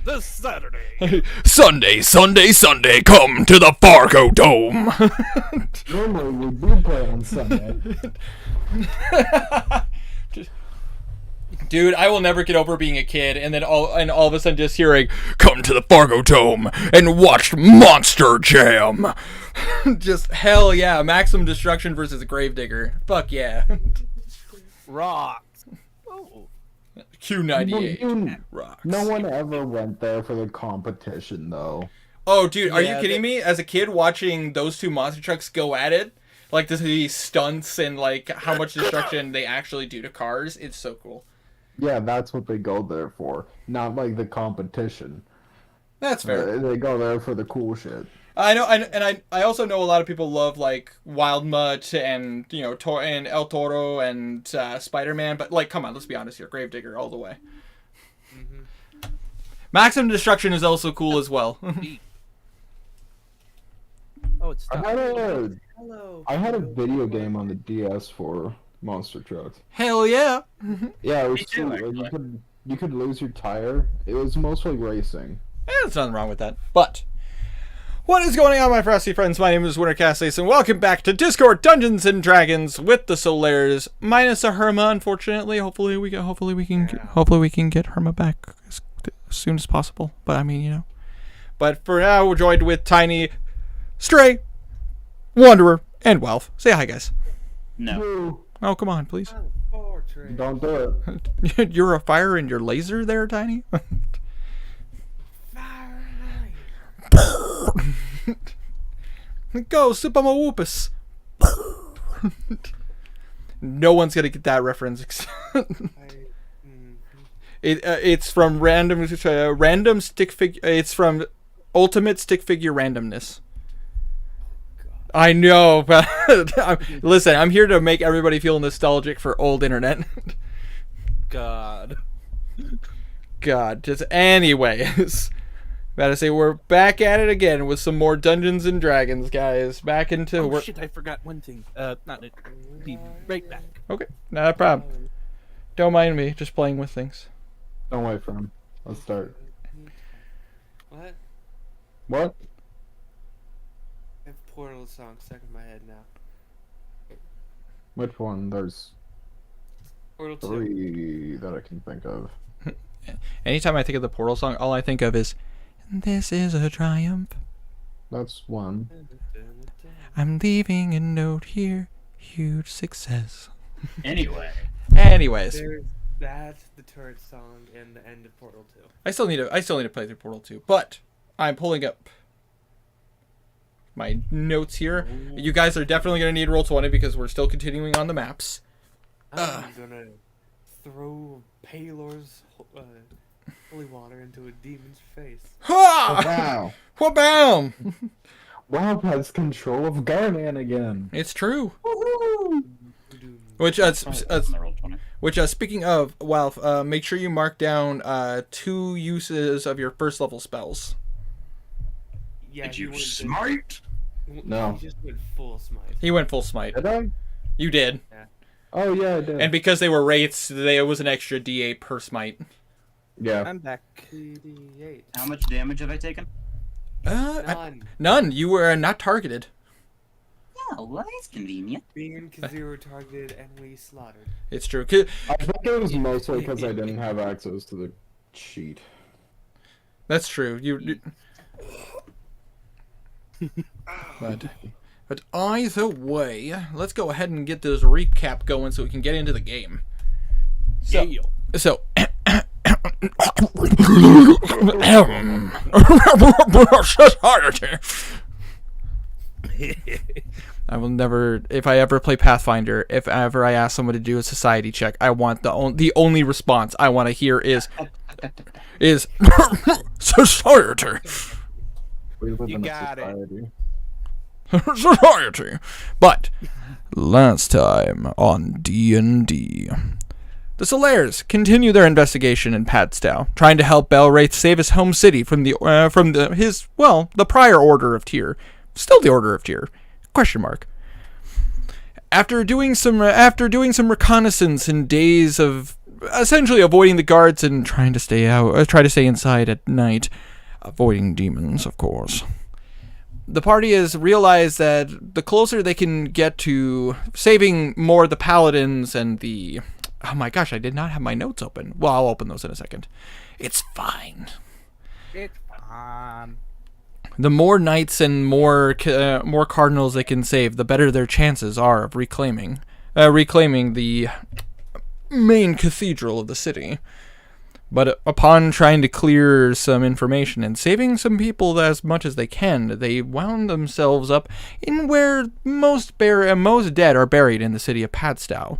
this Saturday. Sunday, come to the Fargo Dome. Normally we do play on Sunday. Dude, I will never get over being a kid and then all of a sudden just hearing, come to the Fargo Dome and watch Monster Jam. Just hell yeah, Maximum Destruction versus Gravedigger. Fuck yeah. Rocks. Oh. Q98 rocks. No one ever went there for the competition, though. Oh, dude, are you kidding me? As a kid, watching those two monster trucks go at it, like these stunts and like how much destruction they actually do to cars, it's so cool. Yeah, that's what they go there for. Not like the competition. That's fair. They go there for the cool shit. I know, and I also know a lot of people love like Wild Mutt and and El Toro and Spider-Man, but like, come on, let's be honest here, Gravedigger all the way. Mm-hmm. Maximum Destruction is also cool as well. Oh, it's I had a video game on the DS for monster trucks. Hell yeah! Yeah, it was cool. You could lose your tire. It was mostly racing. There's nothing wrong with that. But what is going on, my frosty friends? My name is Winter Cassis, and welcome back to Discord Dungeons and Dragons with the Solaires, minus a Herma. Unfortunately, hopefully we can get Herma back as soon as possible. But I mean, But for now, we're joined with Tiny, Stray, Wanderer, and Welf. Say hi, guys. No. Oh, come on, please. Don't do it. You're a fire and your laser there, Tiny? Go, Super Whoopus. No one's gonna get that reference. It's from random stick figure. It's from Ultimate Stick Figure Randomness. I know, but listen, I'm here to make everybody feel nostalgic for old internet. God. Just anyways. Gotta say, we're back at it again with some more Dungeons and Dragons, guys. Back into... Oh, shit, I forgot one thing. Be right back. Okay, not a problem. Don't mind me, just playing with things. Don't wait for him. Let's start. What? What? I have Portal song stuck in my head now. Which one? There's Portal 2. 3 that I can think of. Anytime I think of the Portal song, all I think of is, "This is a triumph. That's one. I'm leaving a note here. Huge success." Anyways. That's the turret song and the end of Portal 2. I still need to play through Portal 2, but I'm pulling up my notes here. You guys are definitely going to need Roll20 because we're still continuing on the maps. I'm gonna throw Palor's holy water into a demon's face. Ha! Wow. Wha-bam! Wow has control of Garnan again. It's true. Woohoo! Which, speaking of, Walf, make sure you mark down 2 uses of your first level spells. Yeah, Did you smite? No. He just went full smite. He went full smite. Did I? You did. Yeah. Oh, yeah, I did. And because they were wraiths, it was an extra D8 per smite. Yeah. I'm back. 3d8. How much damage have I taken? None. None. You were not targeted. Oh, well, that's convenient. Being in Kazoo were targeted and we slaughtered. It's true. I think it was mostly because I didn't have access to the cheat. That's true. But either way, let's go ahead and get this recap going so we can get into the game. So I will never, if I ever play Pathfinder, if ever I ask someone to do a society check, I want the only response I want to hear is society. We live You in a got it. society. Society. But last time on D&D, the Solaires continue their investigation in Padstow, trying to help Belwraith save his home city from the prior Order of Tyr, still the Order of Tyr. ? After doing some reconnaissance and days of essentially avoiding the guards and trying to stay out, try to stay inside at night, avoiding demons, of course. The party has realized that the closer they can get to saving more of the paladins and the... Oh my gosh, I did not have my notes open. Well, I'll open those in a second. It's fine. It's fine. The more knights and more cardinals they can save, the better their chances are of reclaiming the main cathedral of the city. But upon trying to clear some information and saving some people as much as they can, they wound themselves up in where most dead are buried in the city of Padstow.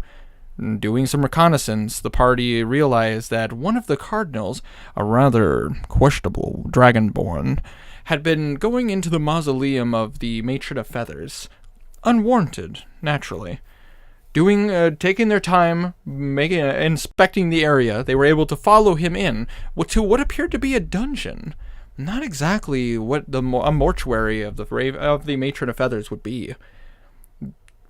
Doing some reconnaissance, the party realized that one of the cardinals, a rather questionable dragonborn, had been going into the mausoleum of the Matron of Feathers. Unwarranted, naturally. Taking their time, inspecting the area, they were able to follow him in to what appeared to be a dungeon. Not exactly what a mortuary of the Matron of Feathers would be.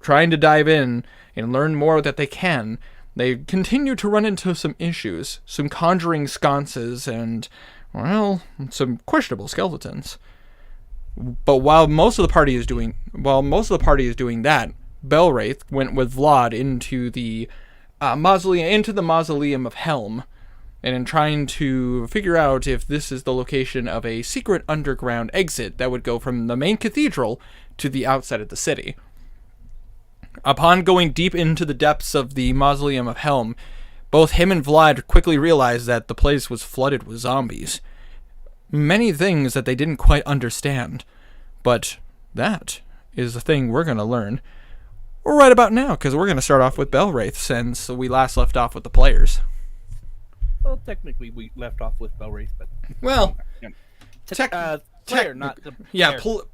Trying to dive in and learn more that they can, they continue to run into some issues, some conjuring sconces, and, well, some questionable skeletons. But while most of the party is doing that, Belwraith went with Vlad into the mausoleum of Helm, and in trying to figure out if this is the location of a secret underground exit that would go from the main cathedral to the outside of the city. Upon going deep into the depths of the mausoleum of Helm, both him and Vlad quickly realized that the place was flooded with zombies. Many things that they didn't quite understand, but that is the thing we're going to learn right about now, because we're going to start off with Belwraith since we last left off with the players. Well, technically we left off with Belwraith, but Well, player, not the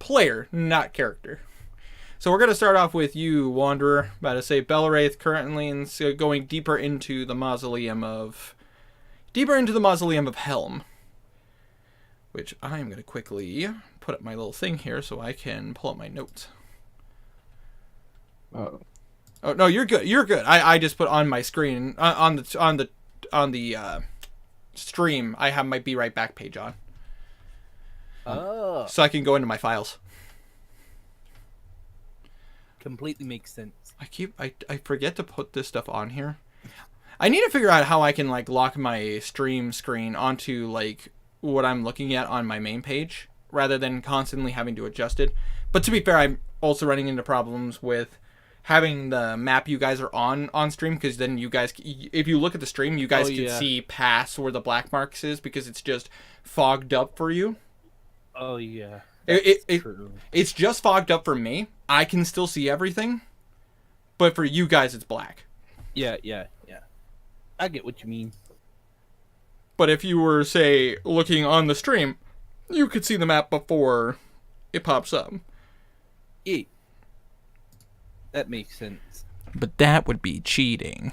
player, not character. So we're going to start off with you, Wanderer. About to say Belwraith currently going deeper into the mausoleum of Helm, which I'm going to quickly put up my little thing here so I can pull up my notes. Oh no, you're good. You're good. I just put on my screen on the stream. I have my Be Right Back page on. Oh, so I can go into my files. Completely makes sense. I forget to put this stuff on here. I need to figure out how I can lock my stream screen onto what I'm looking at on my main page rather than constantly having to adjust it. But to be fair, I'm also running into problems with having the map you guys are on stream, because then you guys, if you look at the stream, you guys can see past where the black marks is because it's just fogged up for you. Oh yeah, it's just fogged up for me. I can still see everything, but for you guys, it's black. Yeah. I get what you mean. But if you were, say, looking on the stream, you could see the map before it pops up. Yeah. That makes sense. But that would be cheating.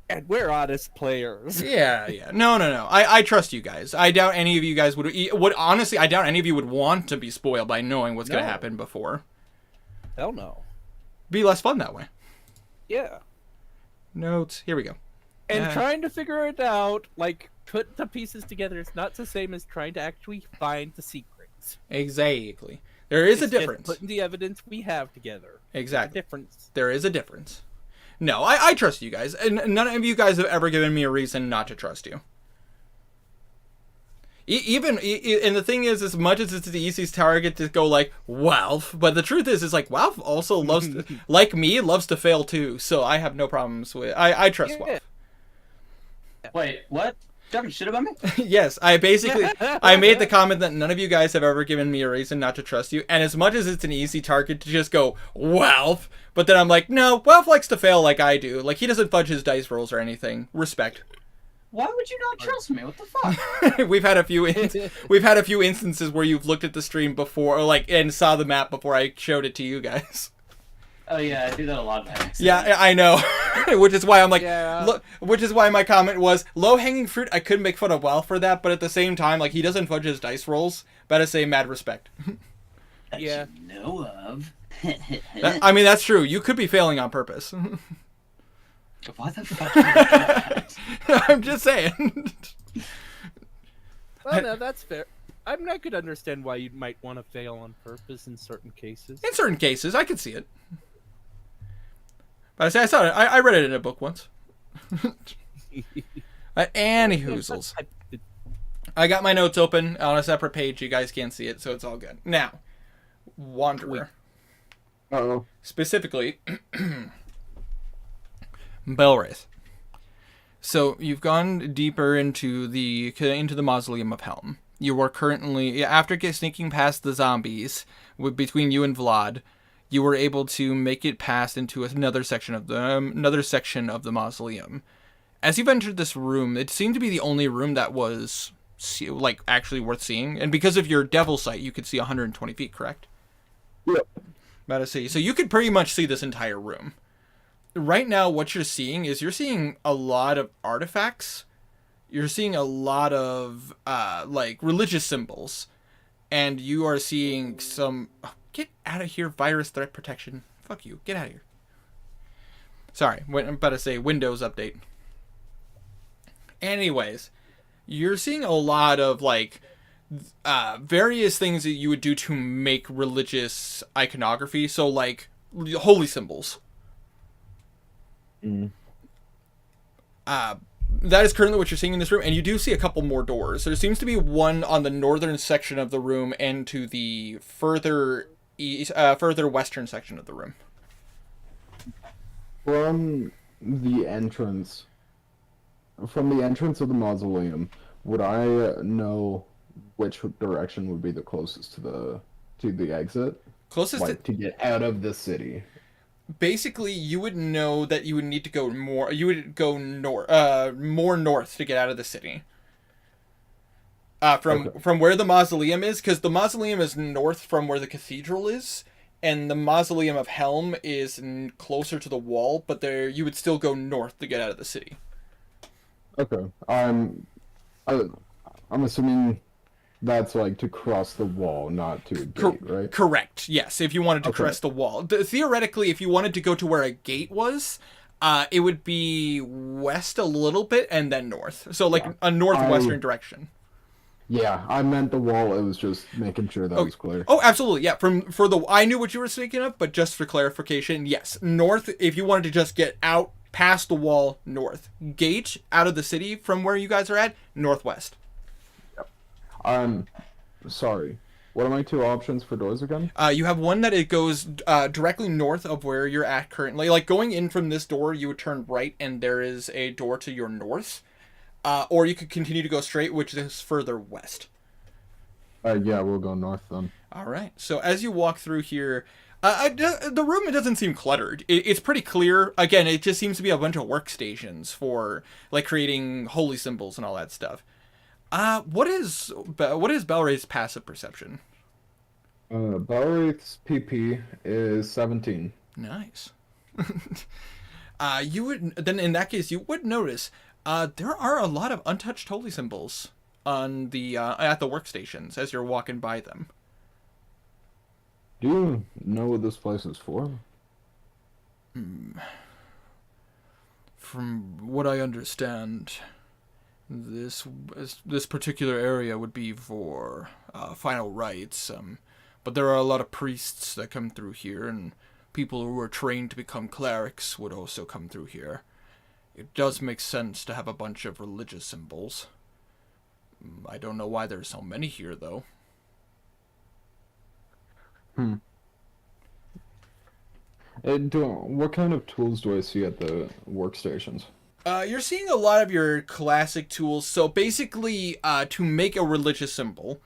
And we're honest players. Yeah. No. I trust you guys. I doubt any of you guys would honestly, I doubt any of you would want to be spoiled by knowing what's going to happen before. Hell no. Be less fun that way. Yeah. Notes. Here we go. And trying to figure it out, put the pieces together, is not the same as trying to actually find the secrets. Exactly. There is a difference. Just putting the evidence we have together. Exactly. Difference. There is a difference. No, I trust you guys. And none of you guys have ever given me a reason not to trust you. And the thing is, as much as it's the easiest target to go Walf, but the truth is Walf also loves to, loves to fail too. So I have no problems with. I trust Walf. Wait, what? Talking shit about me? Yes, I made the comment that none of you guys have ever given me a reason not to trust you, and as much as it's an easy target to just go, Walf, but then I'm no, Walf likes to fail like I do. He doesn't fudge his dice rolls or anything. Respect. Why would you not trust me? What the fuck? We've had a few instances where you've looked at the stream before, and saw the map before I showed it to you guys. Oh yeah, I do that a lot. Yeah, I know. Which is why I'm which is why my comment was low-hanging fruit. I could make fun of Walf for that, but at the same time, he doesn't fudge his dice rolls. Better say mad respect. That you know of. I mean, that's true. You could be failing on purpose. What the fuck? Is that? I'm just saying. Well, no, that's fair. I could understand why you might want to fail on purpose in certain cases. In certain cases, I could see it. But I saw it. I read it in a book once. Annie hoozles. I got my notes open on a separate page. You guys can't see it, so it's all good. Now, Wanderer. Uh-oh. Specifically, Belwraith. So you've gone deeper into the Mausoleum of Helm. You are currently, after sneaking past the zombies between you and Vlad, you were able to make it past into another section of the mausoleum. As you've entered this room, it seemed to be the only room that was like actually worth seeing, and because of your devil sight, you could see 120 feet. Correct? Yep. About to see. So you could pretty much see this entire room. Right now, what you're seeing is a lot of artifacts. You're seeing a lot of like religious symbols, and you are seeing some. Oh, get out of here, virus threat protection. Fuck you. Get out of here. Sorry, I'm about to say Windows update. Anyways, you're seeing a lot of like various things that you would do to make religious iconography. So like holy symbols. That is currently what you're seeing in this room, and you do see a couple more doors. There seems to be one on the northern section of the room and to the further western section of the room. From the entrance of the mausoleum, would I know which direction would be the closest to the exit? Closest to get out of the city. Basically, you would know that you would need to go more. You would go more north to get out of the city. From where the mausoleum is, because the mausoleum is north from where the cathedral is, and the mausoleum of Helm is closer to the wall. But you would still go north to get out of the city. Okay. I'm assuming that's like to cross the wall, not to a gate, right? Correct. Yes, if you wanted to cross the wall. Theoretically, if you wanted to go to where a gate was, it would be west a little bit and then north. So like a northwestern direction. Yeah, I meant the wall. It was just making sure that was clear. Oh, absolutely. Yeah, I knew what you were speaking of, but just for clarification, yes, north. If you wanted to just get out past the wall, north. Gate out of the city from where you guys are at, northwest. Sorry. What are my two options for doors again? You have one that it goes directly north of where you're at currently. Like going in from this door, you would turn right, and there is a door to your north. Or you could continue to go straight, which is further west. Yeah, we'll go north then. All right. So as you walk through here, the room, it doesn't seem cluttered. It's pretty clear. Again, it just seems to be a bunch of workstations for like creating holy symbols and all that stuff. What is Belwraith's passive perception? Belwraith's PP is 17. Nice. You would then in that case you would notice there are a lot of untouched holy symbols on the at the workstations as you're walking by them. Do you know what this place is for? From what I understand, this particular area would be for final rites, but there are a lot of priests that come through here, and people who are trained to become clerics would also come through here. It does make sense to have a bunch of religious symbols. I don't know why there's so many here, though. What kind of tools do I see at the workstations? You're seeing a lot of your classic tools. So basically, to make a religious symbol,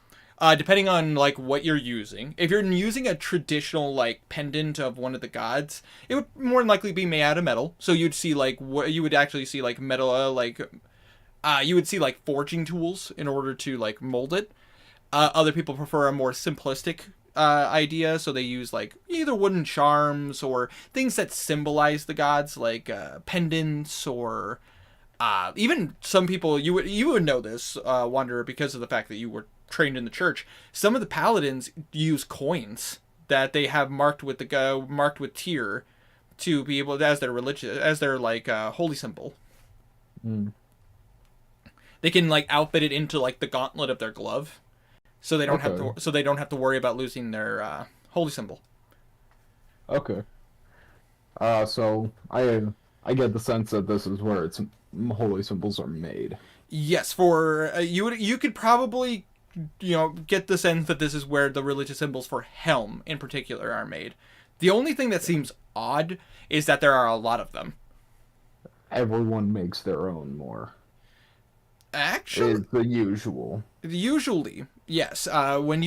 depending on like what you're using, if you're using a traditional like pendant of one of the gods, it would more than likely be made out of metal. So you'd see like you would actually see like metal, you would see like forging tools in order to like mold it. Other people prefer a more simplistic idea, so they use like either wooden charms or things that symbolize the gods, like pendants, or even some people you would know this, Wanderer, because of the fact that you were trained in the church. Some of the paladins use coins that they have marked with tier to be able to, as their religious, as their like holy symbol. Mm. They can like outfit it into like the gauntlet of their glove, so they don't Okay. have to worry about losing their holy symbol. Okay. So I get the sense that this is where its holy symbols are made. Yes, for you could probably get the sense that this is where the religious symbols for Helm in particular are made. The only thing that seems odd is that there are a lot of them. Everyone makes their own more. Actually, Is the usual. usually, yes. When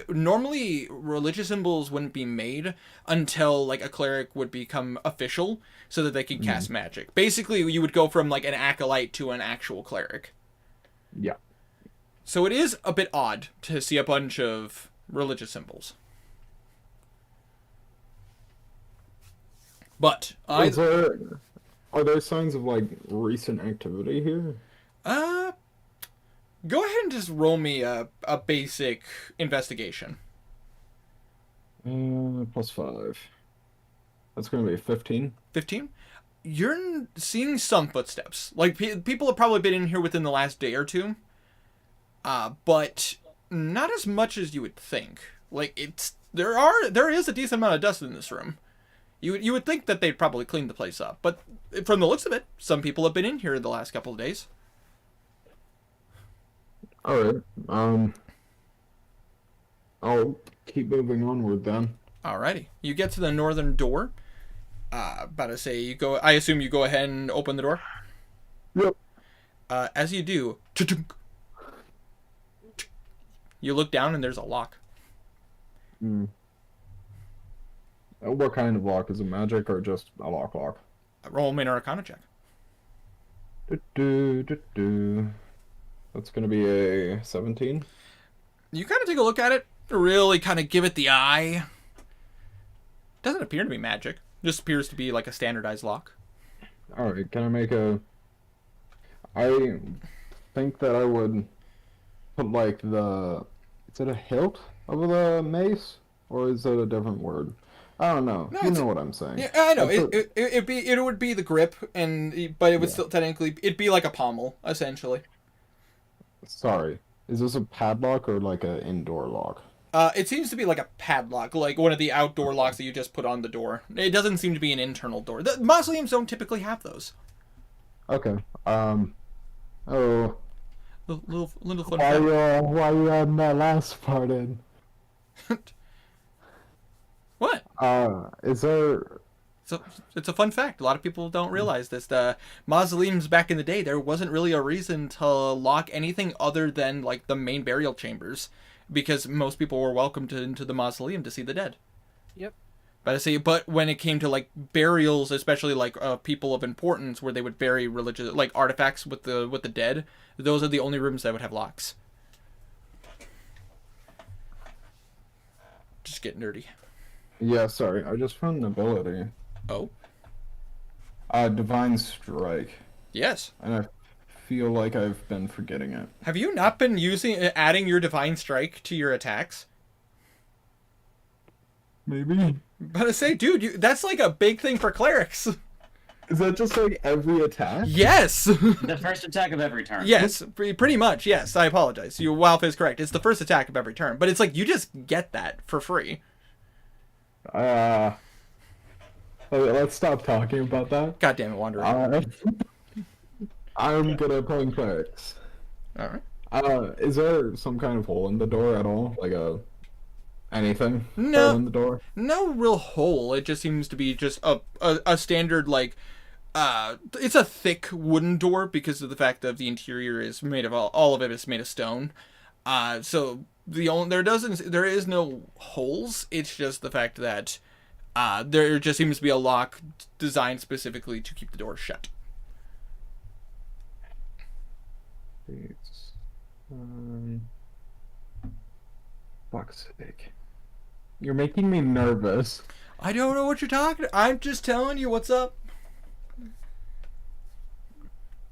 normally religious symbols wouldn't be made until like a cleric would become official, so that they could cast magic. Basically, you would go from like an acolyte to an actual cleric. Yeah. So it is a bit odd to see a bunch of religious symbols. But Are there signs of like recent activity here? go ahead and just roll me a basic investigation. +5. That's gonna be 15. 15? You're seeing some footsteps. Like, people have probably been in here within the last day or two. But not as much as you would think. Like, there is a decent amount of dust in this room. You would think that they'd probably clean the place up. But from the looks of it, some people have been in here the last couple of days. Alright. I'll keep moving onward then. Alrighty. You get to the northern door. About to say, I assume you go ahead and open the door? Yep. As you do, you look down and there's a lock. What kind of lock? Is it magic or just a lock? Roll me an Arcana check. That's gonna be a 17. You kind of take a look at it, really kind of give it the eye. Doesn't appear to be magic. Just appears to be like a standardized lock. Alright, can I make a... I think that I would put like the... Is it a hilt of the mace? Or is it a different word? I don't know. No, you know what I'm saying. Yeah, I know. I put- It would be the grip, but it would still technically it'd be like a pommel essentially. Sorry. Is this a padlock or like an indoor lock? It seems to be like a padlock, like one of the outdoor locks that you just put on the door. It doesn't seem to be an internal door. The mausoleums don't typically have those. Okay. Oh. Little fun Why fact. why you adding that last part in? What? Is there... So it's a fun fact. A lot of people don't realize this. The mausoleums back in the day, there wasn't really a reason to lock anything other than like the main burial chambers, because most people were welcomed into the mausoleum to see the dead. Yep. But when it came to like burials, especially like people of importance, where they would bury religious like artifacts with the dead, those are the only rooms that would have locks. Just get nerdy. Yeah, sorry. I just found an ability. Oh. Divine Strike. Yes. And I feel like I've been forgetting it. Have you not been adding your divine strike to your attacks? Maybe. But I say, dude, that's like a big thing for clerics. Is that just like every attack? Yes. The first attack of every turn. Yes, pretty much. Yes, I apologize. Walf is correct. It's the first attack of every turn, but it's like you just get that for free. Okay, let's stop talking about that. God damn it, Wanderer. I'm good at playing clerics. All right. Is there some kind of hole in the door at all? Like anything? No. Hole in the door? No real hole. It just seems to be just a standard like it's a thick wooden door because of the fact that the interior is made of all of it is made of stone. So there is no holes. It's just the fact that there just seems to be a lock designed specifically to keep the door shut. It's, fuck's sake. You're making me nervous. I don't know what you're talking. I'm just telling you what's up.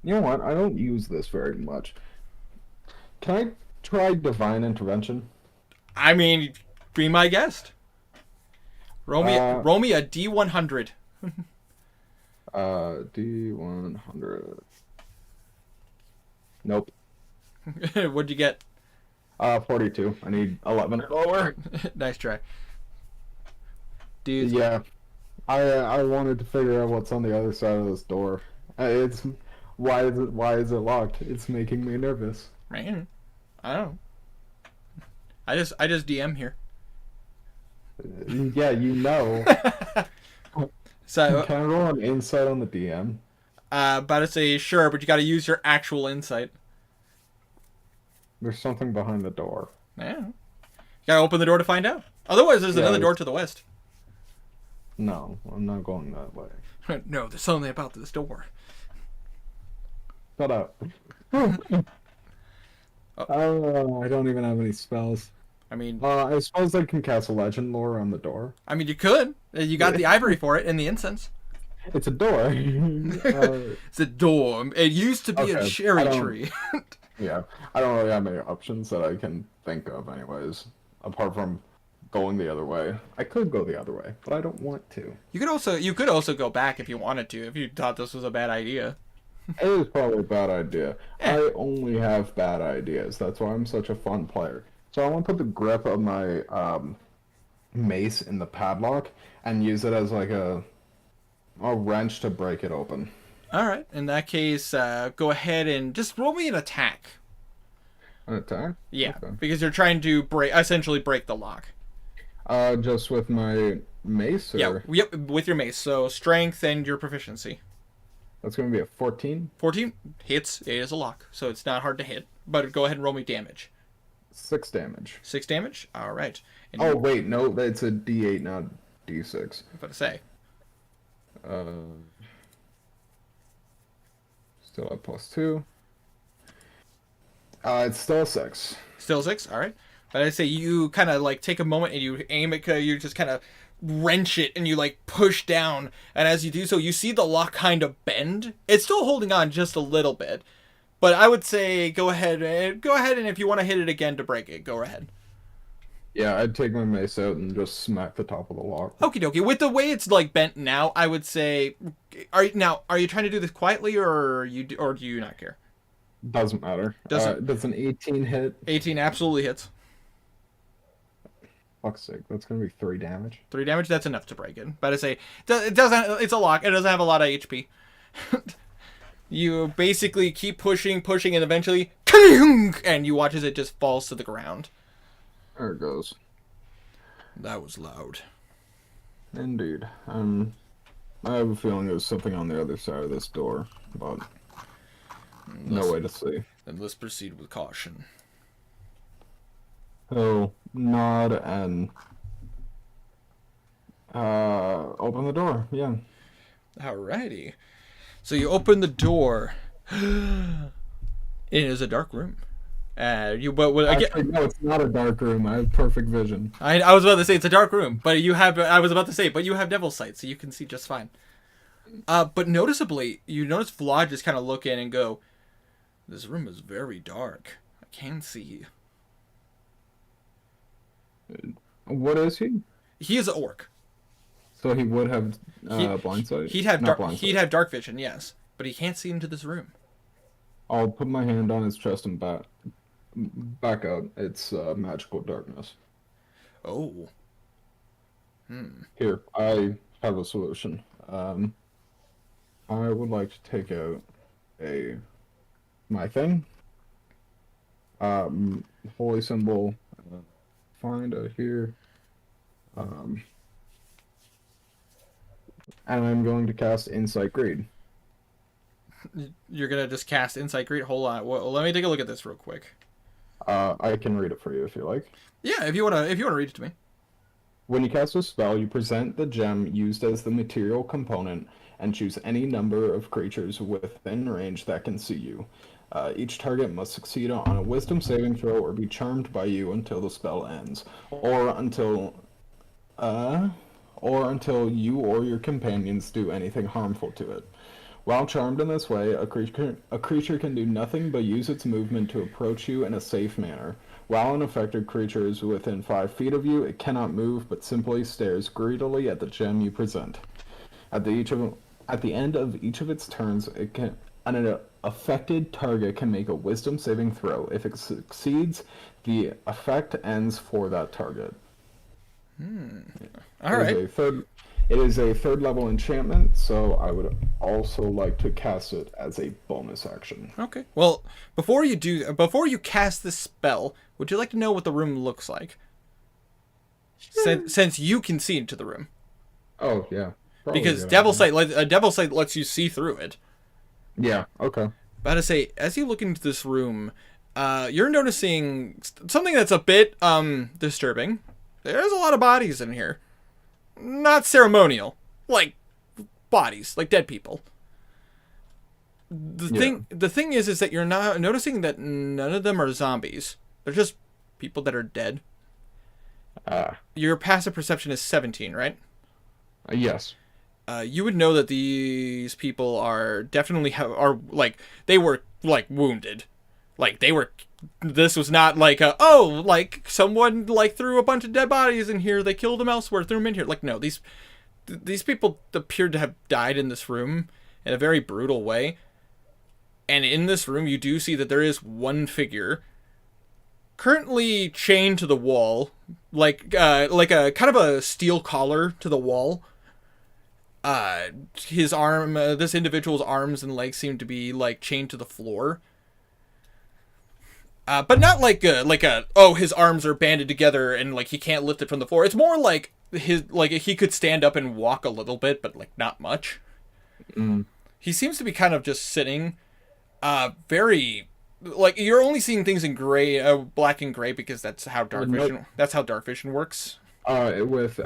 You know what? I don't use this very much. Can I try Divine Intervention? I mean, be my guest. Roll me a D100. D100. Nope. What'd you get? 42. I need 11 or lower. Nice try. Dude. Yeah. I wanted to figure out what's on the other side of this door. It's why is it locked? It's making me nervous. Man, I don't know. I just DM here. Yeah, you know. So, Can I roll an insight on the DM? about to say sure, but you got to use your actual insight. There's something behind the door. Yeah. You got to open the door to find out. Otherwise, there's another door to the west. No, I'm not going that way. No, there's something about this door. Shut up. Oh, I don't even have any spells. I mean, I suppose I can cast a legend lore on the door. you could. You got the ivory for it and the incense. It's a door. It's a door. It used to be a Okay, cherry I don't- tree. Yeah, I don't really have many options that I can think of, anyways. Apart from going the other way. I could go the other way, but I don't want to. You could also go back if you wanted to, if you thought this was a bad idea. It is probably a bad idea. I only have bad ideas. That's why I'm such a fun player. So I want to put the grip of my mace in the padlock and use it as like a wrench to break it open. All right. In that case, go ahead and just roll me an attack. An attack? Yeah, Okay. because you're trying to essentially break the lock. Just with my mace? Or... Yeah, yep, with your mace. So strength and your proficiency. That's going to be a 14? 14 hits. It is a lock, so it's not hard to hit. But go ahead and roll me damage. 6 damage. 6 damage? All right. And Oh, wait, no, it's a D8, not D6. I was about to say. Still at +2. It's still a 6. Still 6? All right. But I'd say you kind of like take a moment and you aim it, you just kind of wrench it and you like push down. And as you do so, you see the lock kind of bend. It's still holding on just a little bit. But I would say go ahead and if you want to hit it again to break it, go ahead. Yeah, I'd take my mace out and just smack the top of the lock. Okie dokie. With the way it's like bent now, I would say, are you trying to do this quietly or do you not care? Doesn't matter. Doesn't- Does an 18 hit? 18 absolutely hits. Fuck's sake, that's gonna be 3 damage. 3 damage. That's enough to break it. But I say it doesn't. It's a lock. It doesn't have a lot of HP. You basically keep pushing, and eventually, and you watch as it just falls to the ground. There it goes. That was loud. Indeed. I have a feeling there's something on the other side of this door, but no way to see. Then let's proceed with caution. So, nod and open the door. Yeah. Alrighty. So you open the door. It is a dark room. Actually, no, it's not a dark room. I have perfect vision. I was about to say it's a dark room, but you have devil's sight, so you can see just fine. But noticeably, you notice Vlad just kind of look in and go, "This room is very dark. I can't see." What is he? He is an orc. So he would have He- blind sight. He'd have Not dark. blind He'd sight. have dark vision, yes, but he can't see into this room. I'll put my hand on his chest and back out. It's magical darkness. Oh. Here, I have a solution. I would like to take out my thing. Holy symbol. Find out here. And I'm going to cast Insight Greed. You're gonna just cast Insight Greed. Hold on. Well, let me take a look at this real quick. I can read it for you if you like. Yeah, if you wanna read it to me. When you cast a spell, you present the gem used as the material component and choose any number of creatures within range that can see you. Each target must succeed on a wisdom saving throw or be charmed by you until the spell ends, or until you or your companions do anything harmful to it. While charmed in this way, a creature can do nothing but use its movement to approach you in a safe manner. While an affected creature is within 5 feet of you, it cannot move but simply stares greedily at the gem you present. At the At the end of each of its turns, an affected target can make a Wisdom saving throw. If it succeeds, the effect ends for that target. All right. It is a third level enchantment, so I would also like to cast it as a bonus action. Okay. Well, before you cast this spell, would you like to know what the room looks like? Since you can see into the room, Oh yeah. Probably a because good Devil idea. Sight, Devil Sight lets you see through it. Yeah. Okay. About to say, as you look into this room, you're noticing something that's a bit disturbing. There's a lot of bodies in here. Not ceremonial, like bodies, like dead people. The thing is that you're not noticing that none of them are zombies. They're just people that are dead. Your passive perception is 17, right? Yes. You would know that these people are definitely are like they were like wounded, like they were. This was not like like someone like threw a bunch of dead bodies in here. They killed them elsewhere, threw them in here. Like no, these people appeared to have died in this room in a very brutal way. And in this room, you do see that there is one figure currently chained to the wall, like a kind of a steel collar to the wall. His arm, this individual's arms and legs seem to be like chained to the floor. But not like his arms are banded together and like he can't lift it from the floor. It's more like he could stand up and walk a little bit, but like not much. Mm. He seems to be kind of just sitting, very like you're only seeing things in gray, black and gray because that's how dark vision. That's how dark vision works. With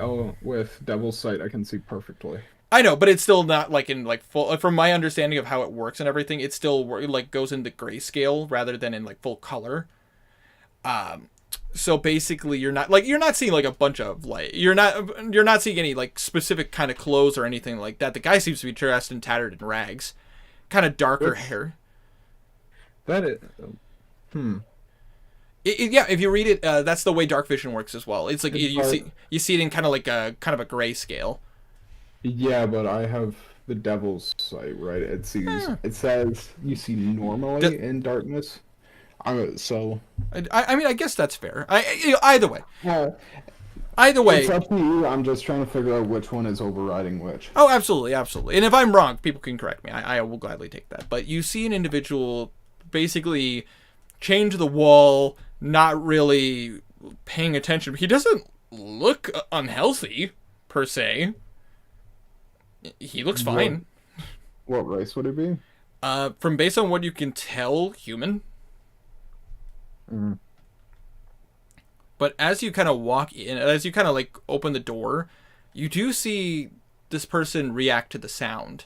Devil's Sight, I can see perfectly. I know, but it's still not like in like full. From my understanding of how it works and everything, it still like goes into grayscale rather than in like full color. So basically, you're not seeing like a bunch of like you're not seeing any like specific kind of clothes or anything like that. The guy seems to be dressed in tattered in rags, kind of darker hair. That is, Yeah, if you read it, that's the way dark vision works as well. It's like you see it in kind of like a grayscale. Yeah, but I have the Devil's Sight, right? It says you see normally in darkness. So I mean, I guess that's fair. Either way. Yeah. Either way. It's up to you. I'm just trying to figure out which one is overriding which. Oh, absolutely, absolutely. And if I'm wrong, people can correct me. I will gladly take that. But you see an individual basically chained to the wall, not really paying attention. He doesn't look unhealthy, per se. He looks fine. What race would it be? From based on what you can tell, human. Mm. But as you kind of walk in, as you kind of like open the door, you do see this person react to the sound.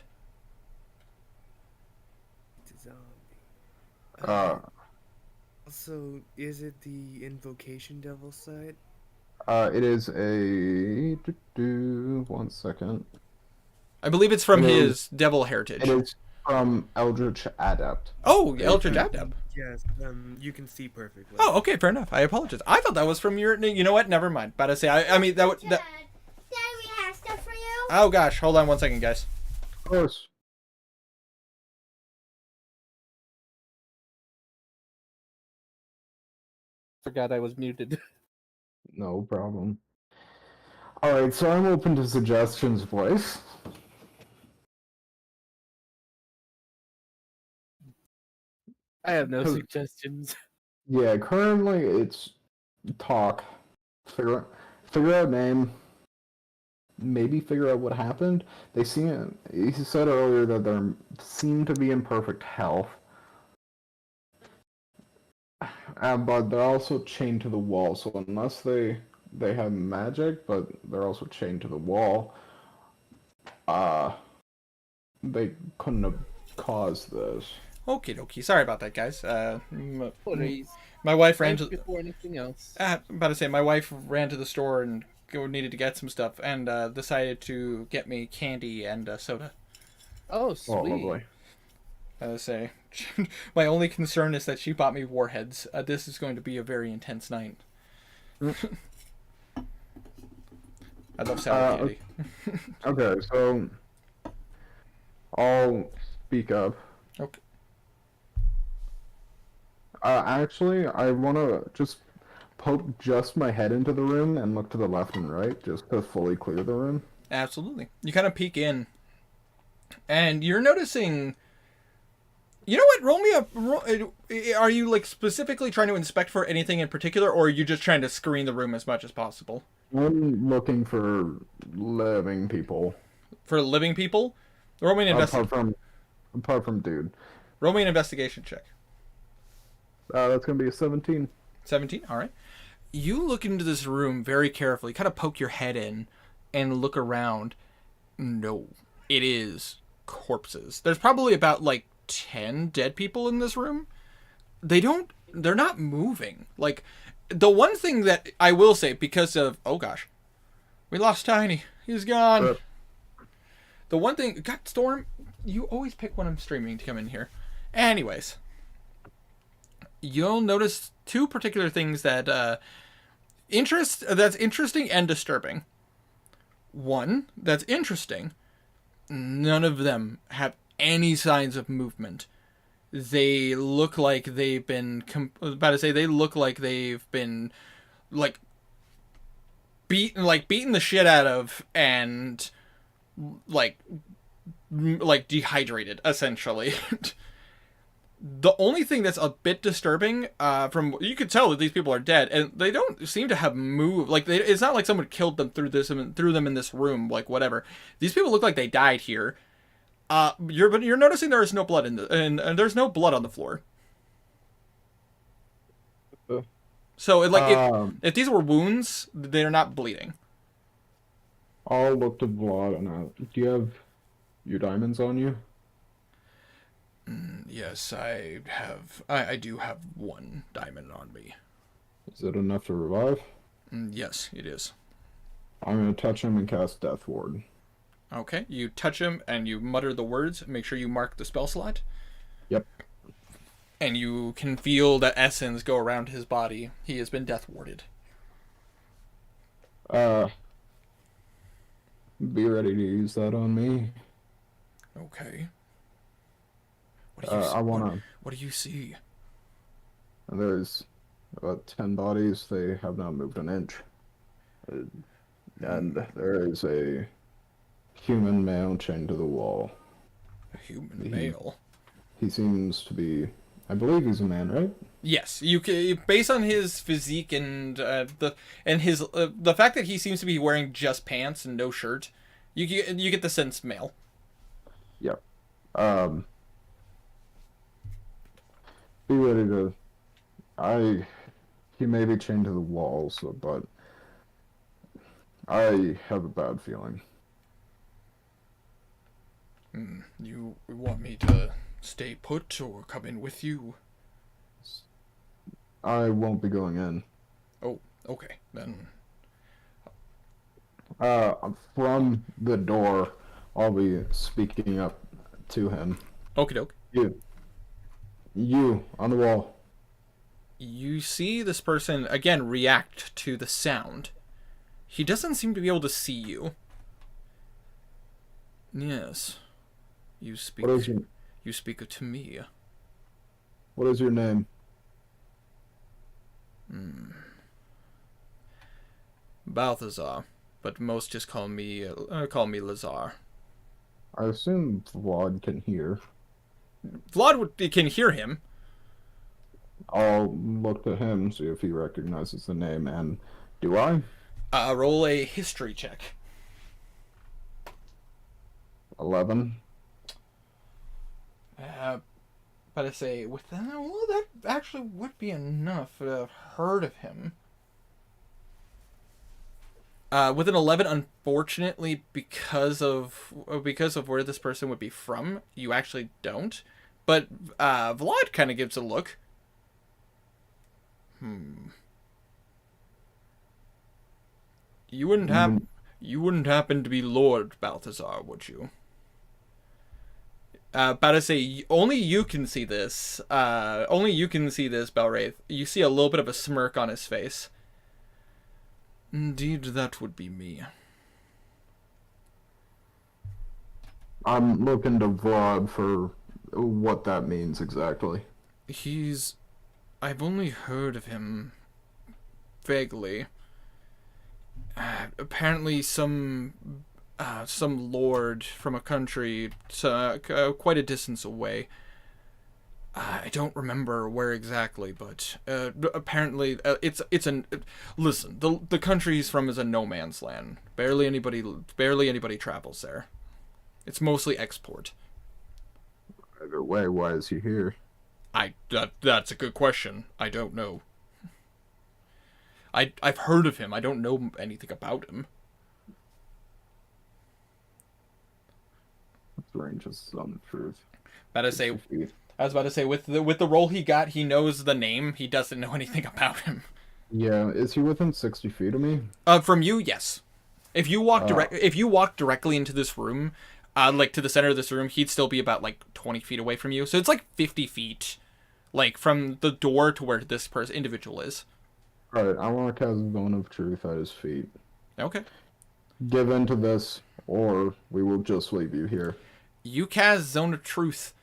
So, is it the Invocation Devil side? It is a. 1 second. I believe it's from his devil heritage. It is from Eldritch Adept. Oh, Eldritch Adept. Yes, you can see perfectly. Oh, okay, fair enough. I apologize. I thought that was from your. You know what? Never mind. About to say, I mean that. Dad, we have stuff for you. Oh gosh, hold on 1 second, guys. Of course. Forgot I was muted. No problem. Alright, so I'm open to suggestions, boys. I have no suggestions. Yeah, currently it's talk. Figure out name. Maybe figure out what happened. He said earlier that they seem to be in perfect health. But they're also chained to the wall, so unless they have magic, but they're also chained to the wall, they couldn't have caused this. Okie dokie. Sorry about that, guys. Please. My wife ran to. Before anything else. I'm about to say, my wife ran to the store and needed to get some stuff, and decided to get me candy and soda. Oh, sweet. Oh, lovely. I say, my only concern is that she bought me warheads. This is going to be a very intense night. I love sour candy. Okay, so I'll speak up. Okay. Actually, I want to just poke just my head into the room and look to the left and right, just to fully clear the room. Absolutely. You kind of peek in, and you're noticing. You know what? Roll me a. Are you like specifically trying to inspect for anything in particular, or are you just trying to screen the room as much as possible? I'm looking for living people. For living people, roll me an Apart from dude. roll me an investigation check. That's gonna be a 17. 17. All right. You look into this room very carefully, kind of poke your head in, and look around. No, it is corpses. There's probably about like 10 dead people in this room. They're not moving. Like, the one thing that I will say, because of, oh gosh, we lost Tiny. He's gone. The one thing, God, Storm, you always pick when I'm streaming to come in here. Anyways, you'll notice two particular things that, that's interesting and disturbing. One, that's interesting. None of them have any signs of movement. They look like they've been they look like they've been beaten the shit out of and like dehydrated essentially. The only thing that's a bit disturbing, from you could tell that these people are dead, and they don't seem to have moved. Like it's not like someone killed them threw them in this room, like whatever. These people look like they died here. You're noticing there is no blood and there's no blood on the floor. So if these were wounds, they're not bleeding. I'll look to Vlad and do you have your diamonds on you? Yes, I do have one diamond on me. Is it enough to revive? Yes, it is. I'm gonna touch him and cast Death Ward. Okay, you touch him and you mutter the words. Make sure you mark the spell slot. Yep. And you can feel that essence go around his body. He has been death warded. Be ready to use that on me. Okay. What do you see? What do you see? There's about 10 bodies. They have not moved an inch. And there is a human male chained to the wall. A human male? He seems to be... I believe he's a man, right? Yes, you can, based on his physique and the fact that he seems to be wearing just pants and no shirt, you get the sense male. Yep. Be ready to... He may be chained to the wall, but I have a bad feeling. You want me to stay put or come in with you? I won't be going in. Oh, okay, then. From the door, I'll be speaking up to him. Okie doke. You, on the wall. You see this person, again, react to the sound. He doesn't seem to be able to see you. Yes. You speak to me. What is your name? Balthazar, but most just call me Lazar. I assume Vlad can hear. Vlad can hear him. I'll look to him, see if he recognizes the name, and do I? Roll a history check. 11. But I say, with that, well, that actually would be enough to have heard of him. With an 11, unfortunately, because of where this person would be from, you actually don't. But Vlad kind of gives a look. You wouldn't happen to be Lord Balthazar, would you? About to say, only you can see this. Only you can see this, Belwraith. You see a little bit of a smirk on his face. Indeed, that would be me. I'm looking to Vlad for what that means exactly. I've only heard of him vaguely. Apparently some lord from a country quite a distance away. I don't remember where exactly, but apparently it's an listen. The country he's from is a no man's land. Barely anybody travels there. It's mostly export. Either way, why is he here? That's a good question. I don't know. I've heard of him. I don't know anything about him. What's the range of some truth? I was about to say with the role he got, he knows the name. He doesn't know anything about him. Yeah, is he within 60 feet of me? From you, yes. If you walk directly into this room, like to the center of this room, he'd still be about like 20 feet away from you. So it's like 50 feet, like from the door to where this individual is. Alright, I want to cast Zone of Truth at his feet. Okay. Give in to this, or we will just leave you here. You cast Zone of Truth,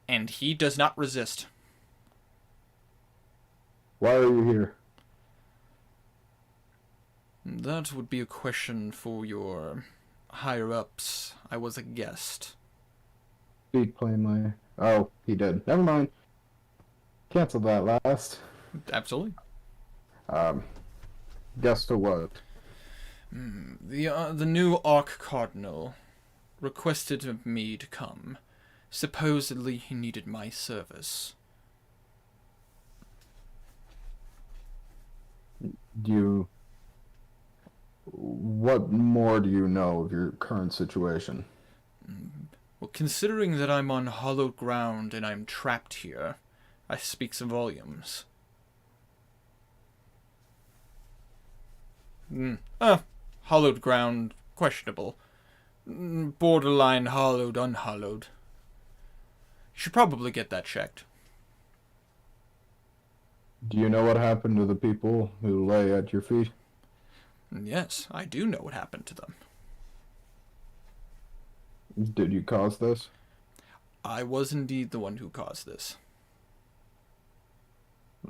and he does not resist. Why are you here? That would be a question for your higher-ups. I was a guest. Speak plainly. Oh, he did. Never mind. Cancel that last. Absolutely. Guess to what? The new Arch Cardinal requested of me to come. Supposedly he needed my service. What more do you know of your current situation? Well, considering that I'm on hallowed ground and I'm trapped here, I speak some volumes. Hallowed ground, questionable. Borderline hallowed, unhallowed. You should probably get that checked. Do you know what happened to the people who lay at your feet? Yes, I do know what happened to them. Did you cause this? I was indeed the one who caused this.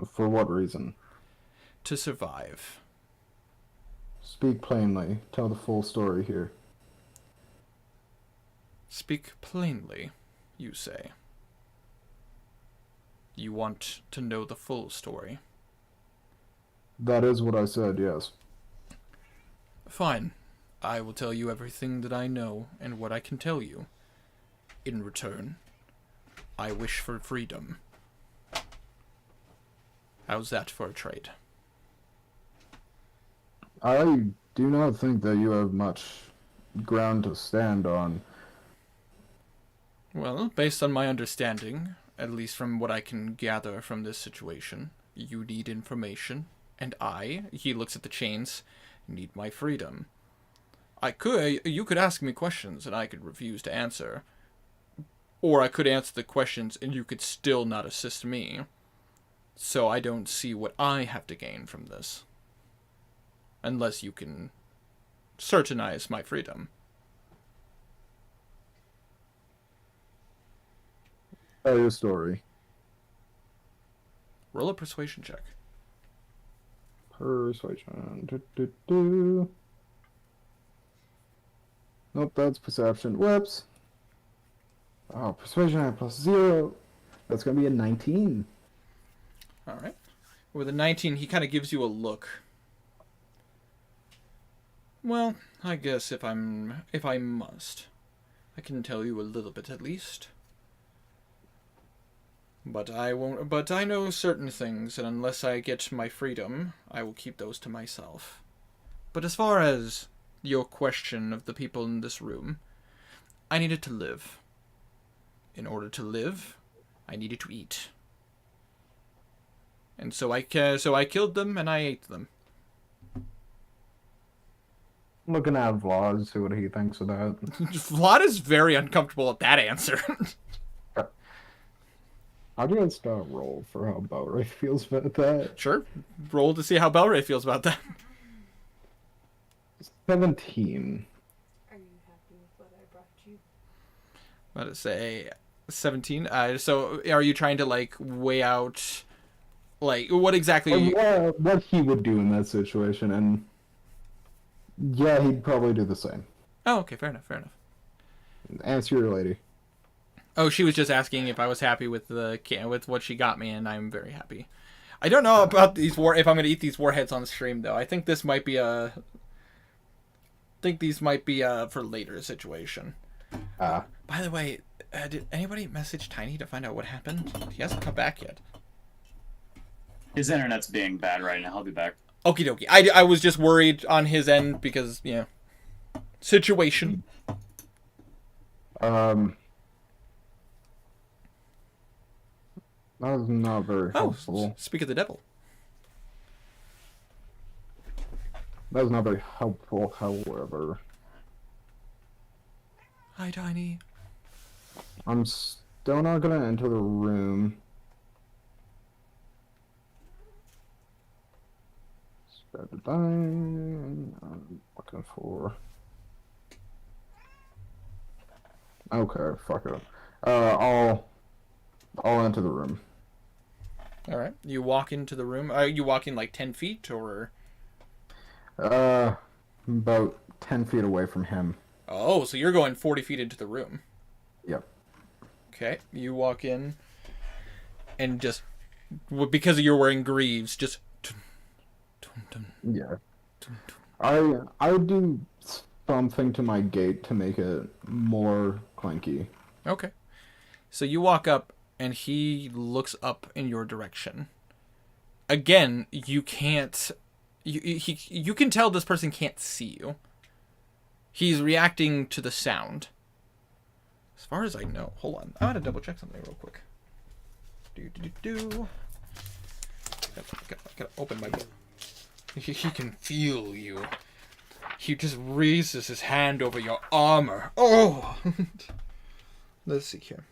For what reason? To survive. Speak plainly. Tell the full story here. Speak plainly, you say. You want to know the full story. That is what I said, yes. Fine. I will tell you everything that I know and what I can tell you. In return, I wish for freedom. How's that for a trade? I do not think that you have much ground to stand on. Well, based on my understanding, at least from what I can gather from this situation, you need information, and he looks at the chains, need my freedom. You could ask me questions and I could refuse to answer. Or I could answer the questions and you could still not assist me. So I don't see what I have to gain from this. Unless you can certainize my freedom. Tell your story. Roll a persuasion check. Persuasion. Nope, that's perception. Whoops. Oh, persuasion at +0. That's gonna be a 19. Alright. With a 19, he kind of gives you a look. Well, I guess if I must, I can tell you a little bit at least. But I won't. But I know certain things, and unless I get my freedom, I will keep those to myself. But as far as your question of the people in this room, I needed to live. In order to live, I needed to eat. And so I killed them and I ate them. Looking at Vlad, see what he thinks of that. Vlad is very uncomfortable at that answer. I'll just roll for how Belray feels about that. Sure. Roll to see how Belray feels about that. 17. Are you happy with what I brought you? about to say 17. So are you trying to like weigh out like what exactly? What he would do in that situation, and yeah, he'd probably do the same. Oh, okay, fair enough, fair enough. Answer your lady. Oh, she was just asking if I was happy with with what she got me, and I'm very happy. I don't know about these if I'm gonna eat these warheads on stream though. I think this might be for later situation. By the way, did anybody message Tiny to find out what happened? He hasn't come back yet. His internet's being bad right now. I'll be back. Okie dokie. I was just worried on his end because, situation. That was not very helpful. Speak of the devil. That was not very helpful, however. Hi, Tiny. I'm still not gonna enter the room. Spare the dying. I'm looking for. Okay, fuck it. I'll enter the room. All right. You walk into the room. Are you walking like 10 feet or? About 10 feet away from him. Oh, so you're going 40 feet into the room. Yep. Okay. You walk in, and just because you're wearing greaves, just. Yeah. I would do something to my gate to make it more clanky. Okay. So you walk up, and he looks up in your direction. Again, you can't. You can tell this person can't see you. He's reacting to the sound. As far as I know. Hold on. I'm gonna double check something real quick. Gotta open my book. He can feel you. He just raises his hand over your armor. Oh! Let's see here.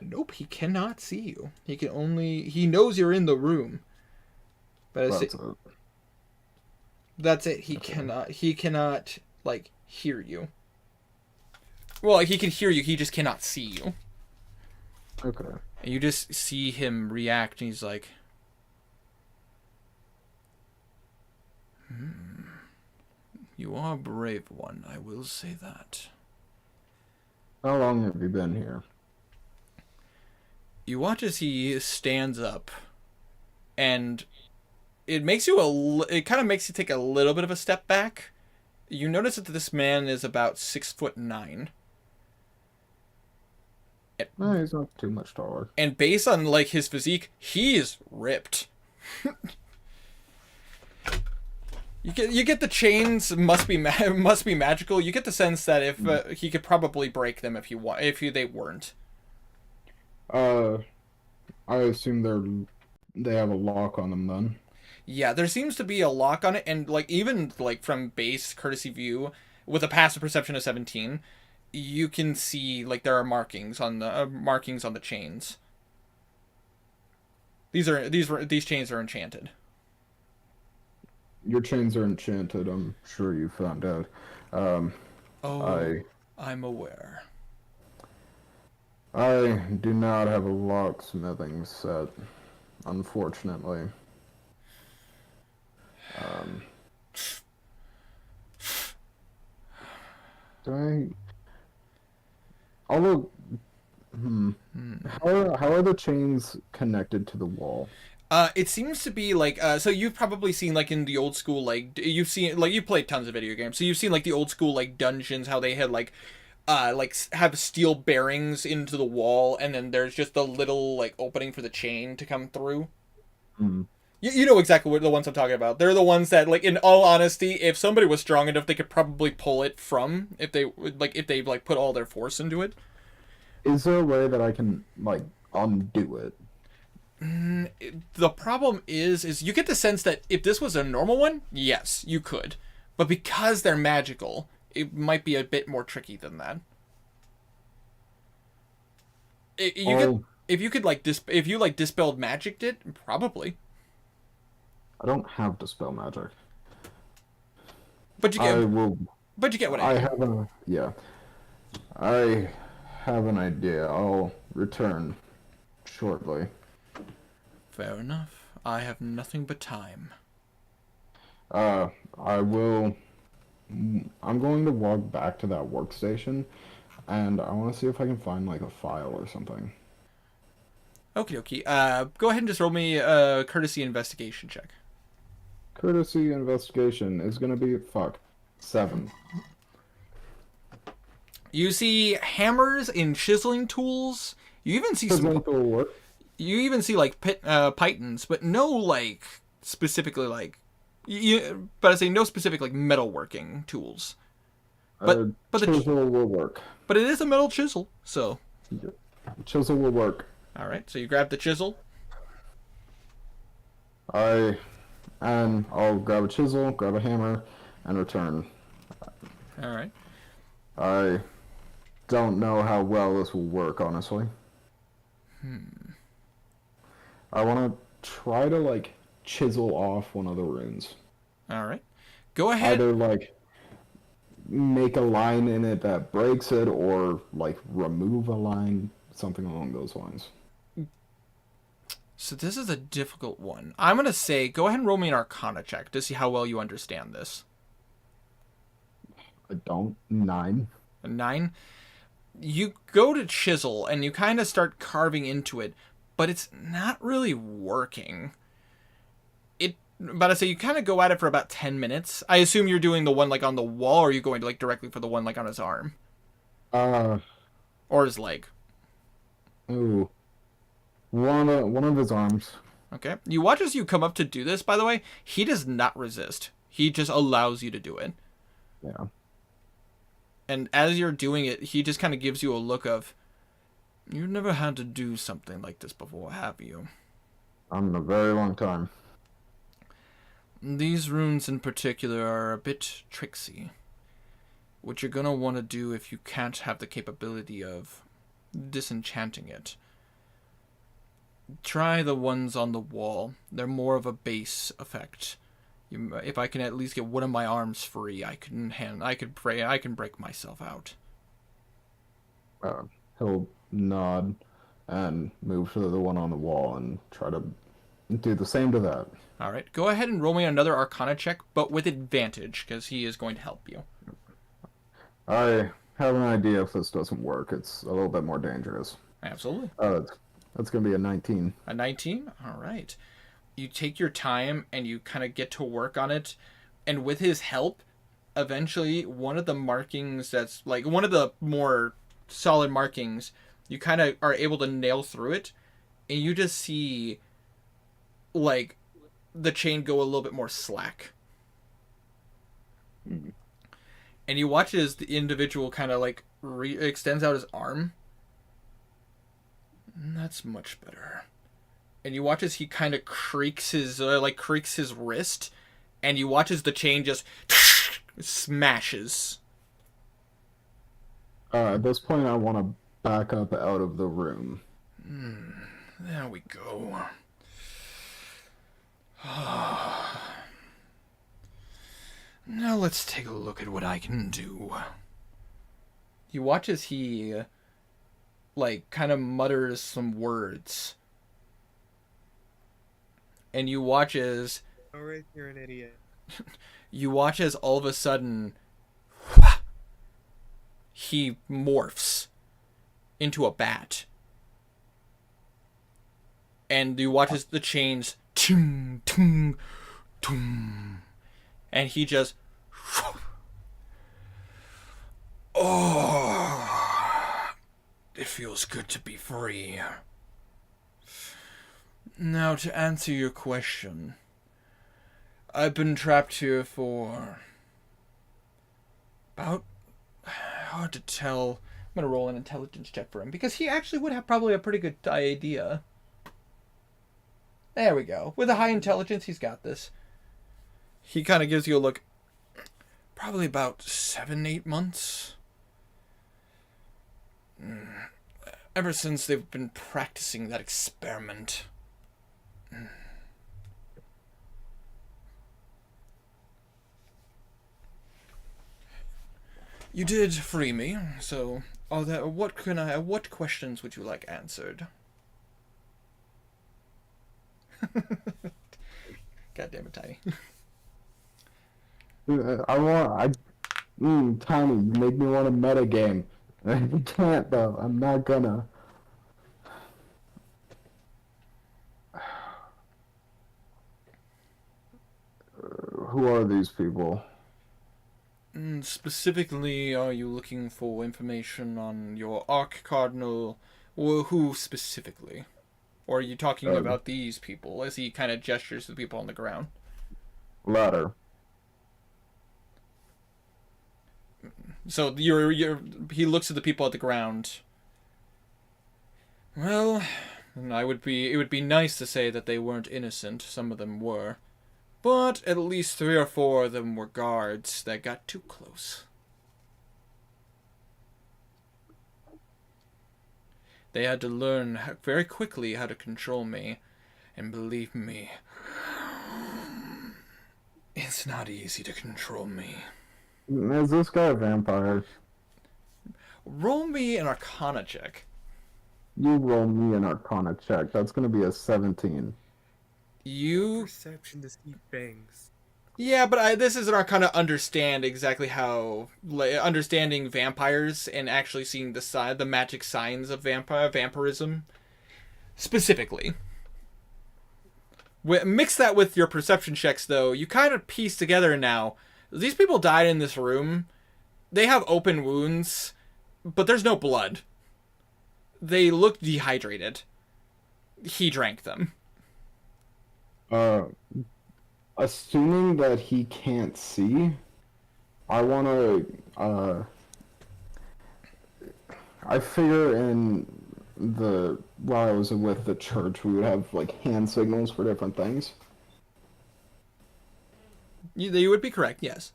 Nope, he cannot see you. He knows you're in the room. But that's it. He cannot, like, hear you. Well, he can hear you, he just cannot see you. Okay. And you just see him react, and he's like, You are a brave one, I will say that. How long have you been here? You watch as he stands up, and it makes you it kind of makes you take a little bit of a step back. You notice that this man is about 6'9". No, he's not too much taller. And based on like his physique, he is ripped. You get the chains must be magical. You get the sense that if he could probably break them if they weren't. I assume they have a lock on them then. Yeah, there seems to be a lock on it, and like even like from base courtesy view with a passive perception of 17, you can see like there are markings on the chains. These chains are enchanted. Your chains are enchanted. I'm sure you found out. I'm aware. I do not have a locksmithing set, unfortunately. Although, how are the chains connected to the wall? It seems to be like so you've probably seen like in the old school like you've played tons of video games, so you've seen like the old school like dungeons, how they had like have steel bearings into the wall, and then there's just a little like opening for the chain to come through. You know exactly what the ones I'm talking about. They're the ones that, like, in all honesty, if somebody was strong enough, they could probably pull it from if they put all their force into it. Is there a way that I can like undo it? The problem is you get the sense that if this was a normal one, yes, you could, but because they're magical, it might be a bit more tricky than that. If you dispelled magicked it, probably. I don't have dispel magic. But you can. But you get what I I mean. have a yeah. I have an idea. I'll return shortly. Fair enough. I have nothing but time. I will. I'm going to walk back to that workstation, and I want to see if I can find like a file or something. Okie dokie. Go ahead and just roll me a courtesy investigation check. Courtesy investigation is gonna be 7. You see hammers and chiseling tools. You even see some. Present will work. You even see like pythons, but no like specifically like. But I say no specific like metalworking tools. But the Chisel will work. but it is a metal chisel, so. Chisel will work. All right, so you grab the chisel. And I'll grab a chisel, grab a hammer, and return. All right. I don't know how well this will work, honestly. I want to try to like chisel off one of the runes. All right. Go ahead. Either like make a line in it that breaks it, or like remove a line, something along those lines. So this is a difficult one. I'm gonna say go ahead and roll me an Arcana check to see how well you understand this. I don't. 9. A 9. You go to chisel and you kind of start carving into it, but it's not really working. But I say you kind of go at it for about 10 minutes. I assume you're doing the one like on the wall, or are you going to like directly for the one like on his arm or his leg? Ooh. One of his arms. Okay. You watch as you come up to do this. By the way, he does not resist. He just allows you to do it. Yeah. And as you're doing it, he just kind of gives you a look of, "You've never had to do something like this before, have you?" In a very long time. These runes in particular are a bit tricksy. What you're gonna want to do if you can't have the capability of disenchanting it, try the ones on the wall. They're more of a base effect. If I can at least get one of my arms free, I can break myself out. He'll nod and move to the one on the wall and try to do the same to that. All right, go ahead and roll me another Arcana check, but with advantage, because he is going to help you. I have an idea if this doesn't work. It's a little bit more dangerous. Absolutely. That's going to be a 19. A 19? All right. You take your time and you kind of get to work on it. And with his help, eventually one of the markings that's like one of the more solid markings, you kind of are able to nail through it. And you just see like the chain go a little bit more slack. Mm-hmm. And you watch as the individual kind of like extends out his arm. That's much better. And you watch as he kind of creaks his wrist, and you watch as the chain just smashes. At this point, I want to back up out of the room. There we go. Now let's take a look at what I can do. You watch as he, like, kind of mutters some words. And you watch as... Alright, you're an idiot. You watch as all of a sudden... he morphs into a bat. And you watch as the chains... Tung, tung, tung, and he just... Oh, it feels good to be free. Now, to answer your question, I've been trapped here for about... hard to tell. I'm going to roll an intelligence check for him, because he actually would have probably a pretty good idea. There we go. With a high intelligence, he's got this. He kind of gives you a look. Probably about 7-8 months. Ever since they've been practicing that experiment. You did free me, so what questions would you like answered? God damn it, Tiny. Tiny, you make me want a meta game. I can't though. I'm not gonna. Who are these people? Specifically, are you looking for information on your Arch Cardinal, or who specifically? Or are you talking about these people, as he kind of gestures to the people on the ground? Ladder. So he looks at the people at the ground. Well, it would be nice to say that they weren't innocent. Some of them were. But at least 3 or 4 of them were guards that got too close. They had to learn very quickly how to control me. And believe me, it's not easy to control me. Is this guy a vampire? Roll me an Arcana check. You roll me an Arcana check. That's gonna be a 17. You... Perception to see things. Yeah, but this is an Arcana understand exactly how... understanding vampires and actually seeing the magic signs of vampirism. Specifically. Mix that with your perception checks, though. You kind of piece together now. These people died in this room. They have open wounds, but there's no blood. They look dehydrated. He drank them. Assuming that he can't see, I wanna, I figure while I was with the church, we would have, like, hand signals for different things. You would be correct, yes.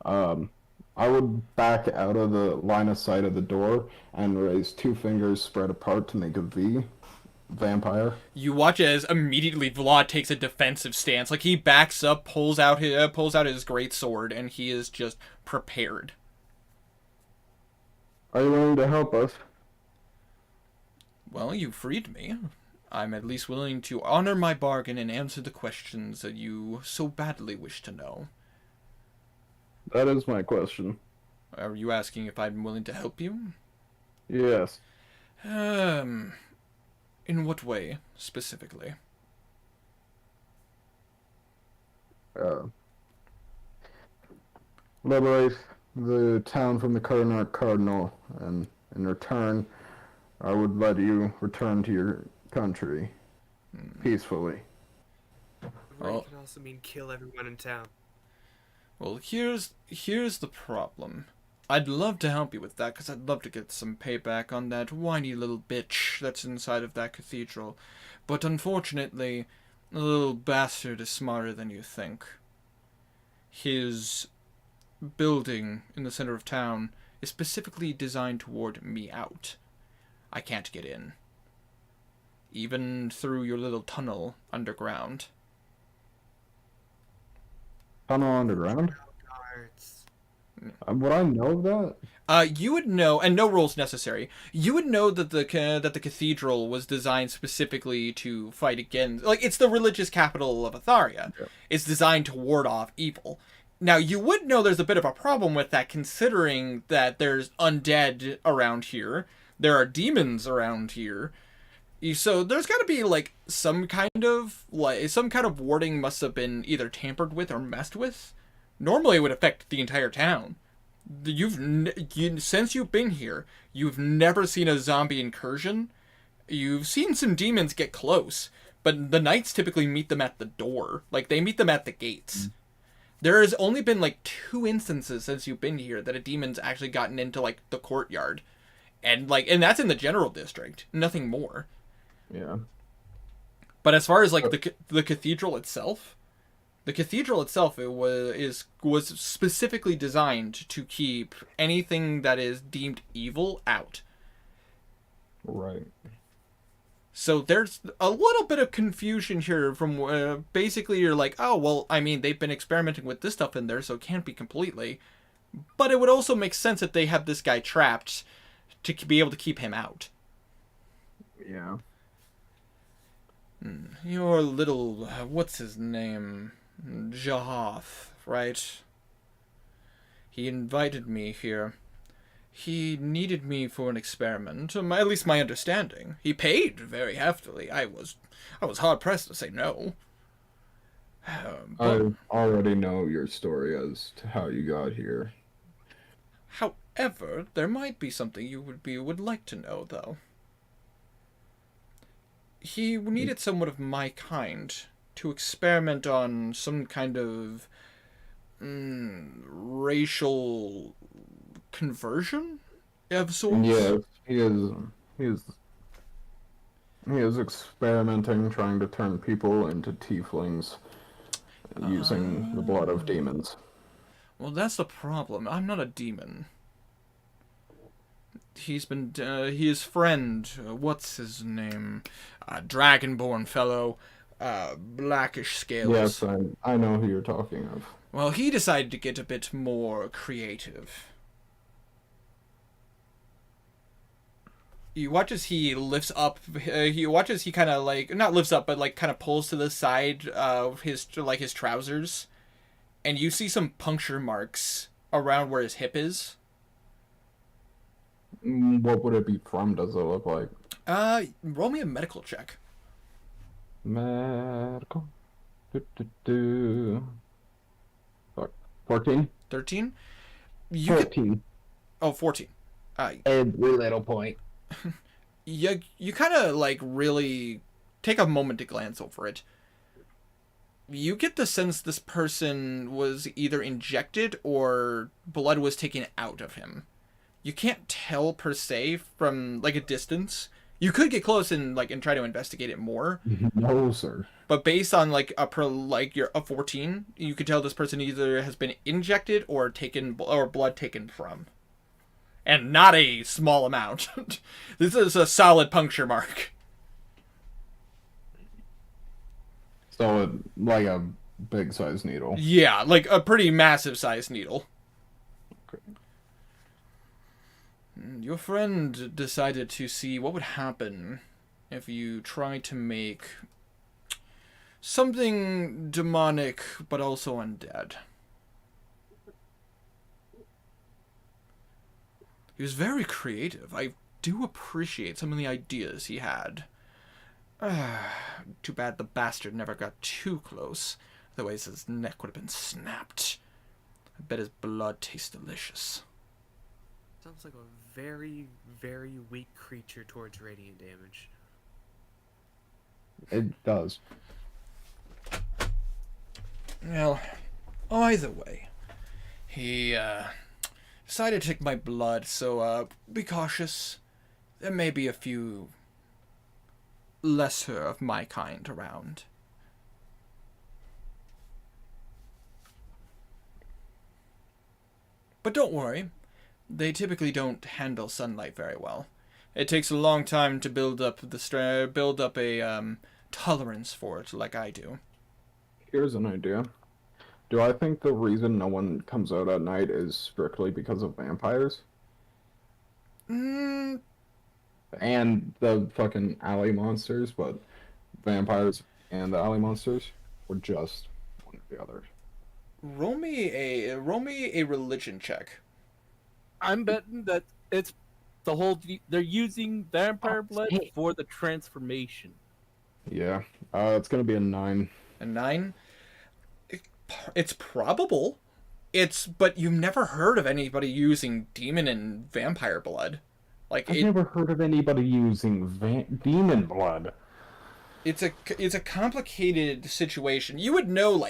I would back out of the line of sight of the door and raise 2 fingers spread apart to make a V. Vampire. You watch as immediately Vlad takes a defensive stance. Like, he backs up, pulls out his great sword, and he is just prepared. Are you willing to help us? Well, you freed me. I'm at least willing to honor my bargain and answer the questions that you so badly wish to know. That is my question. Are you asking if I'm willing to help you? Yes. In what way, specifically? Liberate the town from the current Cardinal, and in return, I would let you return to your country peacefully. It can also mean kill everyone in town. Well, here's the problem. I'd love to help you with that, because I'd love to get some payback on that whiny little bitch that's inside of that cathedral. But unfortunately, the little bastard is smarter than you think. His building in the center of town is specifically designed to ward me out. I can't get in. Even through your little tunnel underground. Tunnel underground? Guards. Would I know that? You would know, and no rules necessary. You would know that the cathedral was designed specifically to fight against, like, it's the religious capital of Atharia. Yeah. It's designed to ward off evil. Now, you would know there's a bit of a problem with that, considering that there's undead around here. There are demons around here. So there's got to be, like, some kind of warding must have been either tampered with or messed with. Normally it would affect the entire town. Since you've been here, you've never seen a zombie incursion. You've seen some demons get close, but the knights typically meet them at the door. Like, they meet them at the gates. There has only been, like, 2 instances since you've been here that a demon's actually gotten into, like, the courtyard. And that's in the general district. Nothing more. Yeah. But as far as, like, the cathedral itself, it was specifically designed to keep anything that is deemed evil out. Right. So there's a little bit of confusion here from basically you're like, oh, well, I mean, they've been experimenting with this stuff in there, so it can't be completely. But it would also make sense that they have this guy trapped to be able to keep him out. Yeah. Your little, what's his name? Jahoff, right? He invited me here. He needed me for an experiment, at least my understanding. He paid very heftily. I was hard pressed to say no. But, I already know your story as to how you got here. however, there might be something you would like to know, though. He needed someone of my kind to experiment on some kind of racial conversion of sorts. Yes, he is experimenting, trying to turn people into tieflings using the blood of demons. Well, that's the problem. I'm not a demon. His friend, what's his name? Dragonborn fellow, blackish scales. Yes, I know who you're talking of. Well, he decided to get a bit more creative. You watch as he lifts up. He watches he kind of like not lifts up, but like kind of pulls to the side of his trousers, and you see some puncture marks around where his hip is. What would it be from? Does it look like? Roll me a medical check. Medical. Fuck. 14? 13? You 14. Oh, 14. Every little point. You kind of like really take a moment to glance over it. You get the sense this person was either injected or blood was taken out of him. You can't tell per se from like a distance. You could get close and try to investigate it more. No, sir. But based on like a 14, you could tell this person either has been injected or blood taken from. And not a small amount. This is a solid puncture mark. So, like a big size needle. Yeah, like a pretty massive sized needle. Okay. Your friend decided to see what would happen if you tried to make something demonic but also undead. He was very creative. I do appreciate some of the ideas he had. Too bad the bastard never got too close. Otherwise his neck would have been snapped. I bet his blood tastes delicious. Sounds like a very, very weak creature towards radiant damage. It does. Well, either way, he decided to take my blood, so be cautious. There may be a few lesser of my kind around. But don't worry, they typically don't handle sunlight very well. It takes a long time to build up a tolerance for it, like I do. Here's an idea. Do I think the reason no one comes out at night is strictly because of vampires? And the fucking alley monsters, but vampires and the alley monsters, or just one or the other? Roll me a religion check. I'm betting that it's the whole. They're using vampire blood for the transformation. Yeah, it's gonna be a 9. A 9? It's probable. But you've never heard of anybody using demon and vampire blood. I've never heard of anybody using demon blood. It's a complicated situation. You would know,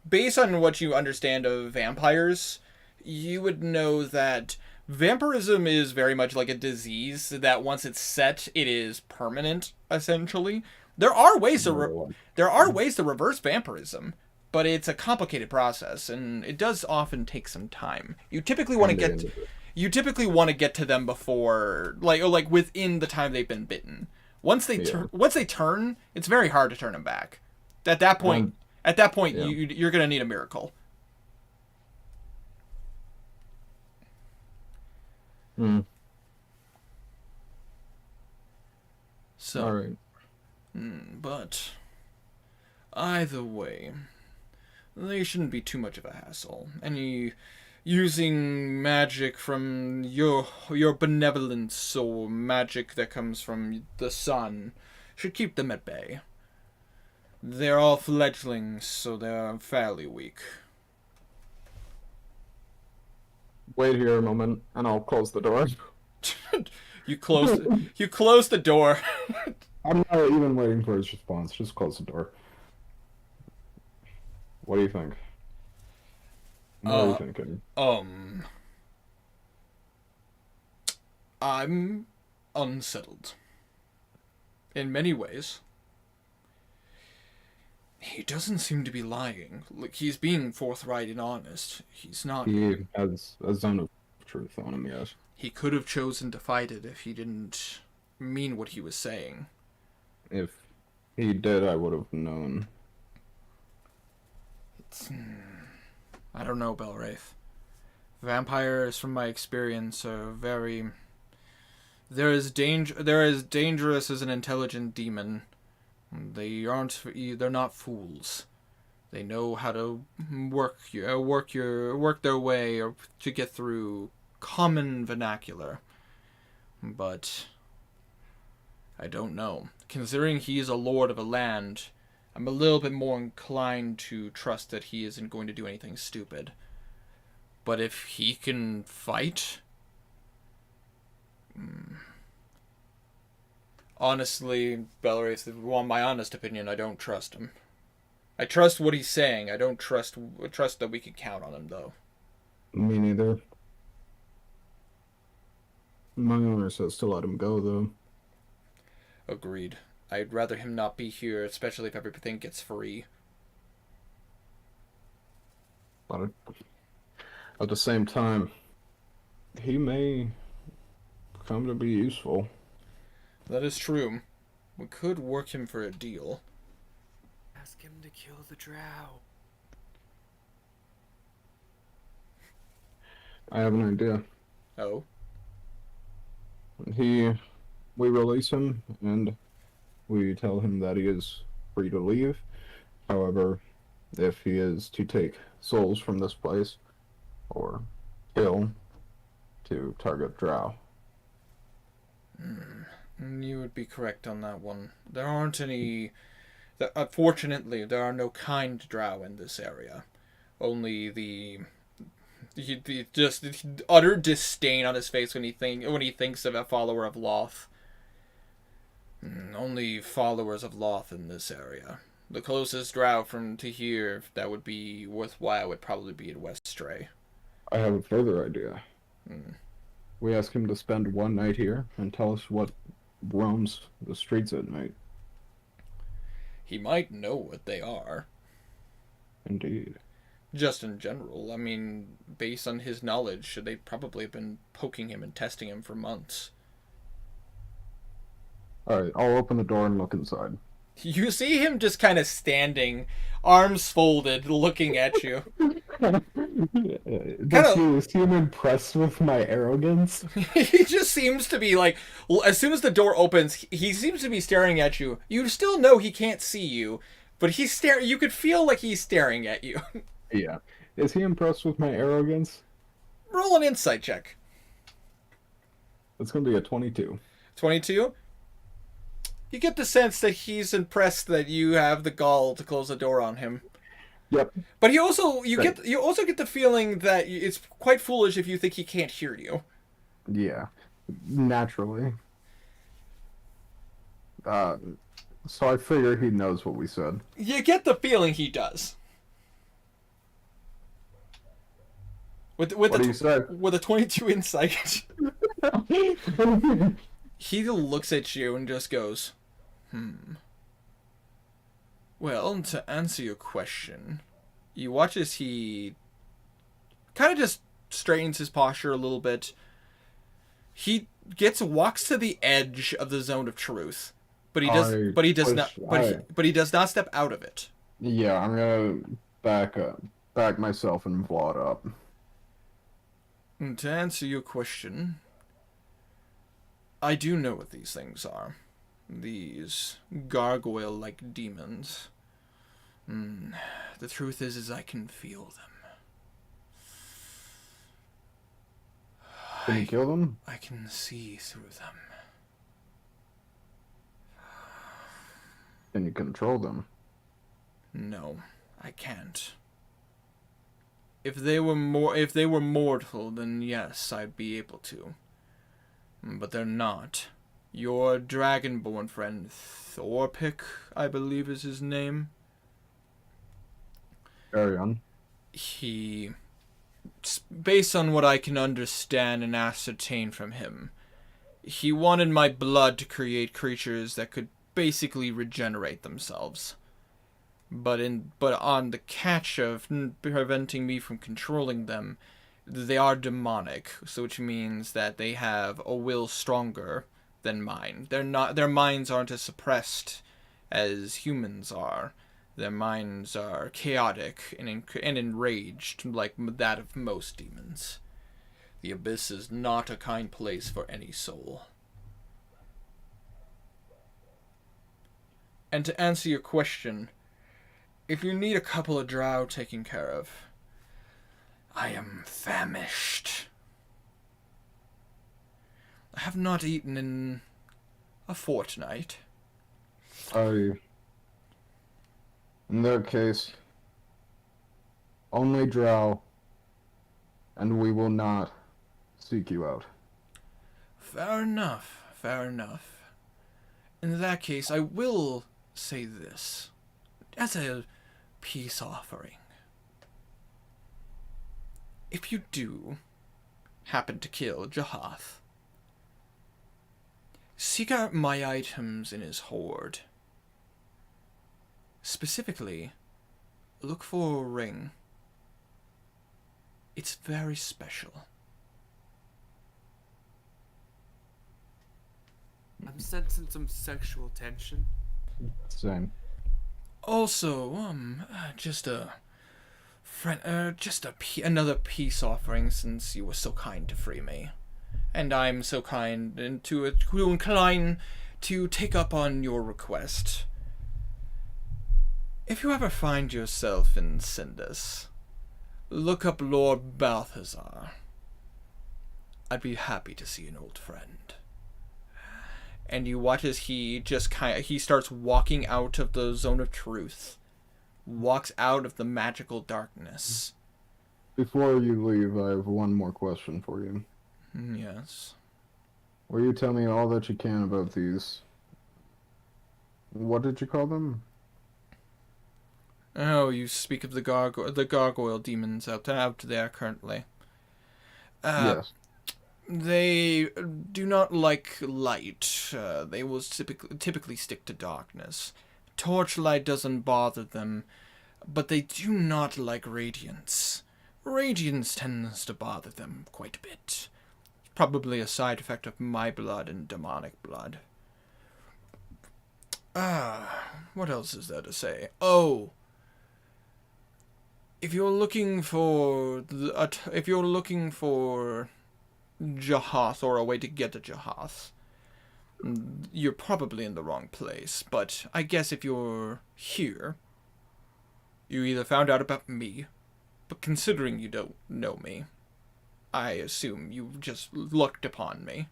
based on what you understand of vampires, you would know that vampirism is very much like a disease that once it's set, it is permanent, essentially. There are ways to reverse vampirism, but it's a complicated process, and it does often take some time. You typically want to get to them before, within the time they've been bitten. Once they turn, it's very hard to turn them back. At that point, you're gonna need a miracle. Hmm. So, All right. but either way, they shouldn't be too much of a hassle. Any using magic from your benevolence or magic that comes from the sun should keep them at bay. They're all fledglings, so they're fairly weak. Wait here a moment, and I'll close the door. You close the door. I'm not even waiting for his response. Just close the door. What do you think? What are you thinking? I'm unsettled. In many ways. He doesn't seem to be lying. Like, he's being forthright and honest. He's not... He has a zone of truth on him, yes. He could have chosen to fight it if he didn't mean what he was saying. If he did, I would have known. I don't know, Belwraith. Vampires, from my experience, are very... They're as dangerous as an intelligent demon. They're not fools. They know how to work their way or to get through common vernacular. But I don't know. Considering he is a lord of a land, I'm a little bit more inclined to trust that he isn't going to do anything stupid. But if he can fight... Honestly, Belwraith, if you want my honest opinion, I don't trust him. I trust what he's saying. I don't trust that we can count on him, though. Me neither. My owner says to let him go, though. Agreed. I'd rather him not be here, especially if everything gets free. But at the same time, he may come to be useful. That is true. We could work him for a deal. Ask him to kill the drow. I have an idea. Oh? We release him, and we tell him that he is free to leave. However, if he is to take souls from this place, or kill, to target drow. You would be correct on that one. There aren't any... Unfortunately, there are no kind drow in this area. Only the utter disdain on his face when he thinks of a follower of Loth. Only followers of Loth in this area. The closest drow to here that would be worthwhile would probably be in West Stray. I have a further idea. We ask him to spend one night here and tell us what roams the streets at night. He might know what they are. Indeed. Just in general. I mean, based on his knowledge, they probably have been poking him and testing him for months. Alright, I'll open the door and look inside. You see him just kind of standing, arms folded, looking at you. Does he seem impressed with my arrogance? He just seems to be like, as soon as the door opens, he seems to be staring at you. You still know he can't see you, but you could feel like he's staring at you. Yeah. Is he impressed with my arrogance? Roll an insight check. It's gonna be a 22. 22? You get the sense that he's impressed that you have the gall to close the door on him. Yep. But you also get the feeling that it's quite foolish if you think he can't hear you. Yeah. Naturally. So I figure he knows what we said. You get the feeling he does. With a 22 insight, he looks at you and just goes, Well, to answer your question, you watch as he kind of just straightens his posture a little bit. He walks to the edge of the zone of truth, but he does not step out of it. Yeah, I'm gonna back myself and Vlad up. And to answer your question, I do know what these things are. These gargoyle-like demons. The truth is I can feel them. Can you kill them? I can see through them. Can you control them? No, I can't. If they were mortal, then yes, I'd be able to. But they're not. Your dragonborn friend, Thorpic, I believe is his name. Carry on. He, based on what I can understand and ascertain from him, he wanted my blood to create creatures that could basically regenerate themselves. But on the catch of preventing me from controlling them, they are demonic, so which means that they have a will stronger than mine. Their minds aren't as suppressed as humans are. Their minds are chaotic and enraged like that of most demons. The Abyss is not a kind place for any soul. And to answer your question, if you need a couple of drow taken care of, I am famished. I have not eaten in a fortnight. In that case, only drow, and we will not seek you out. Fair enough, fair enough. In that case, I will say this, as a peace offering. If you do happen to kill Jahath, seek out my items in his hoard. Specifically, look for a ring. It's very special. I'm sensing some sexual tension. Same. Also, just a friend, another peace offering, since you were so kind to free me, and I'm so kind and to incline to take up on your request. If you ever find yourself in Sindus, look up Lord Balthazar. I'd be happy to see an old friend. And you watch as he starts walking out of the zone of truth. Walks out of the magical darkness. Before you leave, I have one more question for you. Yes. Will you tell me all that you can about these... What did you call them? Oh, you speak of the gargoyle demons out there currently. Yes. They do not like light. They will typically stick to darkness. Torchlight doesn't bother them, but they do not like radiance. Radiance tends to bother them quite a bit. Probably a side effect of my blood and demonic blood. What else is there to say? Oh, if you're looking for Jahath, or a way to get to Jahath, you're probably in the wrong place. But I guess if you're here, you either found out about me, but considering you don't know me, I assume you just looked upon me.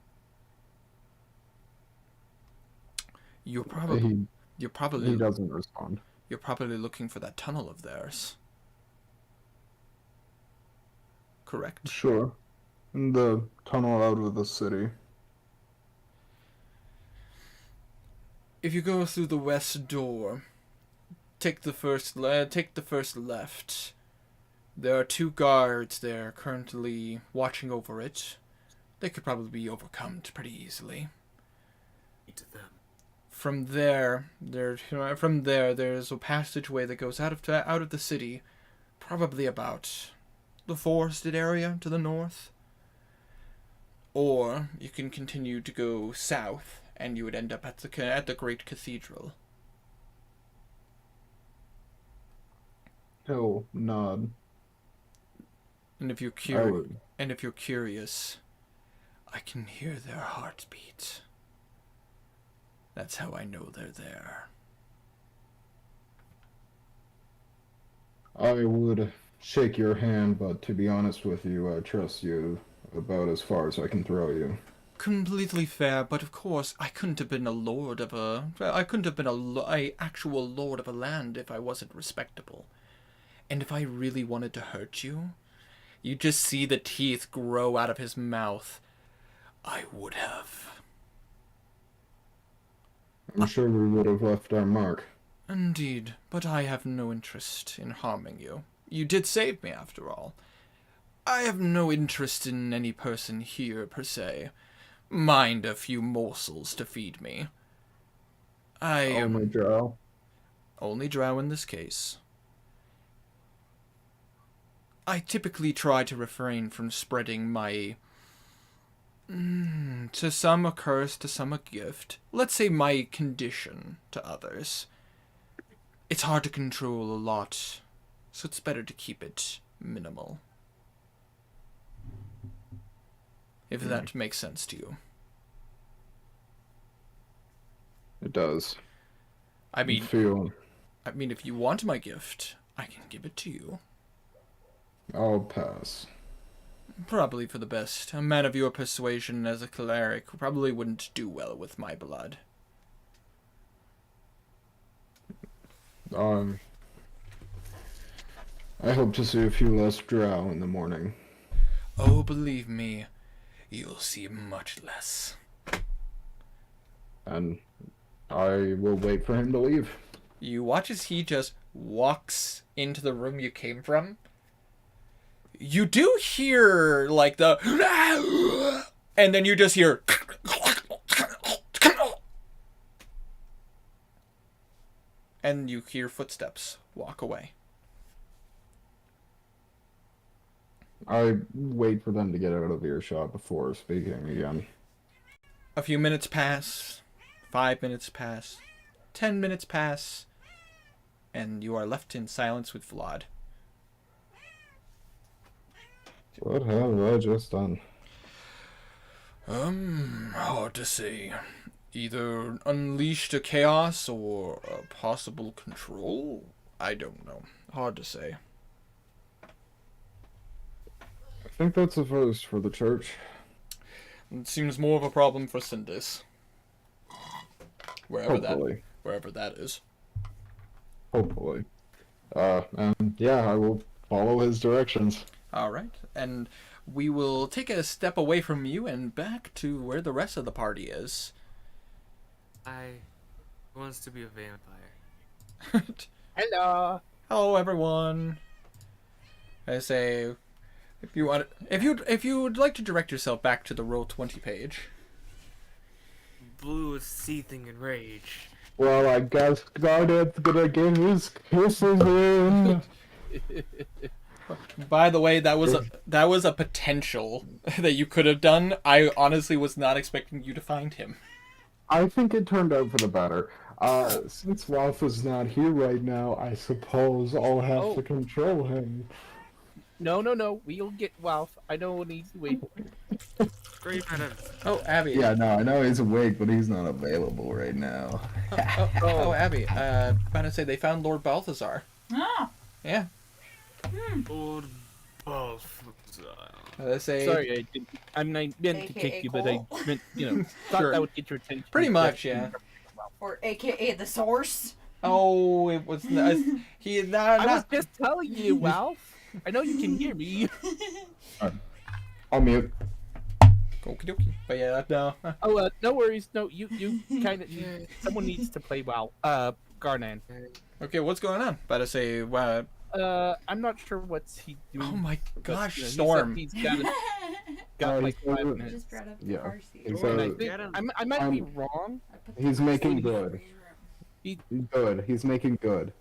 You're probably He doesn't respond. You're probably looking for that tunnel of theirs. Correct? Sure. The tunnel out of the city. If you go through the west door, take the first left. There are 2 guards there currently watching over it. They could probably be overcome pretty easily. To them. From there, there's a passageway that goes out of the city, probably about the forested area to the north. Or you can continue to go south, and you would end up at the great cathedral. He'll nod. And if you're curious, I can hear their heartbeat. That's how I know they're there. I would shake your hand, but to be honest with you, I trust you about as far as I can throw you. Completely fair, but of course, I couldn't have been a lord of a... I couldn't have been a actual lord of a land if I wasn't respectable. And if I really wanted to hurt you, you just see the teeth grow out of his mouth. I would have. I'm sure we would have left our mark. Indeed, but I have no interest in harming you. You did save me, after all. I have no interest in any person here, per se. Mind a few morsels to feed me. I Only drow. only drow in this case. I typically try to refrain from spreading my... to some a curse, to some a gift. Let's say my condition to others. It's hard to control a lot, so it's better to keep it minimal. If that makes sense to you. It does. I mean, Feel. if you want my gift, I can give it to you. I'll pass. Probably for the best. A man of your persuasion as a cleric probably wouldn't do well with my blood. I hope to see a few less drow in the morning. Oh, believe me, you'll see much less. And I will wait for him to leave. You watch as he just walks into the room you came from. You do hear, like, the... And then you just hear... And you hear footsteps walk away. I wait for them to get out of earshot before speaking again. A few minutes pass. 5 minutes pass. 10 minutes pass. And you are left in silence with Vlad. What have I just done? Hard to say. Either unleashed a chaos or a possible control? I don't know. Hard to say. I think that's a first for the church. It seems more of a problem for Sindis. Wherever that is. Hopefully. And yeah, I will follow his directions. Alright, and we will take a step away from you and back to where the rest of the party is. I wants to be a vampire. Hello. Hello, everyone. I say, if you would like to direct yourself back to the Roll20 page. Blue is seething in rage. Well, I guess Garnet's gonna get his kisses in. By the way, that was a potential that you could have done. I honestly was not expecting you to find him. I think it turned out for the better. Since Ralph is not here right now, I suppose I'll have to control him. No. We'll get Ralph. I know what needs to wait. Scream at him. Oh, Abby. Yeah, no, I know he's awake, but he's not available right now. Oh, Abby. About to say they found Lord Balthazar. Oh. Yeah. Old Balthazar. They say. Sorry, I meant to AKA kick you, but I Cole. meant, thought Sure. that would get your attention. Pretty much, yeah. Or AKA the source. Oh, it was he. I was just telling you, Ralph. I know you can hear me. I'll mute. Okie dokie. But yeah, no. Oh, no worries. No, you kind of. Someone needs to play well. Garnan. Okay, what's going on? About to say, wow. I'm not sure what's he doing. Oh my but, gosh, he said Storm. He's got like 5 minutes. Just brought up the Yeah. car seat. He's, And I uh, think I might be wrong. I put the He's car making seat good. in your room. He's good. He's making good.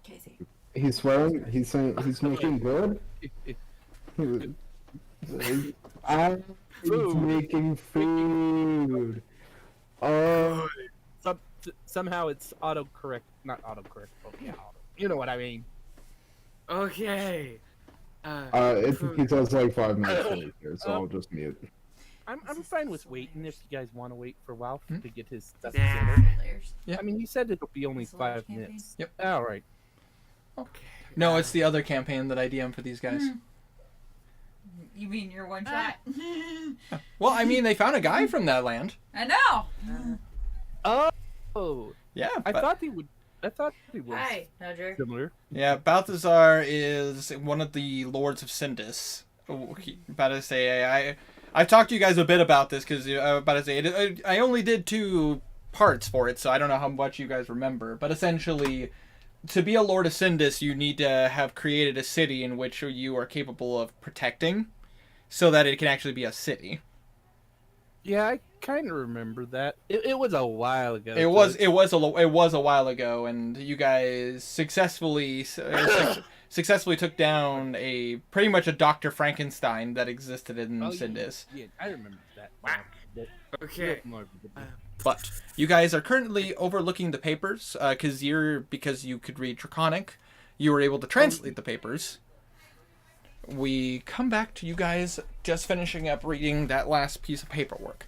Casey. He's swearing. He's saying he's making good. He's making food. Oh, Somehow it's autocorrect, not autocorrect. But yeah, you know what I mean. Okay. he says like 5 minutes later, so I'll just mute. I'm fine with waiting if you guys want to wait for a while Hmm? to get his stuff Nah. together. Layers. Yeah. I mean, he said it'll be only It's a large 5 campaign. minutes. Yep. All right. No, it's the other campaign that I DM for these guys. You mean your one shot? Well, I mean, they found a guy from that land. I know. Oh, Yeah, I but- thought he would. I thought he was Hi, Nudger. similar. Yeah, Balthazar is one of the lords of Sindis. About to say, I've talked to you guys a bit about this because about to say I only did 2 parts for it, so I don't know how much you guys remember. But essentially, to be a lord of Sindis, you need to have created a city in which you are capable of protecting, so that it can actually be a city. Yeah, I kind of remember that. It was a while ago. It was a while ago, and you guys successfully took down pretty much a Dr. Frankenstein that existed in Sindis. Yeah, I remember that. Okay. But you guys are currently overlooking the papers because you could read Draconic. You were able to translate the papers. We come back to you guys just finishing up reading that last piece of paperwork.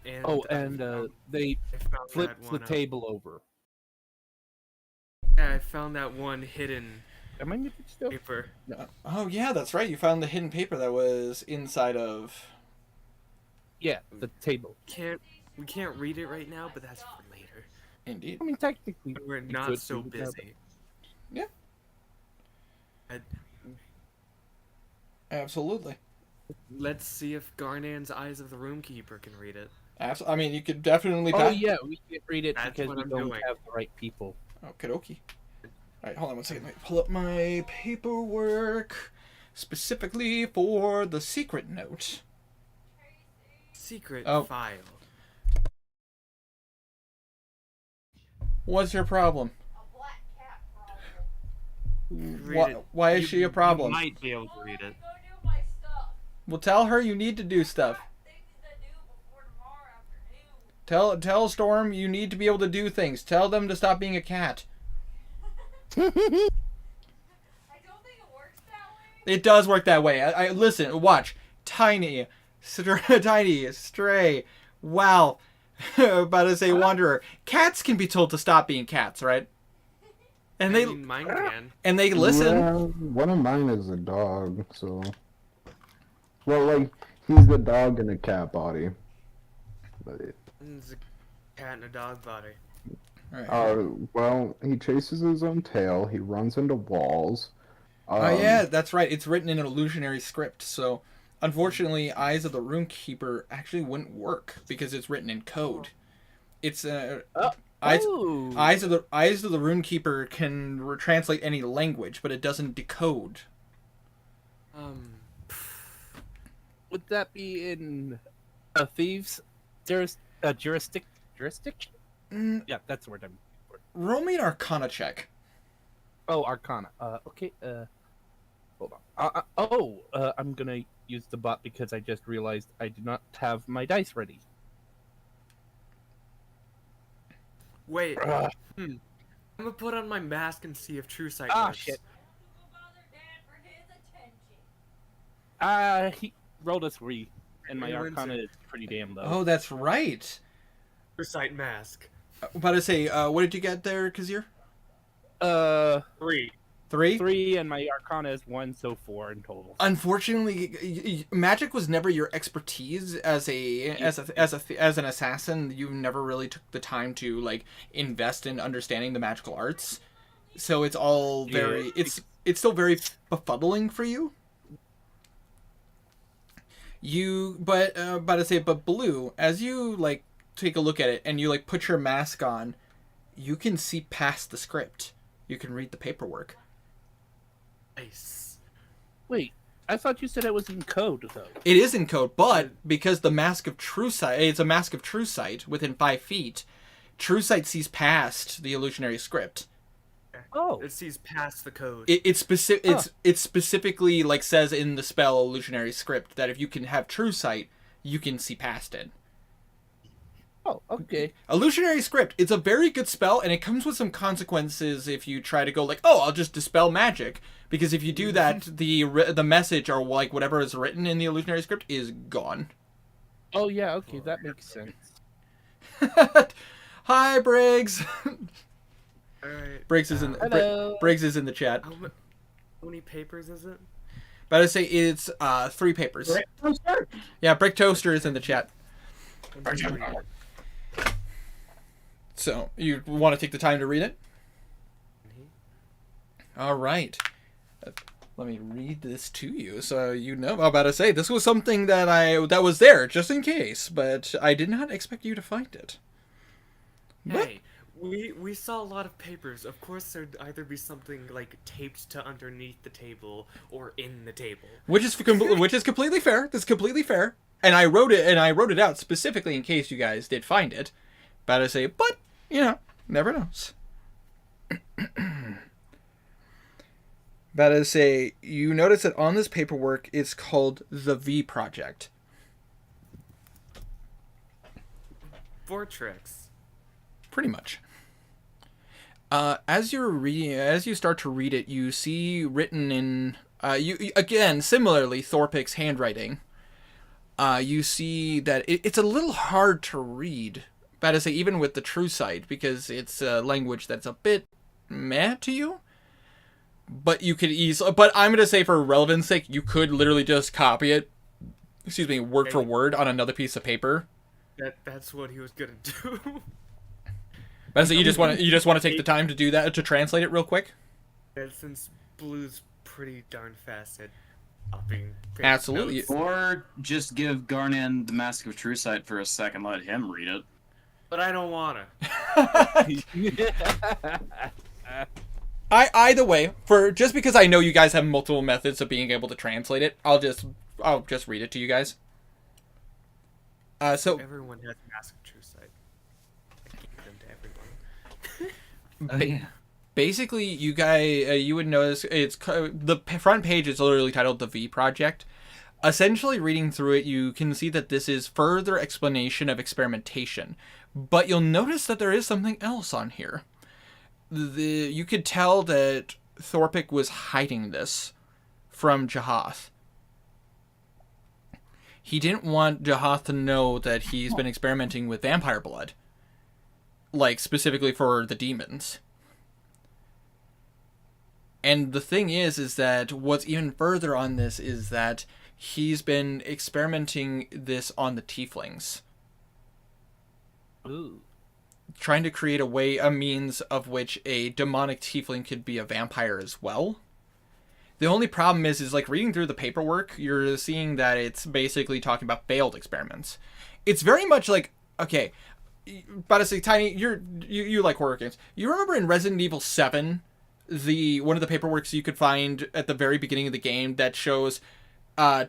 And, they I found flipped that the one, table over. Yeah, I found that one hidden Am I muted still? paper. Oh yeah, that's right. You found the hidden paper that was inside of. Yeah, the table. We can't read it right now, but that's for later. Indeed. I mean, technically, We're we not could so read it now, busy. Yeah. I- Absolutely. Let's see if Garnan's Eyes of the Roomkeeper can read it. I mean, you could definitely. Oh yeah, we can't read it That's because what we I'm don't doing. have the right people. Okie dokie. Alright, hold on one second. Let me pull up my paperwork specifically for the secret note. Secret Oh. file. What's your problem? A black cat Read it. Why is she a problem? You might be able to read it. Go do my stuff. Well, tell her you need to do stuff. Things to do before tomorrow afternoon. Tell Storm you need to be able to do things. Tell them to stop being a cat. I don't think it works that way. It does work that way. I listen, watch. Tiny, stray, wow. About to say wanderer. Cats can be told to stop being cats, right? And I mean, mine can. they listen. Yeah, one of mine is a dog, so. Well, like, he's the dog in a cat body. But It's a cat in a dog body. Right. well, he chases his own tail, he runs into walls. Oh yeah, that's right. It's written in an illusionary script, so unfortunately, Eyes of the Roomkeeper actually wouldn't work because it's written in code. It's Eyes of the Roomkeeper can translate any language, but it doesn't decode. Would that be in a thieves' jurisdiction? Yeah, that's the word I'm looking for. Roll me an Arcana check. Oh, Arcana. Okay. Hold on. I'm gonna use the bot because I just realized I do not have my dice ready. Wait. Ugh. I'm gonna put on my mask and see if True Sight Ah, works. shit. Go bother Dad for his attention. He rolled a 3, and my Everyone's Arcana in. is pretty damn low. Oh, that's right. True Sight mask. About to say, what did you get there, Kazir? 3. 3? 3, and my Arcana is 1, so 4 in total. Unfortunately, magic was never your expertise as an assassin. You never really took the time to like invest in understanding the magical arts. So it's all very it's still very befuddling for you. But Blue, as you like take a look at it and you like put your mask on, you can see past the script. You can read the paperwork. Nice. Wait, I thought you said it was in code, though. It is in code, but because the mask of True Sight, it's a mask of True Sight within 5 feet. True Sight sees past the illusionary script. Oh. It sees past the code. It specifically like says in the spell illusionary script that if you can have True Sight, you can see past it. Oh, okay. Illusionary script. It's a very good spell, and it comes with some consequences if you try to go like, oh, I'll just dispel magic. Because if you do that, the message or like whatever is written in the illusionary script is gone. Oh yeah, okay, that makes sense. Hi, Briggs. Alright. Briggs is in. Hello. Briggs is in the chat. How many papers is it? But I say it's 3 papers. Brick toaster? Yeah, Brick Toaster is in the chat. I'm just reading it. So you want to take the time to read it? All right. Let me read this to you, so you know. I'm about to say this was something that was there just in case, but I did not expect you to find it. But- Hey, we saw a lot of papers. Of course, there'd either be something like taped to underneath the table or in the table. which is completely fair. That's completely fair. And I wrote it out specifically in case you guys did find it. About to say, but you know, never knows. About to say, you notice that on this paperwork, it's called the V Project. Vortrix. Pretty much. As you start to read it, you see written in you again similarly Thorpic's handwriting. You see that it's a little hard to read. About to say, even with the true sight, because it's a language that's a bit meh to you. But you could easily. But I'm gonna say, for relevance sake, you could literally just copy it. Excuse me, word for word on another piece of paper. That's what he was gonna do. But so you just want to take the time to do that, to translate it real quick. And since Blue's pretty darn fast at copying paper Absolutely. notes, Or just give Garnan the Mask of True Sight for a second, let him read it. but I don't wanna. Either way, just because I know you guys have multiple methods of being able to translate it, I'll just read it to you guys. So Everyone has Mask of True Sight. I gave them to everyone. Oh, yeah. basically, you guys, you would notice the front page is literally titled "The V Project." Essentially, reading through it, you can see that this is further explanation of experimentation, but you'll notice that there is something else on here. You could tell that Thorpic was hiding this from Jahath. He didn't want Jahath to know that he's been experimenting with vampire blood. Like, specifically for the demons. And the thing is that what's even further on this is that he's been experimenting this on the tieflings. Ooh. Trying to create a means of which a demonic tiefling could be a vampire as well. The only problem is like reading through the paperwork, you're seeing that it's basically talking about failed experiments. It's very much like, okay, about to say, Tiny, you like horror games. You remember in Resident Evil 7, one of the paperworks you could find at the very beginning of the game that shows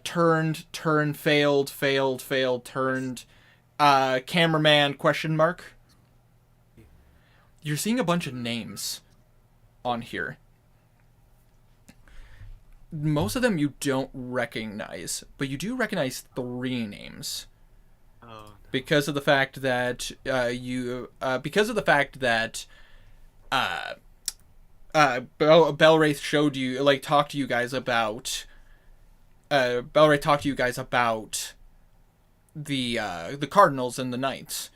turned, failed, turned, cameraman, question mark? You're seeing a bunch of names on here. Most of them you don't recognize, but you do recognize 3 names. Oh, no. Because of the fact that Belwraith showed you, like, talked to you guys about Belwraith talked to you guys about the Cardinals and the Knights.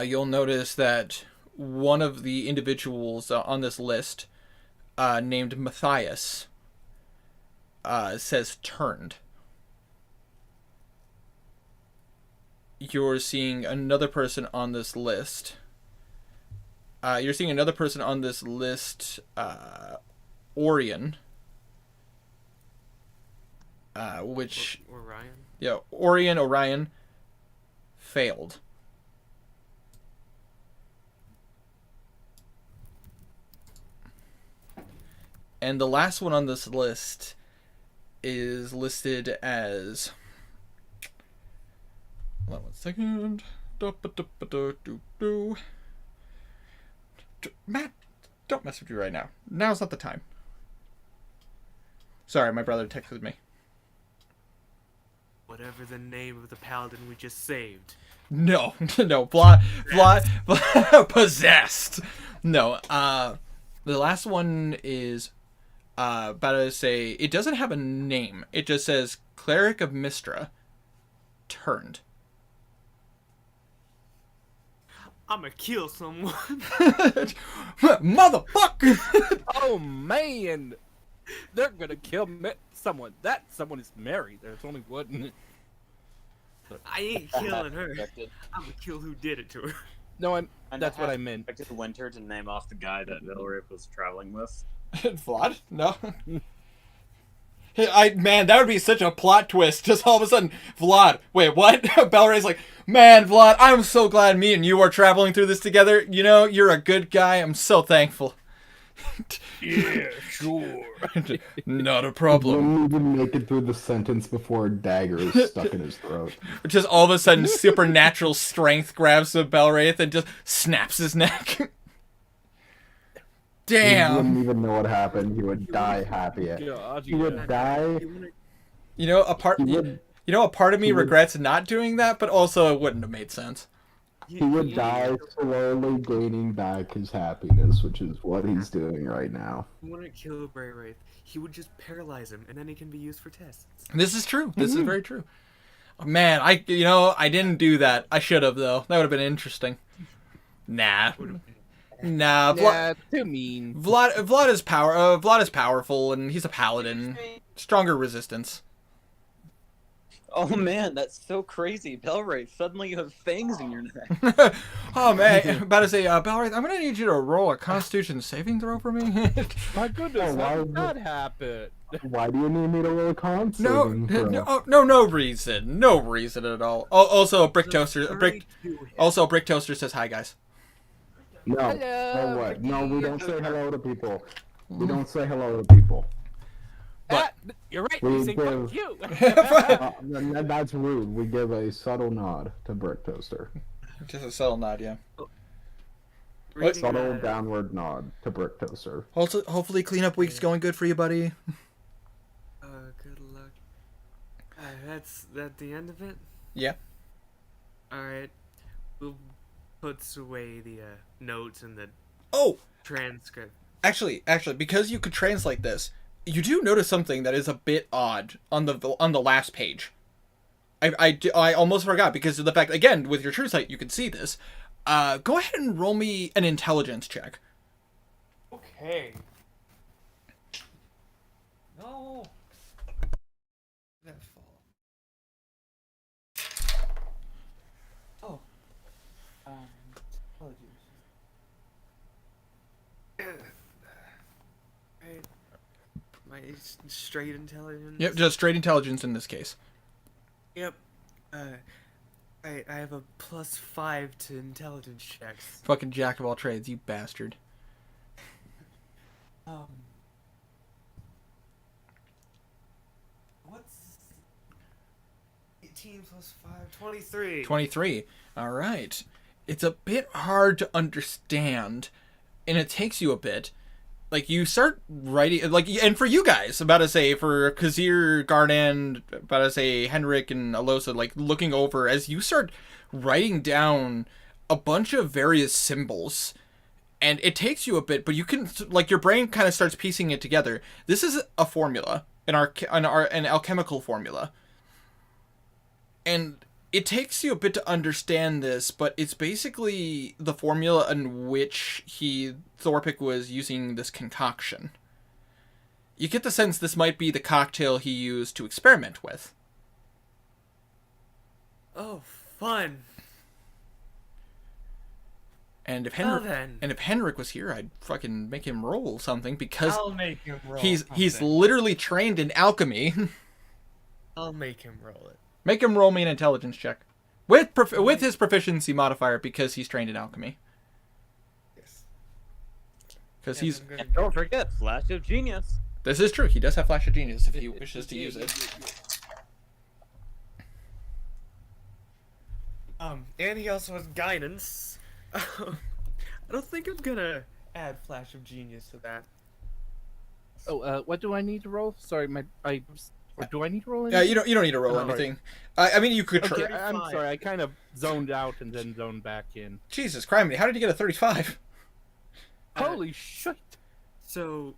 You'll notice that one of the individuals on this list, named Matthias, says turned. You're seeing another person on this list. Orion. Which... Orion? Yeah, Orion failed. And the last one on this list is listed as... Hold on 1 second. Matt, don't mess with you right now. Now's not the time. Sorry, my brother texted me. Whatever the name of the paladin we just saved. No, possessed. No, the last one is About to say, it doesn't have a name. It just says Cleric of Mystra turned. I'ma kill someone. Motherfucker! Oh man, they're gonna kill someone. That someone is married. There's only one. I ain't killing her. I'ma kill who did it to her. No, And that's what I meant. Expected Winter to name off the guy that Villarip was traveling with. Vlad? No. Man, that would be such a plot twist. Just all of a sudden, Vlad. Wait, what? Belray's like, man, Vlad, I'm so glad me and you are traveling through this together. You know, you're a good guy. I'm so thankful. Yeah, sure. Not a He problem. wouldn't even make it through the sentence before a dagger is stuck in his throat. Just all of a sudden, supernatural strength grabs the Belwraith and just snaps his neck. He Damn. wouldn't even know what happened. He would die happy. God, He would die. You know, a part of me he would- regrets not doing that, but also it wouldn't have made sense. He would die slowly gaining back his happiness, which is what he's doing right now. He wouldn't kill Braywraith. He would just paralyze him, and then he can be used for tests. This is true. This is very true. Man, I didn't do that. I should have though. That would have been interesting. Nah. Nah, Yeah, too mean. Vlad is powerful and he's a paladin. Stronger resistance. Oh man, that's so crazy. Belray, suddenly you have fangs in your neck. Oh man, I'm about to say, Belwraith, I'm gonna need you to roll a Constitution saving throw for me. My goodness, Oh, why how is did that happen? Why do you need me to roll a con no, saving throw? no reason at all. Also, Brick Toaster says hi, guys. No. Hello, No what? No, we don't say hello to people. Mm. We don't say hello to people. But- You're right. We We say give- fuck you. That's rude. We give a subtle nod to Brick Toaster. Just a subtle nod, yeah. Reading Subtle that- downward nod to Brick Toaster. Also, hopefully cleanup week's going good for you, buddy. Good luck. That's that the end of it? Yeah. Alright. We'll put away the notes and the Oh, transcript. actually, because you could translate this, you do notice something that is a bit odd on the last page. I almost forgot because of the fact, again, with your true sight, you can see this. Go ahead and roll me an intelligence check. Okay. No. That fall. Oh. Apologies. Right. My straight intelligence. Yep, just straight intelligence in this case. Yep. I have a +5 to intelligence checks. Fucking jack of all trades, you bastard. What's 18 + 5? 23. 23. All right. It's a bit hard to understand, and it takes you a bit. Like, you start writing, like, and for you guys, about to say, for Kazir, Garnan, about to say, Henrik, and Alosa, like, looking over, as you start writing down a bunch of various symbols, and it takes you a bit, but you can, like, your brain kind of starts piecing it together. This is a formula, an alchemical formula. And it takes you a bit to understand this, but it's basically the formula in which Thorpic was using this concoction. You get the sense this might be the cocktail he used to experiment with. Oh, fun. And if Well Henrik then. and if Henrik was here, I'd fucking make him roll something because I'll make him roll. he's something. literally trained in alchemy. I'll make him roll it. Make him roll me an intelligence check with his proficiency modifier because he's trained in alchemy. Yes. Because Yes, he's I'm gonna And don't forget, Flash of Genius. this is true. He does have Flash of Genius if he wishes to use it. And he also has guidance. I don't think I'm gonna add Flash of Genius to that. Oh, what do I need to roll? Sorry, or do I need to roll Yeah, anything? you don't need to roll Alright. anything. I mean, you could. Okay, Try. I'm 35. sorry. I kind of zoned out and then zoned back in. Jesus Christ! How did you get a 35? Uh, Holy shit! So,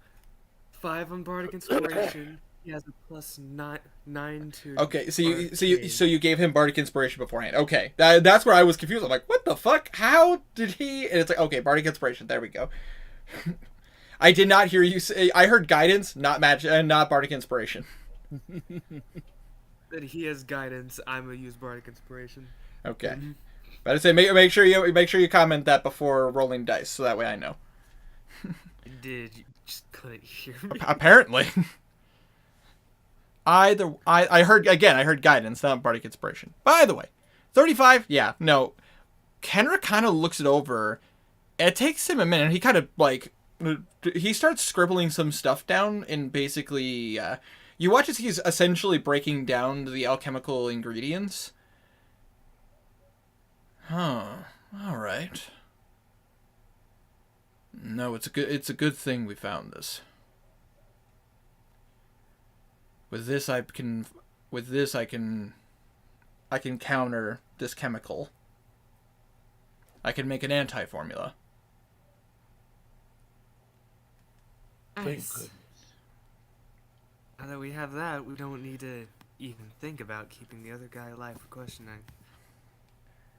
5 on Bardic Inspiration. He has a plus 9 to. Okay, so Arcane. you gave him Bardic Inspiration beforehand. Okay, that's where I was confused. I'm like, what the fuck? How did he? And it's like, okay, Bardic Inspiration. There we go. I did not hear you say. I heard Guidance, not magic, and not Bardic Inspiration. That he has guidance. I'm gonna use Bardic Inspiration. Okay, but I say make sure you comment that before rolling dice, so that way I know. I did. You just couldn't hear me. Apparently. I heard Guidance, not Bardic Inspiration. By the way, 35, yeah, no. Kenrick kind of looks it over. It takes him a minute. He kind of, like, he starts scribbling some stuff down, and basically, you watch as he's essentially breaking down the alchemical ingredients. Huh. Alright. No, it's a good thing we found this. With this I can counter this chemical. I can make an anti-formula. Nice. Now that we have that, we don't need to even think about keeping the other guy alive for questioning.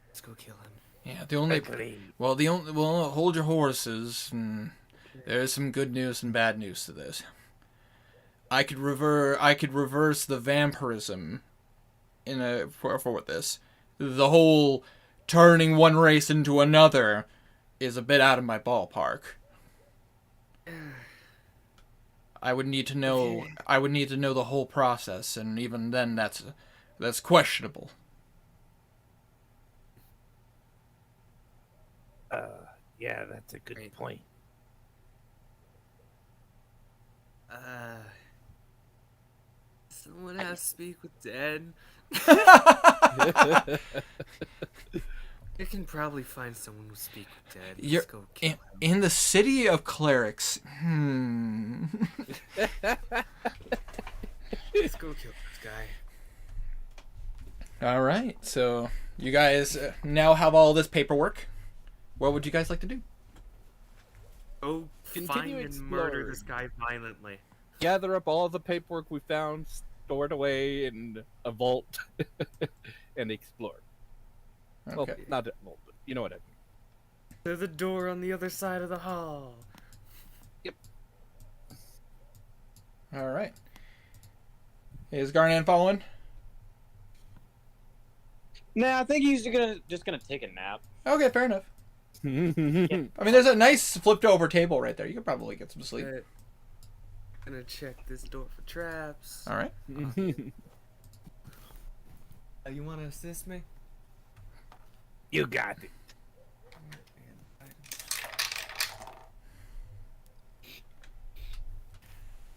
Let's go kill him. Yeah, hold your horses. And there's some good news and bad news to this. I could reverse the vampirism for this. The whole turning one race into another is a bit out of my ballpark. I would need to know the whole process, and even then that's questionable. Yeah, that's a good point. Someone has to speak with Dad. You can probably find someone who speak with Dad. Let's go kill him. In the city of clerics. Let's go kill this guy. All right, so you guys now have all this paperwork. What would you guys like to do? Oh, find and murder this guy violently. Gather up all the paperwork we found, store it away in a vault, and explore. Okay. Well, not a vault, but you know what I mean. There's a door on the other side of the hall. Yep. All right. Is Garnan following? Nah, I think he's just gonna take a nap. Okay, fair enough. I mean, there's a nice flipped over table right there. You could probably get some sleep. Gonna check this door for traps. All right. You want to assist me? You got it.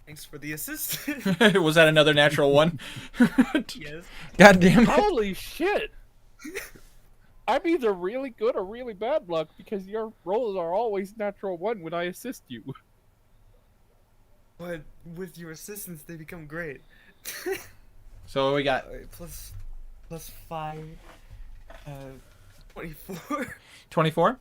Thanks for the assist. Was that another natural one? Yes. God damn it. Holy shit! I'm either really good or really bad luck because your rolls are always natural one when I assist you. But with your assistance, they become great. So what we got? Plus 5. 24. 24?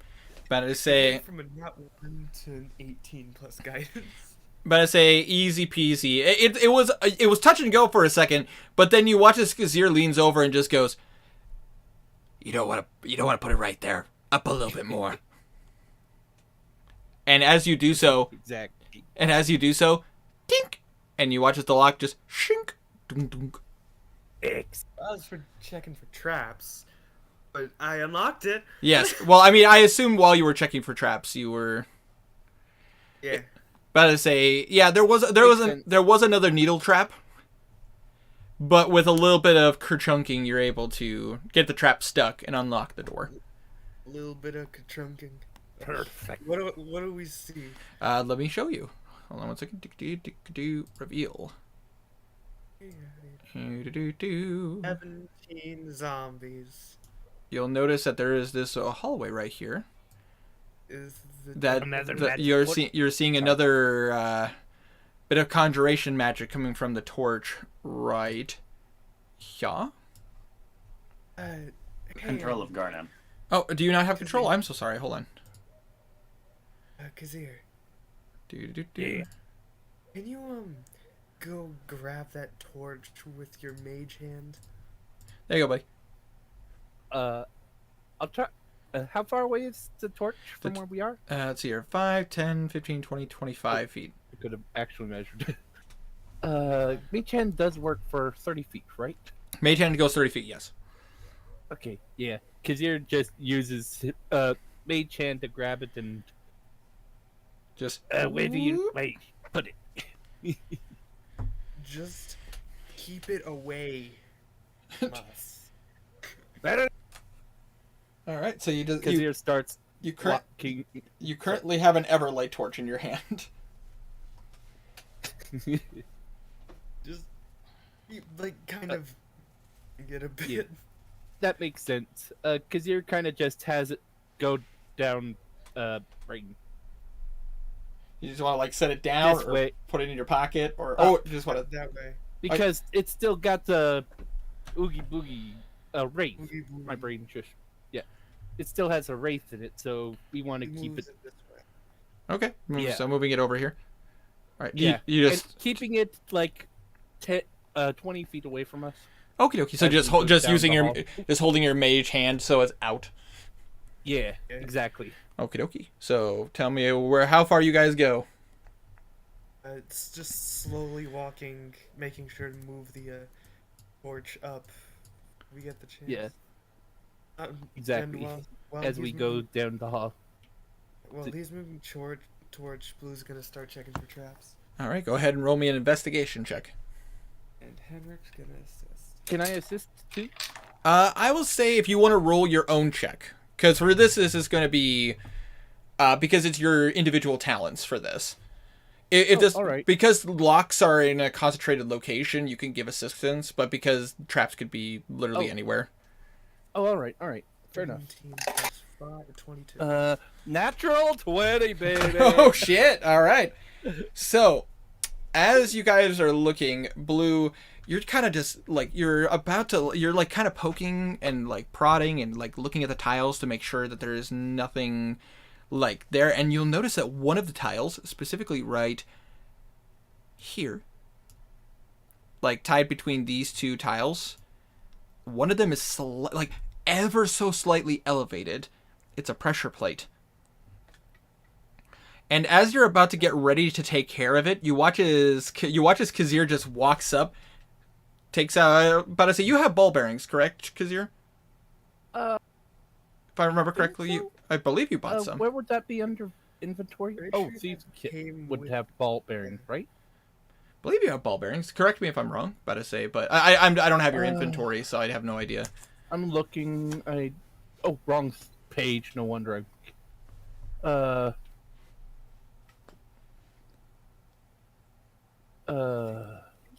Better to say. From a nat 1 to an 18 plus guidance. Better say easy peasy. It was touch and go for a second, but then you watch as Kazir leans over and just goes, You don't want to put it right there. Up a little bit more. And as you do so, Exactly. dink, and you watch as the lock just shink, dunk, dunk. I was for checking for traps, but I unlocked it. Yes. Well, I mean, I assume while you were checking for traps, you were. Yeah. Better say, yeah. There was another needle trap. But with a little bit of kerchunking, you're able to get the trap stuck and unlock the door. A little bit of trunking. Perfect. What do we see? Let me show you. Hold on one second. Reveal. 17 zombies. You'll notice that there is this hallway right here. Is You're seeing another bit of conjuration magic coming from the torch right here. Control of Garnan. Oh, do you not have control? I'm so sorry. Hold on. Kazir. Yeah. Can you go grab that torch with your mage hand? There you go, buddy. I'll try. How far away is the torch from where we are? Let's see here. 5, 10, 15, 20, 25 feet. I could have actually measured. Mage hand does work for 30 feet, right? Mage hand goes 30 feet, yes. Okay, yeah. Kazir just uses mage hand to grab it and Just where do you put it? Just keep it away from us. all right. So you just Kazir starts you walking. you currently have an Everlight torch in your hand. Just like kind of get a bit. Yeah. That makes sense. Kazir kind of just has it go down right You just want to like set it down this or way put it in your pocket or you just want to. That way. because it's still got the oogie boogie wraith. Oogie boogie. My brain just it still has a wraith in it, so we want to He keep moves it. this way. Okay. Yeah. So moving it over here. All right. Yeah, You just and keeping it like 20 feet away from us. okie dokie. So as just we go just down using the your hall. just holding your mage hand so it's out. Yeah, Yeah. exactly. Okie dokie. So tell me how far you guys go. It's just slowly walking, making sure to move the torch up. We get the chance. Yeah, And exactly. while as he's we go moving- down the hall. While he's moving torch, Blue's gonna start checking for traps, All right. Go ahead and roll me an investigation check. and Henrik's gonna assist. Can I assist too? I will say if you want to roll your own check, because for this is going to be, because it's your individual talents for this. If this, all right. because locks are in a concentrated location, you can give assistance, but because traps could be literally Oh. anywhere. Oh, all right. Fair enough. 17 plus 5, 22. Natural 20, baby. Oh shit! All right. So, as you guys are looking, Blue, you're kind of just like you're like kind of poking and like prodding and like looking at the tiles to make sure that there is nothing like there, and you'll notice that one of the tiles, specifically right here, like tied between these two tiles, one of them is like ever so slightly elevated. It's a pressure plate. And as you're about to get ready to take care of it, you watch as Kazir just walks up, takes out. But I say you have ball bearings, correct, Kazir? If I remember correctly, I believe you bought some. Where would that be under inventory? Pretty Oh, sure thieves that kit came would with- have ball bearings, right? I believe you have ball bearings. Correct me if I'm wrong, but I say, but I don't have your inventory, so I have no idea. I'm looking. Wrong page. No wonder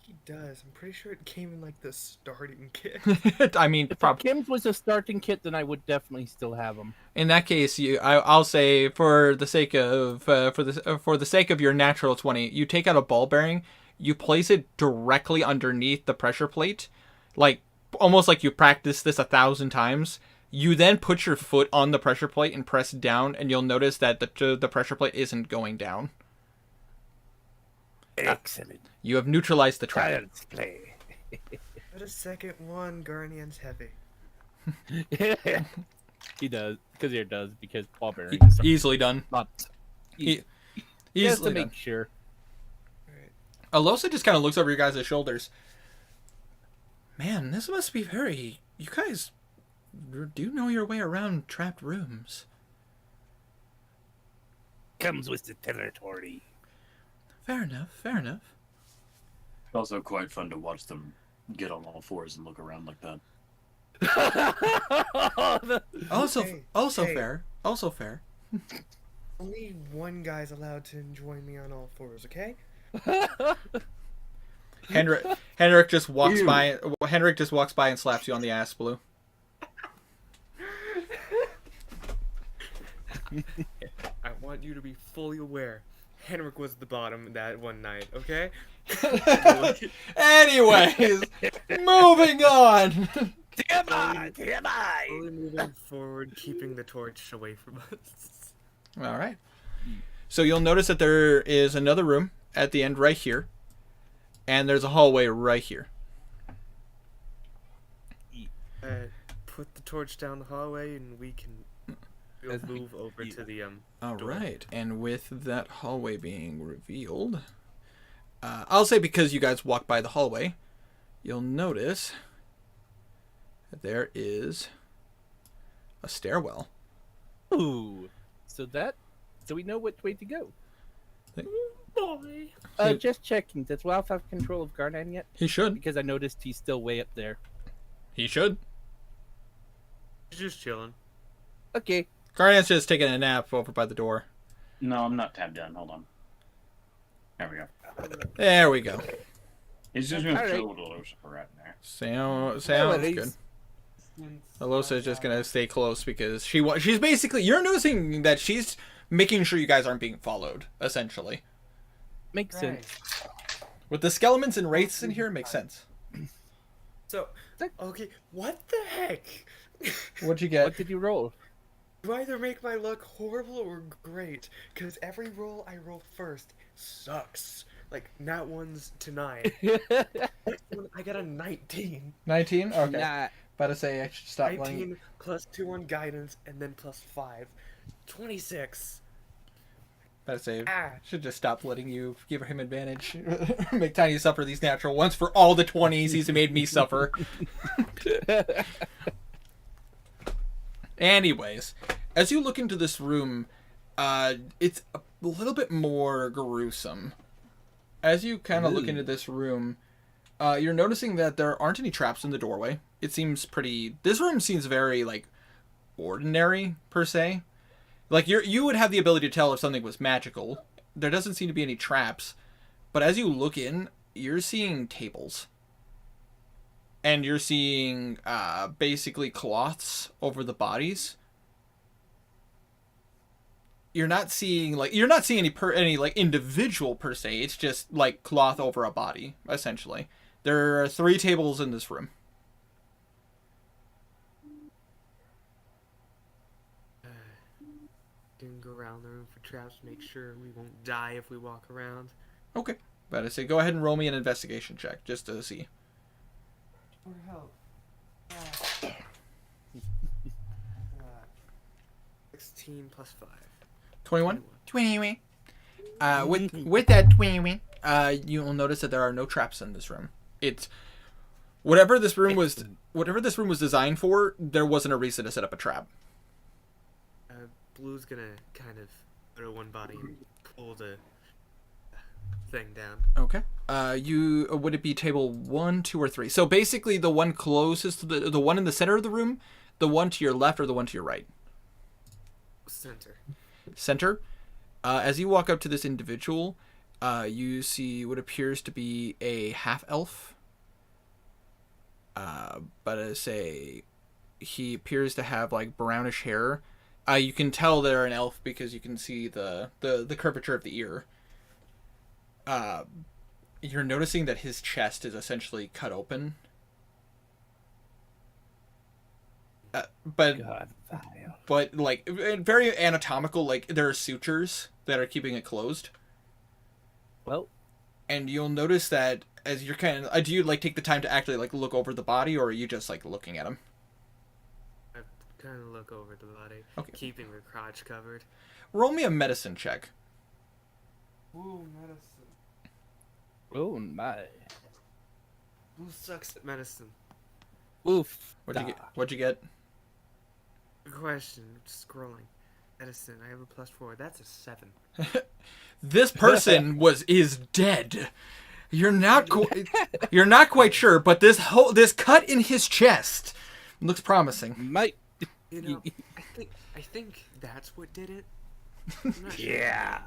He does. I'm pretty sure it came in like the starting kit. I mean, If Kim's was a starting kit, then I would definitely still have them. in that case, I'll say for the sake of for the sake of your natural 20, you take out a ball bearing, you place it directly underneath the pressure plate, like almost like you practiced this 1,000 times. You then put your foot on the pressure plate and press down, and you'll notice that the pressure plate isn't going down. Excellent. You have neutralized the trap. Child's play. But a second one, Guardian's heavy. He does. Kazir does, because ball bearings are Easily done. not. E- Just to easily make done. sure. Alosa just kind of looks over your guys' shoulders. Man, this must be very... You guys do know your way around trapped rooms. Comes with the territory. Fair enough, fair enough. It's also quite fun to watch them get on all fours and look around like that. Also, Hey, also hey. fair. Also fair. Only one guy's allowed to join me on all fours, okay? Henrik just walks Ew. by. Henrik just walks by and slaps you on the ass, Blue. I want you to be fully aware. Henrik was the bottom that one night, okay? Anyways, moving on. Fully moving forward, keeping the torch away from us. All right. So you'll notice that there is another room at the end right here. And there's a hallway right here. Put the torch down the hallway, and we'll move over to the All door. right, and with that hallway being revealed, I'll say because you guys walk by the hallway, you'll notice that there is a stairwell. Ooh. So we know which way to go. Boy. Just checking. Does Ralph have control of Garnan yet? He should. Because I noticed he's still way up there. He should. He's just chilling. Okay. Guardian's just taking a nap over by the door. No, I'm not tabbed in. Hold on. There we go. There we go. He's just gonna Alright. chill with Lucifer right there. Sounds Anyways. good. Alosa is just gonna stay close because she's basically, you're noticing that she's making sure you guys aren't being followed, essentially. Makes sense. With the skeletons and wraiths in here, it makes sense. So, okay, what the heck? What'd you get? What did you roll? Do either make my luck horrible or great? Because every roll I roll first sucks. Like, nat 1s to 9. I got a 19. 19? Okay. Nah. About to say I should stop 19 playing. plus 2 on guidance, and then plus 5. 26. About to say Ah. should just stop letting you give him advantage. Make Tiny suffer these natural ones for all the 20s he's made me suffer. Anyways, as you look into this room, it's a little bit more gruesome. As you kind of look into this room, you're noticing that there aren't any traps in the doorway. It seems pretty... This room seems very, like, ordinary, per se. Like, you would have the ability to tell if something was magical. There doesn't seem to be any traps. But as you look in, you're seeing tables. And you're seeing, basically cloths over the bodies. You're not seeing any like individual per se. It's just like cloth over a body, essentially. There are 3 tables in this room. Didn't go around the room for traps to make sure we won't die if we walk around. Okay. But I say go ahead and roll me an investigation check just to see. For help. 16 plus 5. 21? 21. With that 21, you'll notice that there are no traps in this room. It's whatever this room was designed for, there wasn't a reason to set up a trap. Blue's gonna kind of throw one body and pull the thing down. Okay. Would it be table 1, 2, or 3? So basically the one closest to the one in the center of the room, the one to your left, or the one to your right? Center. As you walk up to this individual, you see what appears to be a half-elf. But I say he appears to have like brownish hair. You can tell they're an elf because you can see the curvature of the ear. You're noticing that his chest is essentially cut open. But like very anatomical, like there are sutures that are keeping it closed. Well, and you'll notice that as you're kind of, do you like take the time to actually like look over the body, or are you just like looking at him? I kind of look over the body, keeping the crotch covered. Roll me a medicine check. Ooh, medicine. Oh my. Who sucks at medicine? Oof. What'd you get? Good question. Scrolling. Medicine. I have a +4. That's a 7. This person is dead. You're not quite sure, but this cut in his chest looks promising. Might. You know, I think that's what did it. I'm not sure. Yeah.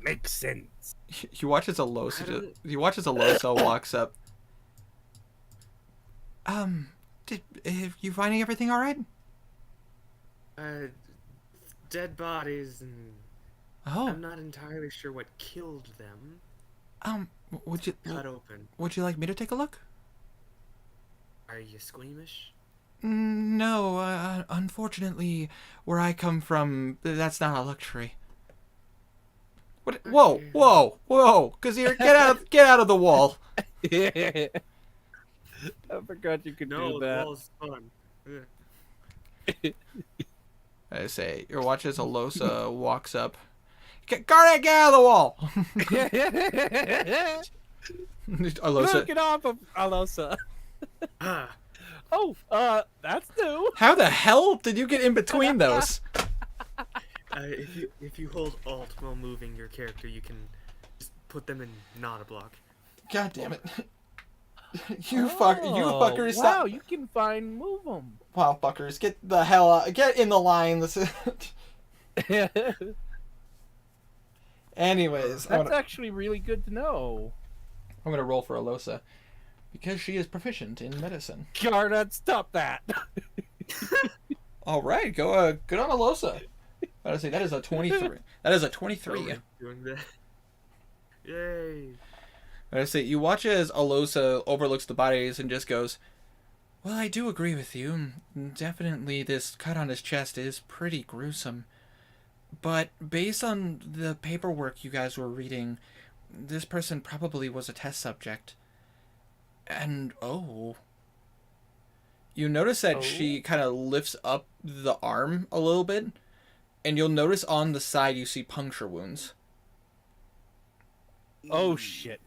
Makes sense. You watch as Alosa walks up. You finding everything all right? Dead bodies and I'm not entirely sure what killed them. Would you Cut open. Would you like me to take a look? Are you squeamish? No, unfortunately, where I come from, that's not a luxury. What? Whoa, whoa, whoa! Kazir, get out of the wall. I forgot you could No, do the that. wall's fun. I say, your watch as Alosa walks up. Garnet, get out of the wall! Alosa. Get off of Alosa. Ah, Oh, that's new. How the hell did you get in between those? if you hold Alt while moving your character, you can just put them in not a block. God damn it. You fuckers, Wow, stop. you can move them. Wow, fuckers, get the hell out. Get in the line. This is... Anyways, That's actually really good to know. I'm gonna roll for Alosa because she is proficient in medicine. Garnet, stop that. All right, go. Good on Alosa. I was say that is a 23. That is a 23. Oh, doing that. Yay! I say you watch as Alosa overlooks the bodies and just goes, "Well, I do agree with you. Definitely, this cut on his chest is pretty gruesome. But based on the paperwork you guys were reading, this person probably was a test subject. And you notice that she kind of lifts up the arm a little bit, and you'll notice on the side you see puncture wounds. Oh shit.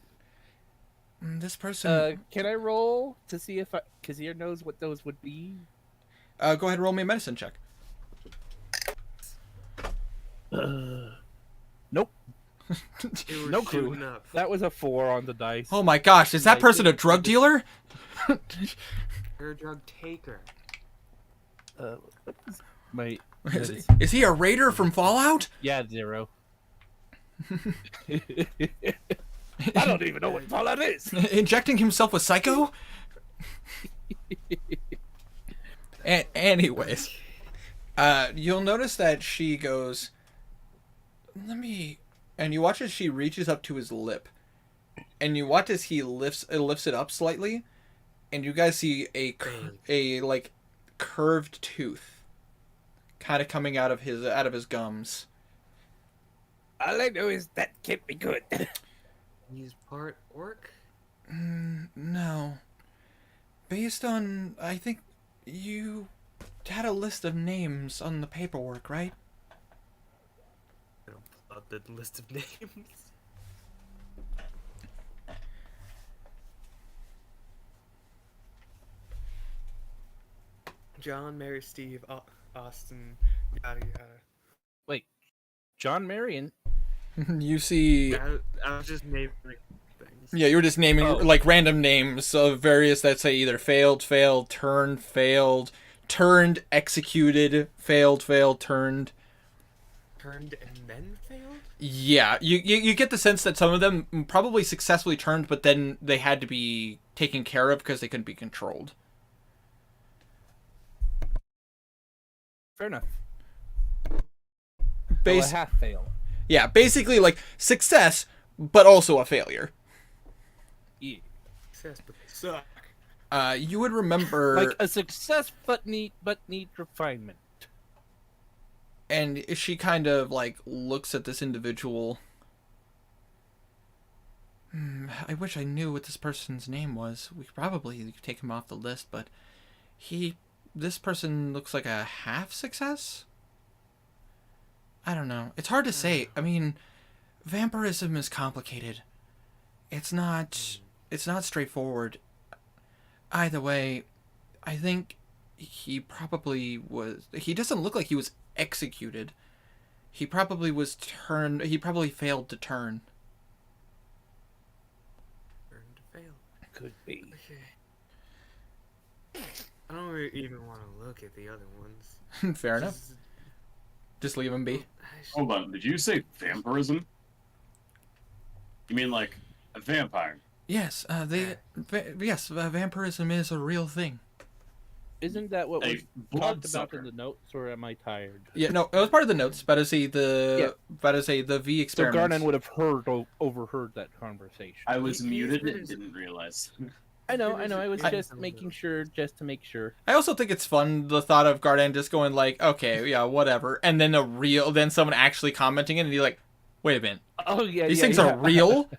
This person. Can I roll to see if Kazir knows what those would be? Go ahead and roll me a medicine check. Nope. They were No clue. shooting up. That was a 4 on the dice. Oh my gosh, is that person a drug dealer? You're a drug taker. What is my... Is he a raider from Fallout? Yeah, 0. I don't even know what Fallout is. Injecting himself with Psycho? Anyways, you'll notice that she goes, and you watch as she reaches up to his lip, and you watch as he lifts it up slightly, and you guys see a like curved tooth, kind of coming out of his gums. All I know is that can't be good. He's part orc? No. Based on, I think you had a list of names on the paperwork, right? I don't pull out the list of names. John, Mary, Steve, Austin, yada yada. Wait, John Marion? You see... I was just naming things. Yeah, you were just naming like random names of various that say either failed, turned, executed, failed, turned. Turned and then failed? Yeah, you get the sense that some of them probably successfully turned, but then they had to be taken care of because they couldn't be controlled. Fair enough. A half fail. Yeah, basically like success, but also a failure. Yeah. Success, but they suck. You would remember Like a success, but need refinement. And she kind of like looks at this individual. I wish I knew what this person's name was. We could probably take him off the list, but this person looks like a half success? I don't know. It's hard to say. I mean, vampirism is complicated. It's not straightforward. Either way, I think he probably was... He doesn't look like he was executed. He probably was turned... He probably failed to turn. Turned to fail. Could be. Okay. I don't even want to look at the other ones. Fair enough. Just leave him be. Hold on, did you say vampirism? You mean like a vampire? Yes, vampirism is a real thing. Isn't that what we blood talked about sucker. in the notes, or am I tired? Yeah, no, it was part of the notes. About to say the V So experiment. Garnon would have overheard that conversation. I was He's muted been- and didn't realize. I know. I was I- just making sure, to make sure. I also think it's fun the thought of Garden just going like, okay, yeah, whatever, and then someone actually commenting it, and you're like, Wait a minute. Oh yeah, These yeah, things yeah. are real? What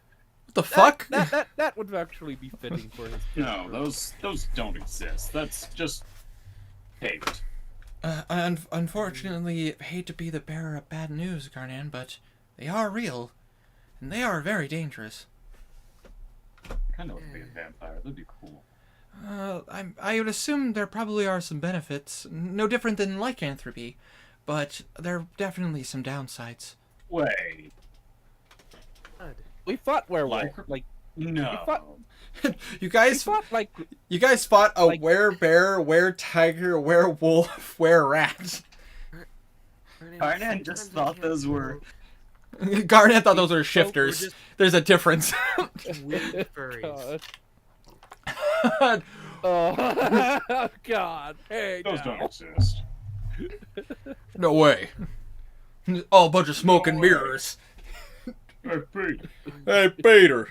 the fuck? That would actually be fitting for his. No, those don't exist. That's just faked. Unfortunately, I hate to be the bearer of bad news, Garnan, but they are real, and they are very dangerous. I kind of want to be a vampire. That'd be cool. I would assume there probably are some benefits, no different than lycanthropy, but there are definitely some downsides. Wait. We fought werewolf. Like No. we fought. You We guys, fought like. you guys fought a like- were-bear, were-tiger, were-wolf, were-rat. Arnan just thought those were. Garnet thought those were shifters. just- There's a difference. Weird furries. God. Oh God! Hey, Those now. don't exist. No way. All a bunch of smoke and No way. mirrors. Hey, Pete. Hey, Peter.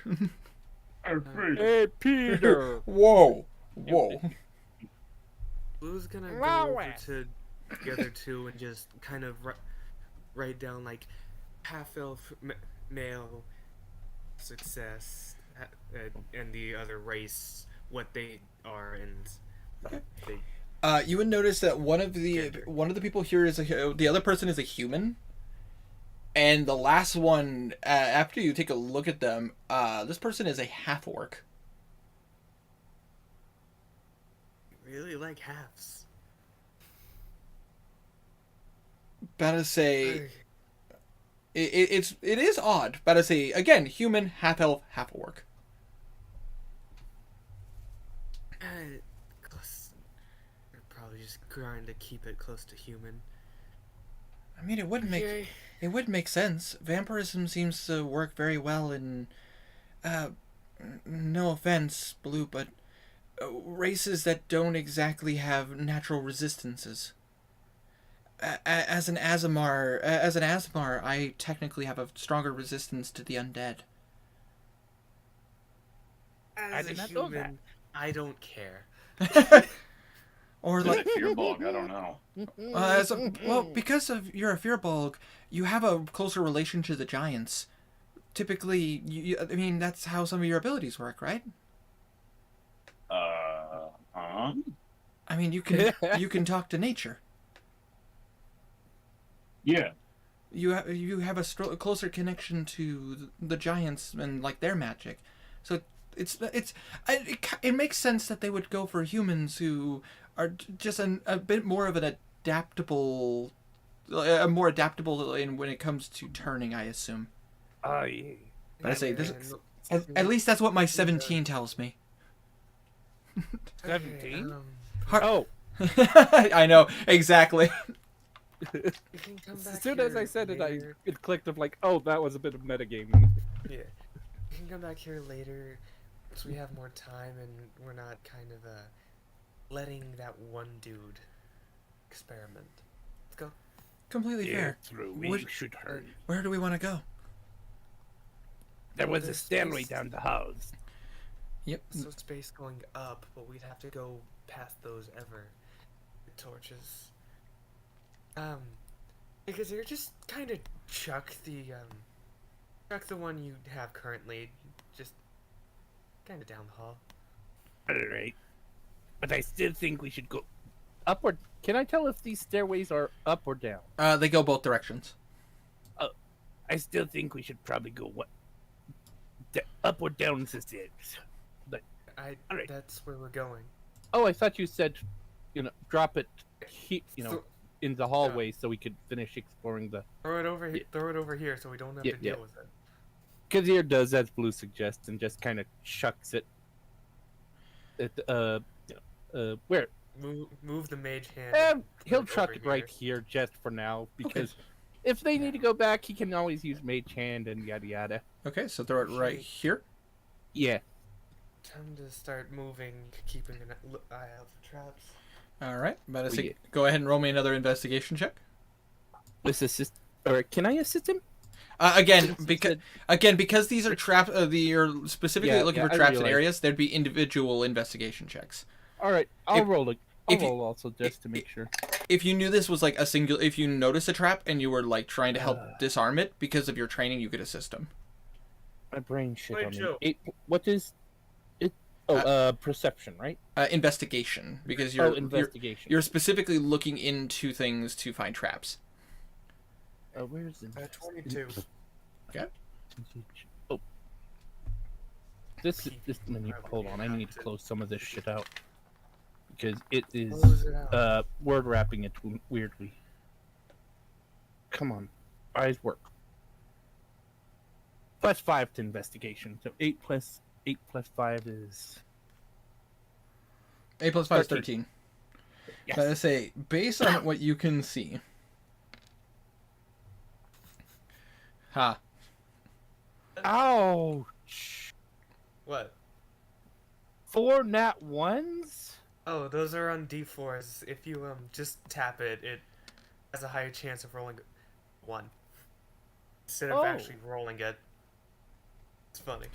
Hey, Pete. Hey, Peter. Whoa. Whoa. Blue's gonna go Wow. over to the other two and just kind of write down like half elf male success and the other race what they are and they You would notice that one of the people here is the other person is a human, and the last one, after you take a look at them, this person is a half orc. really like halves. About to say, it is odd. About to say again, human, half elf, half orc. Close. They're probably just trying to keep it close to human. I mean, it would make Okay. it would make sense. Vampirism seems to work very well in, no offense, Blue, but races that don't exactly have natural resistances. As an Azamar, I technically have a stronger resistance to the undead. As did a not know that. human, I don't care. Or like, Fearbog, I don't know. because of you're a Fearbog, you have a closer relation to the giants. Typically, I mean, that's how some of your abilities work, right? Huh? I mean, you can talk to nature. Yeah. You have a closer connection to the giants and like their magic, so it makes sense that they would go for humans who are just a bit more of an adaptable, more adaptable when it comes to turning. I assume. Oh yeah. But I say this. And- At least that's what my 17 tells me. 17? um, Oh, I know exactly. you can come as back soon as here I said it, later. it clicked of like, oh, that was a bit of metagaming. Yeah. You can come back here later once we have more time and we're not kind of letting that one dude experiment. Let's go. Completely fair. Through Would- should hurt. Where do we want to go? There was a There's stairway space. down the house. Yep. So space going up, but we'd have to go past those ever torches. Because you're just kind of chuck the one you have currently, just kind of down the hall. Alright. But I still think we should go upward. Can I tell if these stairways are up or down? They go both directions. I still think we should probably go up or down the stairs. Alright. That's where we're going. Oh, I thought you said, drop it, So- in the hallway so we could finish exploring the. Throw it over here. Yeah. Throw it over here so we don't have Yeah, to deal yeah. with it. Kazir does as Blue suggests and just kind of chucks it. Where? Move the mage hand. He'll it chuck over it right here just for now because if they need to go back, he can always use Mage Hand and yada yada. Okay, so throw it right here. Yeah. Time to start moving, keeping an eye out for traps. All right, about to Oh, say, yeah. go ahead and roll me another investigation check. Let's assist. Or can I assist him? Again, Since because these are traps. You're specifically Yeah, looking yeah, for I traps in realize. areas. There'd be individual investigation checks. All right, I'll If- roll it. If I'll you- roll also just to make sure. If you knew this was like a single, if you notice a trap and you were like trying to help disarm it because of your training, you could assist him. My brain shit Wait, on me. Joe. What is it? Perception, right? Investigation, because Investigation. you're specifically looking into things to find traps. Where's it? 22. Okay. Oh. This menu. Hold on, I need to close some of this shit out because it is Close it out. word wrapping it weirdly. Come on, eyes work. +5 to investigation, so 8 plus 5 is 8 plus 5 is 13. 13. yes. But I say, based on what you can see. Ha. Ouch! What? 4 nat 1s? Oh, those are on D4s. If you just tap it, it has a higher chance of rolling 1 instead of Oh. actually rolling it. It's funny.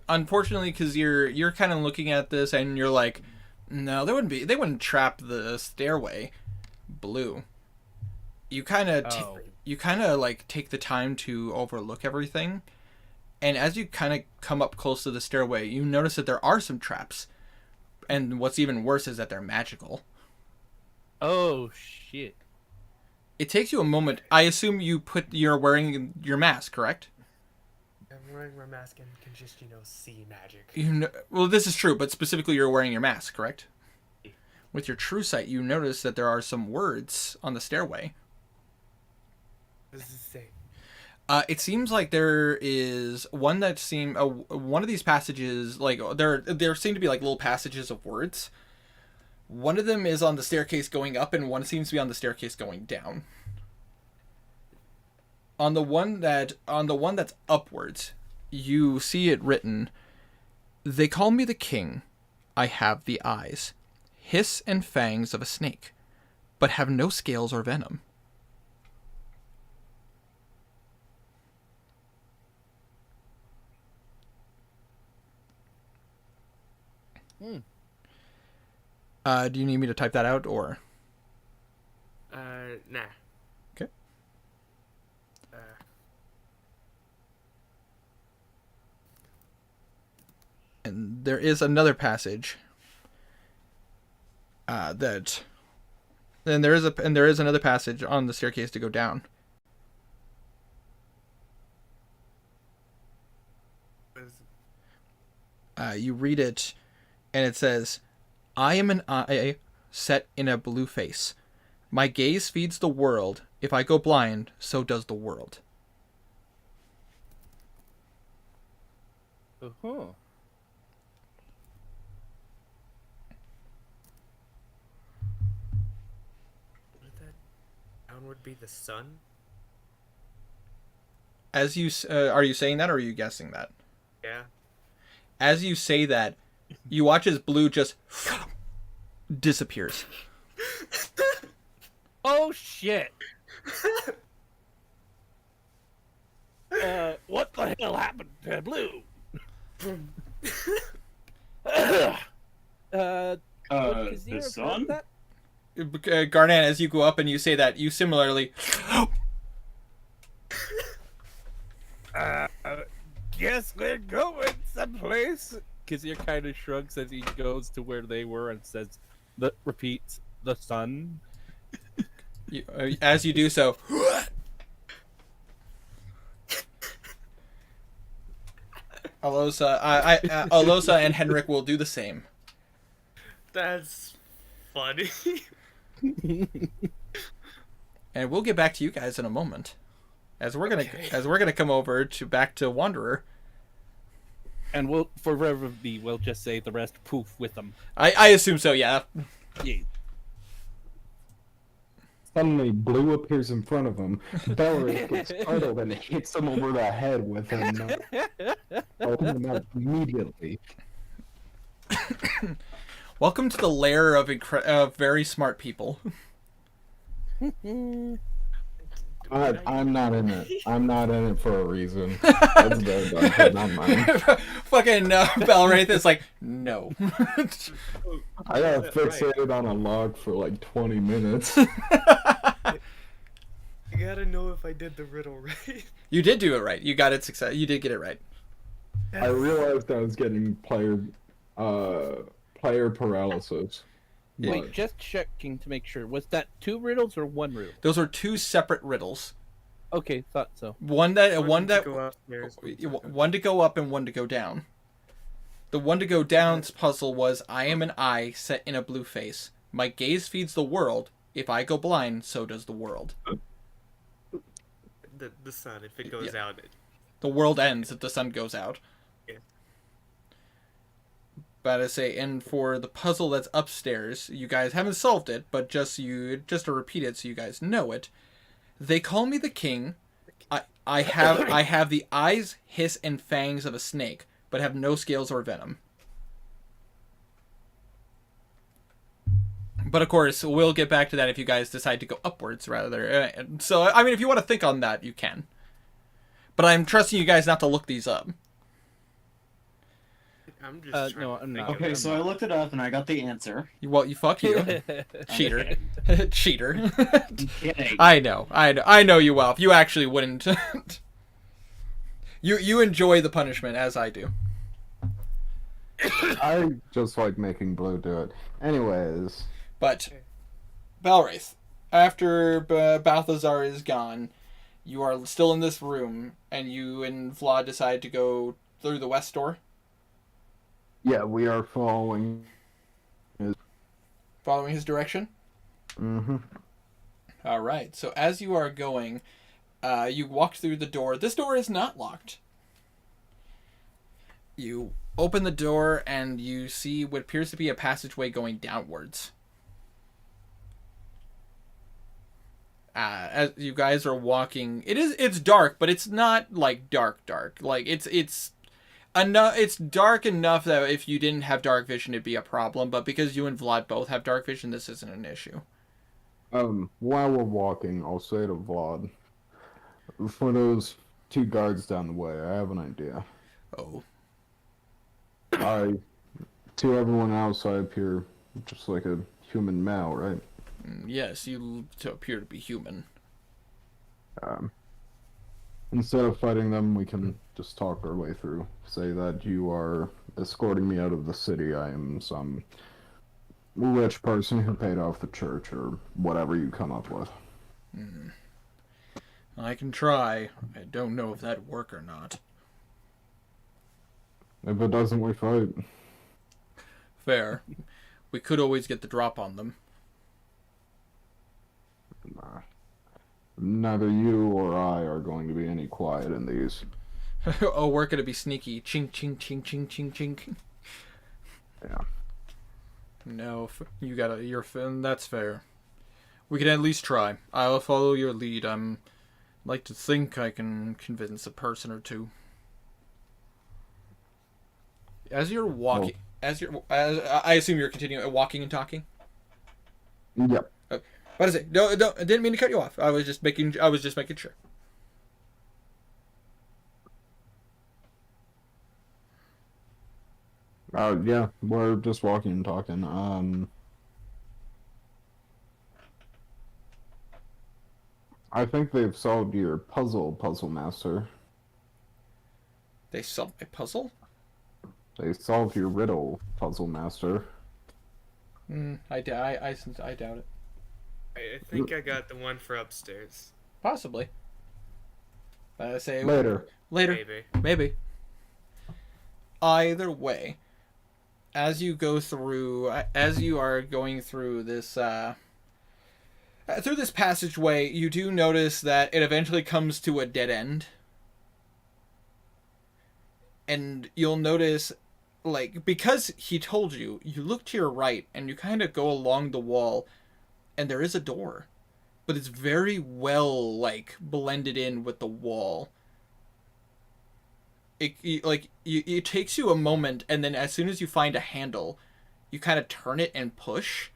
Unfortunately, because you're kind of looking at this and you're like, no, they wouldn't trap the stairway. Blue. You kind of like take the time to overlook everything, and as you kind of come up close to the stairway, you notice that there are some traps, and what's even worse is that they're magical. Shit. It takes you a moment. I assume you're wearing your mask, correct? I'm wearing my mask and can just, see magic. Well, this is true, but specifically you're wearing your mask, correct? With your true sight, you notice that there are some words on the stairway. What does it say? It seems like there is one one of these passages, like there seem to be like little passages of words. One of them is on the staircase going up, and one seems to be on the staircase going down. On the one that's upwards, you see it written, "They call me the king. I have the eyes, hiss and fangs of a snake, but have no scales or venom." Do you need me to type that out, or? Nah. Okay. And there is another passage. There is another passage on the staircase to go down. What is it? You read it, and it says, "I am an eye set in a blue face. My gaze feeds the world. If I go blind, so does the world." Uh-huh. Would that down would be the sun? As you are you saying that, or are you guessing that? Yeah. As you say that, you watch as blue just disappears. Oh shit! What the hell happened to Blue? The sun? Garnet, as you go up and you say that, you similarly. Guess we're going someplace. Kazir kind of shrugs as he goes to where they were and says, repeats, "The sun." As you do so, Alosa and Henrik will do the same. That's funny. And we'll get back to you guys in a moment, as we're gonna come over back to Wanderer. And we'll just say the rest poof with them. I assume so, yeah. Yeah. Suddenly, Blue appears in front of him. Belric gets startled and hits him over the head with him. Open him up immediately. Welcome to the lair of very smart people. I'm not in it. I'm not in it for a reason. That's their dungeon, not mine. Fucking Belwraith is like, no. I got Right. fixated on a log for like 20 minutes. You gotta know if I did the riddle right. You did do it right. You got it success. You did get it right. I realized I was getting player paralysis. Wait, But just checking to make sure. Was that 2 riddles or 1 riddle? Those are 2 separate riddles. Okay, thought so. One that to go upstairs, one to go up and one to go down. The one to go down's puzzle was I am an eye set in a blue face. My gaze feeds the world. If I go blind, so does the world. the sun, if it goes out, The world ends if the sun goes out. Yeah. But I say, and for the puzzle that's upstairs, you guys haven't solved it, but just to repeat it so you guys know it. They call me the king. I have the eyes, hiss, and fangs of a snake, but have no scales or venom. But of course, we'll get back to that if you guys decide to go upwards rather. So I mean, if you want to think on that, you can. But I'm trusting you guys not to look these up. I'm just trying no, to I'm think not. of Okay, it. so I looked it up and I got the answer. Well, you fuck you, cheater, cheater. Kidding. I know you well. You actually wouldn't. You enjoy the punishment as I do. I just like making Blue do it. Anyways, But Balwraith, after Balthazar is gone, you are still in this room, and you and Vlad decide to go through the west door. yeah, we are following. Following his direction. Mm-hmm. All right. So as you are going, you walk through the door. This door is not locked. You open the door and you see what appears to be a passageway going downwards. As you guys are walking, it's dark, but it's not like dark. Like it's dark enough that if you didn't have dark vision, it'd be a problem. But because you and Vlad both have dark vision, this isn't an issue. While we're walking, I'll say to Vlad, for those 2 guards down the way, I have an idea. Oh. To everyone else, I appear just like a human male, right? Yes, you appear to be human. Instead of fighting them, we can just talk our way through. Say that you are escorting me out of the city. I am some rich person who paid off the church, or whatever you come up with. I can try. I don't know if that'd work or not. If it doesn't, we fight. Fair. We could always get the drop on them. Neither you or I are going to be any quiet in these. Oh, we're gonna be sneaky. Ching, ching, ching, ching, ching, ching. Yeah. No, that's fair. We can at least try. I'll follow your lead. Like to think I can convince a person or two. As you're walking, as I assume you're continuing walking and talking. Yep. What is it? No, I didn't mean to cut you off. I was just making sure. Yeah, we're just walking and talking. I think they've solved your puzzle, Master. They solved my puzzle? They solved your riddle, Puzzle Master. I doubt it. I think I got the one for upstairs. Possibly. I say Later. Maybe. Either way, as you are going through this passageway, you do notice that it eventually comes to a dead end. And you'll notice, like, because he told you, you look to your right and you kind of go along the wall and there is a door. But it's very well, like, blended in with the wall. It takes you a moment, and then as soon as you find a handle, you kind of turn it and push.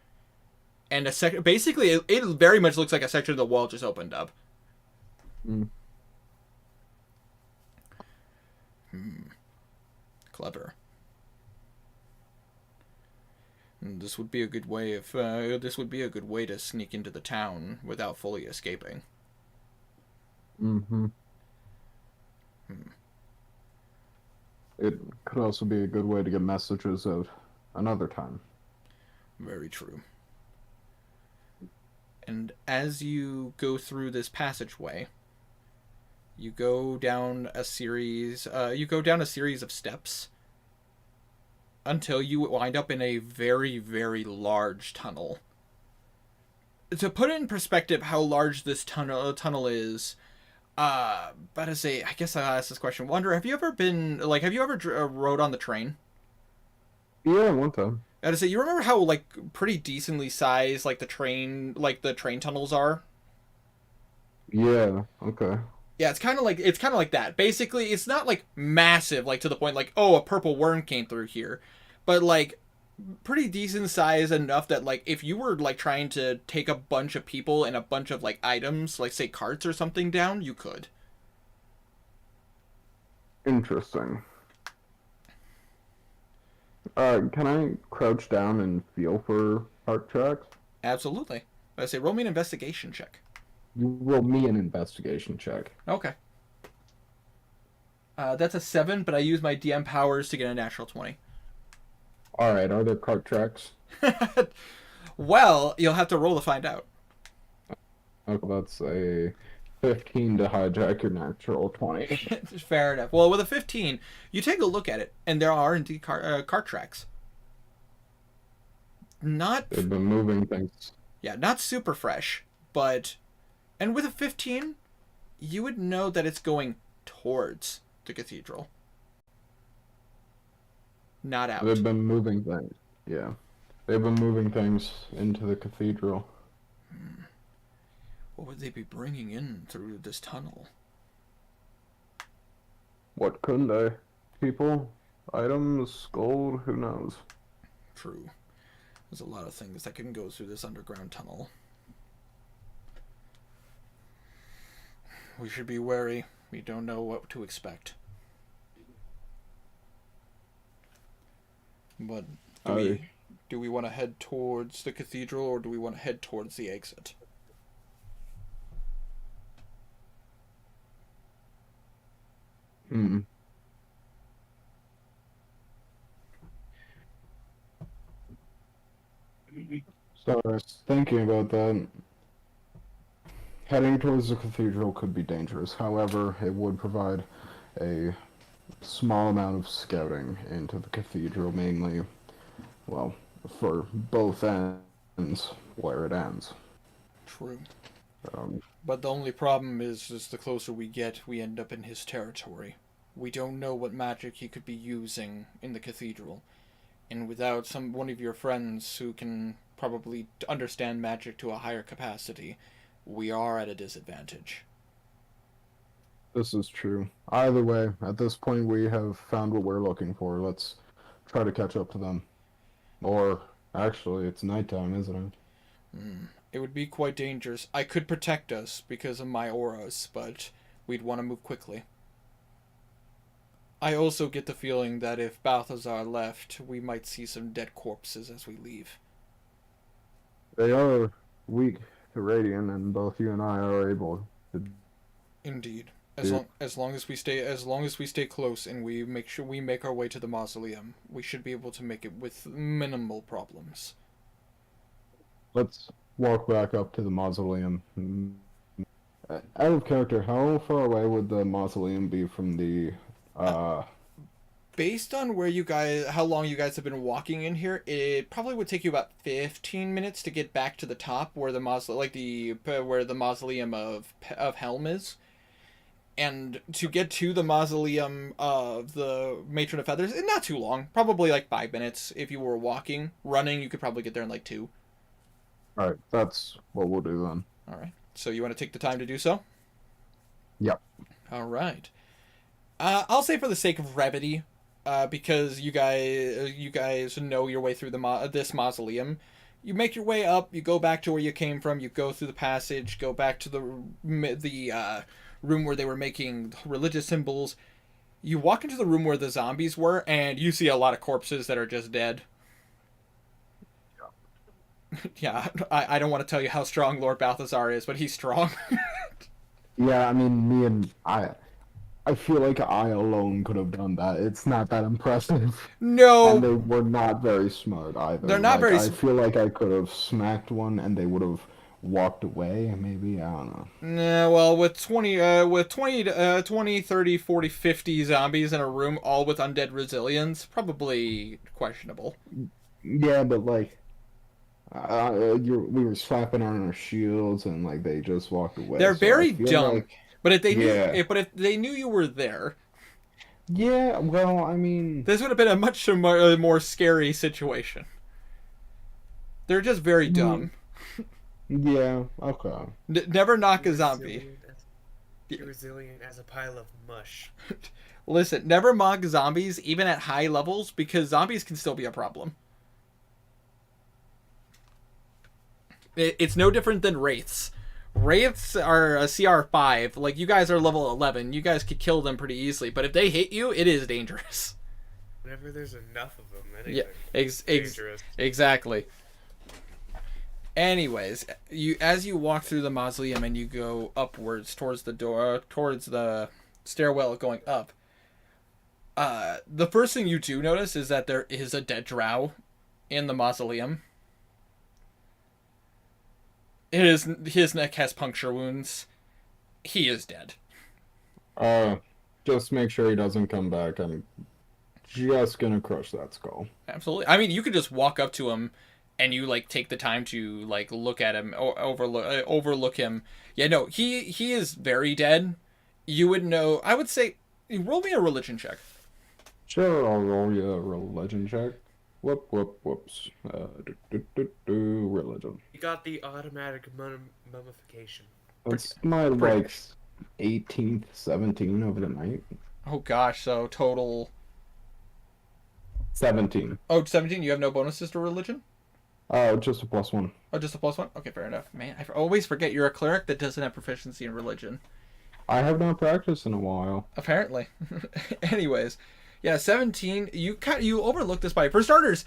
And basically, it very much looks like a section of the wall just opened up. Mm. Clever. And this would be a good way to sneak into the town without fully escaping. Mm-hmm. It could also be a good way to get messages out another time. Very true. And as you go through this passageway, you go down a series of steps until you wind up in a very, very large tunnel. To put it in perspective how large this tunnel is, I guess I'll ask this question. Wonder, have you ever rode on the train? Yeah, one time. I gotta say, you remember how pretty decently sized the train tunnels are? Yeah, okay. Yeah, it's kind of like that. Basically, it's not massive, to the point oh, a purple worm came through here, but pretty decent size enough that if you were trying to take a bunch of people and a bunch of items, say carts or something down, you could. Interesting. Can I crouch down and feel for heart tracks? Absolutely. I say roll me an investigation check. You roll me an investigation check. Okay. That's a 7, but I use my DM powers to get a natural 20. Alright, are there cart tracks? Well, you'll have to roll to find out. Okay, that's a 15 to hijack your natural 20. Fair enough. Well, with a 15, you take a look at it, and there are indeed cart tracks. They've been moving things. Yeah, not super fresh, but... And with a 15, you would know that it's going towards the cathedral. Not out. They've been moving things. Yeah. They've been moving things into the cathedral. What would they be bringing in through this tunnel? What couldn't they? People? Items? Gold? Who knows? True. There's a lot of things that can go through this underground tunnel. We should be wary. We don't know what to expect. But do we want to head towards the cathedral, or do we want to head towards the exit? So I was thinking about that. Heading towards the cathedral could be dangerous. However, it would provide a small amount of scouting into the cathedral, mainly, well, for both ends, where it ends. True. But the only problem is the closer we get, we end up in his territory. We don't know what magic he could be using in the cathedral. And without one of your friends who can probably understand magic to a higher capacity, we are at a disadvantage. This is true. Either way, at this point we have found what we're looking for. Let's try to catch up to them. Or, actually, it's nighttime, isn't it? It would be quite dangerous. I could protect us because of my auras, but we'd want to move quickly. I also get the feeling that if Balthazar left, we might see some dead corpses as we leave. They are weak to radiant, and both you and I are able to. Indeed. As long as we stay close and we make sure we make our way to the mausoleum, we should be able to make it with minimal problems. Let's walk back up to the mausoleum. Out of character, how far away would the mausoleum be from the Based on how long you guys have been walking in here, it probably would take you about 15 minutes to get back to the top where the mausoleum of Helm is. And to get to the mausoleum of the Matron of Feathers, not too long. Probably 5 minutes. If you were walking. Running, you could probably get there in 2. Alright, that's what we'll do then. Alright. So you want to take the time to do so? Yep. Alright. I'll say for the sake of brevity, because you guys know your way through this mausoleum, you make your way up, you go back to where you came from, you go through the passage, go back to the room where they were making religious symbols. You walk into the room where the zombies were, and you see a lot of corpses that are just dead. Yeah, I don't want to tell you how strong Lord Balthazar is, but he's strong. Yeah, I mean, I feel like I alone could have done that. It's not that impressive. No, And they were not very smart either. they're not very I feel like I could have smacked one and they would have walked away, maybe. I don't know. Nah, well, with 20, 20, 30, 40, 50 zombies in a room, all with undead resilience, probably questionable. Yeah, but like, we were slapping on our shields and like they just walked away. They're So very I feel dumb, like, but if they yeah. knew, but if they knew you were there, yeah. Well, I mean, this would have been a much more scary situation. They're just very dumb. yeah. Okay. Never knock a zombie. Be resilient as a pile of mush. Listen, never mock zombies, even at high levels, because zombies can still be a problem. It's no different than wraiths. Wraiths are a CR5. Like, you guys are level 11. You guys could kill them pretty easily. But if they hit you, it is dangerous. Whenever there's enough of them, Yeah, dangerous. exactly. Anyways, as you walk through the mausoleum and you go upwards towards the door, towards the stairwell going up, the first thing you do notice is that there is a dead drow in the mausoleum. His neck has puncture wounds. He is dead. Just make sure he doesn't come back. I'm just gonna crush that skull. Absolutely. I mean, you could just walk up to him and you like take the time to like look at him or overlook him. Yeah, no, he is very dead. You would know. I would say roll me a religion check. Sure, I'll roll you a religion check. Whoops. Religion. You got the automatic mummification. It's my like 18th, 17 over the night. Oh gosh, so total 17. Oh, 17, you have no bonuses to religion? Oh, just a +1. Oh, just a +1? Okay, fair enough. Man, I always forget you're a cleric that doesn't have proficiency in religion. I have not practiced in a while. Apparently. Anyways, yeah, 17. You overlook this by for starters.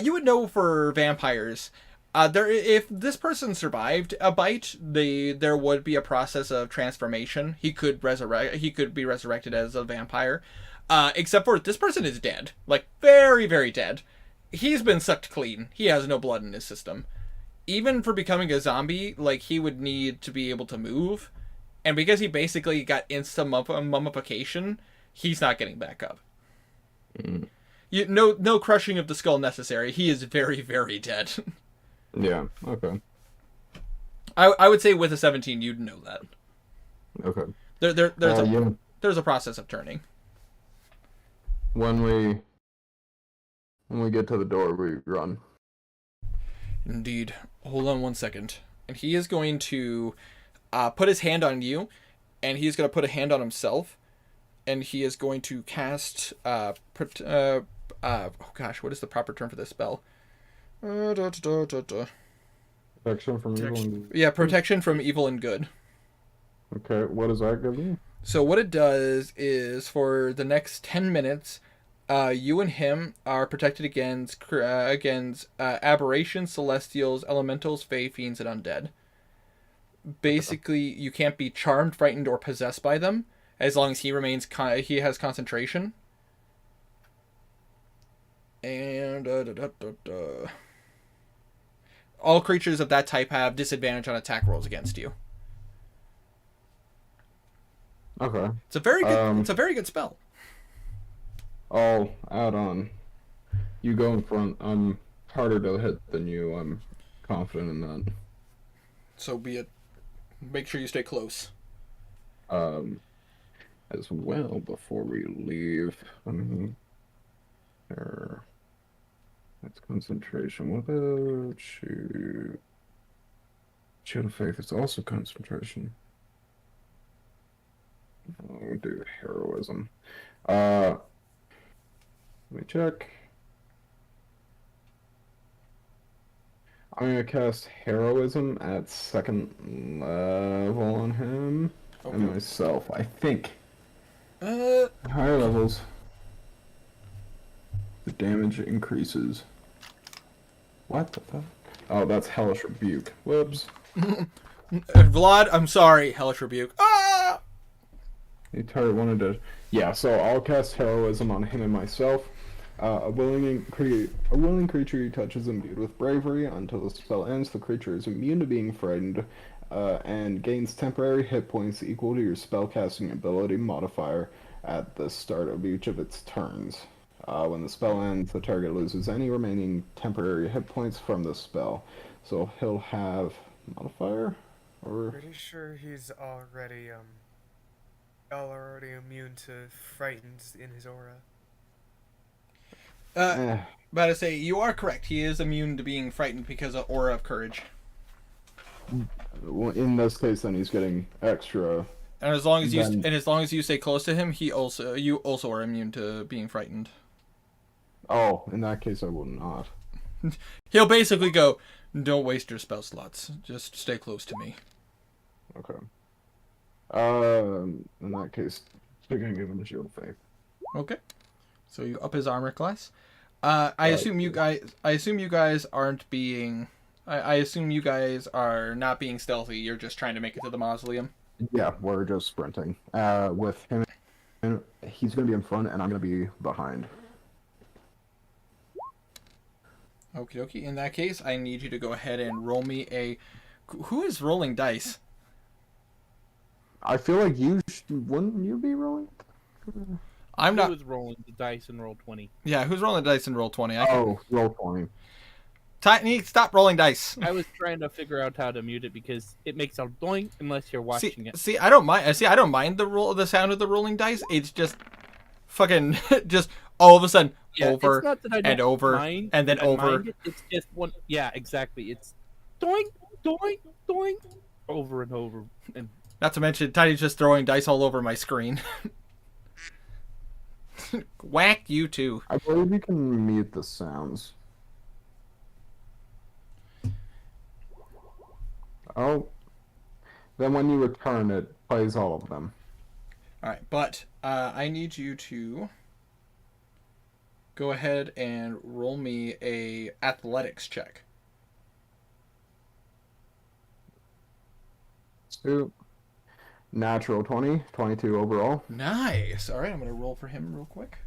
You would know for vampires. If this person survived a bite, there would be a process of transformation. He could be resurrected as a vampire. Except for this person is dead, like very, very dead. He's been sucked clean. He has no blood in his system. Even for becoming a zombie, like he would need to be able to move, and because he basically got instant mummification, he's not getting back up. No crushing of the skull necessary. He is very, very dead. Yeah, okay. I would say with a 17, you'd know that. Okay. There's a process of turning. When we get to the door, we run. Indeed. Hold on one second. And he is going to put his hand on you, and he's going to put a hand on himself, and he is going to cast oh gosh, what is the proper term for this spell? Protection from evil and... Yeah, protection from evil and good. Okay, what does that give me? So what it does is for the next 10 minutes, you and him are protected against aberrations, celestials, elementals, fae, fiends, and undead. Basically, you can't be charmed, frightened, or possessed by them as long as he has concentration. And all creatures of that type have disadvantage on attack rolls against you. Okay. It's a very good. It's a very good spell. I'll add on. You go in front. I'm harder to hit than you. I'm confident in that. So be it. Make sure you stay close. As well, before we leave, that's concentration. What about you? Shield of Faith is also concentration. I'll do heroism. Let me check. I'm gonna cast heroism at 2nd level on him. and myself. I think. Uh, Higher levels, the damage increases. What the fuck? Oh, that's Hellish Rebuke. Whoops. Vlad, I'm sorry. Hellish Rebuke. Ah! The target wanted to. Yeah, so I'll cast Heroism on him and myself. A willing creature he touches imbued with bravery. Until the spell ends, the creature is immune to being frightened and gains temporary hit points equal to your spellcasting ability modifier at the start of each of its turns. When the spell ends, the target loses any remaining temporary hit points from the spell. So he'll have modifier? Or Pretty sure he's already immune to frightened in his aura. About to say, you are correct. He is immune to being frightened because of Aura of Courage. in this case, then he's getting extra. And as long as you Then- as long as you stay close to him, you also are immune to being frightened. Oh, in that case, I will not. He'll basically go, "Don't waste your spell slots. Just stay close to me." Okay. In that case, we're gonna give him a shield of faith. Okay. So you up his armor class. I assume you guys aren't being. I assume you guys are not being stealthy. You're just trying to make it to the mausoleum. Yeah, we're just sprinting. With him, he's gonna be in front, and I'm gonna be behind. Okie dokie. In that case, I need you to go ahead and roll me a. Who is rolling dice? I feel like wouldn't you be rolling? I'm Who not. was rolling the dice and roll 20? Yeah, who's rolling dice and roll 20? Oh, roll 20. Tiny, stop rolling dice. I was trying to figure out how to mute it because it makes a doink unless you're watching it. See, I don't mind. I don't mind the sound of the rolling dice. It's just fucking just all of a sudden Yeah, over it's not that I and don't over mind, and then I over. mind it, it's just one. Yeah, exactly. It's doink, doink, doink, over and over. And Not to mention, Tiny's just throwing dice all over my screen. Whack you too. I believe you can mute the sounds. Oh. Then when you return, it plays all of them. All right, but I need you to go ahead and roll me a athletics check. 2. Natural 20, 22 overall. Nice. All right, I'm gonna roll for him real quick.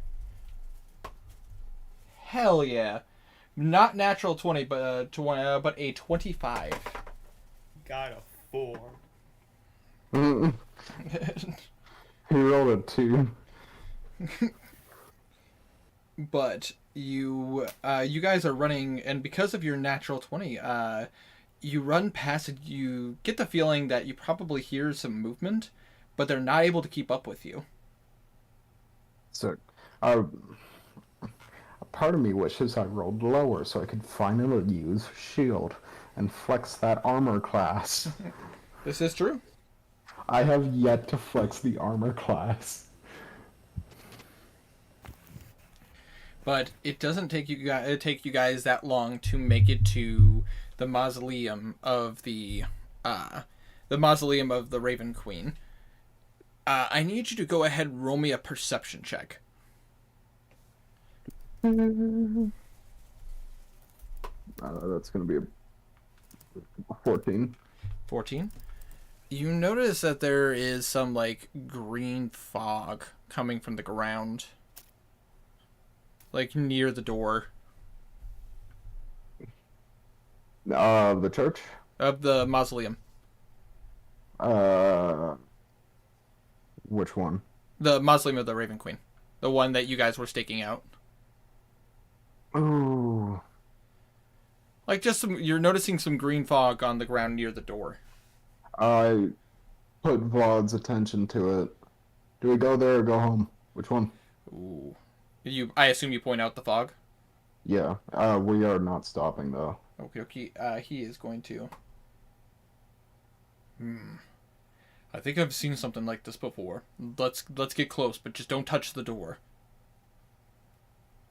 Hell yeah! Not natural 20, but but a 25. Got a 4. He rolled a 2. But you guys are running, and because of your natural 20, you run past it. You get the feeling that you probably hear some movement, but they're not able to keep up with you. So, a part of me wishes I rolled lower so I could finally use shield and flex that armor class. This is true. I have yet to flex the armor class. But it doesn't take you guys that long to make it to the mausoleum of the Raven Queen. I need you to go ahead and roll me a perception check. That's gonna be a 14. 14. You notice that there is some like green fog coming from the ground, like near the door The church? of the mausoleum. Which one? The mausoleum of the Raven Queen, the one that you guys were staking out. Ooh. Like you're noticing some green fog on the ground near the door. I put Vlad's attention to it. Do we go there or go home? Which one? Ooh. I assume you point out the fog. Yeah. We are not stopping though. Okay. He is going to. I think I've seen something like this before. Let's get close, but just don't touch the door.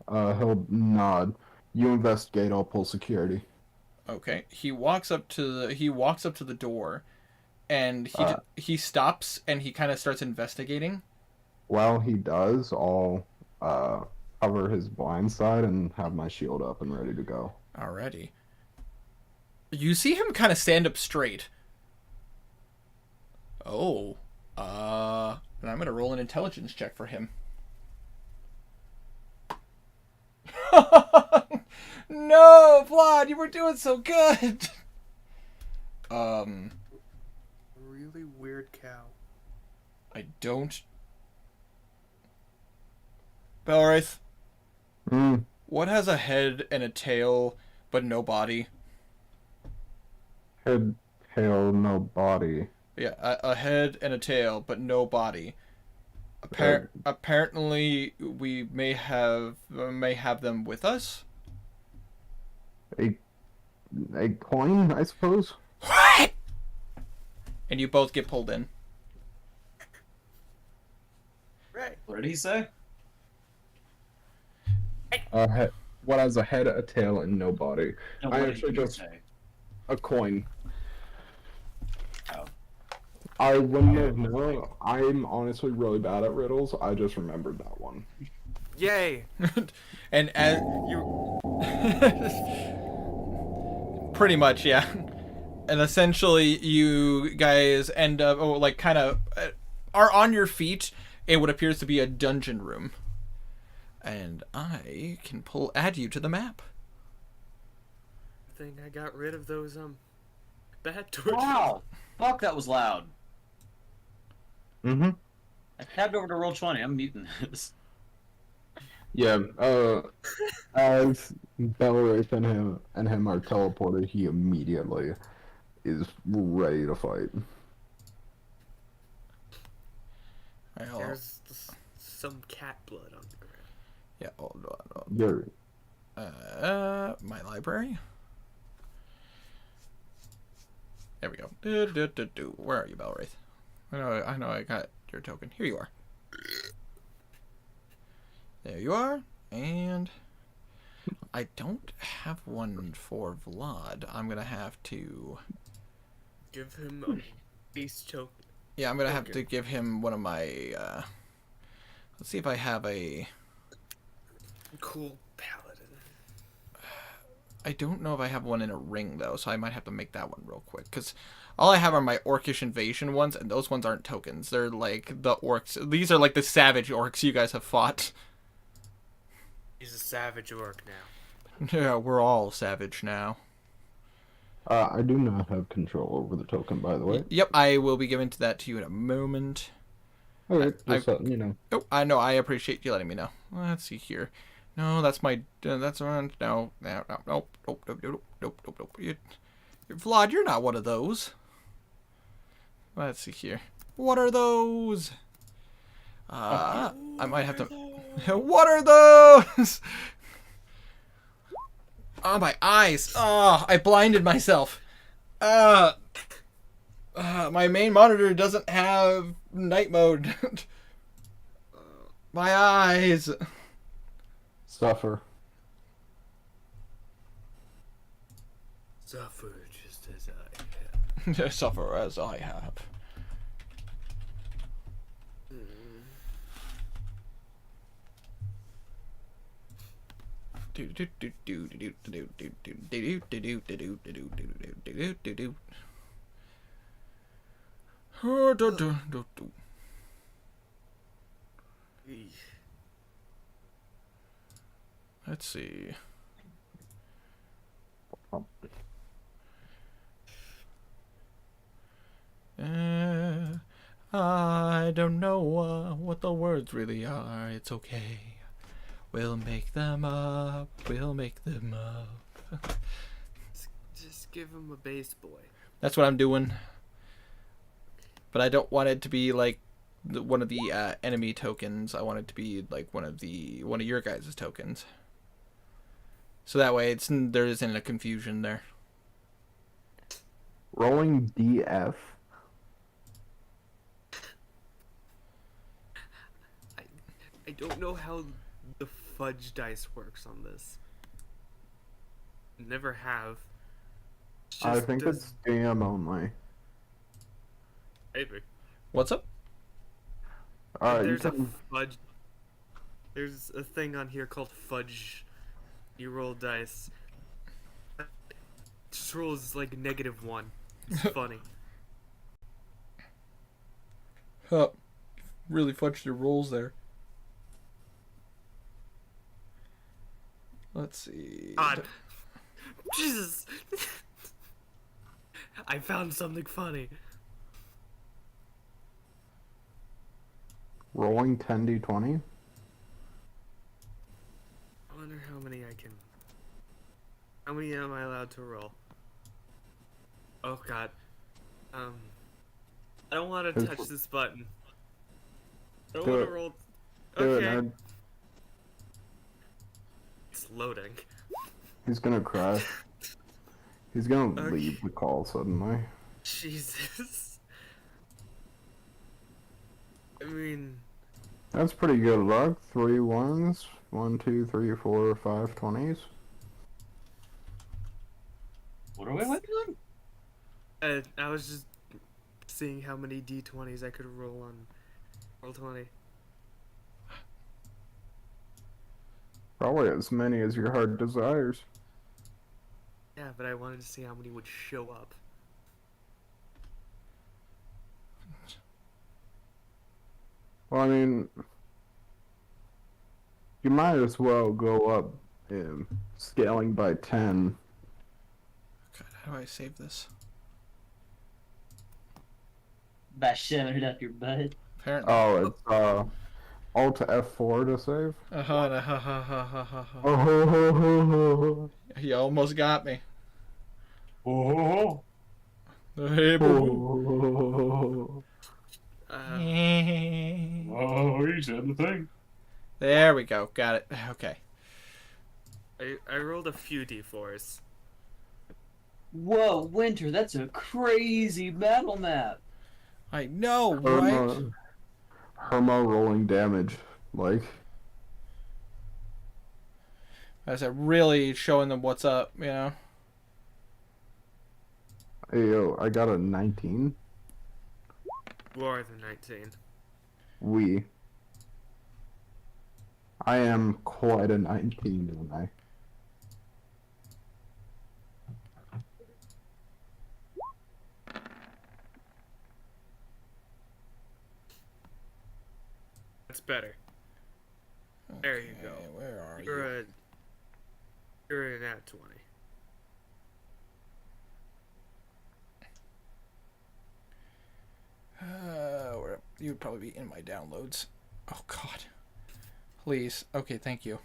He'll nod. You investigate. I'll pull security. Okay. He walks up to the door, and he stops and he kind of starts investigating. While he does, I'll cover his blind side and have my shield up and ready to go. Alrighty. You see him kind of stand up straight. Oh. And I'm gonna roll an intelligence check for him. No, Vlad, you were doing so good. Really weird cow. I don't. Belraith, what has a head and a tail but no body? Head, tail, no body. Yeah, a head and a tail but no body. Apparently, we may have them with us. A coin, I suppose. What? And you both get pulled in. Right. What did he say? What has a head, a tail, and no body? No, I what actually did you just say? a coin. Oh. I wouldn't have known. I'm honestly really bad at riddles. I just remembered that one. Yay! And as You. pretty much, yeah. And essentially, you guys end up, are on your feet in what appears to be a dungeon room. And I can add you to the map. I think I got rid of those bad torches. Wow! Fuck, that was loud. Mm-hmm. I tabbed over to roll 20. I'm muting this. Yeah. As Belraith and him are teleported, he immediately is ready to fight. There's some cat blood on the ground. Yeah, hold on. You're My library. There we go. Where are you, Belraith? I know I got your token. Here you are. There you are. And I don't have one for Vlad. I'm gonna have to Give him a beast token. Yeah, I'm gonna have to give him one of my let's see if I have a Cool paladin. I don't know if I have one in a ring though, so I might have to make that one real quick, because all I have are my Orcish Invasion ones, and those ones aren't tokens. They're like the orcs. These are like the savage orcs you guys have fought. He's a savage orc now. Yeah, we're all savage now. I do not have control over the token, by the way. Yep, I will be giving that to you in a moment. Okay, just letting you know. Oh, I know. I appreciate you letting me know. Let's see here. No, that's my. That's around. No, nope. Vlad, you're not one of those. Let's see here. What are those? I might have to. What are those? Oh, my eyes. Oh, I blinded myself. My main monitor doesn't have night mode. My eyes. Suffer. Suffer just as I have. Suffer as I have. Let's see. I don't know what the words really are. It's okay. We'll make them up. We'll make them up. Just give him a base boy. That's what I'm doing. But I don't want it to be like one of the enemy tokens. I want it to be like one of your guys' tokens. So that way there isn't a confusion there. Rolling DF. I don't know how the fudge dice works on this. Never have. I Just think does- it's DM only. Maybe. What's up? Alright, you There's a can... fudge. There's a thing on here called fudge. You roll dice. It just rolls like -1. It's funny. Huh. Really fudged your rolls there. Let's see. God. Jesus. I found something funny. Rolling 10d20? I wonder how many I can. How many am I allowed to roll? Oh God. I don't want to touch this button. I don't Do want it. to roll. Do it, Okay. nerd. It's loading. He's gonna cry. He's gonna Okay. leave the call suddenly. Jesus. I mean, That's pretty good luck. 3 ones. 1, 2, 3, 4, 5 20s. What are we looking at? I was just seeing how many d20s I could roll on Roll20. Probably as many as your heart desires. Yeah, but I wanted to see how many would show up. Well, I mean, you might as well go up scaling by 10. God, how do I save this? By shoving it up your butt. Apparently. Oh, it's Alt F4 to save. Oh, He almost got me. Oh, Hey, boo. oh, he said the thing. There we go. Got it. Okay. I rolled a few d4s. Whoa, Winter, that's a crazy battle map. I know, right? Herma rolling damage. Like, That's really showing them what's up, you know? hey, yo, I got a 19. More than 19. I am quite a 19, don't I? That's better. There you go. Okay, where are you? You're in at 20. You would probably be in my downloads. Oh, God. Please. Okay, thank you.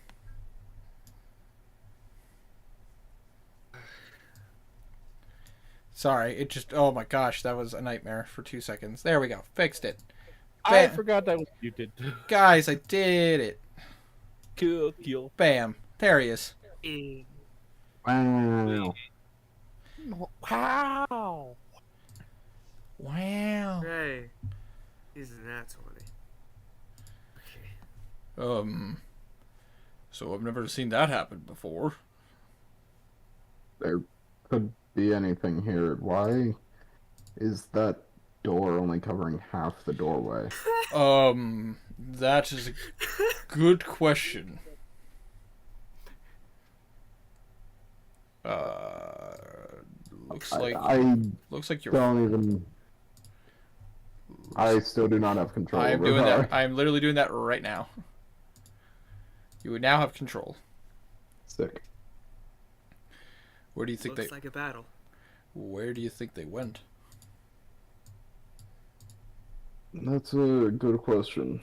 Sorry, it just... Oh, my gosh, that was a nightmare for 2 seconds. There we go. Fixed it. I Bam. forgot that was muted. Guys, I did it. Cool. Bam. There he is. Wow. Wow. Wow. Hey. He's in at 20. Okay. So I've never seen that happen before. There could be anything here. Why is that door only covering half the doorway? That is a good question. Looks like I looks like you're. don't even. I still do not have control. I'm over doing how that. I'm literally doing that right now. You would now have control. Sick. Where do you think Looks they? like a battle. Where do you think they went? That's a good question.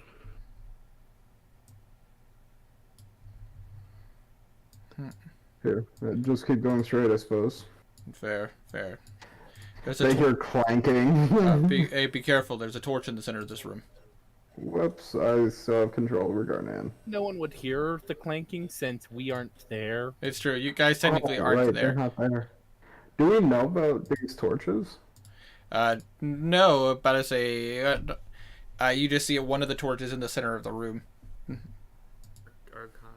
Here, just keep going straight, I suppose. Fair. There's They a hear clanking. be careful. There's a torch in the center of this room. Whoops, I still have control over Garnan. No one would hear the clanking since we aren't there. It's true. You guys technically Oh, aren't right, there. They're not there. Do we know about these torches? No, but I say, you just see one of the torches in the center of the room. Arcana.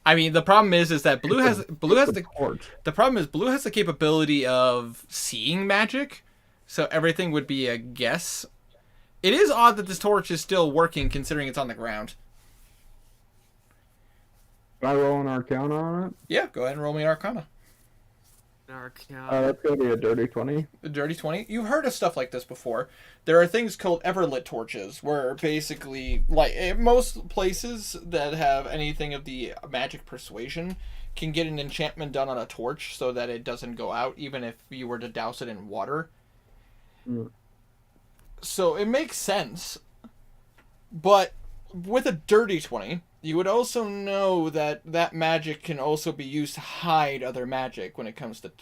I mean, the problem is that Blue has the torch. problem is Blue has the capability of seeing magic, So everything would be a guess. It is odd that this torch is still working considering it's on the ground. Can I roll an Arcana on it? Yeah, go ahead and roll me Arcana. That's gonna be a dirty 20. A dirty 20. You've heard of stuff like this before. There are things called everlit torches, where basically, like, in most places that have anything of the magic persuasion can get an enchantment done on a torch so that it doesn't go out, even if you were to douse it in water. Mm. So it makes sense. But with a dirty 20, you would also know that that magic can also be used to hide other magic when it comes to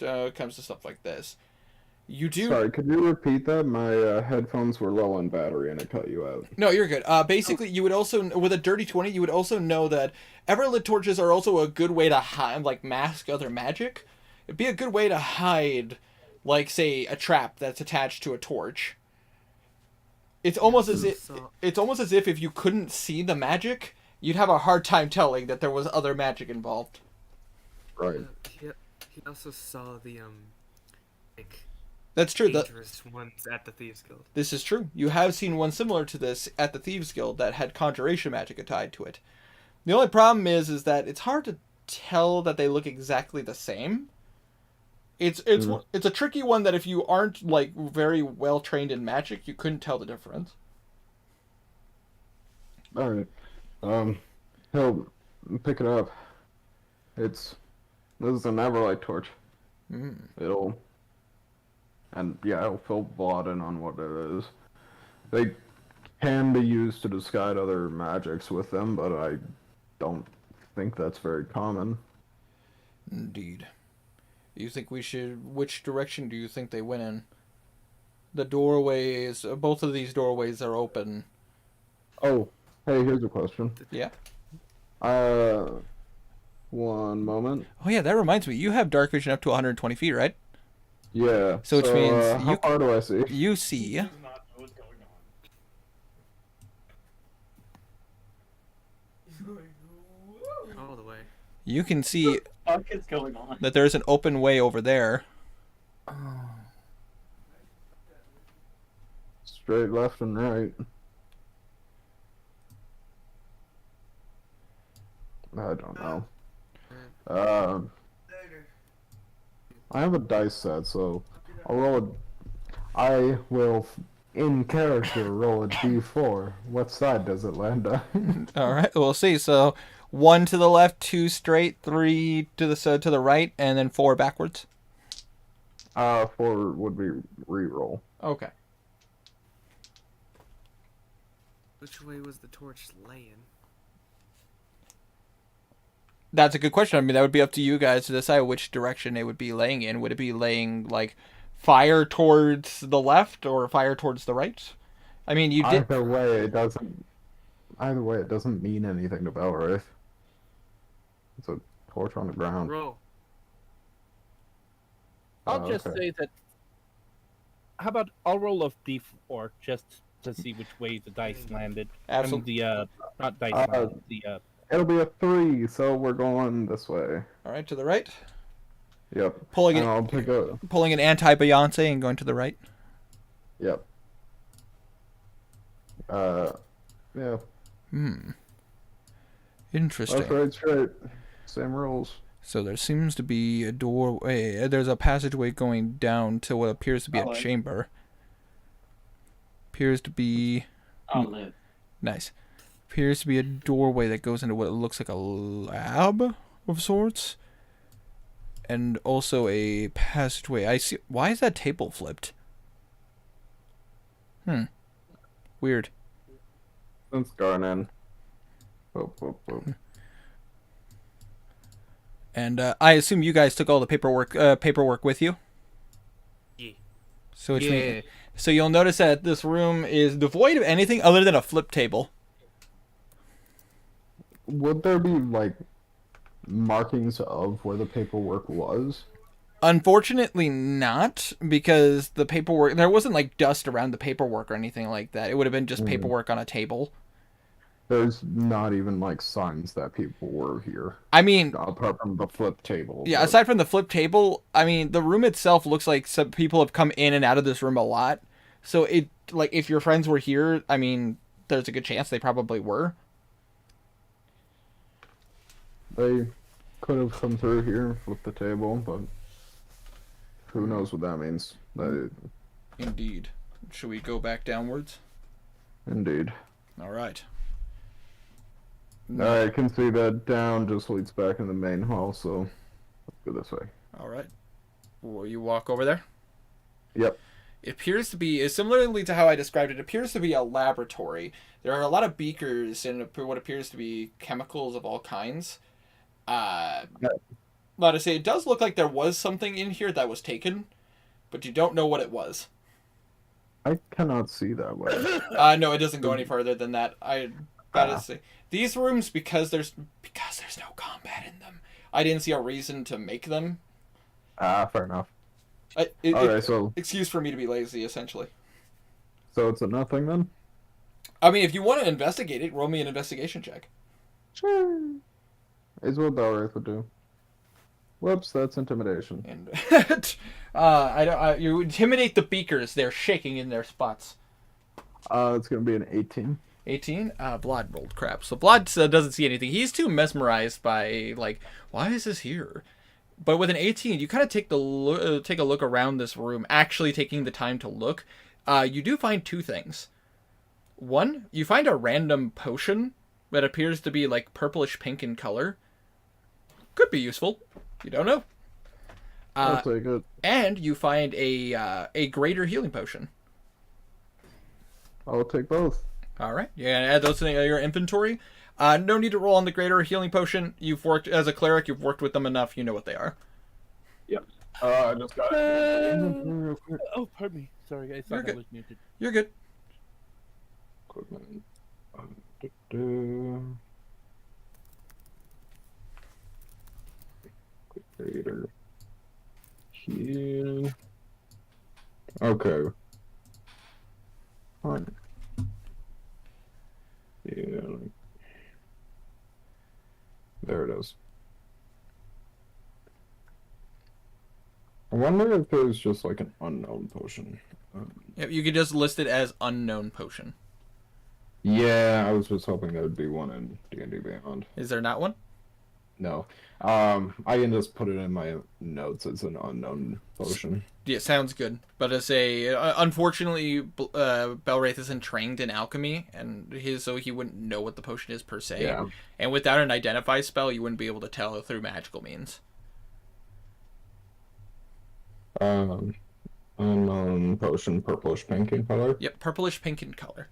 stuff like this. You do. Sorry, could you repeat that? My headphones were low on battery and it cut you out. No, you're good. Basically, you would also, with a dirty 20, you would also know that everlit torches are also a good way to hide, like, mask other magic. It'd be a good way to hide, like, say, a trap that's attached to a torch. It's almost as if you couldn't see the magic, you'd have a hard time telling that there was other magic involved. Right. He also saw the like That's true. dangerous ones at the Thieves Guild. This is true. You have seen one similar to this at the Thieves Guild that had conjuration magic tied to it. The only problem is that it's hard to tell that they look exactly the same. It's a tricky one that if you aren't, like, very well trained in magic, you couldn't tell the difference. Alright. He'll pick it up. This is an Everlight torch. It'll fill blood in on what it is. They can be used to disguise other magics with them, but I don't think that's very common. Indeed. Which direction do you think they went in? The doorways, both of these doorways are open. Oh, hey, here's a question. Yeah? One moment. Oh yeah, that reminds me. You have dark vision up to 120 feet, right? Yeah. So which means how far do I see? You see... All the way. You can see What is going on? that there's an open way over there. Straight left and right. I don't know. I have a dice set, so I will, in character, roll a d4. What side does it land on? Alright, we'll see. So, 1 to the left, 2 straight, 3 to the right, and then 4 backwards. 4 would be re-roll. Okay. Which way was the torch laying? That's a good question. I mean, that would be up to you guys to decide which direction it would be laying in. Would it be laying, like, fire towards the left or fire towards the right? I mean, you did... Either way, it doesn't mean anything to Belwraith. It's a torch on the ground. Roll. I'll just okay. say that. How about I'll roll a d4 just to see which way the dice landed. Absolutely. Not dice landed. It'll be a 3, so we're going this way. Alright, to the right. Yep. Pulling And I'll pick a... Pulling an anti-Beyonce and going to the right. Yep. Yeah. Interesting. That's right, straight. Same rules. So there seems to be a doorway. There's a passageway going down to what appears to be a chamber. Appears to be... Nice. Appears to be a doorway that goes into what looks like a lab of sorts. And also a passageway. I see... Why is that table flipped? Weird. Since Garnan. Whoop, whoop, whoop. And I assume you guys took all the paperwork with you? Yeah. So so you'll notice that this room is devoid of anything other than a flip table. Would there be, like, markings of where the paperwork was? Unfortunately not, because the paperwork... There wasn't, like, dust around the paperwork or anything like that. It would have been just paperwork on a table. There's not even like signs that people were here, I mean, apart from the flip table. yeah, but- aside from the flip table, I mean, the room itself looks like some people have come in and out of this room a lot. So it, like, if your friends were here, I mean, there's a good chance they probably were. They could have come through here and flipped the table, but who knows what that means. Indeed. Should we go back downwards? Indeed. All right. I can see that down just leads back in the main hall, so let's go this way. All right. Will you walk over there? Yep. It appears to be, similarly to how I described it, appears to be a laboratory. There are a lot of beakers and what appears to be chemicals of all kinds. Let us say, it does look like there was something in here that was taken, but you don't know what it was. I cannot see that way. No, it doesn't go any further than that. I gotta say, these rooms, because there's no combat in them, I didn't see a reason to make them. Fair enough. Alright, so excuse for me to be lazy, essentially. it's a nothing then? I mean, if you want to investigate it, roll me an investigation check. Sure. Is what Belwraith would do. Whoops, that's intimidation. And you intimidate the beakers. They're shaking in their spots. It's gonna be an 18. 18. Blood rolled crap. So Blood doesn't see anything. He's too mesmerized by, like, why is this here? But with an 18, you kind of take a look around this room, actually taking the time to look. You do find two things. One, you find a random potion that appears to be like purplish pink in color. Could be useful. You don't know. I'll take it. And you find a greater healing potion. I'll take both. All right. Yeah, add those to your inventory. No need to roll on the greater healing potion. You've worked as a cleric. You've worked with them enough. You know what they are. Yep. I just got it. Oh, pardon me. Sorry, I thought I was muted. You're good. Equipment. Creator. Here. Okay. Fine. Yeah. There it is. I wonder if there's just like an unknown potion. Yep, you could just list it as unknown potion. Yeah, I was just hoping there would be one in D&D Beyond. Is there not one? No. I can just put it in my notes as an unknown potion. Yeah, sounds good. But as unfortunately, Belwraith isn't trained in alchemy, and so he wouldn't know what the potion is per se. Yeah. And without an identify spell, you wouldn't be able to tell through magical means. Unknown potion, purplish pink in color. Yep, purplish pink in color.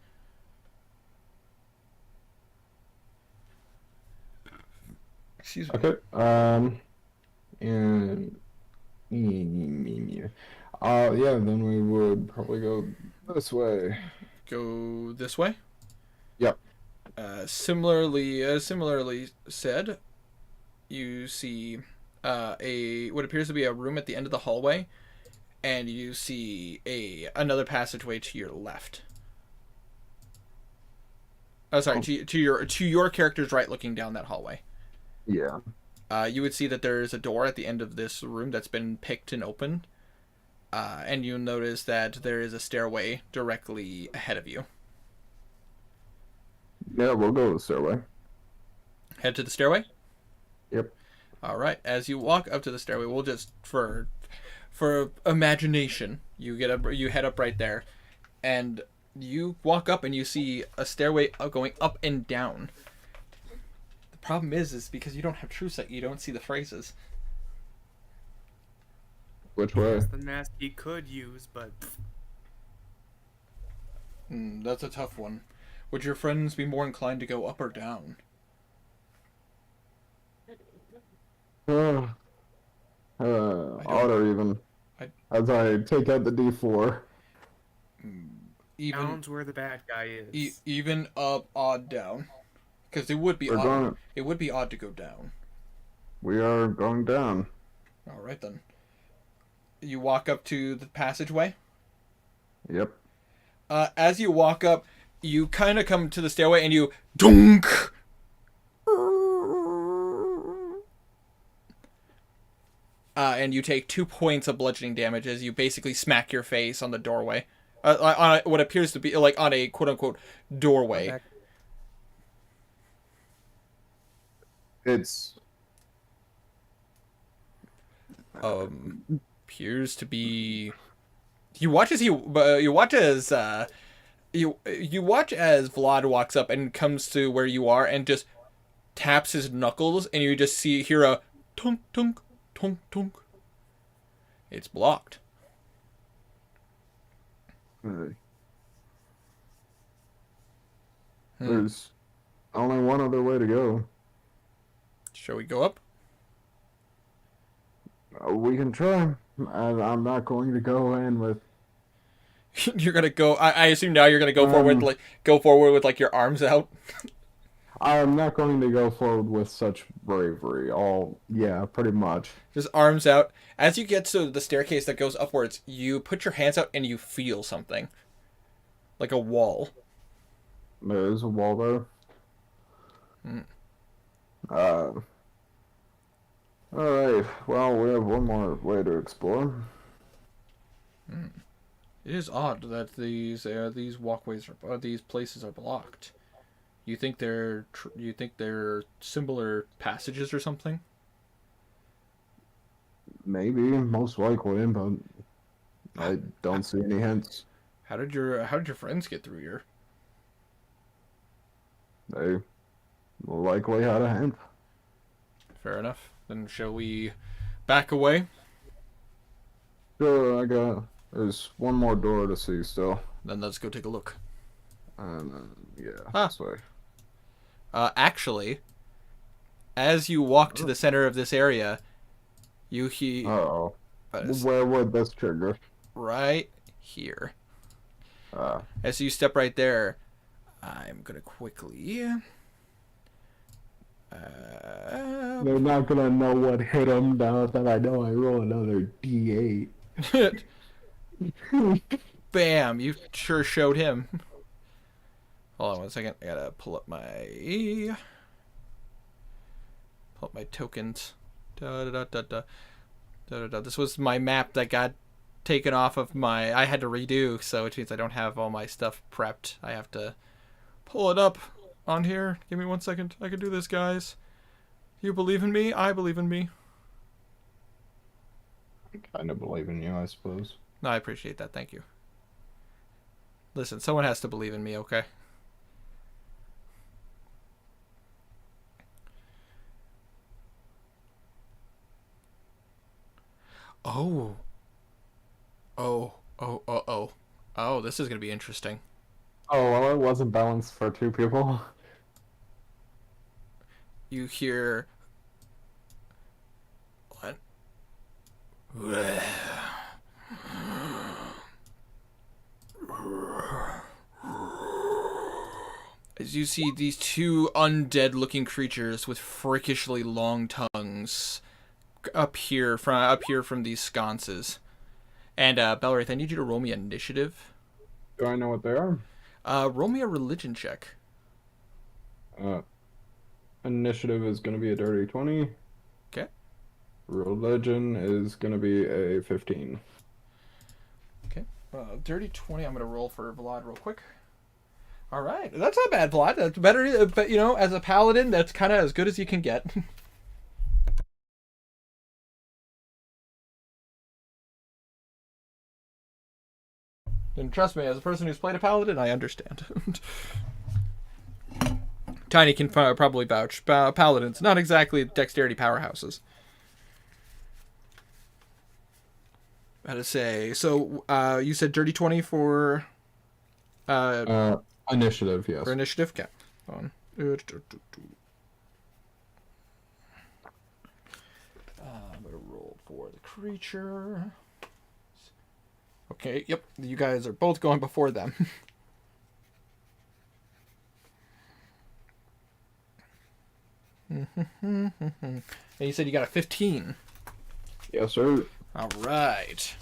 Excuse me. Okay. And yeah, then we would probably go this way. Go this way. Yep. Similarly said, you see what appears to be a room at the end of the hallway, and you see another passageway to your left. Oh, sorry, to your character's right, looking down that hallway. Yeah. You would see that there is a door at the end of this room that's been picked and opened. And you'll notice that there is a stairway directly ahead of you. Yeah, we'll go to the stairway. Head to the stairway? Yep. All right. As you walk up to the stairway, we'll just for imagination, you head up right there, and you walk up and you see a stairway going up and down. The problem is because you don't have true sight, you don't see the phrases. Which way? That's the mask he could use, but That's a tough one. Would your friends be more inclined to go up or down? Odd or even. As I take out the D4. down's where the bad guy is. Even up, odd, down. Because it would be odd. It would be odd to go down. We are going down. All right then. You walk up to the passageway. Yep. As you walk up, you kind of come to the stairway and you dunk. And you take 2 points of bludgeoning damage as you basically smack your face on the doorway. On what appears to be like on a quote-unquote doorway. It's Appears to be. You watch as Vlad walks up and comes to where you are and just taps his knuckles, and you just hear a tunk tunk tunk tunk. It's blocked. There's only one other way to go. Shall we go up? We can try. I'm not going to go in with. You're gonna go. I assume now you're gonna go forward with like your arms out. I'm not going to go forward with such bravery. Yeah, pretty much. Just arms out. As you get to the staircase that goes upwards, you put your hands out and you feel something, like a wall. There is a wall there. Alright, well, we have one more way to explore. It is odd that these walkways these places are blocked. You think they're similar passages or something? Maybe, most likely, but I don't see any hints. How did your friends get through here? They likely had a hint. Fair enough. Then shall we back away? Sure, there's one more door to see still. Then let's go take a look. This way. Actually, as you walk to the center of this area, you hear... Uh-oh. Where would this trigger? Right here. As you step right there, I'm gonna quickly... They're not gonna know what hit them now that I know I roll another D8. Bam! You sure showed him. Hold on 1 second. I gotta pull up my tokens. This was my map that got taken off of my. I had to redo, so it means I don't have all my stuff prepped. I have to pull it up on here. Give me 1 second. I can do this, guys. You believe in me? I believe in me. I kind of believe in you, I suppose. No, I appreciate that. Thank you. Listen, someone has to believe in me, okay? Oh, this is going to be interesting. Oh, well, it wasn't balanced for 2 people. You hear... What? As you see these 2 undead-looking creatures with freakishly long tongues appear from these sconces. And, Belwraith, I need you to roll me initiative. Do I know what they are? Roll me a religion check. Initiative is going to be a dirty 20. Okay. Religion is going to be a 15. Okay. Dirty 20, I'm going to roll for Vlad real quick. All right. That's not bad, Vlad. That's better, but, you know, as a paladin, that's kind of as good as you can get. And trust me, as a person who's played a paladin, I understand. Tiny can probably vouch. Paladins, not exactly dexterity powerhouses. How to say? So, you said dirty 20 for... Initiative, yes. For initiative? Okay. Hold on. I'm going to roll for the creature. Okay, yep. You guys are both going before them. And you said you got a 15. Yes, sir. All right.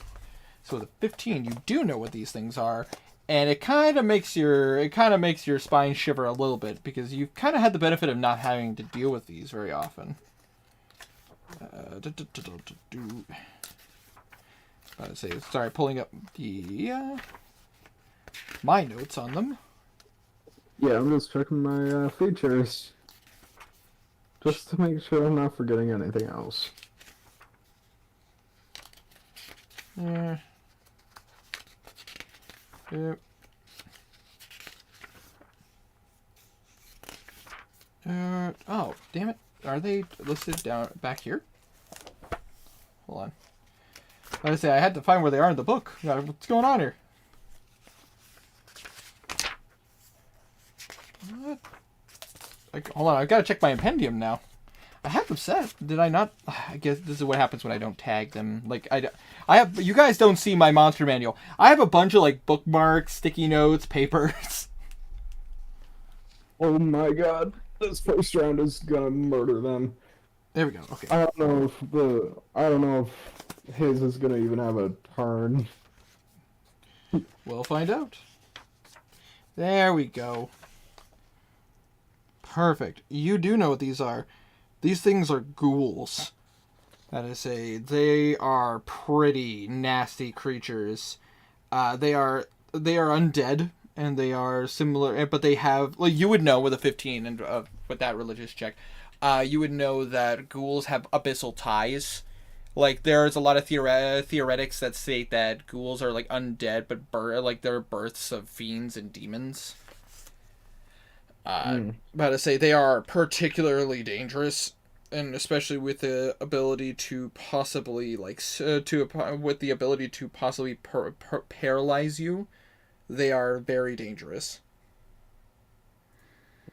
So with a 15, you do know what these things are. And it kind of makes your spine shiver a little bit because you've kind of had the benefit of not having to deal with these very often. Sorry, pulling up the my notes on them. Yeah, I'm just checking my features. Just to make sure I'm not forgetting anything else. Yeah. Yep. Oh, damn it. Are they listed down back here? Hold on. I was say I had to find where they are in the book. What's going on here? What? Hold on, I've got to check my impendium now. I have them set. Did I not? I guess this is what happens when I don't tag them. Like I have. You guys don't see my monster manual. I have a bunch of like bookmarks, sticky notes, papers. Oh my god, this first round is gonna murder them. There we go. Okay. I don't know if his is gonna even have a turn. We'll find out. There we go. Perfect. You do know what these are. These things are ghouls. That is they are pretty nasty creatures. They are undead, and they are similar, but they have, like, you would know with a 15 and with that religious check, you would know that ghouls have abyssal ties. Like, there's a lot of theoretics that state that ghouls are like undead, but they're births of fiends and demons. But they are particularly dangerous, and especially with the ability to possibly paralyze you, they are very dangerous.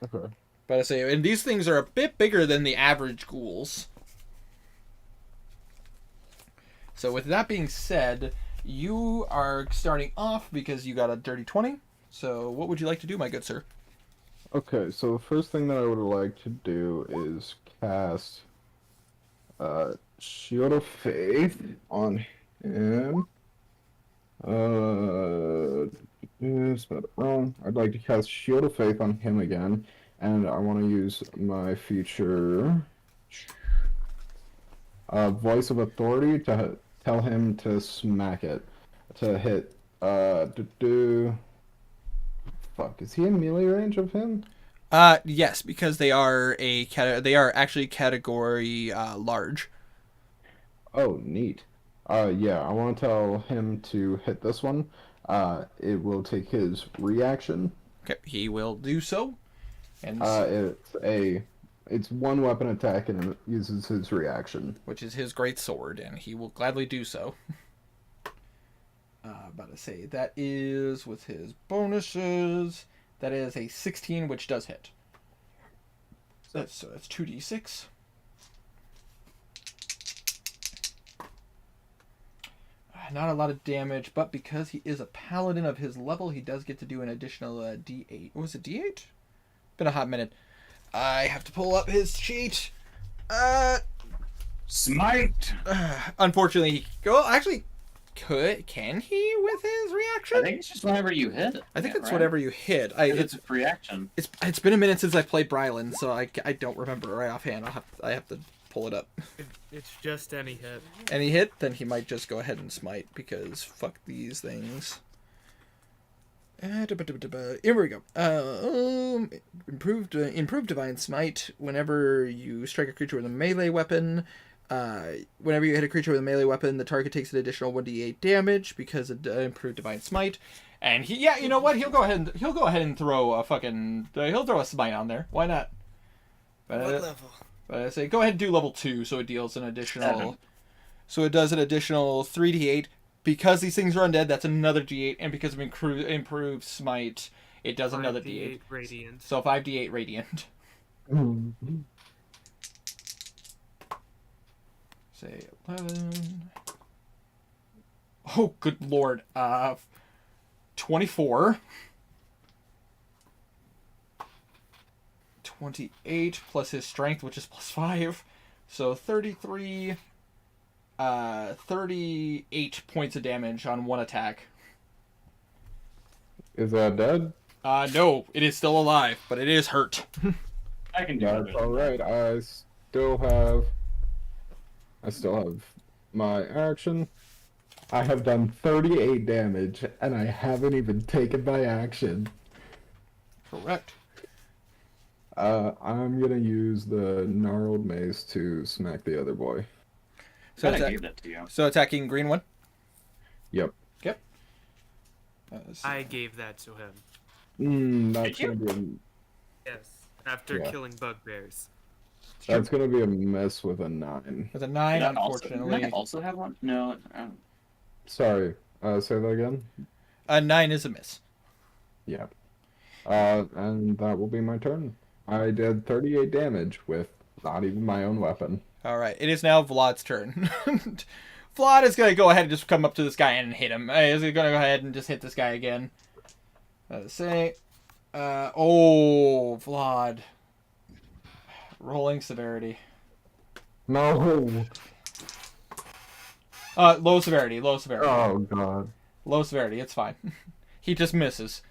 Okay. But and these things are a bit bigger than the average ghouls. So with that being said, you are starting off because you got a dirty 20. So what would you like to do, my good sir? Okay, so the first thing that I would like to do is cast Shield of Faith on him. Spelled it wrong. I'd like to cast Shield of Faith on him again, and I want to use my feature Voice of Authority to tell him to smack it, to hit. Fuck, is he in melee range of him? Yes, because they are actually category large. Oh, neat. Yeah, I want to tell him to hit this one. It will take his reaction. Okay, he will do so. And it's one weapon attack and it uses his reaction, which is his great sword, and he will gladly do so. That is with his bonuses. That is a 16, which does hit. That's 2d6. Not a lot of damage, but because he is a paladin of his level, he does get to do an additional d8. Was it d8? Been a hot minute. I have to pull up his sheet. Smite. Unfortunately, can he with his reaction? I think it's just whenever you hit. I think it's whenever you hit. It's a reaction. It's been a minute since I played Brylan, so I don't remember right offhand. I have to pull it up. It's just any hit. Any hit, then he might just go ahead and smite, because fuck these things. Here we go. Improved Divine Smite. Whenever you strike a creature with a melee weapon, whenever you hit a creature with a melee weapon, the target takes an additional 1d8 damage because of Improved Divine Smite. And you know what? He'll go ahead and throw a fucking. He'll throw a smite on there. Why not? What level? But I say go ahead and do level 2, so it deals an additional. 7. So it does an additional 3d8. Because these things are undead, that's another d8, and because of improved smite, it does another d8. Radiant. So 5d8 radiant. Say 11. Oh, good lord. 24. 28 plus his strength, which is plus 5. So 33. 38 points of damage on one attack. Is that dead? No, it is still alive, but it is hurt. I can do That's that. all right. I still have my action. I have done 38 damage, and I haven't even taken my action. Correct. I'm gonna use the gnarled mace to smack the other boy. So, I gave that to you. so attacking green one. Yep. Yep. Let's see. I gave that to him. That's Did you? gonna be Yes, after Yeah. killing bugbears. that's gonna be a miss with a 9. With a 9, Did I unfortunately. also have one? No, I don't. Sorry. Say that again. A 9 is a miss. Yeah. And that will be my turn. I did 38 damage with not even my own weapon. All right, it is now Vlad's turn. Vlad is gonna go ahead and just come up to this guy and hit him. He's gonna go ahead and just hit this guy again. Vlad. Rolling severity. No. Low severity. Oh god. Low severity. It's fine. He just misses.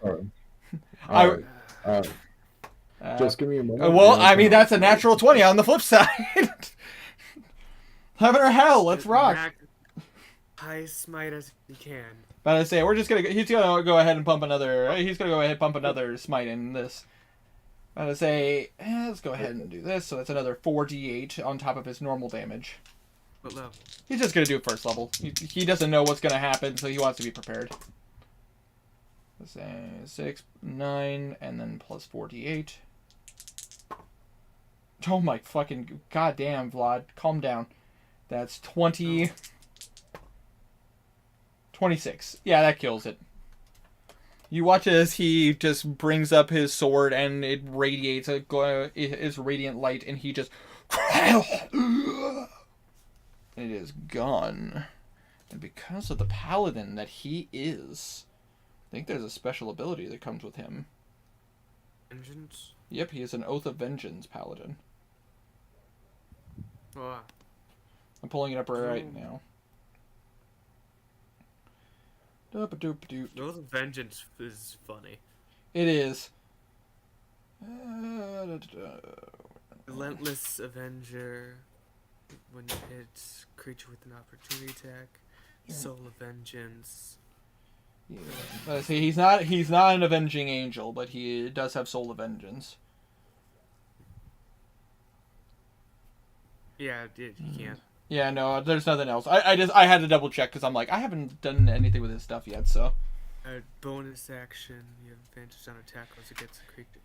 Alright. Just give me a moment. Well, I mean that's a natural 20 on the flip side. Heaven or hell, let's rock. High smite as he can. But I say he's gonna go ahead and pump another smite in this. But I say, let's go ahead and do this. So that's another 4d8 on top of his normal damage. What level? He's just gonna do first level. He doesn't know what's gonna happen, so he wants to be prepared. Let's say 6, 9, and then plus 4d8. Oh my fucking goddamn, Vlad, calm down. That's 20. 26. Yeah, that kills it. You watch as he just brings up his sword and it radiates his radiant light, and he just it is gone. And because of the paladin that he is, I think there's a special ability that comes with him. Vengeance? Yep, he is an Oath of Vengeance paladin. Oh, I'm pulling it up right now. Doop-a-doop-a-doop. Those vengeance is funny. It is. Relentless Avenger. When you hit creature with an opportunity attack. Soul of Vengeance. Yeah. Let's see, he's not an avenging angel, but he does have Soul of Vengeance. Yeah, he can't. Yeah, no, there's nothing else. I had to double check because I'm like, I haven't done anything with his stuff yet, so. Bonus action. You have advantage on attack rolls against a creature.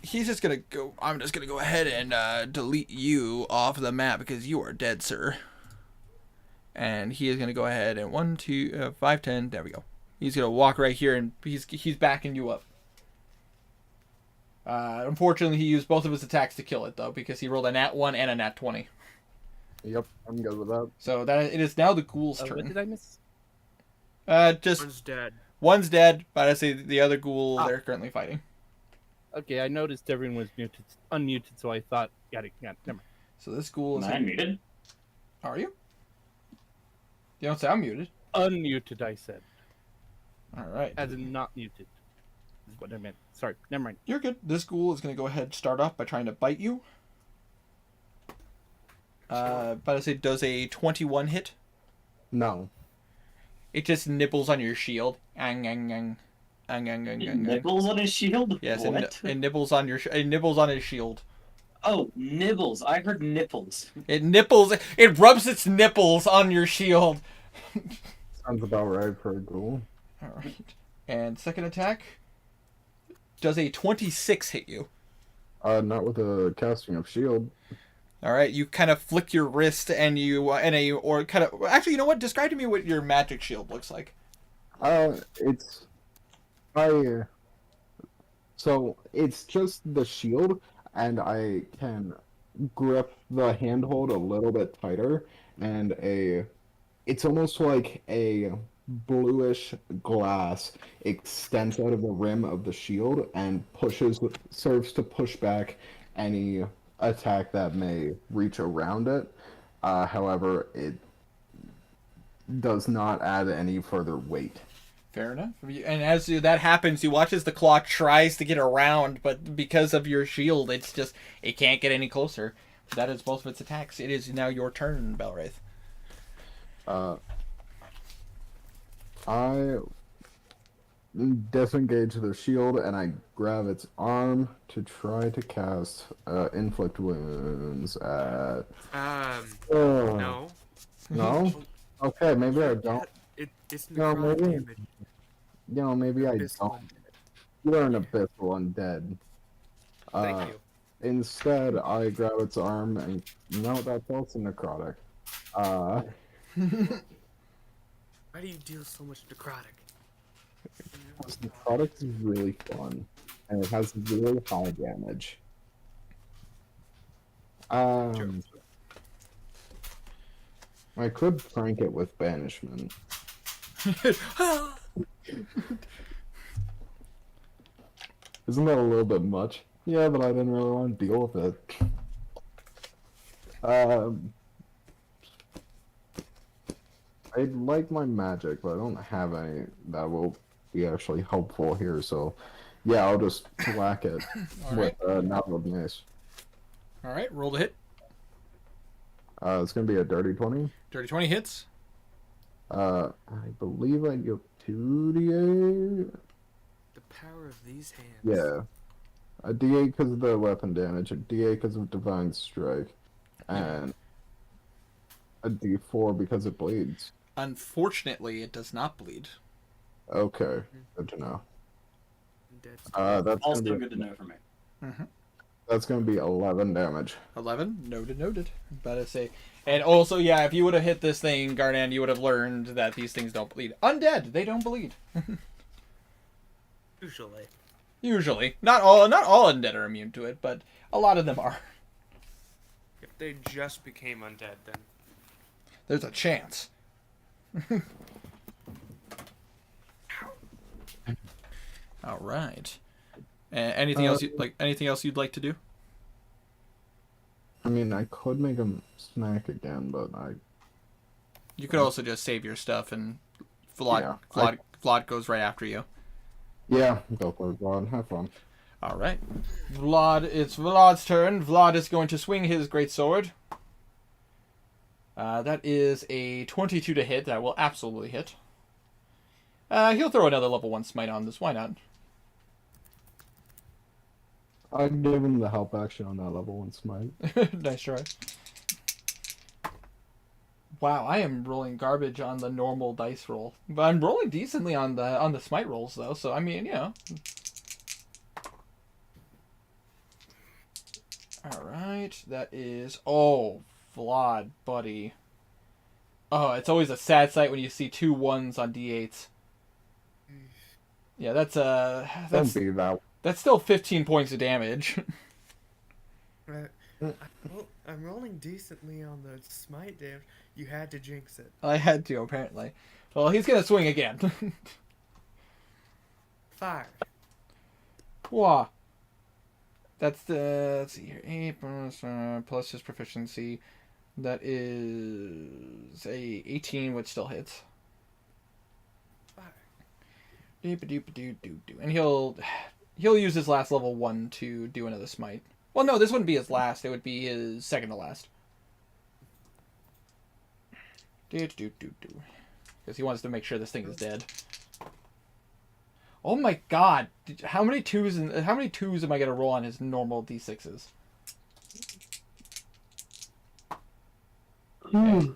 He's just gonna go. I'm just gonna go ahead and delete you off the map because you are dead, sir. And he is gonna go ahead and 1, 2, 5, 10. There we go. He's gonna walk right here and he's backing you up. Unfortunately, he used both of his attacks to kill it though because he rolled a nat 1 and a nat 20. Yep, I'm good with that. So that it is now the ghoul's turn. What did I miss? Just One's dead. one's dead, but I say the other ghoul they're currently fighting. Okay, I noticed everyone was unmuted, so I thought, got it, never mind. So this ghoul is. Am I muted? Are you? You don't sound muted. Unmuted, I said. All right. As in not muted. Is what I meant. Sorry, never mind. You're good. This ghoul is going to go ahead and start off by trying to bite you. But I say, does a 21 hit? No. It just nibbles on your shield. Ang, ang, ang. Ang, ang, ang, ang, ang. Nipples on his shield? Yes, What? it nibbles on it nibbles on his shield. Oh, nibbles. I heard nipples. It rubs its nipples on your shield. Sounds about right for a ghoul. All right. And second attack. Does a 26 hit you? Not with a casting of shield. All right, you kind of flick your wrist and actually, you know what? Describe to me what your magic shield looks like. So it's just the shield, and I can grip the handhold a little bit tighter, and it's almost like a bluish glass extends out of the rim of the shield and serves to push back any attack that may reach around it. However, it does not add any further weight. Fair enough. And as that happens, you watch as the claw tries to get around, but because of your shield, it can't get any closer. That is both of its attacks. It is now your turn, Belwraith. I disengage the shield and I grab its arm to try to cast inflict wounds at. No. No. Okay, maybe I don't. It's No, necrotic maybe. damage. Maybe I Abyssal don't. undead. You're an abyssal undead. Thank you. Instead, I grab its arm and that's also necrotic. Why do you deal so much necrotic? Because necrotic is really fun, and it has really high damage. I could prank it with banishment. Isn't that a little bit much? Yeah, but I didn't really want to deal with it. I'd like my magic, but I don't have any that will be actually helpful here, so yeah, I'll just whack it with Knotted Mace. Alright, roll the hit. It's gonna be a dirty 20. Dirty 20 hits. I believe I get 2d8. The power of these hands. Yeah. A d8 because of the weapon damage, a d8 because of Divine Strike, and a d4 because it bleeds. Unfortunately, it does not bleed. Okay, good to know. That's Also gonna be, good to know for me. Mm-hmm. That's gonna be 11 damage. 11. Noted. About to say. And also, yeah, if you would have hit this thing, Garnan, you would have learned that these things don't bleed. Undead, they don't bleed. Usually. Not all undead are immune to it, but a lot of them are. If they just became undead, then There's a chance. All right. Anything else you'd like to do? I mean, I could make him snack again, but You could also just save your stuff and Vlad goes right after you. Yeah, go for it, Vlad. Have fun. All right. It's Vlad's turn. Vlad is going to swing his greatsword. That is a 22 to hit. That will absolutely hit. He'll throw another level 1 smite on this. Why not? I'd give him the help action on that level 1 smite. Nice try. Wow, I am rolling garbage on the normal dice roll, but I'm rolling decently on the smite rolls though. So I mean, you know. All right, that is Vlad, buddy. Oh, it's always a sad sight when you see 2 1s on d8s. Yeah, Don't be that. That's still 15 points of damage. I'm rolling decently on the smite damage. You had to jinx it. I had to, apparently. Well, he's gonna swing again. 5. Wah. That's let's see here. 8 plus his proficiency. That is a 18, which still hits. 5. And he'll use his last level 1 to do another smite. Well, no, this wouldn't be his last. It would be his second to last. Because he wants to make sure this thing is dead. Oh my god! How many twos am I gonna roll on his normal d6s? Okay.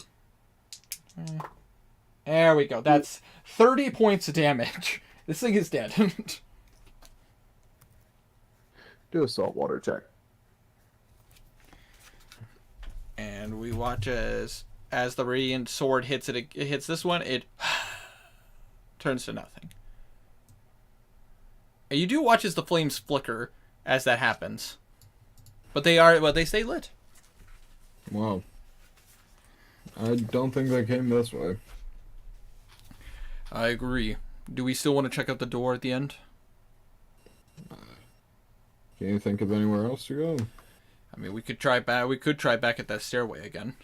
There we go. That's 30 points of damage. This thing is dead. Do a saltwater check. And we watch as the radiant sword hits it hits this one, it turns to nothing. And you do watch as the flames flicker as that happens. But they stay lit. Wow. I don't think they came this way. I agree. Do we still want to check out the door at the end? Can you think of anywhere else to go? I mean, we could try back at that stairway again.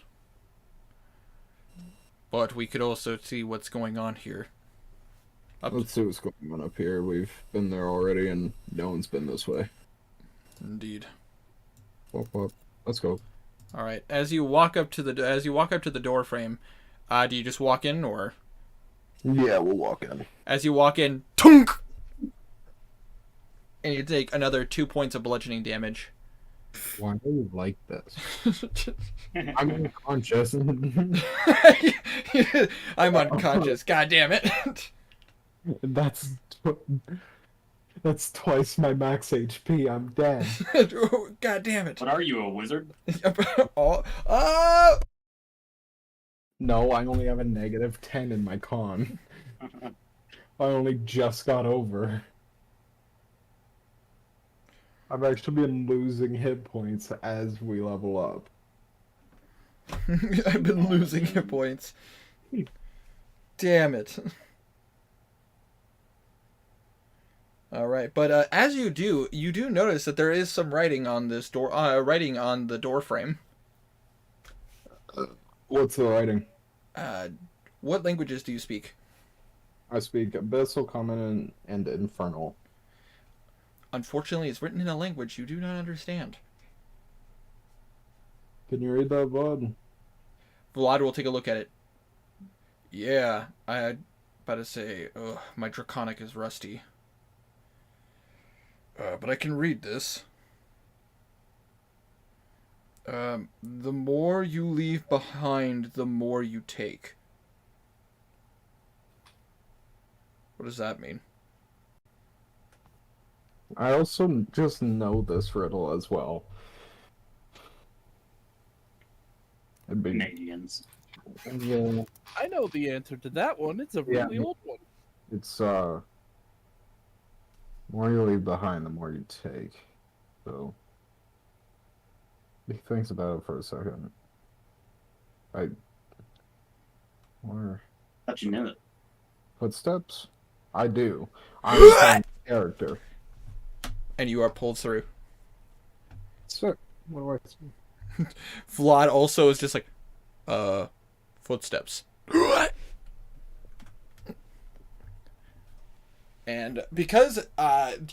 But we could also see what's going on here. Up. Let's see what's going on up here. We've been there already, and no one's been this way. Indeed. Whoop. Let's go. All right. As you walk up to the door frame, do you just walk in, or Yeah, we'll walk in. as you walk in, tunk, and you take another 2 points of bludgeoning damage. Why do you like this? I'm unconscious. I'm unconscious. God damn it. That's twice my max HP. I'm dead. God damn it. What are you, a wizard? Oh. No, I only have a -10 in my con. I only just got over. I've actually been losing hit points as we level up. I've been losing hit points. Damn it. All right, but as you do notice that there is some writing on this door, writing on the door frame. What's the writing? What languages do you speak? I speak Abyssal, Common, and Infernal. Unfortunately, it's written in a language you do not understand. Can you read that, bud? Vlad will take a look at it. Yeah, I about to say, my Draconic is rusty. But I can read this. The more you leave behind, the more you take. What does that mean? I also just know this riddle as well. It'd be... Canadians. Yeah, I know the answer to that one. It's a Yeah. really old one. it's, the more you leave behind, the more you take. So, he thinks about it for a second. Where? Thought you knew it. Footsteps? I do. I'm a character. And you are pulled through. So, what do I... Vlad also is just like, footsteps. And because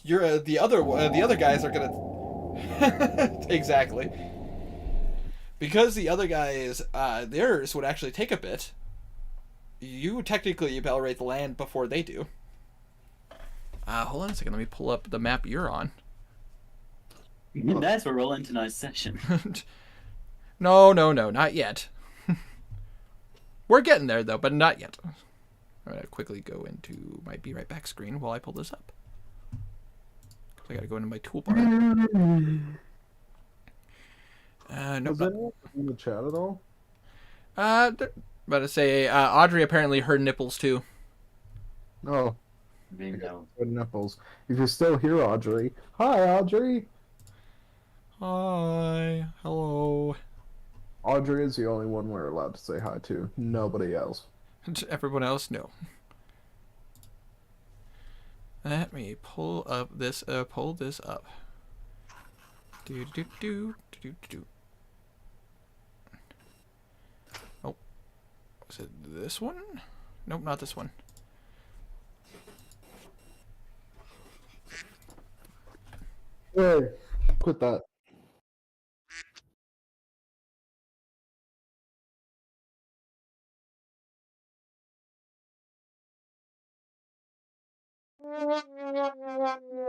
you're the other guys are gonna exactly. Because the other guys theirs would actually take a bit. You technically Belrate the land before they do. Hold on a second. Let me pull up the map you're on. And that's where we'll end tonight's session. No, not yet. We're getting there though, but not yet. I'm gonna quickly go into my Be Right Back screen while I pull this up. I gotta go into my toolbar. No. Was anyone in the chat at all? About to say, Audrey apparently heard nipples too. No. Bingo. Good nipples. If you're still here, Audrey. Hi, Audrey. Hi, hello. Audrey is the only one we're allowed to say hi to. Nobody else. Everyone else, no. Let me pull this up. Do. Oh, was it this one? Nope, not this one. Hey, quit that.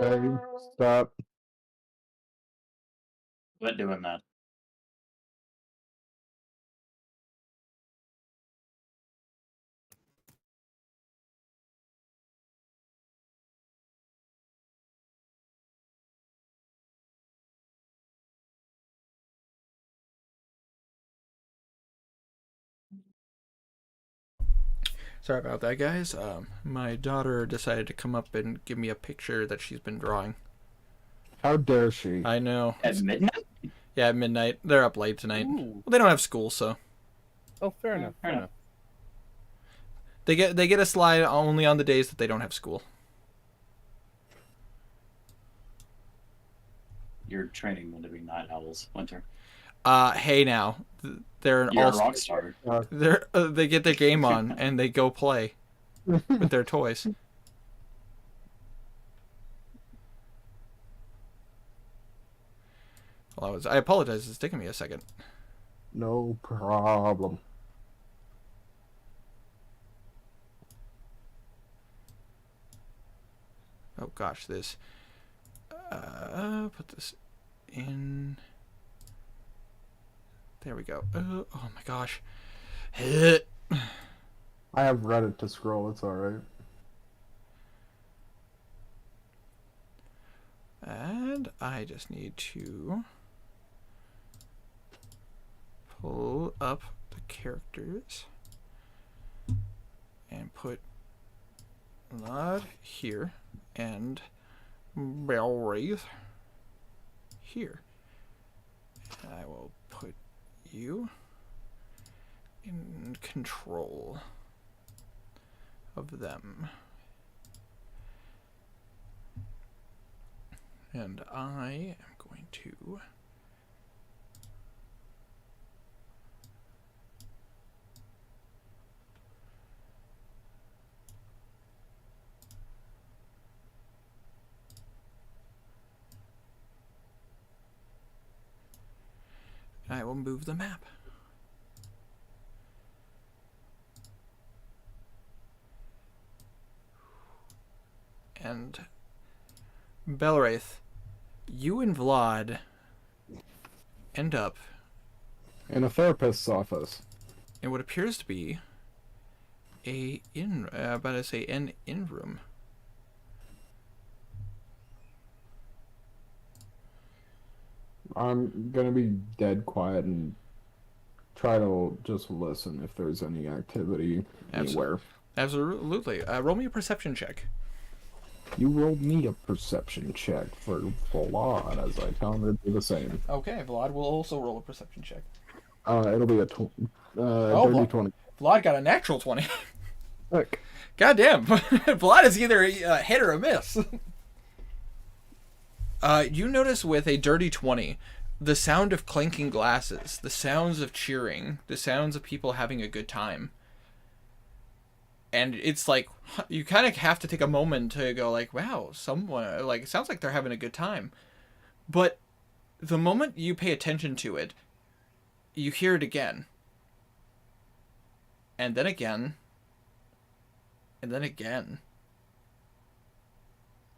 Hey, stop. Quit doing that. Sorry about that, guys. My daughter decided to come up and give me a picture that she's been drawing. How dare she? I know. At midnight? Yeah, at midnight. They're up late tonight. Ooh. Well, they don't have school, so Oh, fair enough. Fair enough. they get a slide only on the days that they don't have school. You're training them to be night owls, Winter. Hey now, they're an You're all a rock star. they get their game on and they go play with their toys. Well, I apologize. It's taking me a second. No problem. Oh gosh, this. Put this in. There we go. Oh my gosh. I have Reddit to scroll. It's alright. And I just need to pull up the characters and put Lod here and Belwraith here. And I will put you in control of them. And I am going to I will move the map. And Belwraith, you and Vlad end up In a therapist's office. in what appears to be an in room. I'm gonna be dead quiet and try to just listen if there's any activity anywhere. Absolutely. Roll me a perception check. You rolled me a perception check for Vlad as I tell him to do the same. Okay, Vlad will also roll a perception check. It'll be a dirty Vlad. 20. Vlad got a natural 20. Look, Goddamn. Vlad is either a hit or a miss. You notice with a dirty 20, the sound of clinking glasses, the sounds of cheering, the sounds of people having a good time. And it's like, you kind of have to take a moment to go like, wow, someone, like, it sounds like they're having a good time. But the moment you pay attention to it, you hear it again. And then again. And then again.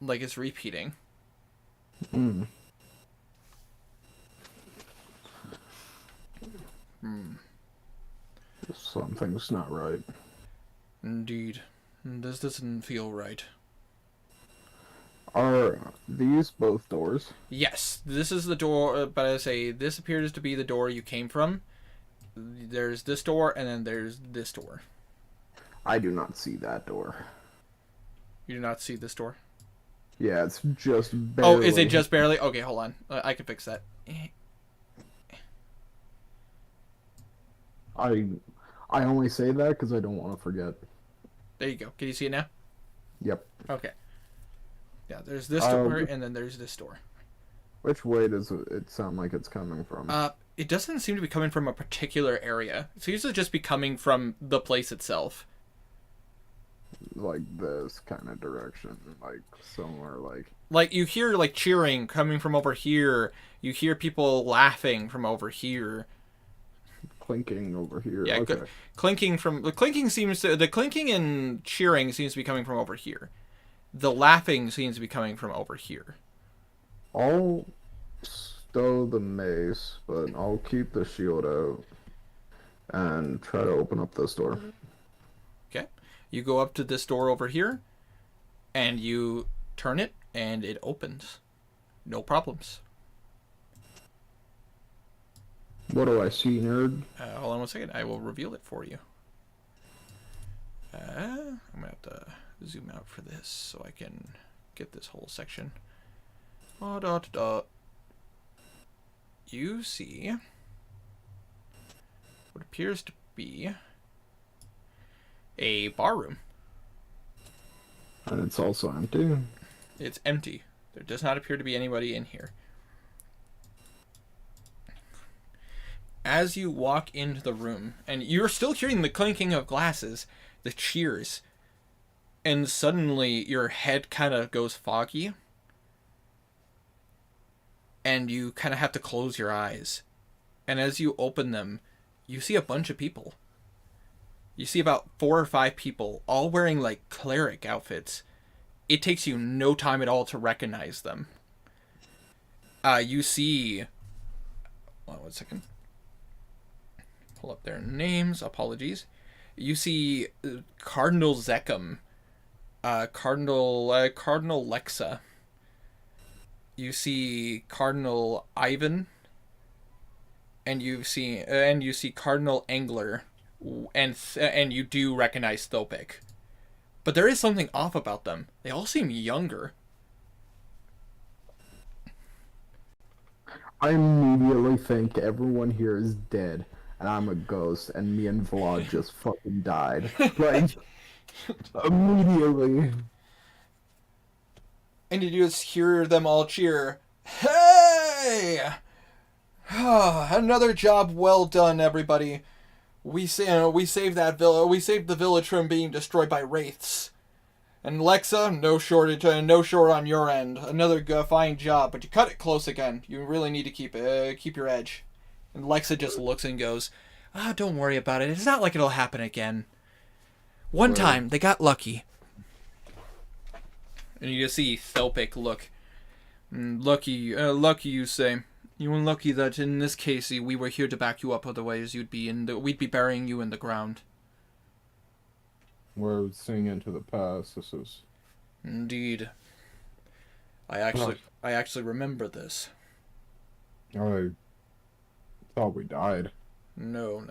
Like it's repeating. mm. Something's not right. Indeed. This doesn't feel right. Are these both doors? Yes, this is the door, but I say this appears to be the door you came from. There's this door, and then there's this door. I do not see that door. You do not see this door? Yeah, it's just barely. Oh, is it just barely? Okay, hold on. I can fix that. I only say that because I don't want to forget. There you go. Can you see it now? Yep. Okay. Yeah, there's this door, and then there's this door. Which way does it sound like it's coming from? It doesn't seem to be coming from a particular area. It seems to just be coming from the place itself. Like this kind of direction, like somewhere like. Like you hear like cheering coming from over here. You hear people laughing from over here. Clinking over here. Yeah, okay. Clinking and cheering seems to be coming from over here. The laughing seems to be coming from over here. I'll stow the mace, but I'll keep the shield out and try to open up this door. Okay. You go up to this door over here, and you turn it, and it opens. No problems. What do I see, nerd? Hold on 1 second. I will reveal it for you. I'm going to have to zoom out for this so I can get this whole section. You see what appears to be a bar room. And it's also empty. It's empty. There does not appear to be anybody in here. As you walk into the room, and you're still hearing the clinking of glasses, the cheers, and suddenly your head kind of goes foggy. and you kind of have to close your eyes. And as you open them, you see a bunch of people. You see about 4 or 5 people, all wearing like cleric outfits. It takes you no time at all to recognize them. You see... One second. Pull up their names. Apologies. You see Cardinal Zekam, Cardinal Lexa. You see Cardinal Ivan, and you see Cardinal Angler, and you do recognize Thopic. But there is something off about them. They all seem younger. I immediately think everyone here is dead, and I'm a ghost, and me and Vlad just fucking died. Like, immediately. And you just hear them all cheer, "Hey! Another job well done, everybody. We saved that villa. We saved the village from being destroyed by wraiths. And Lexa, no short on your end. Another fine job, but you cut it close again. You really need to keep your edge." And Lexa just looks and goes, "Don't worry about it. It's not like it'll happen again. One time they got lucky." And you just see Thopic look. Lucky you say. You were lucky that in this case we were here to back you up. Otherwise, we'd be burying you in the ground. We're seeing into the past. This is... Indeed. I actually remember this. I thought we died. No.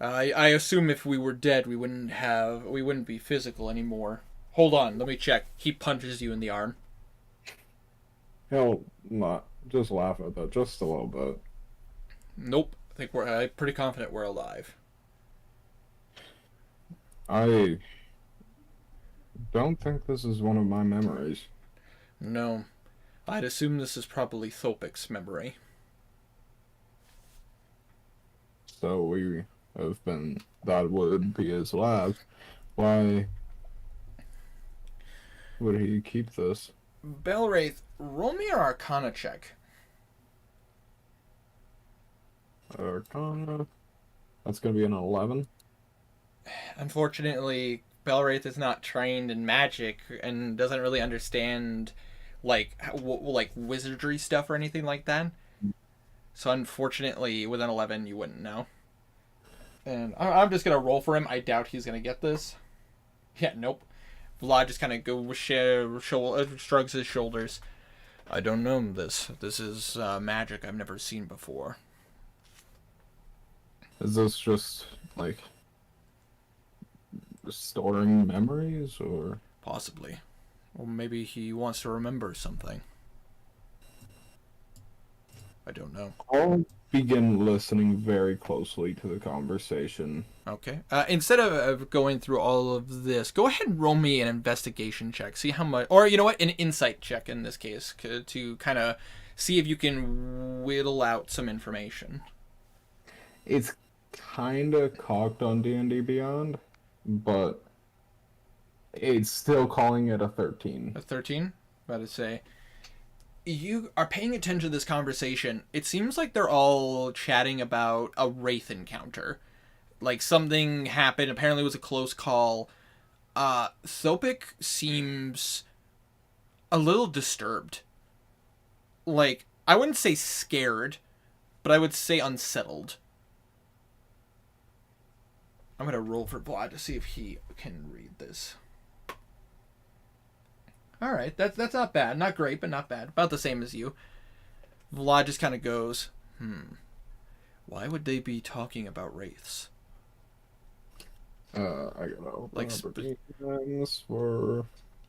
I assume if we were dead, we wouldn't be physical anymore. Hold on, let me check. He punches you in the arm. Hell, not. Just laugh at that, just a little bit. Nope. I'm pretty confident we're alive. I don't think this is one of my memories. No. I'd assume this is probably Thopic's memory. So we have been... That would be his lab. Why would he keep this? Belwraith, roll me an Arcana check. Arcana... That's gonna be an 11. Unfortunately, Belwraith is not trained in magic and doesn't really understand like wizardry stuff or anything like that. So unfortunately, with an 11, you wouldn't know. And I'm just gonna roll for him. I doubt he's gonna get this. Yeah, nope. Vlad just kind of shrugs his shoulders. I don't know this. This is magic I've never seen before. Is this just, like, storing memories, or...? Possibly. Or maybe he wants to remember something. I don't know. I'll begin listening very closely to the conversation. Okay. Instead of going through all of this, go ahead and roll me an investigation check. See how much... Or, you know what? An insight check in this case. To kind of see if you can whittle out some information. It's kind of cocked on D&D Beyond, but it's still calling it a 13. A 13? About to say... You are paying attention to this conversation. It seems like they're all chatting about a wraith encounter. Like something happened. Apparently it was a close call. Thopic seems a little disturbed. Like, I wouldn't say scared, but I would say unsettled. I'm going to roll for Vlad to see if he can read this. All right, that's not bad. Not great, but not bad. About the same as you. Vlad just kind of goes, why would they be talking about wraiths? I gotta Like, for...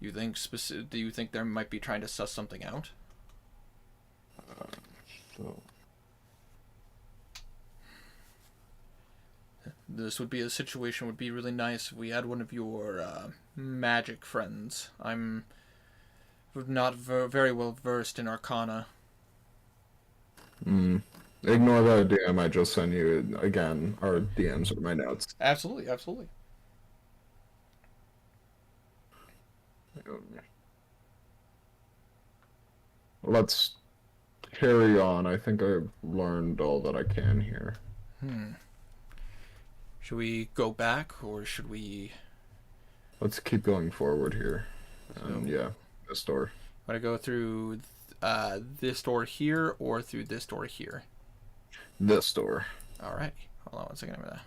Do you think they might be trying to suss something out? So... This would be a situation would be really nice if we had one of your magic friends. I'm not very well versed in Arcana. Ignore that DM I just sent you again. Our DMs are my notes. Absolutely, absolutely. Let's carry on. I think I've learned all that I can here. Should we go back, or should we... Let's keep going forward here. Yeah, this door. Want to go through this door here, or through this door here? This door. All right. Hold on 1 second.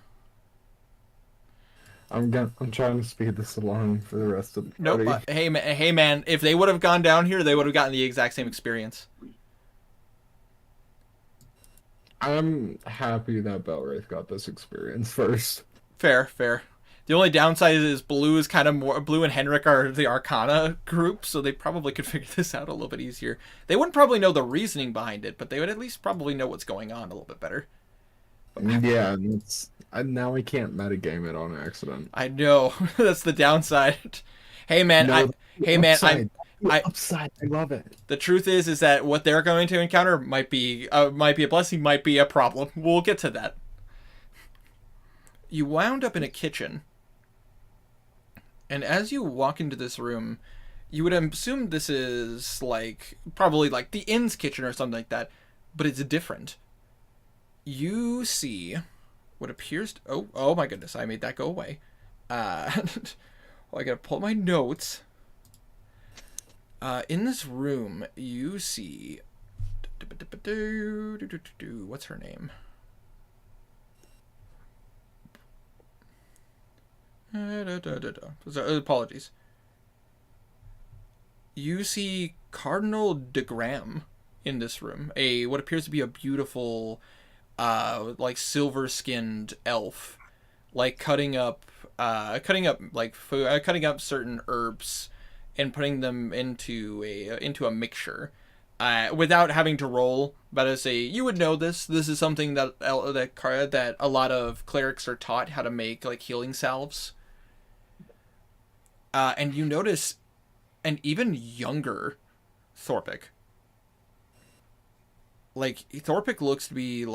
I'm trying to speed this along for the rest of the Nope. party. Hey man, if they would have gone down here, they would have gotten the exact same experience. I'm happy that Belwraith got this experience first. Fair. The only downside is Blue is kind of more... Blue and Henrik are the Arcana group, so they probably could figure this out a little bit easier. They wouldn't probably know the reasoning behind it, but they would at least probably know what's going on a little bit better. Yeah, now I can't metagame it on accident. I know. That's the downside. Hey man, Upside. I love it. The truth is that what they're going to encounter might be a blessing, might be a problem. We'll get to that. You wound up in a kitchen. And as you walk into this room, you would assume this is probably like the inn's kitchen or something like that, but it's different. You see what appears to... Oh my goodness, I made that go away. I gotta pull my notes. In this room, you see... What's her name? Apologies. You see Cardinal de Graham in this room. What appears to be a beautiful, silver-skinned elf, cutting up certain herbs and putting them into a mixture, without having to roll. But as you would know this. This is something that a lot of clerics are taught how to make, healing salves. And you notice an even younger Thorpic. Thorpic looks to be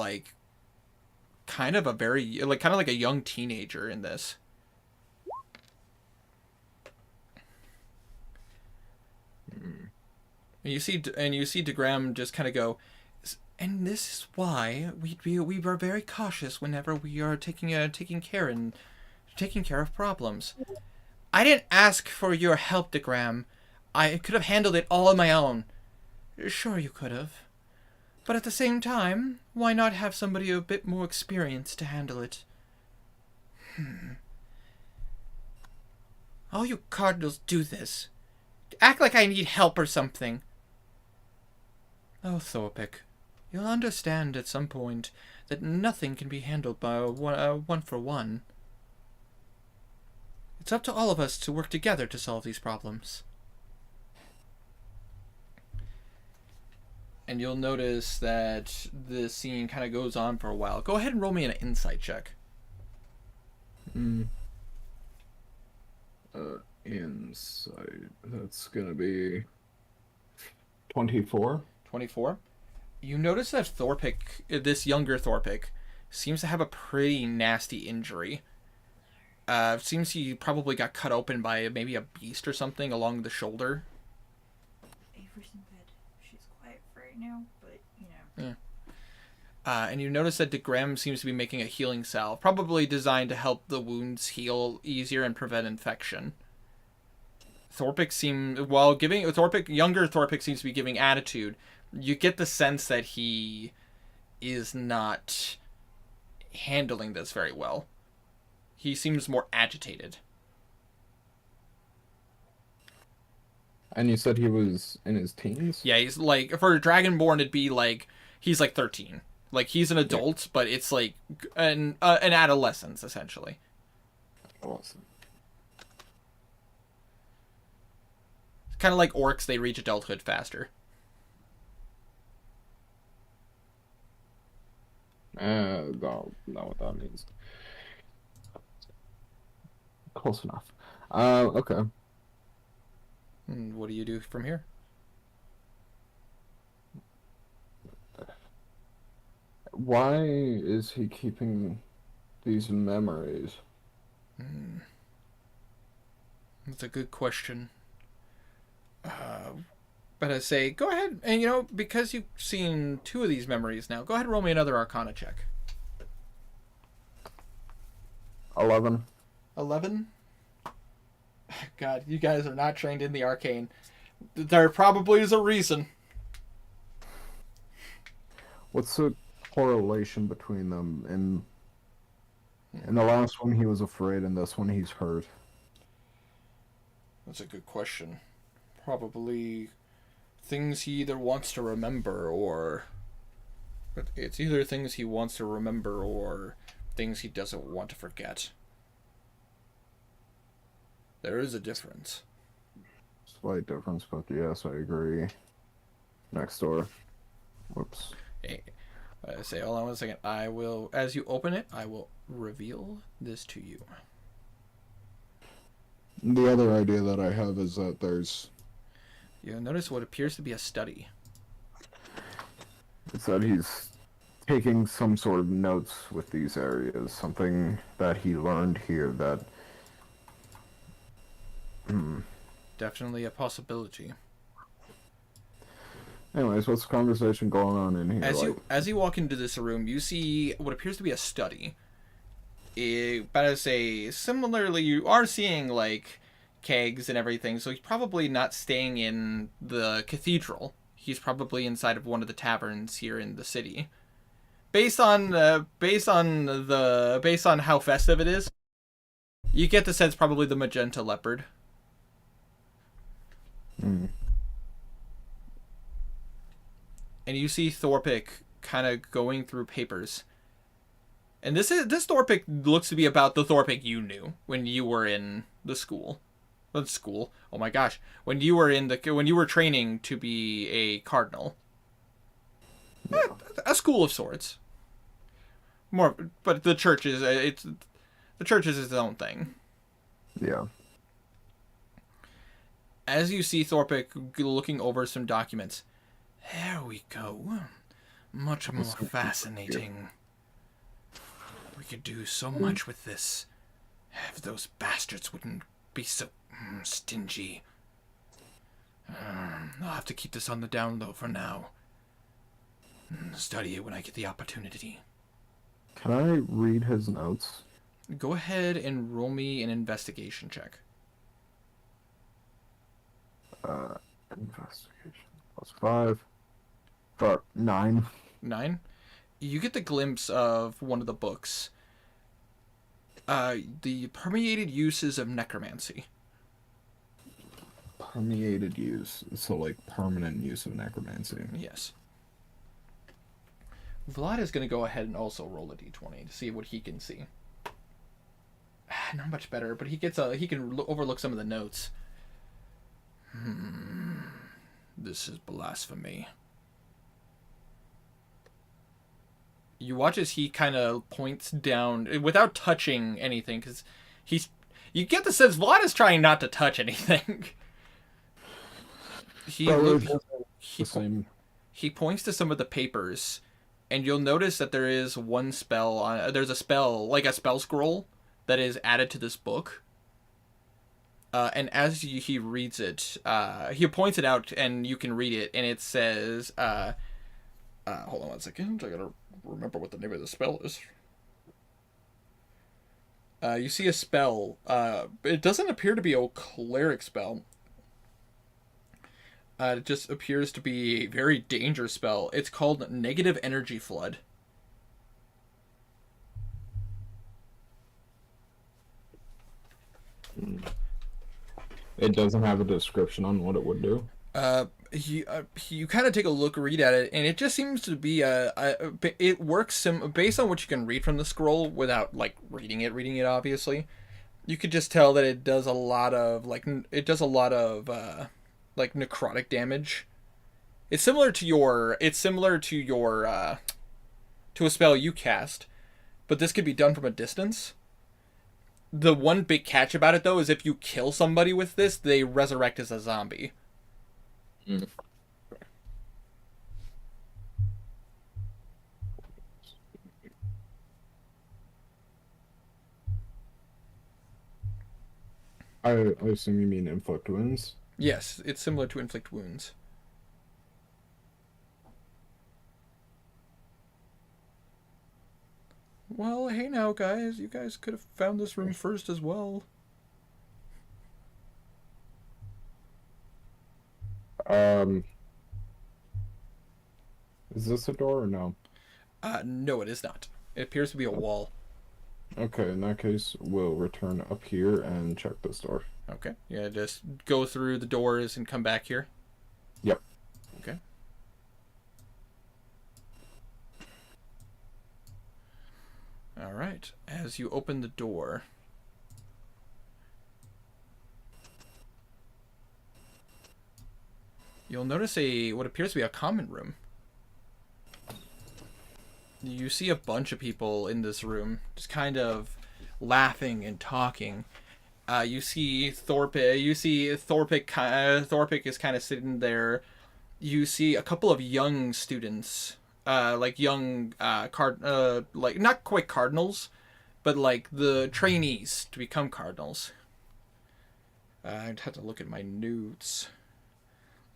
kind of like a young teenager in this. And you see DeGram just kind of go, and this is why we were very cautious whenever we are taking care of problems. I didn't ask for your help, DeGram. I could have handled it all on my own. Sure, you could have. But at the same time, why not have somebody a bit more experienced to handle it? All you cardinals do this. Act like I need help or something. Oh, Thorpic, you'll understand at some point that nothing can be handled by one for one. It's up to all of us to work together to solve these problems. And you'll notice that the scene kind of goes on for a while. Go ahead and roll me an insight check. Insight. That's gonna be 24. 24. You notice that Thorpic, this younger Thorpic, seems to have a pretty nasty injury. Seems he probably got cut open by maybe a beast or something along the shoulder. Avery's in bed. She's quiet for right now, but, you know. Yeah. And you notice that DeGram seems to be making a healing salve, probably designed to help the wounds heal easier and prevent infection. Younger Thorpic seems to be giving attitude. You get the sense that he is not handling this very well. He seems more agitated. And you said he was in his teens? Yeah, he's for a Dragonborn, it'd be he's 13. He's an adult, but it's an adolescence, essentially. Awesome. It's kind of like orcs, they reach adulthood faster. Don't know what that means. Close enough. Okay. And what do you do from here? Why is he keeping these memories? That's a good question. But I say, go ahead, and because you've seen 2 of these memories now, go ahead and roll me another Arcana check. 11. 11? God, you guys are not trained in the arcane. There probably is a reason. What's the correlation between them? In the last one, he was afraid, and this one, he's hurt. That's a good question. Probably things he either wants to remember or... It's either things he wants to remember or things he doesn't want to forget. There is a difference. Slight difference, but yes, I agree. Next door. Whoops. Hey, I say, hold on 1 second. I will, as you open it, I will reveal this to you. The other idea that I have is that there's... You'll notice what appears to be a study. It's that he's taking some sort of notes with these areas. Something that he learned here that... Definitely a possibility. Anyways, what's the conversation going on in here? As you walk into this room, you see what appears to be a study. But I say, similarly, you are seeing like kegs and everything. So he's probably not staying in the cathedral. He's probably inside of one of the taverns here in the city. Based on how festive it is, you get the sense probably the Magenta Leopard. And you see Thorpic kind of going through papers. And this Thorpic looks to be about the Thorpic you knew when you were in the school. School. Oh my gosh. When you were training to be a cardinal. A school of sorts. More, but the church is its own thing. Yeah. As you see Thorpic looking over some documents. There we go. Much more fascinating. We could do so much with this. If those bastards wouldn't be so stingy. I'll have to keep this on the down low for now. Study it when I get the opportunity. Can I read his notes? Go ahead and roll me an investigation check. Investigation. +5. But 9. 9? You get the glimpse of one of the books. The permeated uses of necromancy. Permeated use. So, like, permanent use of necromancy. Yes. Vlad is going to go ahead and also roll a d20 to see what he can see. Not much better, but he can overlook some of the notes. This is blasphemy. You watch as he kind of points down without touching anything, because you get the sense Vlad is trying not to touch anything. He points to some of the papers, and you'll notice that there is one spell. There's a spell, like a spell scroll, that is added to this book. And as he reads it, he points it out, and you can read it, and it says, hold on 1 second, I gotta remember what the name of the spell is. You see a spell, it doesn't appear to be a cleric spell. It just appears to be a very dangerous spell. It's called Negative Energy Flood. It doesn't have a description on what it would do. You kind of take a look, read at it, and it just seems to be it works based on what you can read from the scroll without like reading it obviously. You could just tell that it does a lot of necrotic damage. It's similar to a spell you cast, but this could be done from a distance. The one big catch about it, though, is if you kill somebody with this, they resurrect as a zombie. I assume you mean inflict wounds? Yes, it's similar to inflict wounds. Well, hey now, guys. You guys could have found this room first as well. Is this a door or no? No, it is not. It appears to be a wall. Okay, in that case, we'll return up here and check this door. Okay. Yeah, just go through the doors and come back here. Yep. Okay. All right. As you open the door, you'll notice what appears to be a common room. You see a bunch of people in this room, just kind of laughing and talking. You see Thorpic. Thorpic is kind of sitting there. You see a couple of young students, like young like not quite cardinals, but like the trainees to become cardinals. I'd have to look at my notes.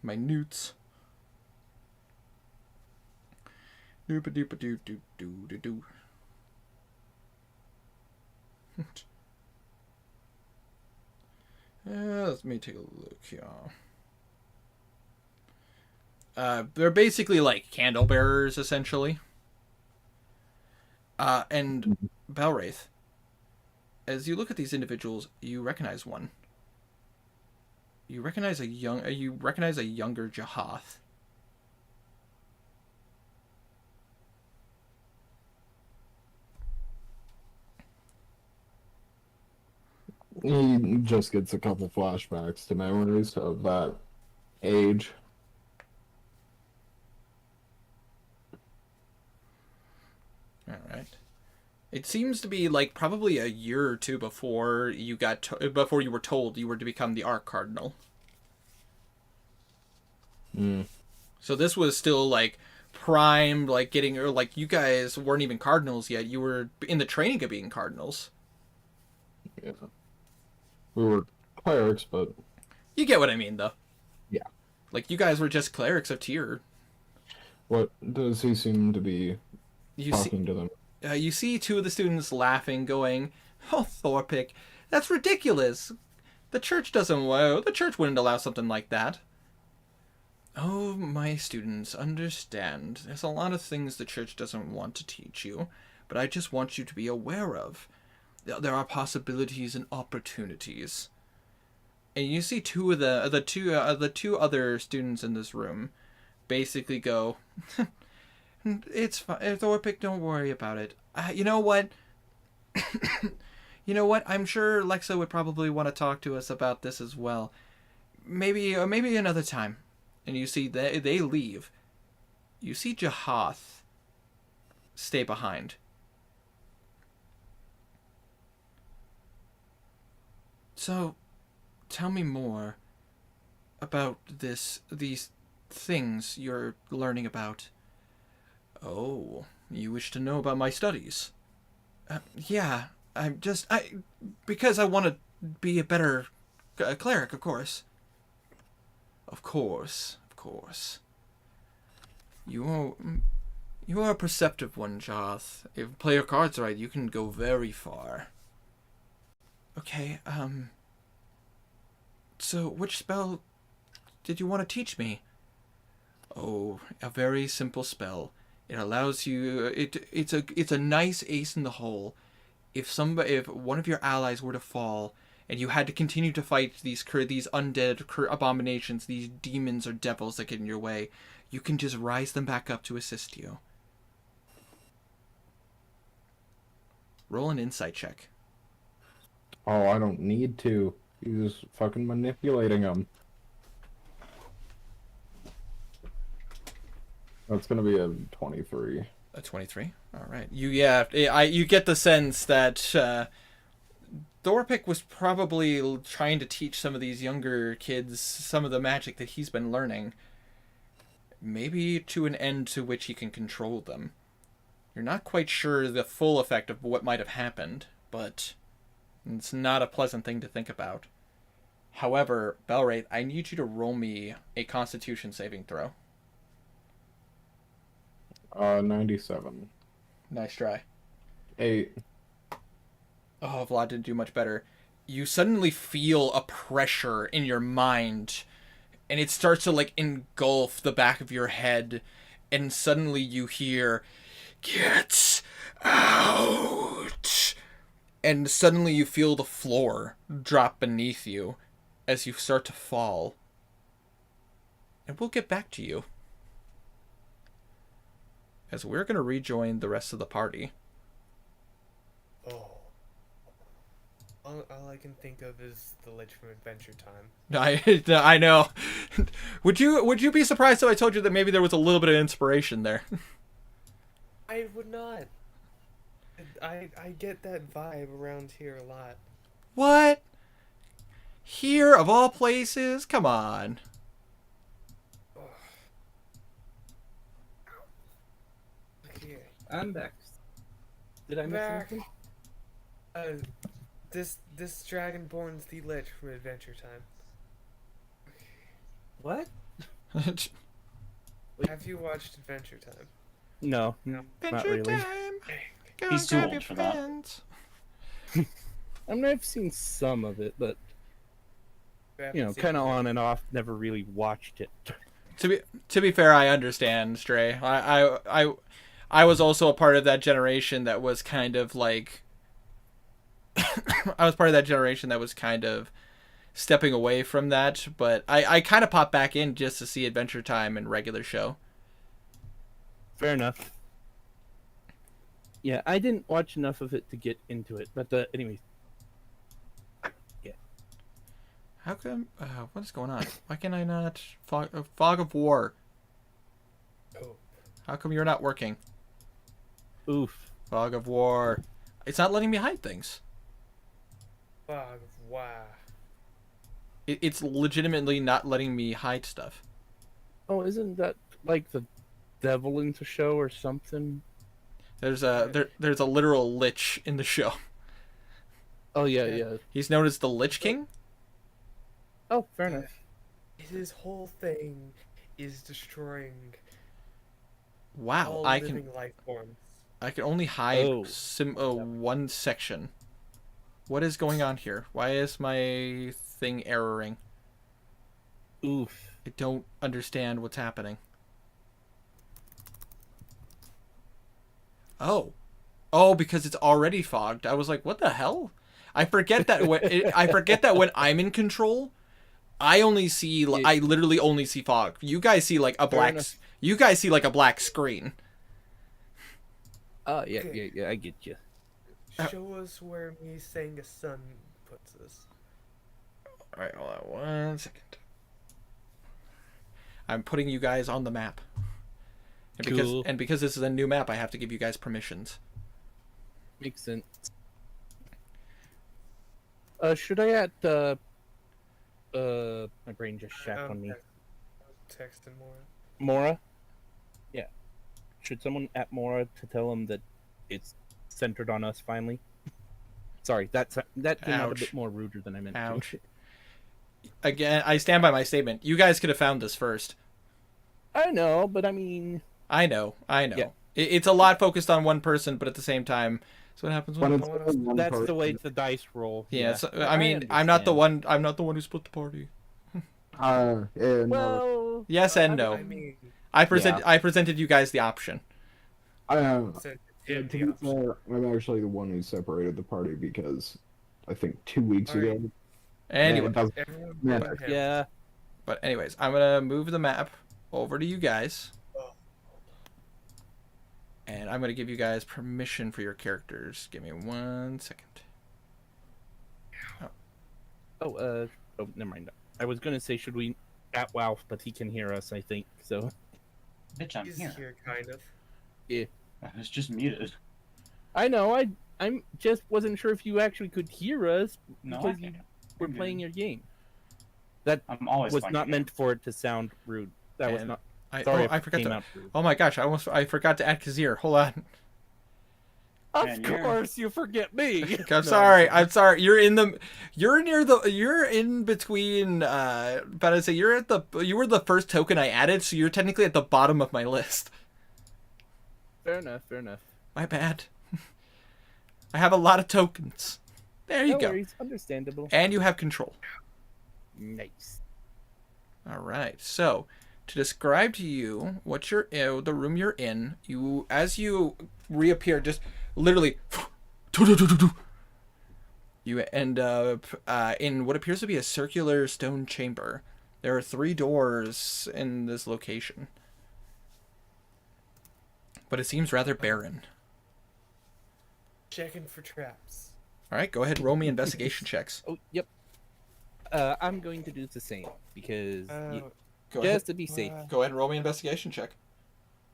My newts. Doop-a-doop-a-doo-doo-doo-doo-doo. Let me take a look here. They're basically like candle bearers, essentially. And Belwraith, as you look at these individuals, you recognize one. You recognize a younger Jahath. He just gets a couple flashbacks to memories of that age. All right. It seems to be like probably a year or two before you before you were told you were to become the Arch Cardinal. So this was still like prime, like getting, or like you guys weren't even cardinals yet. You were in the training of being cardinals. Yeah. We were clerics, but You get what I mean, though. yeah. Like you guys were just clerics of tier. What does he seem to be You talking to them? you see two of the students laughing, going, "Oh, Thorpic, that's ridiculous. The church wouldn't allow something like that." Oh, my students, understand. There's a lot of things the church doesn't want to teach you, but I just want you to be aware of. There are possibilities and opportunities. And you see two of the two other students in this room basically go, "It's fine, Thorpic, don't worry about it. You know what? You know what? I'm sure Lexa would probably want to talk to us about this as well. Maybe another time." And you see they leave. You see Jahath stay behind. So, tell me more about these things you're learning about. Oh, you wish to know about my studies? Yeah, because I want to be a better cleric, of course. Of course. You are a perceptive one, Joth. If you play your cards right, you can go very far. Okay, so which spell did you want to teach me? Oh, a very simple spell. It allows you. It's a nice ace in the hole. If one of your allies were to fall, and you had to continue to fight these undead abominations, these demons or devils that get in your way, you can just rise them back up to assist you. Roll an insight check. Oh, I don't need to. He's just fucking manipulating them. That's gonna be a 23. A 23? All right. You get the sense that Thorpic was probably trying to teach some of these younger kids some of the magic that he's been learning. Maybe to an end to which he can control them. You're not quite sure the full effect of what might have happened, but it's not a pleasant thing to think about. However, Belwraith, I need you to roll me a Constitution saving throw. 97. Nice try. 8. Oh, Vlad didn't do much better. You suddenly feel a pressure in your mind, and it starts to like engulf the back of your head, and suddenly you hear, "Get out!" And suddenly you feel the floor drop beneath you as you start to fall. And we'll get back to you, as we're going to rejoin the rest of the party. Oh. All I can think of is the Lich from Adventure Time. I know. Would you be surprised if I told you that maybe there was a little bit of inspiration there? I would not. I get that vibe around here a lot. What? Here of all places? Come on. Look here. I'm back. Did I miss Back. anything? This Dragonborn's the Lich from Adventure Time. What? Have you watched Adventure Time? No, not really. Time. Go He's too grab old your for that. friends. I mean, I've seen some of it, but kind of on and off. Never really watched it. To be fair, I understand, Stray. I was also a part of that generation that was kind of like I was part of that generation that was kind of stepping away from that, but I kind of popped back in just to see Adventure Time and regular show. Fair enough. Yeah, I didn't watch enough of it to get into it, but anyways. Yeah. How come? What is going on? Why can I not fog of war? Oh. How come you're not working? Oof. Fog of war. It's not letting me hide things. Fog of War. It's legitimately not letting me hide stuff. Oh, isn't that like the devil in the show or something? There's a literal lich in the show. Oh yeah. He's known as the Lich King. Oh, fair enough. His whole thing is destroying Wow, all I living can life forms. only hide Oh. one section. What is going on here? Why is my thing erroring? Oof. I don't understand what's happening. Oh, because it's already fogged. I was like, what the hell? I forget that when I'm in control, I literally only see fog. You guys see like a black. enough. You guys see like a black screen. Oh yeah, I get you. Show us where me saying a sun puts us. All right, hold on 1 second. I'm putting you guys on the map. And because this is a new map, I have to give you guys permissions. Makes sense. Should I add my brain just shat on me. Text and more. Mora? Yeah. Should someone at Mora to tell him that it's centered on us finally? Sorry, that came out a bit more ruder than I meant to. Again, I stand by my statement. You guys could have found this first. I know, but I mean... I know. Yeah. It's a lot focused on one person, but at the same time, so what happens when That's the way the dice roll. Yeah, so, I mean, I'm not the one who split the party. Yeah, no. Well... Yes and no. I mean, I presented you guys the option. I am. so- To be fair, I'm actually the one who separated the party because I think 2 weeks ago. Anyway, everyone Yeah. go ahead. Yeah. but anyways, I'm gonna move the map over to you guys. And I'm gonna give you guys permission for your characters. Give me 1 second. Oh, never mind. I was gonna say, should we at Walf, but he can hear us, I think, so... Bitch, I'm He's here. here, kind of. I was just muted. I know, I'm just wasn't sure if you actually could hear us, No, I because you can't. were I'm playing good. your game. That I'm always was playing not the meant for it to sound rude. That was And not... I Sorry if I it forgot came to. out rude. Oh my gosh, I forgot to add Kazir. Hold on. Of Man, you're- course you forget me! I'm No, sorry. I'm sorry. You're in between. But I'd say you were the first token I added, so you're technically at the bottom of my list. Fair enough, fair enough. My bad. I have a lot of tokens. There you No go. worries, understandable. And you have control. Nice. All right. So, to describe to you what you're the room you're in, as you reappear, just literally, you end up in what appears to be a circular stone chamber. There are 3 doors in this location, but it seems rather barren. Checking for traps. All right, go ahead and roll me investigation checks. Oh, yep. I'm going to do the same because Go just ahead. to be safe. Go ahead and roll me investigation check.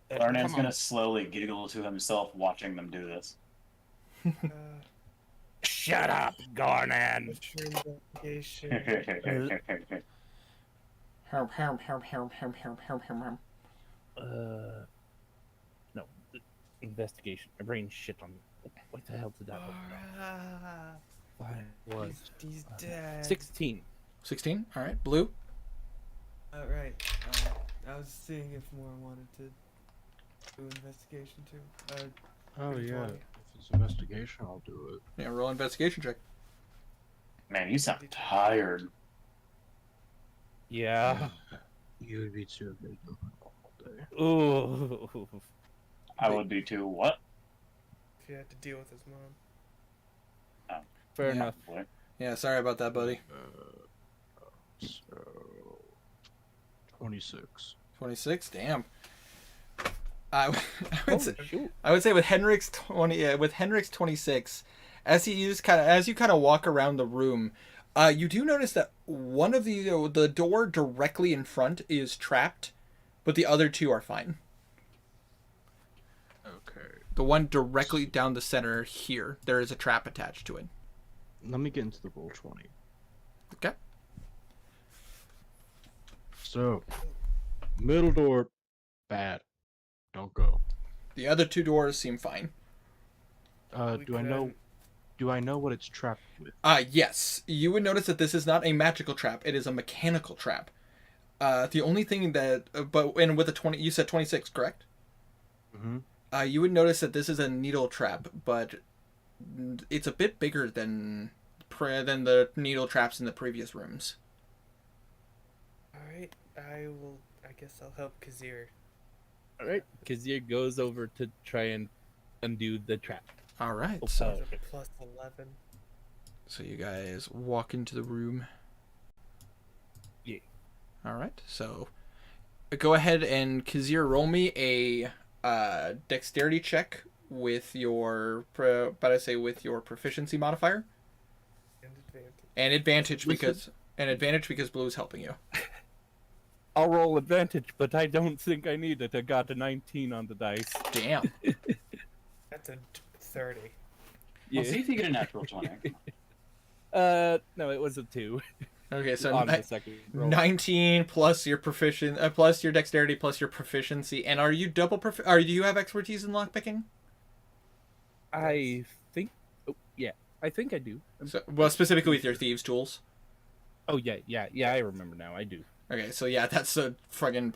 Larnan's gonna slowly giggle to himself watching them do this. Shut up, Garnan. No, investigation. My brain shit on me. What the hell did that look like? He's dead. 16. 16. All right, Blue. Right. I was seeing if more wanted to do investigation too. Oh pretty yeah, funny. if it's investigation, I'll do it. Yeah, roll investigation check. Man, you sound tired. Yeah. You would be too good all day. Ooh. I would be too. What? If you had to deal with his mom. Fair Yeah. enough. What? Yeah, sorry about that, buddy. So 26. 26. Damn. I would say, Shoot. I would say with Henrik's 26, as you kind of walk around the room, you do notice that one of the door directly in front is trapped, but the other 2 are fine. Okay. The one directly down the center here, there is a trap attached to it. Let me get into the roll 20. Okay. So, middle door, bad. Don't go. The other 2 doors seem fine. Do I know what it's trapped with? Yes. You would notice that this is not a magical trap. It is a mechanical trap. The only thing that, and with a 20, you said 26, correct? Mm-hmm. You would notice that this is a needle trap, but it's a bit bigger than the needle traps in the previous rooms. Alright, I guess I'll help Kazir. Alright. Kazir goes over to try and undo the trap. All right. Oh, So, Plus 11. so you guys walk into the room. Yeah. All right. So, go ahead and Kazir roll me a dexterity check with your proficiency modifier And advantage. and advantage because Blue is helping you. I'll roll advantage, but I don't think I need it. I got a 19 on the dice. Damn. That's a 30. Yeah. Well, see if you get a natural 20. No, it was a 2 Okay, so on the second roll. 19 plus your plus your dexterity plus your proficiency. And are you do you have expertise in lockpicking? I think. Oh, yeah. I think I do. So, well, specifically with your thieves' tools. Oh yeah. I remember now. I do. Okay, so yeah, that's a friggin'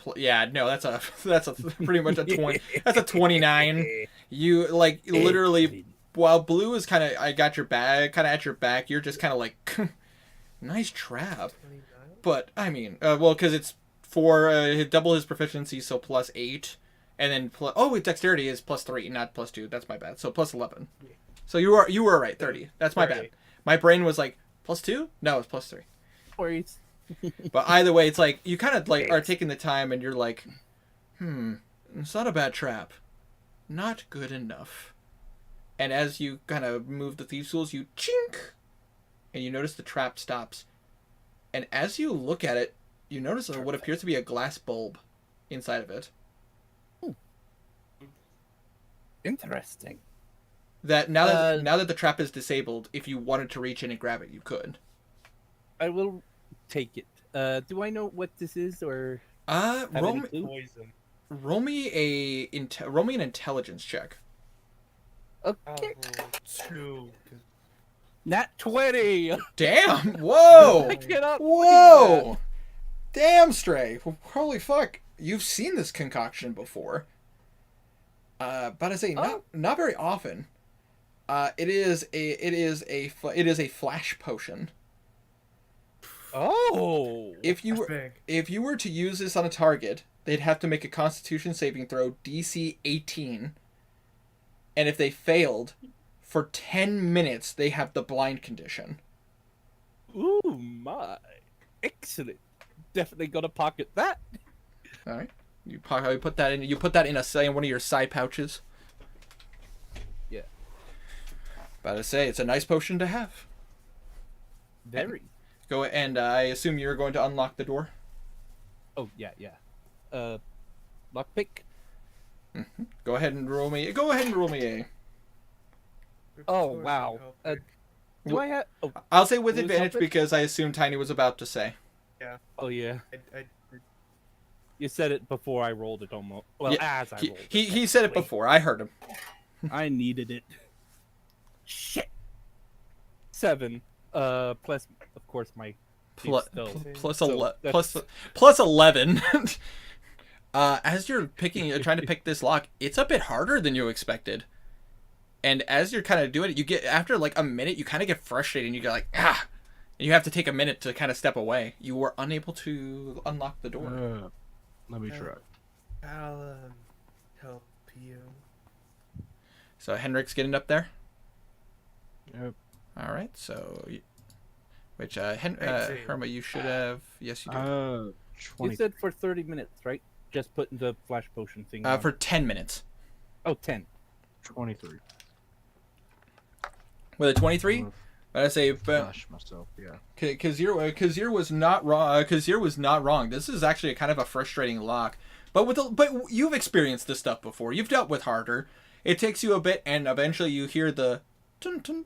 that's a pretty much a 20. That's a 29. You literally while Blue is kind of at your back, you're just kind of like nice trap. 29? But I mean, because it's for double his proficiency, so plus 8, and then dexterity is plus 3, not plus 2. That's my bad. So plus 11. So you were right, 30. That's my bad. My brain was like plus 2. No, it's plus 3. Worries. But either way, it's like you kind of are taking the time, and you're like, it's not a bad trap, not good enough. And as you kind of move the thieves' tools, you chink, and you notice the trap stops. And as you look at it, you notice what appears to be a glass bulb inside of it. Interesting. That now that the trap is disabled, if you wanted to reach in and grab it, you could. I will take it. Do I know what this is, or Roll any clue? Poison. me an intelligence check. I'll Okay. roll 2. Nat 20. Damn! Whoa! I cannot. Whoa! Damn, Stray! Holy fuck! You've seen this concoction before. But I say not very often. It is a flash potion. Oh. If you That's were big. if you were to use this on a target, they'd have to make a Constitution saving throw DC 18. And if they failed, for 10 minutes they have the blind condition. Ooh my! Excellent. Definitely gonna pocket that. All right. You put that in. You put that in one of your side pouches. Yeah. About to say, it's a nice potion to have. Very. Go and I assume you're going to unlock the door. Oh yeah. Lockpick. Go ahead and roll me. Go ahead and roll me a. Oh wow. Do I have? Oh, I'll say with Lose advantage something? because I assume Tiny was about to say. oh yeah. I You said it before I rolled it almost. Well, Yeah, as I rolled it. He said it technically. before. I heard him. I needed it. Shit. 7. Plus, of course, my Plus, still. plus, So ele- that's- plus 11. As you're trying to pick this lock, it's a bit harder than you expected. And as you're kind of doing it, you get after like a minute, you kind of get frustrated, and you get like and you have to take a minute to kind of step away. You were unable to unlock the door. Let me try. I'll help you. So Henrik's getting up there. Yep. All right. So, which 18. Herma, you should have. Yes, you do. 20. You said for 30 minutes, right? Just putting the flash potion thing on. For 10 minutes. Oh, 10. 23. With a 23, I say, but Gosh, myself, yeah. Kazir was not wrong. Kazir was not wrong. This is actually a kind of a frustrating lock, but you've experienced this stuff before. You've dealt with harder. It takes you a bit, and eventually you hear the tun tun,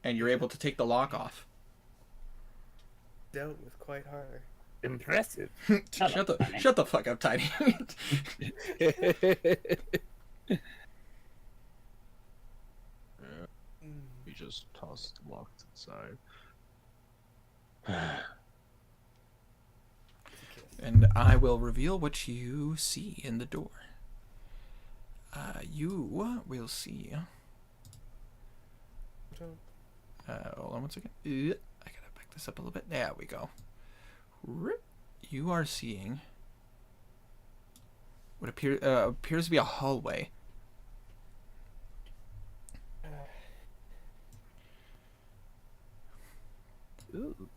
and you're able to take the lock off. Dealt with quite hard. Impressive. Shut the fuck up, Tiny. We just tossed the lock to the side. And I will reveal what you see in the door. You will see. Hold on one second. I gotta back this up a little bit. There we go. You are seeing what appears to be a hallway. Ooh.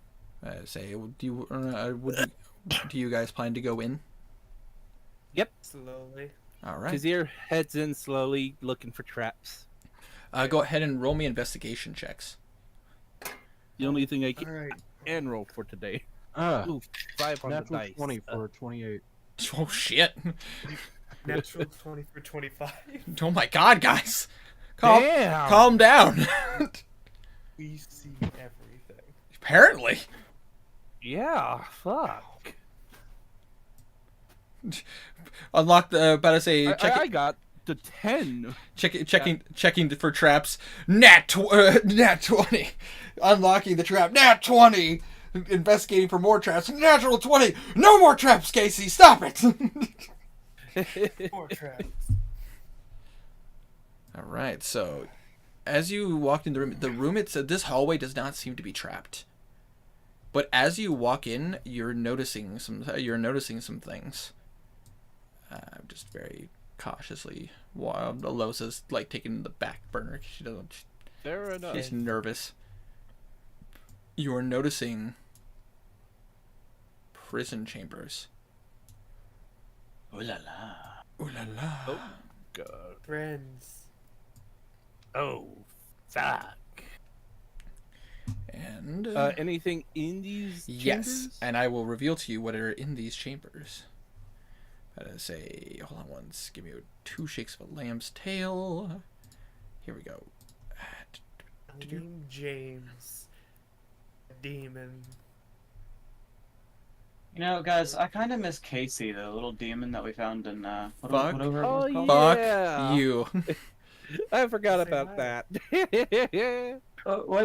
Do you guys plan to go in? Yep. Slowly. All right. Kazir heads in slowly, looking for traps. Go ahead and roll me investigation checks. The only thing I All right. can roll for today. Ah, Ooh, 5 on the natural dice. 20 for 28. Oh shit! Natural 20 for 25. Oh my god, guys! Calm Damn! down. We see everything. Apparently. Yeah, fuck. Unlock the. About to say. I got the 10. Checking for traps. Nat 20. Unlocking the trap. Nat 20. Investigating for more traps. Natural 20. No more traps, Casey. Stop it. More traps. All right. So, as you walked in the room, this hallway does not seem to be trapped. But as you walk in, you're noticing some things. Just very cautiously. Alosa's like taking the back burner. She doesn't. Fair enough. She's nervous. You are noticing prison chambers. Ooh la la. Ooh la la. Oh, God. Friends. Oh, fuck. And anything in these yes, chambers? and I will reveal to you what are in these chambers. Say, hold on once. Give me 2 shakes of a lamb's tail. Here we go. Named James. A demon. You know, guys, I kind of miss Casey, the little demon that we found in whatever it was called. Fuck Yeah. you. I forgot Say about hi. that.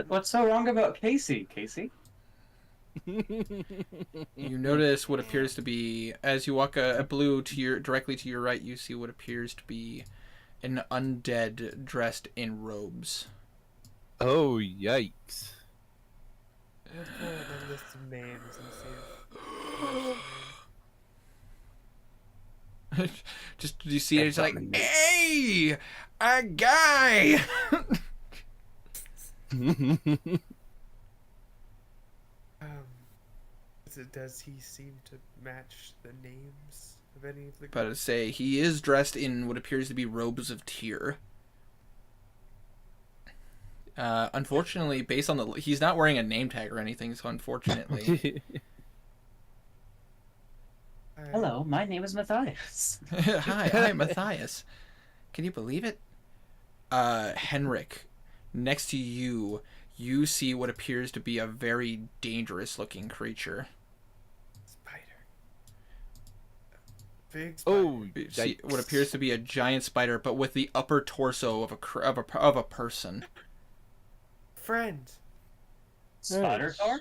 What's so wrong about Casey? Casey? You notice what appears to be, as you walk a blue directly to your right, you see what appears to be an undead dressed in robes. Oh, yikes. We'll pull the list of names and see if Just do you see it? It's like, hey, a guy. does he seem to match the names of any of the? But to say he is dressed in what appears to be robes of Tyr. Unfortunately, based on the he's not wearing a name tag or anything, so unfortunately. Hello, my name is Matthias. Hi, I'm Matthias. Can you believe it? Henrik, next to you, you see what appears to be a very dangerous-looking creature. Spider. Big spider. Oh, See what appears to be a giant spider, but with the upper torso of a person. Friend. Spider-Tor?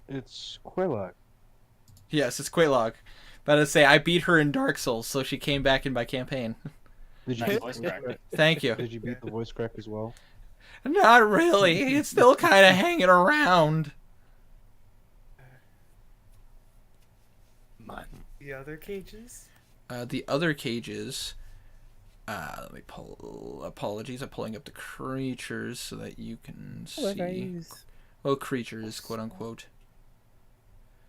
It's Quillock. Yes, it's Quelaag. But to say, I beat her in Dark Souls, so she came back in my campaign. Did you Nice beat voice the crack. crack? Thank you. Did you beat the voice crack as well? Not really. It's still kind of hanging around. Man. The other cages. The other cages. Let me pull. Apologies, I'm pulling up the creatures so that you can Hello, see. guys. Well, creatures, quote unquote.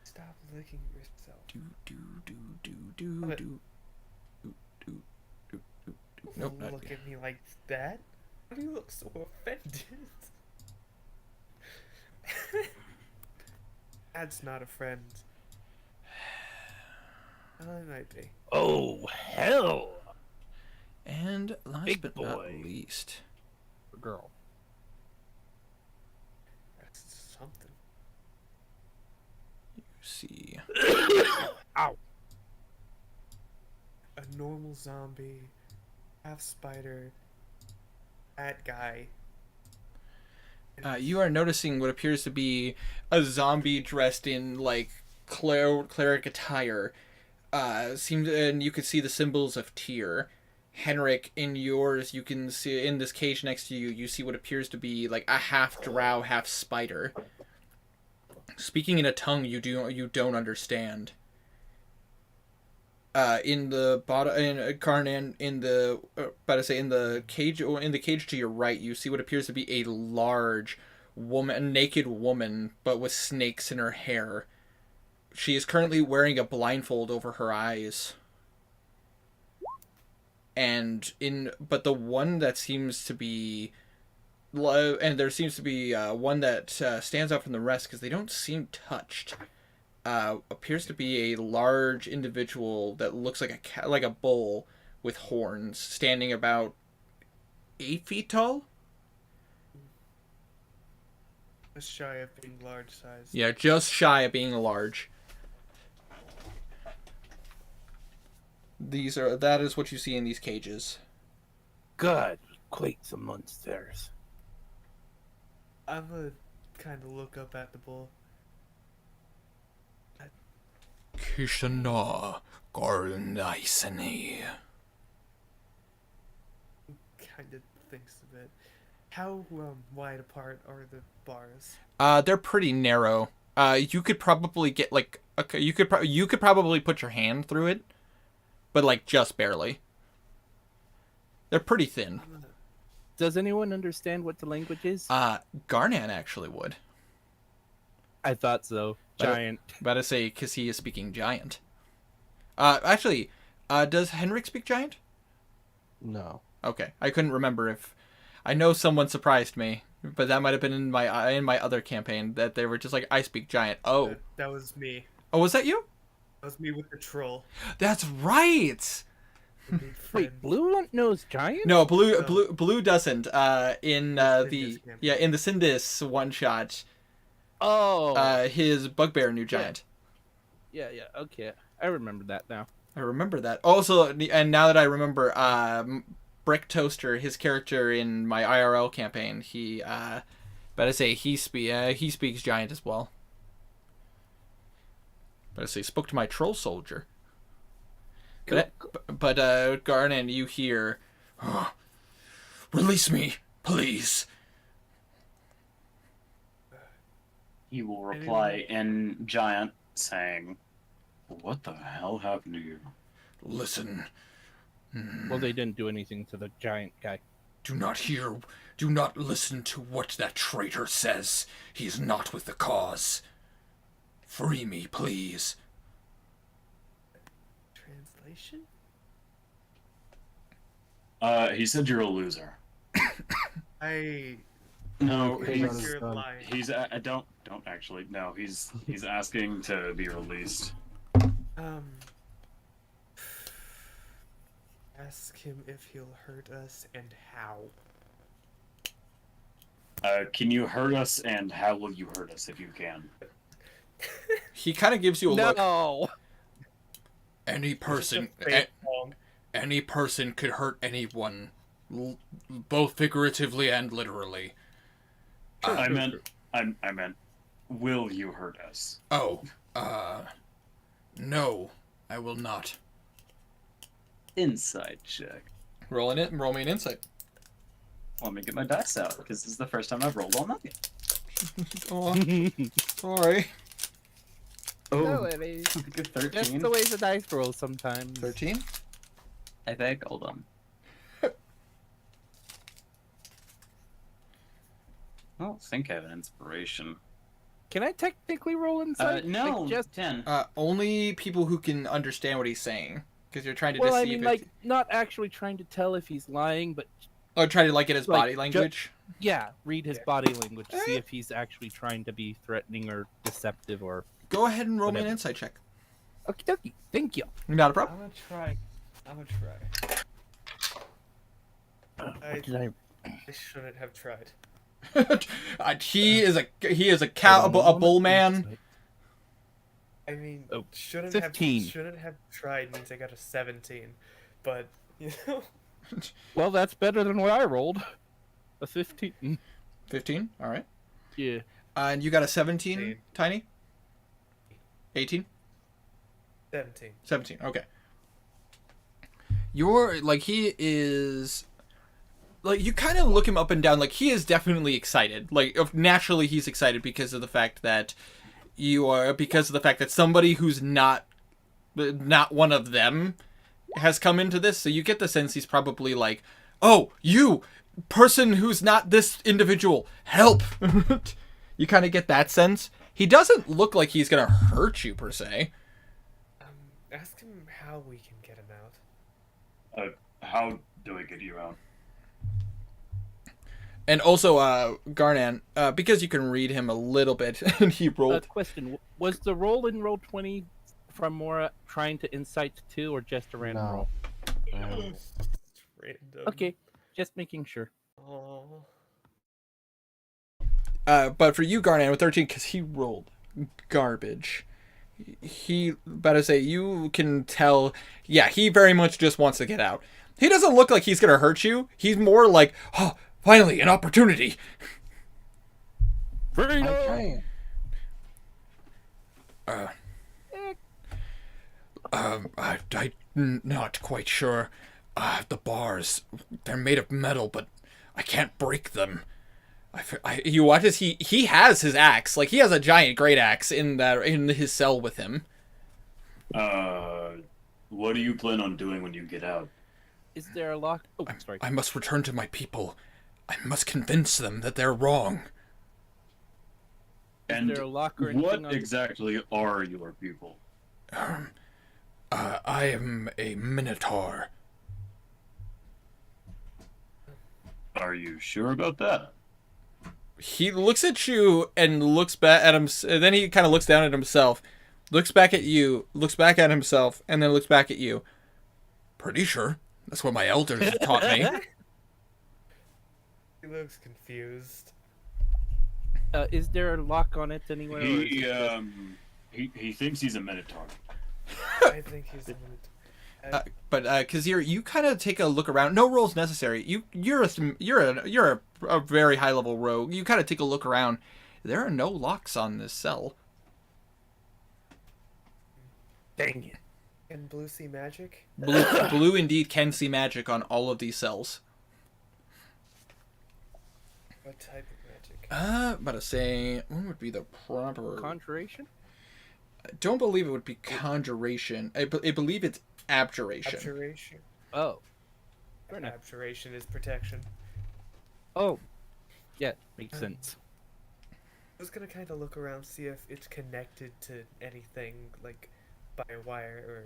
Stop licking yourself. Do do do do do Okay. do do do do do. Nope, Don't not look yet. at me like that. Why do you look so offended? That's not a friend. Well, it might be. Oh, hell. And last Big but not boy. least, Girl. That's something. you see. Ow. A normal zombie, half spider, that guy. You are noticing what appears to be a zombie dressed in like cleric attire. And you can see the symbols of Tyr. Henrik, in yours, you can see in this cage next to you. You see what appears to be like a half drow, half spider, speaking in a tongue you don't understand. In the bottom, in Karnan, in the in the cage, or in the cage to your right, you see what appears to be a large woman, a naked woman, but with snakes in her hair. She is currently wearing a blindfold over her eyes. But the one that seems to be, and there seems to be one that stands out from the rest because they don't seem touched. Appears to be a large individual that looks like a bull with horns, standing about 8 feet tall. Just shy of being large size. Yeah, just shy of being large. That is what you see in these cages. God, quake some monsters. I'm gonna kind of look up at the bull. Kishana Garnaisani. Kind of thinks of it. How wide apart are the bars? They're pretty narrow. You could probably get like you could probably put your hand through it, but like just barely. They're pretty thin. Does anyone understand what the language is? Garnan actually would. I thought so. Giant. About to say, because he is speaking giant. Actually, does Henrik speak giant? No. Okay, I couldn't remember if. I know someone surprised me, but that might have been in my other campaign that they were just like, I speak giant. Oh. That was me. Oh, was that you? That was me with the troll. That's right. Wait, Blue knows giant? No, Blue doesn't. In Sindis campaign. in the Sindis one shot. Oh. His bugbear knew giant. Yeah, okay. I remember that now. I remember that. Also, and now that I remember, Brick Toaster, his character in my IRL campaign, he speaks giant as well. But I say spoke to my troll soldier. But Garnan, you hear Release me, please. He will reply in giant, saying, "What the hell happened to you?" Listen. Well, they didn't do anything to the giant guy. Do not listen to what that traitor says. He is not with the cause. Free me, please. Translation? He said you're a loser. No, he's don't actually. No, he's asking to be released. Ask him if he'll hurt us and how. Can you hurt us, and how will you hurt us if you can? He kind of gives you a look. No. Any person could hurt anyone, both figuratively and literally. I meant, will you hurt us? Oh, no, I will not. Inside check. Roll me an insight. Let me get my dice out, because this is the first time I've rolled all night. Oh, sorry. Oh, No, I mean, good 13. that's the way the dice roll sometimes. 13? I think, hold on. I don't think I have an inspiration. Can I technically roll insight? No, Like, just 10. Only people who can understand what he's saying. Because you're trying to well, just I see mean, if like, not actually trying to tell if he's lying, but oh, try to get his like, body language. yeah, read his body language, see if he's actually trying to be threatening or deceptive or. Go ahead and roll me an whatever. insight check. Okie dokie. Thank you. Not a problem. I'm gonna try. I shouldn't have tried. He is a bull man. I mean, Oh, shouldn't 15. have tried means I got a 17, but you know. Well, that's better than what I rolled. A 15. 15. All right. Yeah. And you got a 17, Tiny. 18. 17. 17. Okay. You're like he is. Like you kind of look him up and down. Like he is definitely excited. Like naturally he's excited because of the fact that somebody who's not one of them has come into this. So you get the sense he's probably like, oh, you person who's not this individual, help. You kind of get that sense. He doesn't look like he's gonna hurt you per se. Ask him how we can get him out. How do we get you out? And also, Garnan, because you can read him a little bit, and he rolled. Question: was the roll in roll 20 from Mora trying to insight too, or just a random roll? Random. Okay, just making sure. Oh. But for you, Garnan, with 13, because he rolled garbage. He, about to say, you can tell, yeah, he very much just wants to get out. He doesn't look like he's going to hurt you. He's more like, oh, finally, an opportunity. Freedom! I'm not quite sure. The bars, they're made of metal, but I can't break them. You watch as he has his axe. Like, he has a giant great axe in his cell with him. What do you plan on doing when you get out? Is there a lock? Oh, sorry. I must return to my people. I must convince them that they're wrong. Is there a lock or what anything on... exactly are your people? I am a minotaur. Are you sure about that? He looks at you and looks back at him, and then he kind of looks down at himself, looks back at you, looks back at himself, and then looks back at you. Pretty sure. That's what my elders taught me. He looks confused. Is there a lock on it anywhere? He thinks he's a minotaur. I think he's a minotaur. But because you kind of take a look around. No rolls necessary. You're a very high level rogue. You kind of take a look around. There are no locks on this cell. Dang it! Can Blue see magic? Blue indeed can see magic on all of these cells. What type of magic? About to say, what would be the proper... Conjuration? I don't believe it would be conjuration. I believe it's abjuration. Abjuration. Oh. Abjuration is protection. Oh. Yeah, makes sense. I was gonna kind of look around, see if it's connected to anything, like by a wire or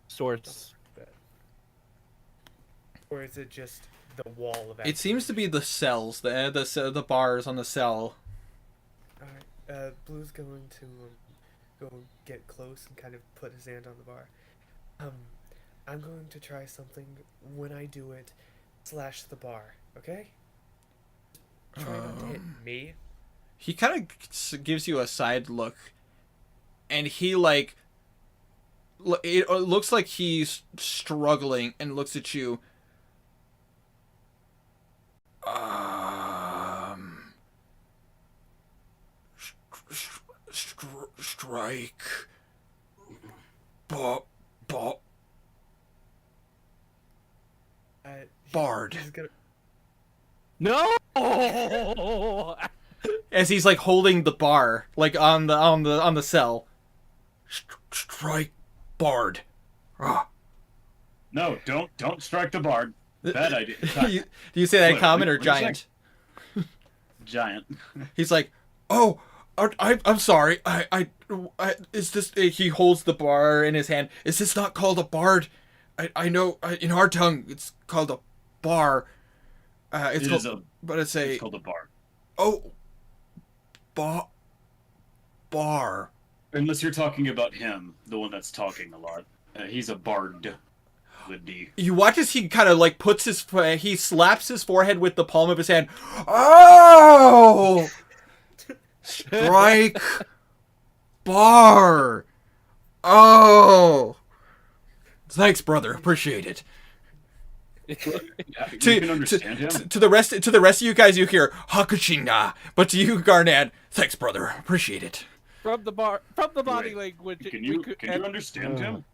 source. Or is it just the wall of abjuration? It seems to be the cells, the bars on the cell. Alright, Blue's going to go get close and kind of put his hand on the bar. I'm going to try something. When I do it, slash the bar, okay? Try not to hit me. He kind of gives you a side look, and he like, it looks like he's struggling and looks at you. Strike. Bard. No. As he's like holding the bar, like on the cell. Strike, Bard. No, don't strike the bard. Bad idea. Do you say that in common or giant? Giant. He's like, oh, I'm sorry. I is this? He holds the bar in his hand. Is this not called a bard? I know in our tongue it's called a bar. It's called a bar. Oh, bar. Unless you're talking about him, the one that's talking a lot. He's a bard. Would be. You watch as he kind of like he slaps his forehead with the palm of his hand. Oh, strike, bar. Oh, thanks, brother. Appreciate it. You can understand him. To the rest of you guys, you hear Hakushina, but to you, Garnad, thanks, brother. Appreciate it. From the body language. Can you understand him?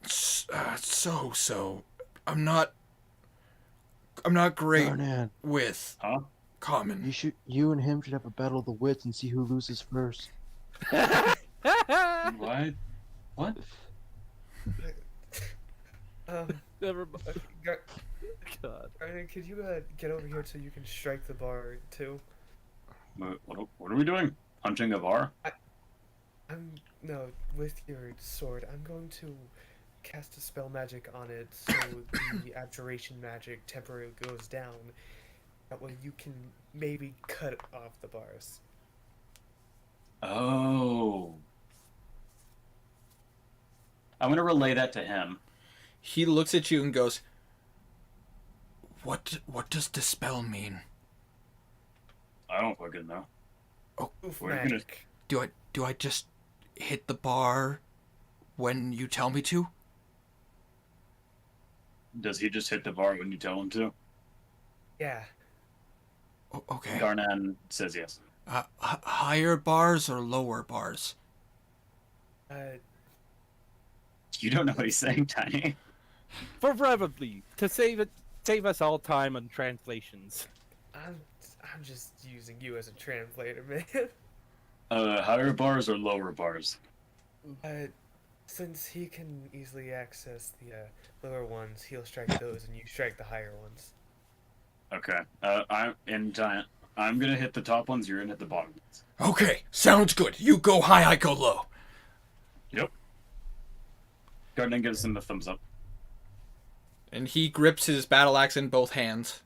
So. I'm not great with common. You and him should have a battle of the wits and see who loses first. What? What? Never mind. God. Could you get over here so you can strike the bar too? What are we doing? Punching a bar? No, with your sword. I'm going to cast a spell magic on it so the abjuration magic temporarily goes down. That way you can maybe cut off the bars. Oh. I'm going to relay that to him. He looks at you and goes, What does dispel mean? I don't fucking know. Oh, magic. Do I just hit the bar when you tell me to? Does he just hit the bar when you tell him to? Yeah. Okay. Darnan says yes. Higher bars or lower bars? You don't know what he's saying, Tiny. Preferably to save us all time on translations. I'm just using you as a translator, man. Higher bars or lower bars? Since he can easily access the lower ones, he'll strike those, and you strike the higher ones. Okay. I'm in giant. I'm gonna hit the top ones. You're gonna hit the bottom ones. Okay, sounds good. You go high, I go low. Yep. Garden gives him the thumbs up. And he grips his battle axe in both hands.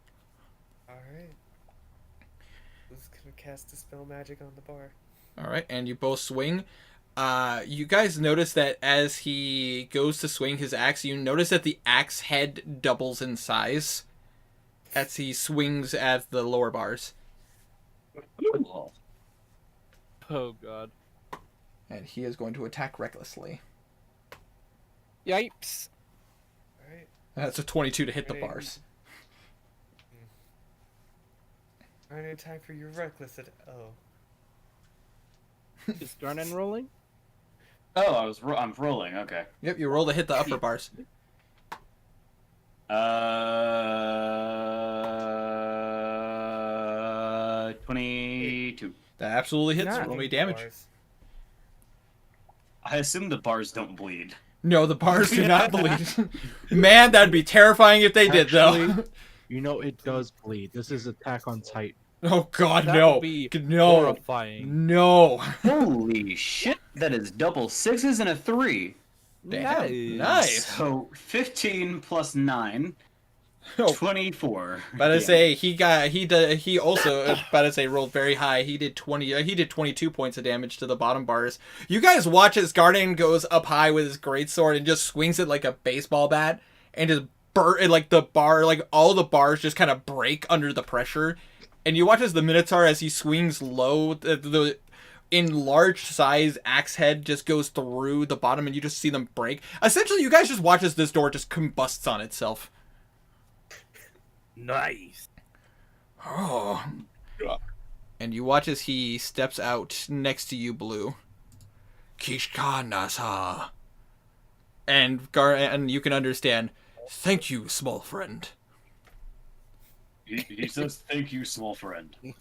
Alright. Who's gonna cast a spell magic on the bar? Alright, and you both swing. You guys notice that as he goes to swing his axe, you notice that the axe head doubles in size as he swings at the lower bars. Oh god. And he is going to attack recklessly. Yipes. Alright. That's a 22 to hit the bars. Alright, time for your reckless Oh. Is Garnan rolling? Oh, I'm rolling. Okay. Yep, you roll to hit the upper bars. 22. That absolutely hits. Nice. Roll me damage. Bars. I assume the bars don't bleed. No, the bars do not bleed. Man, that'd be terrifying if they did, though. Actually, you know it does bleed. This is Attack on Titan. Oh God, That no! would be No! horrifying. No! Holy shit! That is double sixes and a 3. Damn, nice. So 15 plus 9, Oh. 24. But I say he also but I say rolled very high. He did 22 points of damage to the bottom bars. You guys watch as Garden goes up high with his greatsword and just swings it like a baseball bat and just like the bar, like all the bars just kind of break under the pressure. And you watch as the Minotaur, as he swings low, the enlarged size axe head just goes through the bottom and you just see them break. Essentially, you guys just watch as this door just combusts on itself. Nice. Oh. And you watch as he steps out next to you, Blue. Kishkanasa. And you can understand, thank you, small friend. He says, "Thank you, small friend." You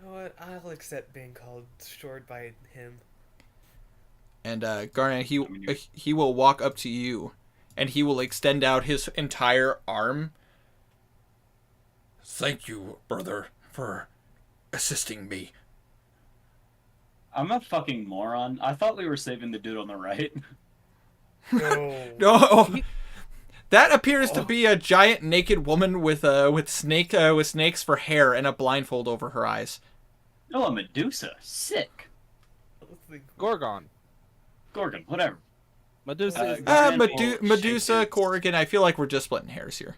know what? I'll accept being called short by him. And Garnet, he will walk up to you, and he will extend out his entire arm. Thank you, brother, for assisting me. I'm a fucking moron. I thought we were saving the dude on the right. No. No, that appears to be a giant naked woman with snakes for hair and a blindfold over her eyes. Oh, a Medusa. Sick. Gorgon. Gorgon, whatever. Medusa. Medusa, Corrigan. I feel like we're just splitting hairs here.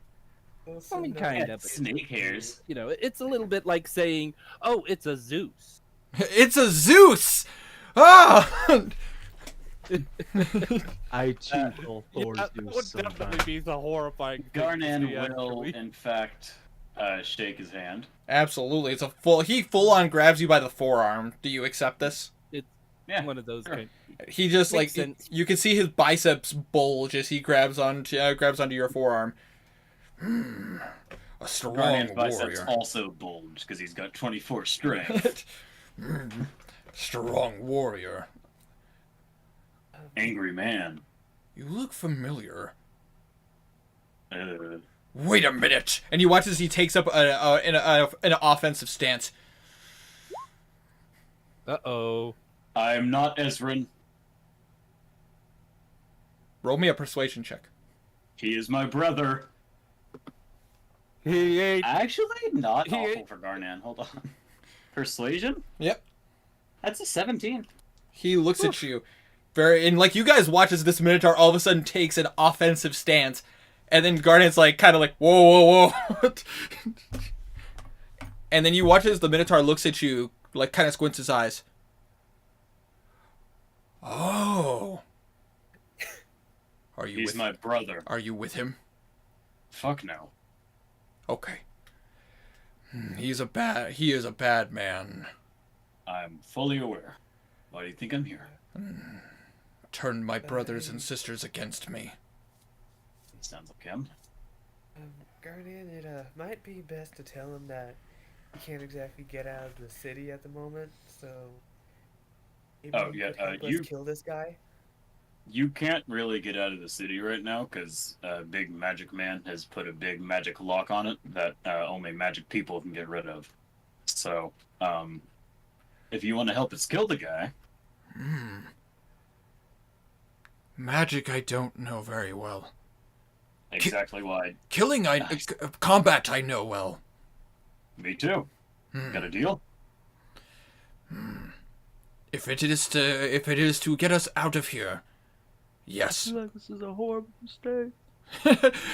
I mean, kind of. Snake hairs. You know, it's a little bit like saying, "Oh, it's a Zeus." It's a Zeus. Ah. I too call Thor That Zeus would sometimes. definitely be the horrifying thing to Garnan see, will, actually. in fact, shake his hand. Absolutely, it's a he full on grabs you by the forearm. Do you accept this? It's one of those sure. kind. He just Makes like sense. you can see his biceps bulge as he grabs onto your forearm. A strong Garnan's biceps warrior. also bulge because he's got 24 strength. Strong warrior. Angry man. You look familiar. Uh, Wait a minute! And you watch as he takes up an offensive stance. Uh-oh. I'm not Ezrin. Roll me a persuasion check. He is my brother. He ain't. Actually, not He awful ain't- for Garnan. Hold on. Persuasion? Yep. That's a 17. He looks at you, and like you guys watch as this Minotaur all of a sudden takes an offensive stance, and then Garnet's like kind of like whoa, and then you watch as the Minotaur looks at you, like kind of squints his eyes. Oh, are you? He's my brother. Are you with him? Fuck no. Okay. He is a bad man. I'm fully aware. Why do you think I'm here? Turned my brothers and sisters against me. Sounds like him. Guardian, it might be best to tell him that he can't exactly get out of the city at the moment, so maybe Oh, you yeah, could help us kill this guy. You can't really get out of the city right now because Big Magic Man has put a big magic lock on it that only magic people can get rid of. So, if you want to help us kill the guy... Magic I don't know very well. Exactly why. Killing combat I know well. Me too. Got a deal? If it is to get us out of here, yes. I feel like this is a horrible mistake.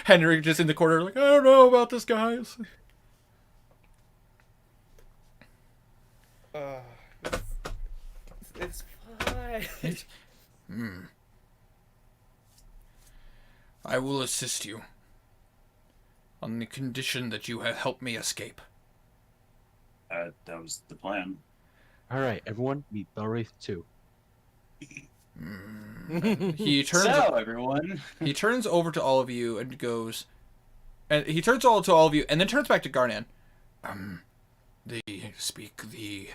Henry just in the corner, like I don't know about this, guys. It's fine. I will assist you on the condition that you have helped me escape. That was the plan. Alright, everyone, meet Belwraith 2. He turns. So, everyone. He turns over to all of you and goes, and he turns all to all of you, and then turns back to Garnan. They speak the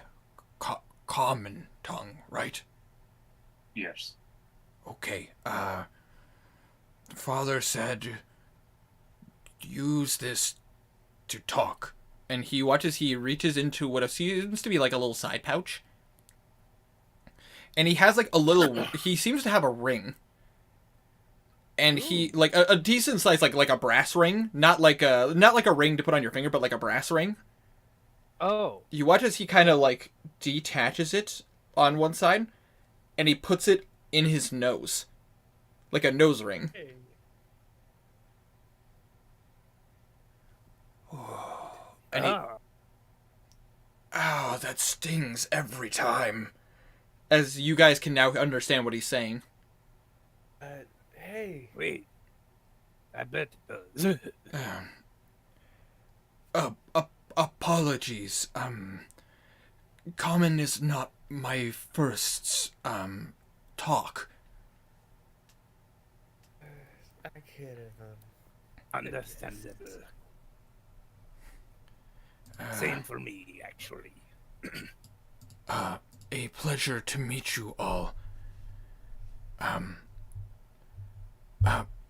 common tongue, right? Yes. Okay. Father said, use this to talk. And he reaches into what seems to be like a little side pouch. And he has like a little, he seems to have a ring. And he, like a decent size, like a brass ring. Not like a ring to put on your finger, but like a brass ring. Oh. You watch as he kind of like detaches it on one side. And he puts it in his nose. Like a nose ring. Hey. And oh, that stings every time. As you guys can now understand what he's saying. Hey. Wait. I bet it does. Apologies. Common is not my first, talk. I could have, Understandable. Same for me, actually. A pleasure to meet you all.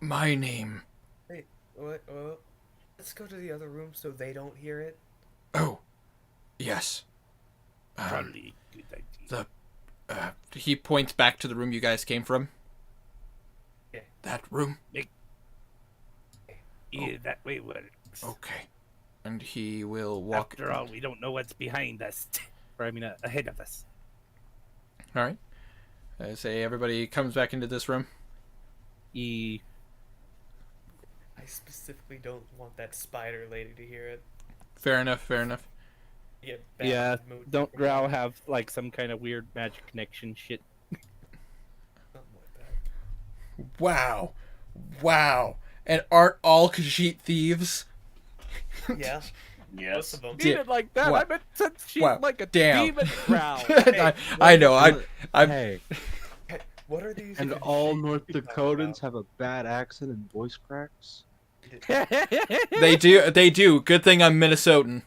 My name... Wait, what? Let's go to the other room so they don't hear it. Oh, yes. Probably good idea. He points back to the room you guys came from. Yeah. That room? Yeah, that way works. Okay. And he will walk... After all, we don't know what's behind us. Or, I mean, ahead of us. Alright. I say everybody comes back into this room. I specifically don't want that spider lady to hear it. Fair enough. Yeah, don't Drow have, like, some kind of weird magic connection shit? Something like that. Wow. And aren't all Khajiit thieves? Yeah. Yes. Most of them. Even like that, I meant since she's like a demon Drow. I know, I'm... Hey, What are these? and all North Dakotans have a bad accent and voice cracks? They do. Good thing I'm Minnesotan.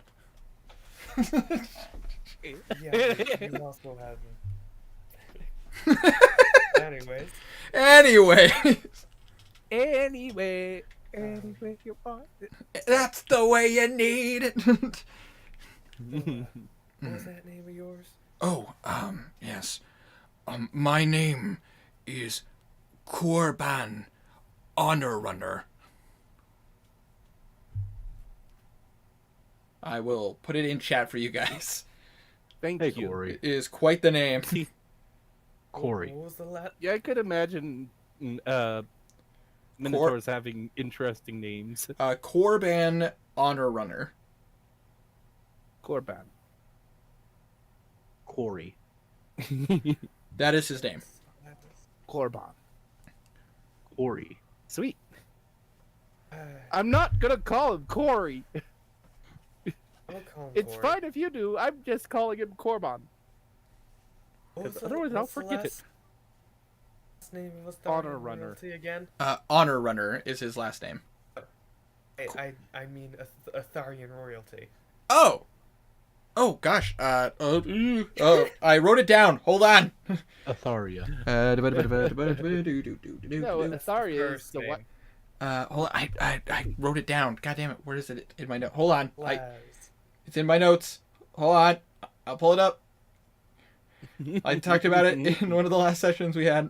Yeah, you also have them. Anyway, you want it. that's the way you need it. What was that name of yours? Oh, yes. My name is Korban Honor Runner. I will put it in chat for you guys. Thank you. Corey. It is quite the name. Corey. What was the last? Yeah, I could imagine Minotaurs having interesting names. Korban Honor Runner. Korban. Corey. That is his name. Korban. Corey. Sweet. I'm not gonna call him Corey. I'll call him It's Corey. fine if you do. I'm just calling him Korban. Otherwise, I'll forget it. Last name of Honor Runner. royalty again? Honor Runner is his last name. I mean Atharian royalty. Oh, gosh. I wrote it down. Hold on. Atharia. No, Atharia is the name. what? Hold on. I wrote it down. God damn it. Where is it in my note? Hold on. Laz. It's in my notes. Hold on. I'll pull it up. I talked about it in one of the last sessions we had.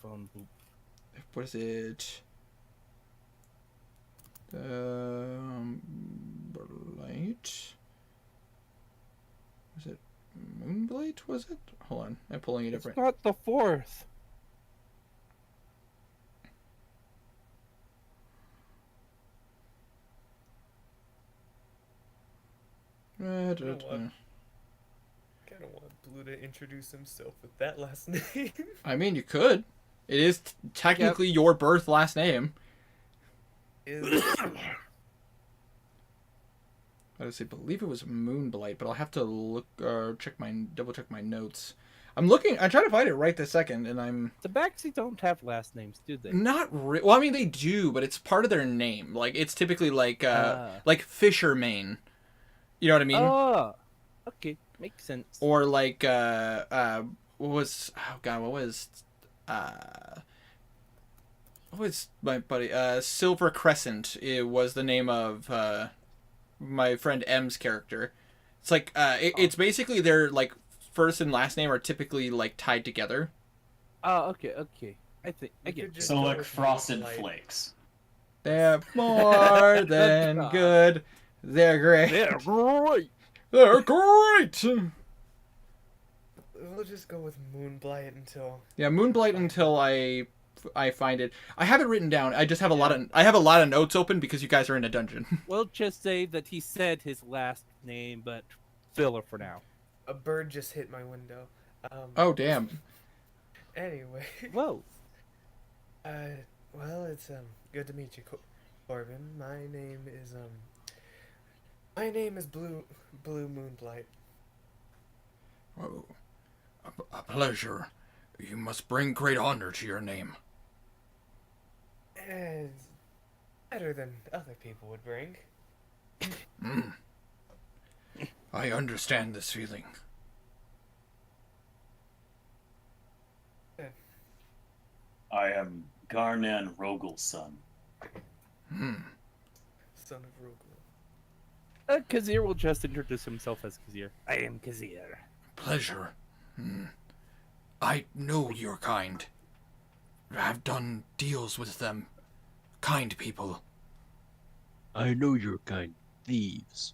Phone boop. What is it? Blight. Was it Moonblight? Was it? Hold on. I'm pulling it up It's right. not the fourth. I kind of want Blue to introduce himself with that last name. I mean, you could. It is technically your birth last name. I believe it was Moonblight, but I'll have to look double check my notes. I'm looking. I'm trying to find it right this second, and I'm. The Baxi don't have last names, do they? Not well, I mean they do, but it's part of their name. Like it's typically like Fisher Main. You know what I mean? Oh, okay, makes sense. Or like what was my buddy Silver Crescent? It was the name of my friend M's character. It's like it's basically their like first and last name are typically like tied together. Oh, okay. I think I get So like Frosted Flakes. They're more than good. They're great. They're great. They're great. We'll just go with Moonblight until. Yeah, Moonblight until I find it. I have it written down. I just have a lot of notes open because you guys are in a dungeon. We'll just say that he said his last name, but filler for now. A bird just hit my window. Oh damn. Anyway. Whoa. Well, it's good to meet you, Corbin. My name is Blue Moonblight. Oh, a pleasure. You must bring great honor to your name. It's better than other people would bring. I understand this feeling. I am Garnan Rogel's son. Son of Rogel. Kazir will just introduce himself as Kazir. I am Kazir. Pleasure. I know your kind. I've done deals with them. Kind people. I know your kind. Thieves.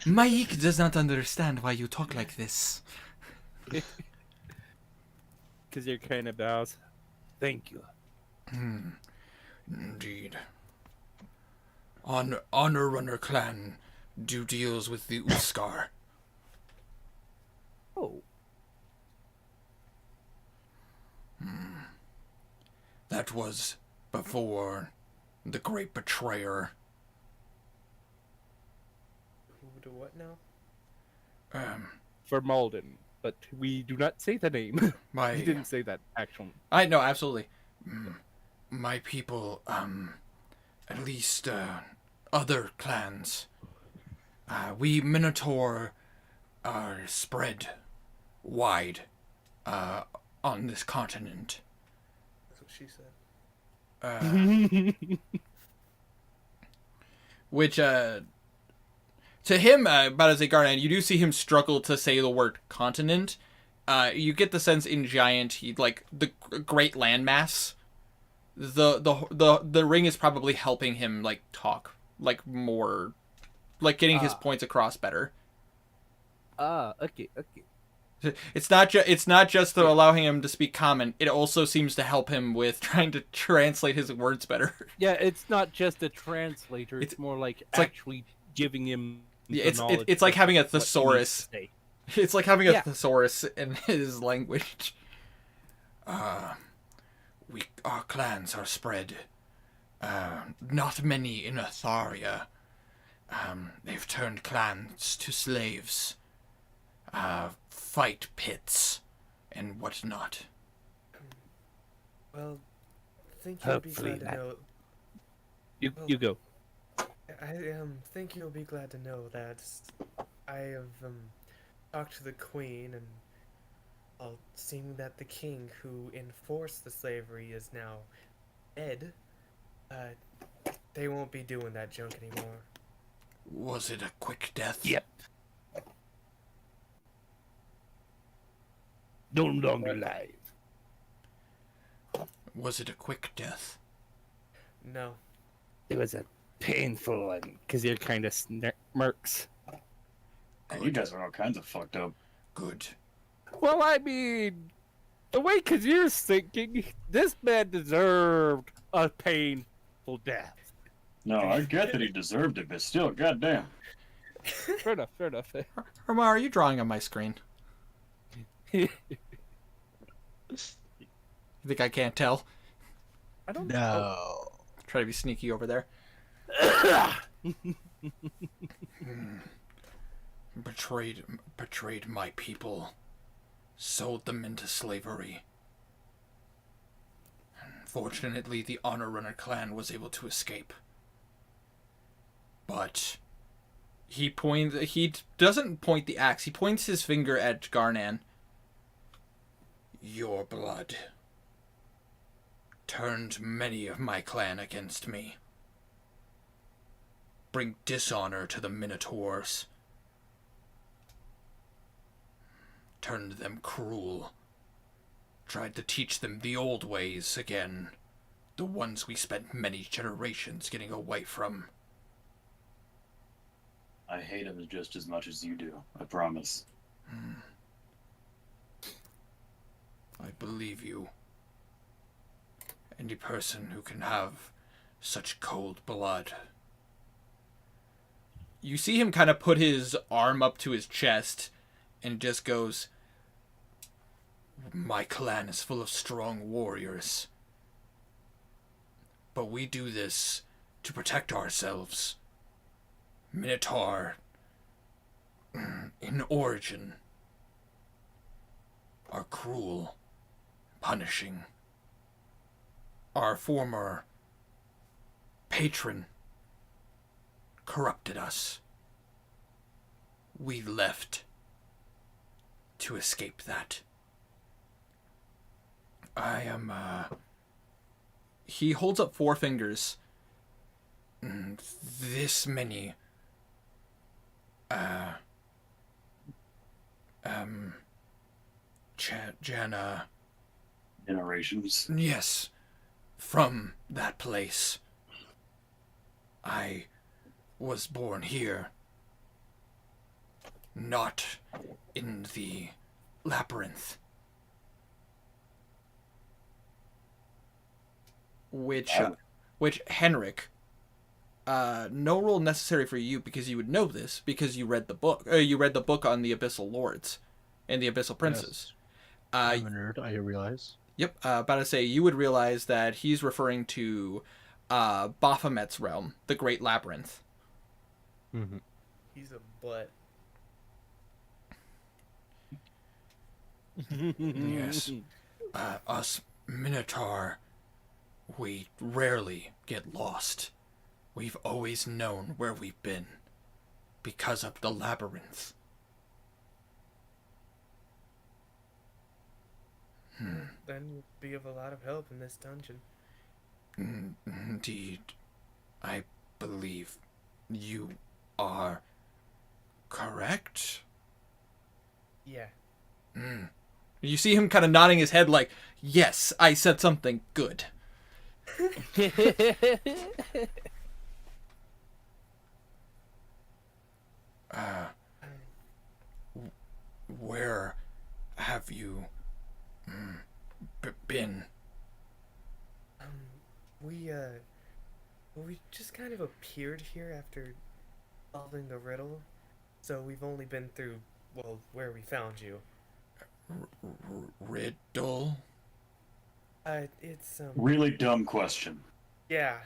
Mike does not understand why you talk like this. Kazir kind of bows. Thank you. Indeed. Honor Runner Clan do deals with the Uskar. Oh. That was before the Great Betrayer. Who do what now? For Malden, but we do not say the name. My He didn't say that actually. I know absolutely. My people, at least other clans. We Minotaur are spread wide on this continent. That's what she said. Which to him, Balazar Garnan, you do see him struggle to say the word continent. You get the sense in Giant, he like the great landmass. The ring is probably helping him like talk like more, like getting his points across better. Okay. It's not just allowing him to speak common. It also seems to help him with trying to translate his words better. Yeah, it's not just a translator. It's more like actually giving him. Yeah, it's like having a thesaurus. It's like having a thesaurus in his language. Our clans are spread. Not many in Atharia. They've turned clans to slaves. Fight pits and whatnot. Well, I think you'll be glad to know. You go. I think you'll be glad to know that I have talked to the Queen, and seeing that the king who enforced the slavery is now dead, they won't be doing that junk anymore. Was it a quick death? Yep. No longer alive. Was it a quick death? No. It was a painful one, because you're kind of smirks. You guys are all kinds of fucked up. Good. Well, I mean, the way Kazir's thinking, this man deserved a painful death. No, I get that he deserved it, but still, goddamn. Fair enough. Herma, are you drawing on my screen? You think I can't tell? I don't know. Try to be sneaky over there. betrayed my people, sold them into slavery. Fortunately, the Honor Runner clan was able to escape. But he doesn't point the axe, he points his finger at Garnan. Your blood turned many of my clan against me. Bring dishonor to the Minotaurs. Turned them cruel. Tried to teach them the old ways again. The ones we spent many generations getting away from. I hate him just as much as you do, I promise. I believe you. Any person who can have such cold blood. You see him kind of put his arm up to his chest and just goes, my clan is full of strong warriors. But we do this to protect ourselves. Minotaur, in origin, are cruel, punishing. Our former patron corrupted us. We left to escape that. I am, He holds up 4 fingers. This many, Jana... Generations? Yes, from that place. I was born here. Not in the labyrinth. Which Henrik, no role necessary for you because you would know this because you read the book. You read the book on the Abyssal Lords and the Abyssal Princes. Yes. I'm a nerd, I realize. Yep, about to say, you would realize that he's referring to Baphomet's realm, the Great Labyrinth. Mm-hmm. He's a butt. Yes. Us Minotaur, we rarely get lost. We've always known where we've been because of the labyrinth. Then you'd be of a lot of help in this dungeon. Indeed. I believe you are correct? Yeah. You see him kind of nodding his head like, yes, I said something good. Where have you been? We just kind of appeared here after solving the riddle, so we've only been through, well, where we found you. Riddle? It's, Really dumb question. Yeah.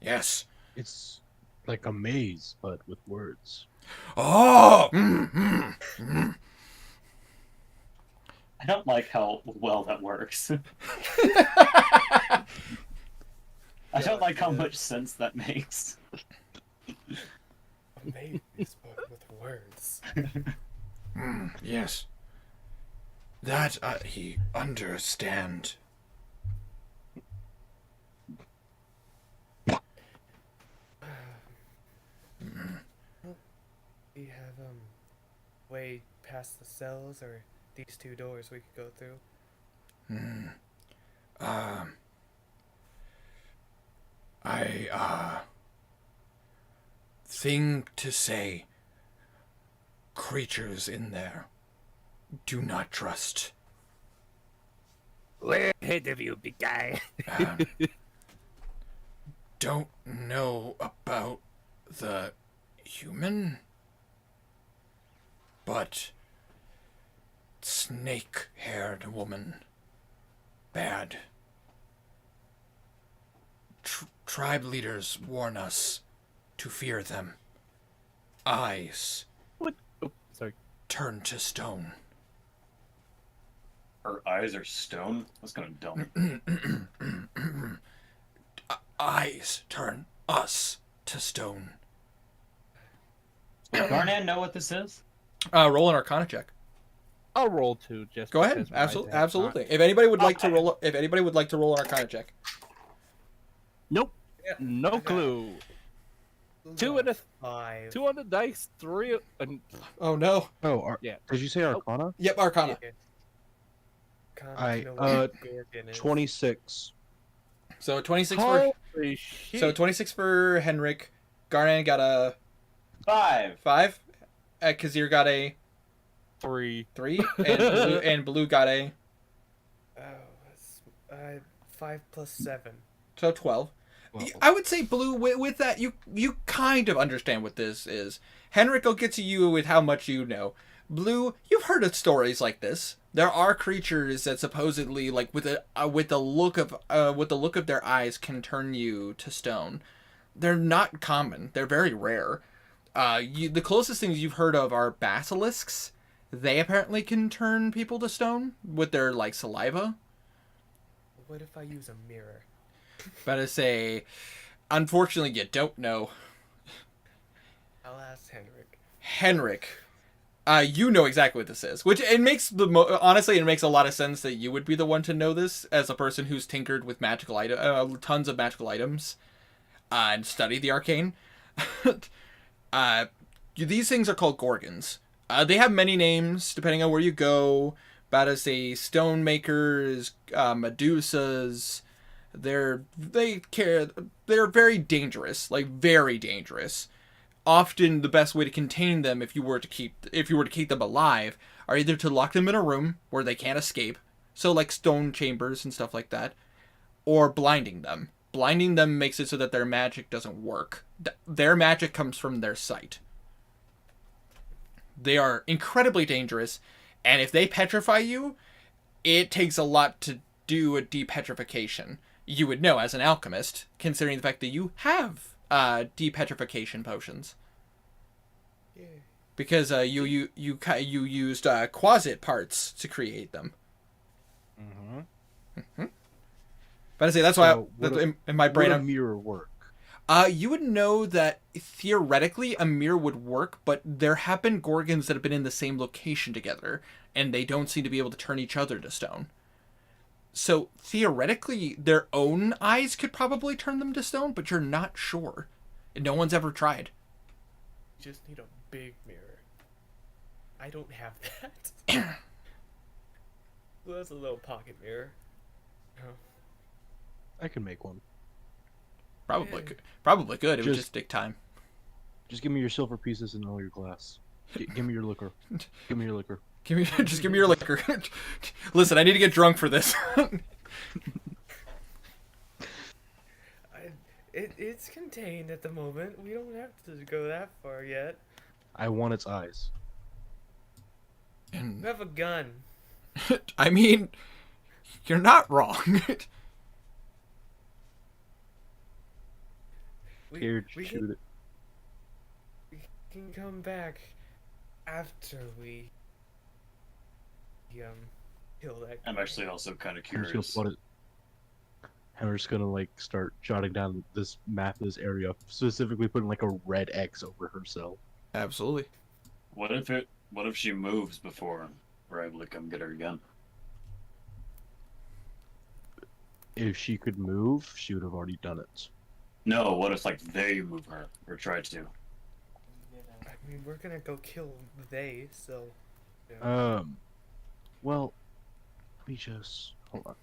Yes. It's like a maze, but with words. I don't like how well that works. I don't like how much sense that makes. A maze, but with words. Yes. That he understand. We have, way past the cells, or these 2 doors we could go through? Thing to say. Creatures in there. Do not trust. Way ahead of you, big guy. Don't know about the human, but snake-haired woman. Bad. Tribe leaders warn us to fear them. eyes What? Oh, sorry. turn to stone. Her eyes are stone? That's kind of dumb. Eyes turn us to stone. Does Garnan know what this is? Roll an Arcana check. I'll roll 2 just. Go ahead. because my eyes have Absolutely. If anybody would like to roll, if anybody would like to roll an Arcana check. Nope. No clue. 2 and a 5. 2 on the dice. 3. Oh no. Oh, Yeah. did you say Arcana? Yep, Arcana. I 26. So 26 for Holy shit. so 26 for Henrik. Garnan got a 5. 5. Kazir got a 3. 3, and Blue got a 5 plus 7. so 12. Well, I would say Blue with that you kind of understand what this is. Henrik will get to you with how much you know. Blue, you've heard of stories like this. There are creatures that supposedly, like with the look of their eyes, can turn you to stone. They're not common. They're very rare. The closest things you've heard of are basilisks. They apparently can turn people to stone with their like saliva. What if I use a mirror? But I say, unfortunately, you don't know. I'll ask Henrik. Henrik, you know exactly what this is, which it makes honestly, it makes a lot of sense that you would be the one to know this as a person who's tinkered with magical tons of magical items, and studied the arcane. These things are called gorgons. They have many names depending on where you go. About as say stone makers, Medusas. They're very dangerous, like very dangerous. Often the best way to contain them, if you were to keep them alive, are either to lock them in a room where they can't escape, so like stone chambers and stuff like that, or blinding them. Blinding them makes it so that their magic doesn't work. Their magic comes from their sight. They are incredibly dangerous, and if they petrify you, it takes a lot to do a depetrification. You would know as an alchemist, considering the fact that you have depetrification potions. Yeah. Because you used quasit parts to create them. Mm-hmm. But I say that's why in my brain would a mirror work? You would know that theoretically a mirror would work, but there have been gorgons that have been in the same location together, and they don't seem to be able to turn each other to stone. So theoretically, their own eyes could probably turn them to stone, but you're not sure. And no one's ever tried. You just need a big mirror. I don't have that. Well, that's a little pocket mirror. Oh. I can make one. Probably could. It would just take time. Just give me your silver pieces and all your glass. Give me your liquor. Give me your liquor. Give me your liquor. Listen, I need to get drunk for this. It's contained at the moment. We don't have to go that far yet. I want its eyes. And We have a gun. I mean, you're not wrong. Scared to shoot it. We can come back after we kill that. I'm actually also kind of I'm curious. just gonna like start jotting down this map of this area, specifically putting like a red X over herself. Absolutely. What if she moves before we're able to come get her again? If she could move, she would have already done it. No, what if like they move her or try to? I mean, we're gonna go kill they, so. Well, let me just hold on.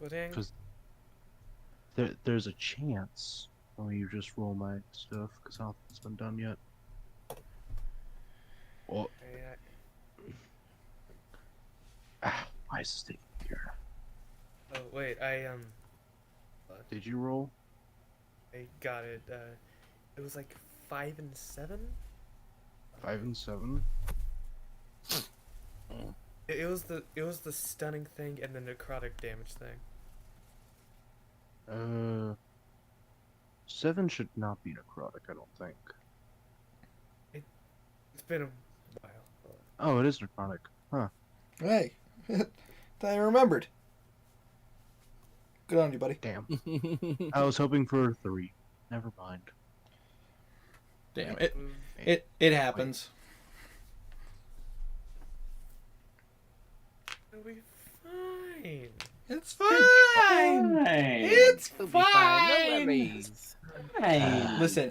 But Because there's a chance. Let me just roll my stuff because I don't think it's been done yet. Well, why is this taking here? oh wait, Did you roll? I got it. It was like 5 and 7. 5 and 7. It was the stunning thing and the necrotic damage thing. 7 should not be necrotic, I don't think. It's been a while. Oh, it is necrotic. Huh. Hey, I remembered. Good on you, buddy. Damn. I was hoping for 3. Never mind. Damn it happens. It'll be fine. It's fine. It's fine.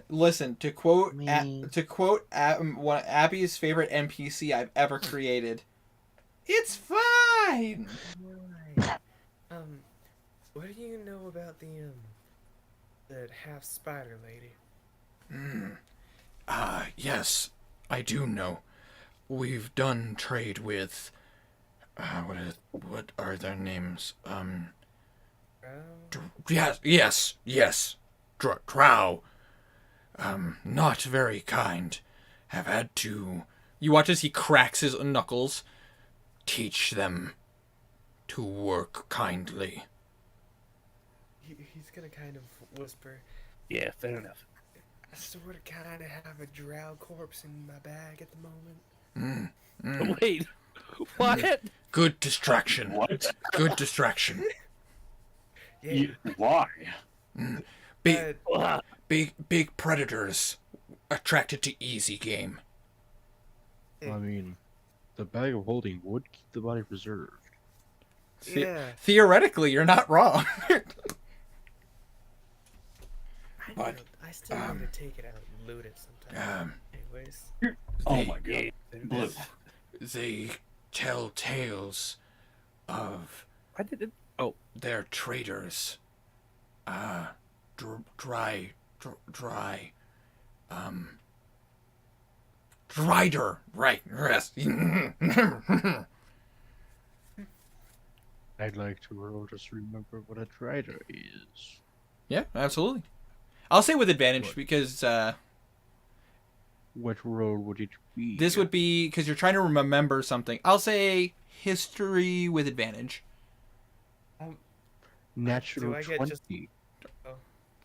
Listen. To quote one of Abby's favorite NPC I've ever created. It's fine. What do you know about that half spider lady? Yes, I do know. We've done trade with. What are their names? Yes. Drow. Not very kind. Have had to. You watch as he cracks his knuckles. Teach them to work kindly. He's gonna kind of whisper. Yeah, fair enough. I sort of kind of have a drow corpse in my bag at the moment. Wait, what? Good distraction. What? Good distraction. Yeah. Why? Big predators attracted to easy game. I mean, the bag of holding would keep the body preserved. Yeah. Theoretically, you're not wrong. I still need to take it out and loot it sometime. Anyways. Oh my god. Blue. They tell tales of their traders. Drider, right, yes. I'd like to roll just remember what a drider is. Yeah, absolutely. I'll say with advantage because Which roll would it be? this would be because you're trying to remember something. I'll say history with advantage. Natural Do I get 20. just-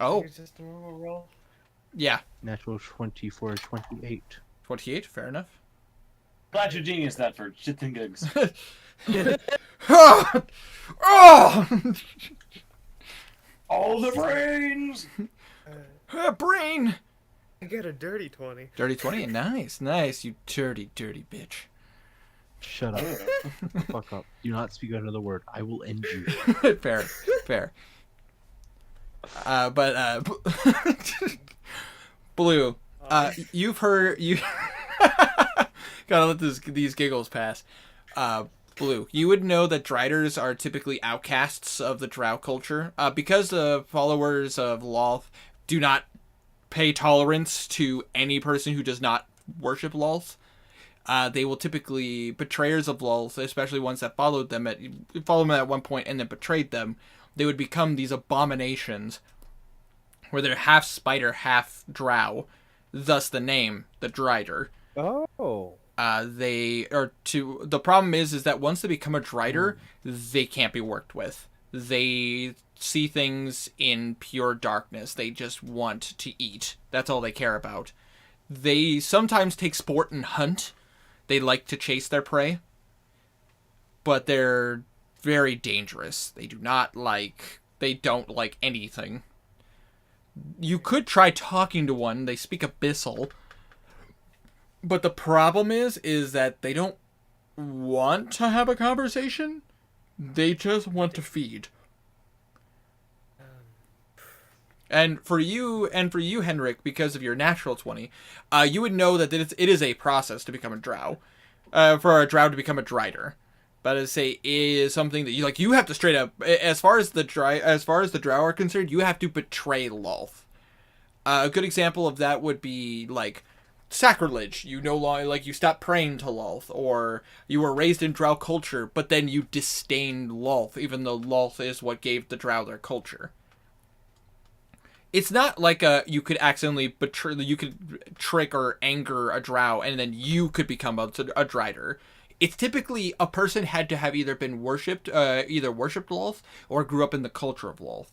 Oh, It's just a normal roll. yeah, Natural 20 for a 28. 28, fair enough. Glad you genius that for shits and gigs. Oh! All the brains! Brain! I got a dirty 20. Dirty 20, nice, you dirty bitch. Shut up. Fuck up. Do not speak another word. I will end you. fair. But Blue, you've heard you. Gotta let these giggles pass. Blue, you would know that Driders are typically outcasts of the Drow culture, because the followers of Lolth do not pay tolerance to any person who does not worship Lolth. They will typically betrayers of Lolth, especially ones that followed them at one point and then betrayed them. They would become these abominations, where they're half spider, half drow, thus the name, the Drider. Oh. The problem is that once they become a Drider, they can't be worked with. They see things in pure darkness. They just want to eat. That's all they care about. They sometimes take sport and hunt. They like to chase their prey. But they're very dangerous. They don't like anything. You could try talking to one. They speak Abyssal. But the problem is that they don't want to have a conversation. They just want to feed. And for you, Henrik, because of your natural 20, you would know that it is a process to become a drow. For a drow to become a drider. But as say is something that you have to straight up, as far as the drow are concerned, you have to betray Lolth. A good example of that would be sacrilege. You no longer you stop praying to Lolth, or you were raised in drow culture, but then you disdained Lolth, even though Lolth is what gave the drow their culture. It's not like you could accidentally betray, you could trick or anger a drow, and then you could become a drider. It's typically a person had to have either been worshipped Lolth, or grew up in the culture of Lolth.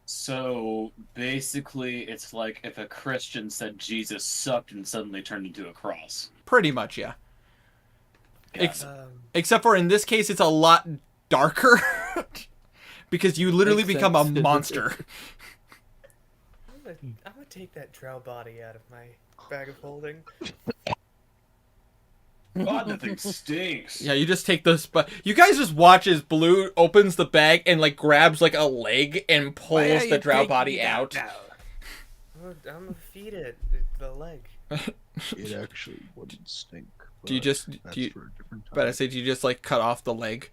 So basically, it's like if a Christian said Jesus sucked and suddenly turned into a cross. Pretty much, yeah. Got Except for in this case, it's a lot darker because you literally Makes become a sense. monster. I'm gonna take that drow body out of my bag of holding. God, that thing stinks. Yeah, you just take this, but you guys just watch as Blue opens the bag and like grabs like a leg and pulls the drow body out. I'm gonna feed it the leg. It actually wouldn't stink. Do you just That's do you? for a different But I time. say, do you just like cut off the leg?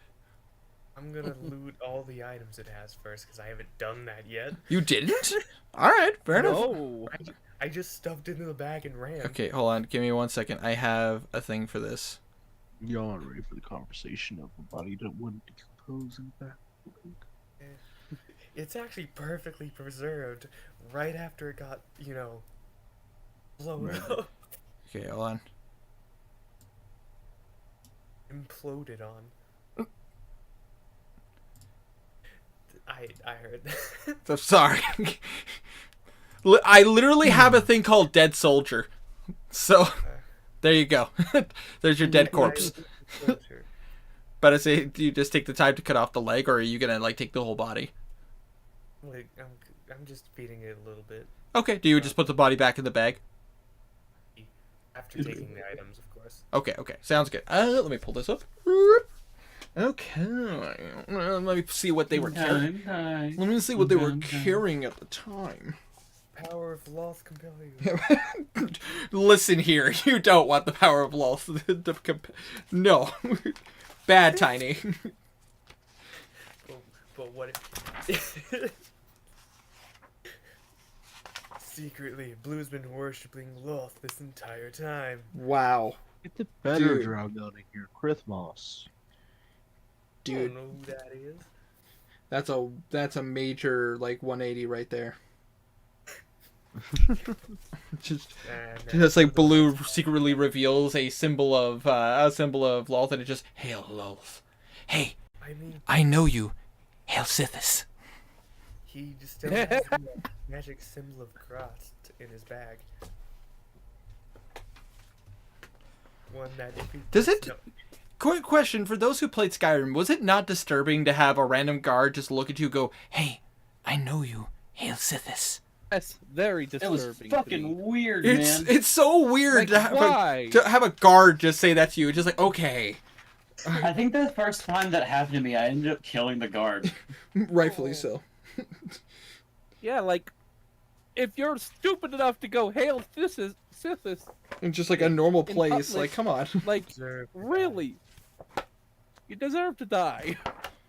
I'm gonna loot all the items it has first because I haven't done that yet. You didn't? All right, fair enough. No. I just stuffed into the bag and ran. Okay, hold on. Give me 1 second. I have a thing for this. Y'all aren't ready for the conversation of a body that wouldn't decompose in that. It's actually perfectly preserved right after it got, blown Right. up. Okay, hold on. Imploded on. I heard that. I'm sorry. I literally have a thing called Dead Soldier. So, there you go. There's your dead corpse. But I say, do you just take the time to cut off the leg, or are you gonna like take the whole body? Like, I'm just feeding it a little bit Okay. Do you just put the body back in the bag? after taking the items, of course. Okay. Okay. Sounds good. Let me pull this up. Okay. Let me see what they were carrying. Let me see what they were carrying at the time. Power of Loth compel you. Listen here, you don't want the power of Loth. No. Bad, Tiny. But what if... Secretly, Blue's been worshipping Loth this entire time. Wow. It's a better Dude. drow building here, Krithmos. I Dude, don't know who that is. that's a major like 180 right there. just like Blue secretly reveals a symbol of Loth, and it just, hail Loth. Hey, I mean, I know you. Hail Sithis. he just still has the magic symbol of cross in his bag. One that if he Does it- no, Quick question, for those who played Skyrim, was it not disturbing to have a random guard just look at you and go, hey, I know you. Hail Sithis. That's very It was disturbing. fucking weird, man. It's so weird Like, why? to have a guard just say that to you. It's just like, okay. I think the first time that happened to me, I ended up killing the guard. Rightfully so. Yeah, like, if you're stupid enough to go, hail Sithis, In just like a normal In place, public. like, come on. like, deserve to die. really? You deserve to die.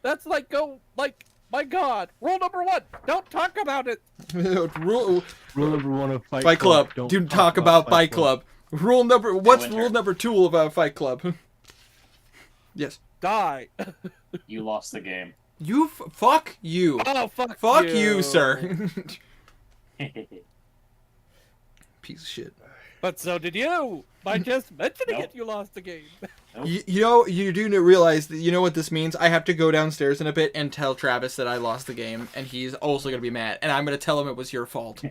That's like, go, like, my god. Rule number 1, don't talk about it. Rule Rule number 1 of Fight Club. Don't Do talk about Fight Club. What's Winter. rule number 2 of Fight Club? Yes. Die. You lost the game. You fuck you. Oh, fuck You, sir. Piece of shit. But so did you. By just mentioning Nope. it, you lost the game. You know, you do realize that, you know what this means? I have to go downstairs in a bit and tell Travis that I lost the game, and he's also going to be mad. And I'm going to tell him it was your fault.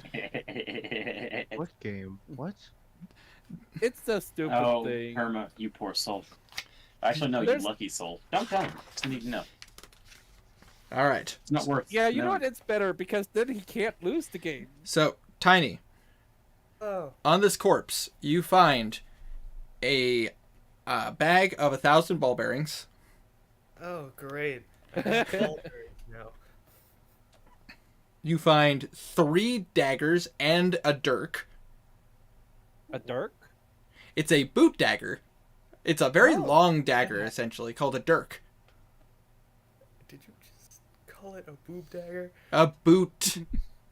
What game? What? It's a stupid Oh, thing. Herma, you poor soul. Actually, no, There's- you lucky soul. Don't tell him. Just need to know. All right. It's not worth. Yeah, you know knowing. what? It's better because then he can't lose the game. So, Tiny, Oh, on this corpse, you find a bag of 1,000 ball bearings. oh, great. I have Culberry now. You find 3 daggers and a dirk. A dirk? It's a boot dagger. It's a very Oh. long dagger, essentially, called a dirk. Did you just call it a boob dagger? A boot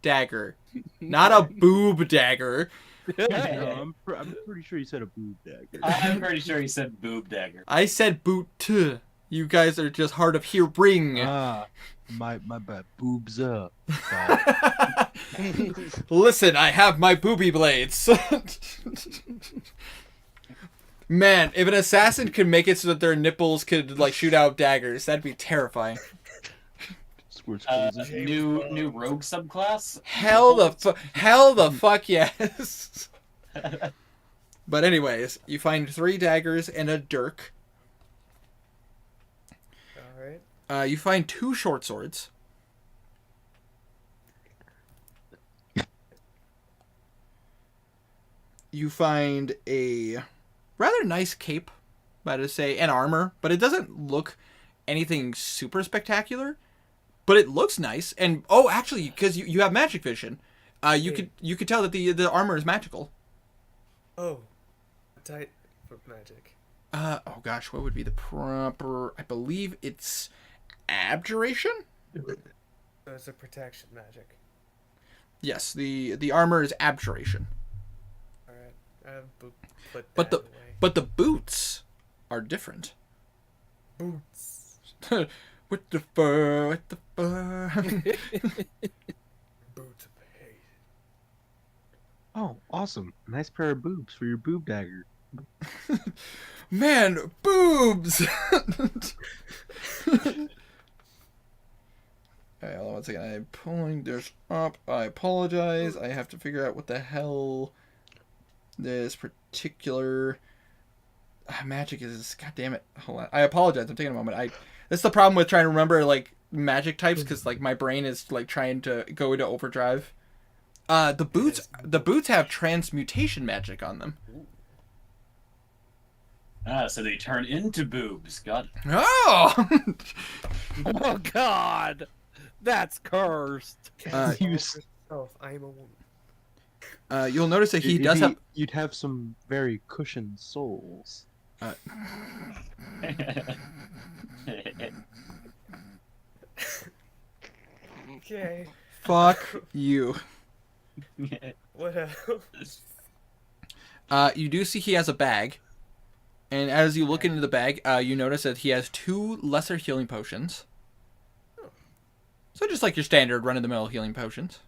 dagger. Not a boob dagger. No, I'm pretty sure you said a boob dagger. I'm pretty sure he said boob dagger. I said boot. You guys are just hard of hearing. My bad. Boobs up. Listen, I have my booby blades. Man, if an assassin could make it so that their nipples could like shoot out daggers, that'd be terrifying. Discord's closing. New rogue subclass. Hell the fuck yes. But anyways, you find 3 daggers and a dirk. Alright. You find 2 short swords. You find a rather nice cape, about to say, and armor, but it doesn't look anything super spectacular. But it looks nice, and actually, because you have magic vision, you could tell that the armor is magical. Oh, type of magic. Oh gosh, what would be the proper? I believe it's abjuration. So it's a protection magic. Yes, the armor is abjuration. Alright, put But that the away. but the boots are different. Boots. With the fur, with the fur. Boots of hate. Oh, awesome! Nice pair of boobs for your boob dagger. Man, boobs. Alright, hold on one second. I'm pulling this up. I apologize. I have to figure out what the hell this particular magic is. God damn it. Hold on. I apologize. I'm taking a moment. That's the problem with trying to remember like magic types, because like my brain is like trying to go into overdrive. The boots have transmutation magic on them. So they turn into boobs. Got it. Oh! Oh God, that's cursed. Yourself, I'm a woman. You'll notice that he does have. You'd have some very cushioned soles. Okay. Fuck you. What else? You do see he has a bag, and as you look into the bag, you notice that he has 2 lesser healing potions. So just like your standard run-of-the-mill healing potions.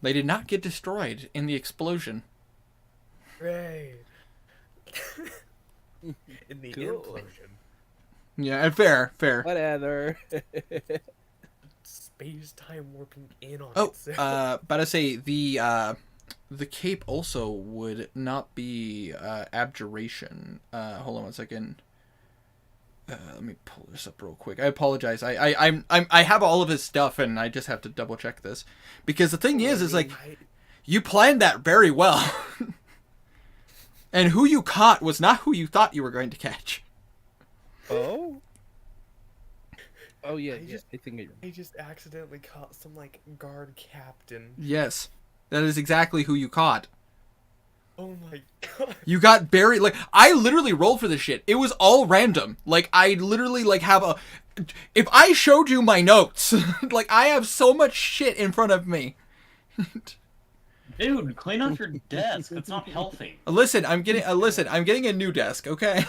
They did not get destroyed in the explosion. Right. In the implosion. Yeah, and fair. Whatever. Space-time warping in on Oh, itself. but I say the cape also would not be abjuration. Hold on one second. Let me pull this up real quick. I apologize. I have all of his stuff, and I just have to double check this, because the thing is like you planned that very well, and who you caught was not who you thought you were going to catch. Oh. Oh yeah, I think I just accidentally caught some like guard captain. Yes, that is exactly who you caught. Oh my god. You got buried. Like, I literally rolled for this shit. It was all random. Like, I literally, like, have a... If I showed you my notes, like, I have so much shit in front of me. Dude, clean off your desk. That's not healthy. Listen, I'm getting a new desk, okay?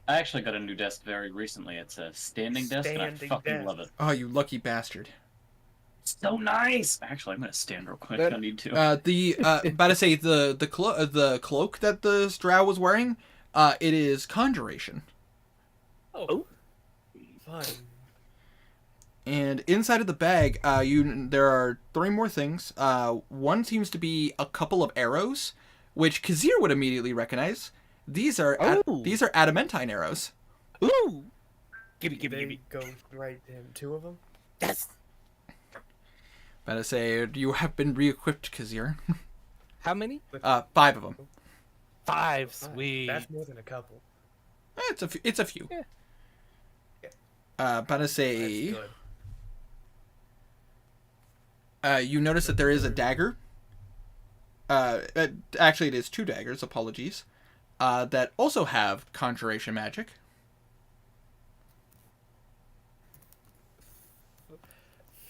I actually got a new desk very recently. It's a standing desk, and I fucking love it. Oh, you lucky bastard. So nice. Actually, I'm gonna stand real quick. I need to. About to say the cloak that the drow was wearing, it is conjuration. Oh. Fun. And inside of the bag, there are 3 more things. One seems to be a couple of arrows, which Kazir would immediately recognize. These are adamantine arrows. Ooh. Gimme. Go right to him. 2 of them. Yes. About to say, you have been re-equipped, Kazir. How many? 5 of them. 5. Sweet. That's more than a couple. It's a few. Yeah. About to say, That's you notice that there is a dagger. Actually, it is 2 daggers. Apologies. That also have conjuration magic.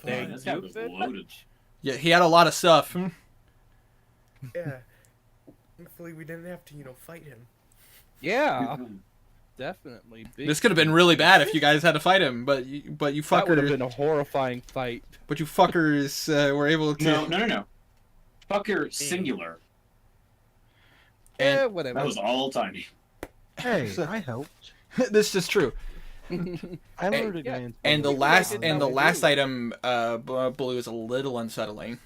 There This guy was loaded. Yeah, he had a lot of stuff. Yeah. Thankfully, we didn't have to, fight him. Yeah. Definitely. This could have been really bad if you guys had to fight him, but you fuckers. That would have been a horrifying fight. But you fuckers were able to. No. Fucker singular. Yeah, whatever. That was all tiny. Hey, I helped. This is true. I lured a guy into And the lake. last item, Blue, is a little unsettling.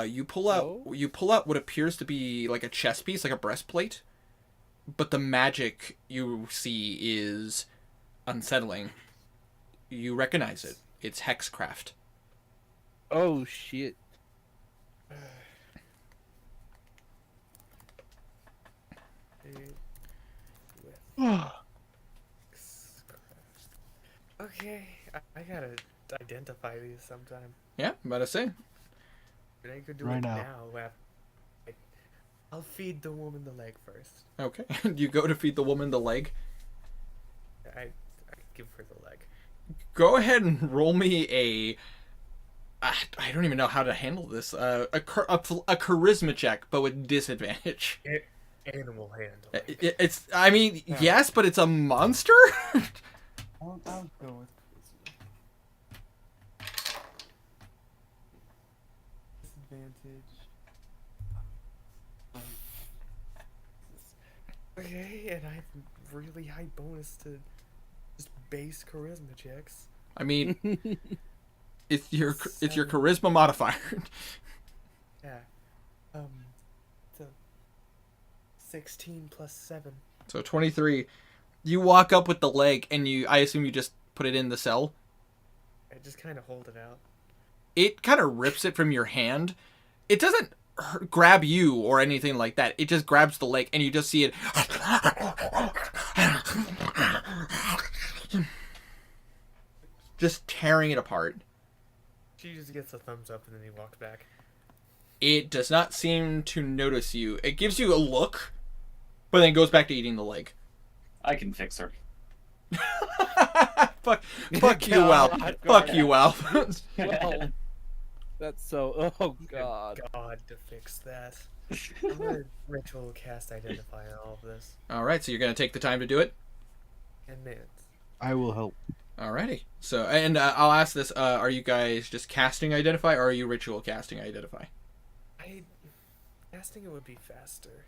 You pull out what appears to be like a chest piece, like a breastplate, but the magic you see is unsettling. You recognize it. It's hexcraft. Oh shit. Okay, I gotta identify these sometime. Yeah, I'm about to say. But I could do Right it now. I'll feed the woman the leg first. Okay. You go to feed the woman the leg. I give her the leg. Go ahead and roll me a. I don't even know how to handle this. A charisma check, but with disadvantage. Animal handling. It's. I mean, yes, but it's a monster. I'll go with disadvantage. Okay, and I have really high bonus to just base charisma checks. I mean, it's your charisma modifier. Yeah. So 16 plus 7. So 23. You walk up with the leg, and I assume you just put it in the cell. I just kind of hold it out. It kind of rips it from your hand. It doesn't grab you or anything like that. It just grabs the leg, and you just see it just tearing it apart. She just gets a thumbs up, and then he walks back. It does not seem to notice you. It gives you a look, but then goes back to eating the leg. I can fix her. fuck you, Alf. Fuck you, Alf. Well, that's so. Oh god. God to fix that. I'm gonna ritual cast identify on all of this. All right, so you're gonna take the time to do it. 10 minutes. I will help. Alrighty. So, and I'll ask this: are you guys just casting identify, or are you ritual casting identify? Casting it would be faster.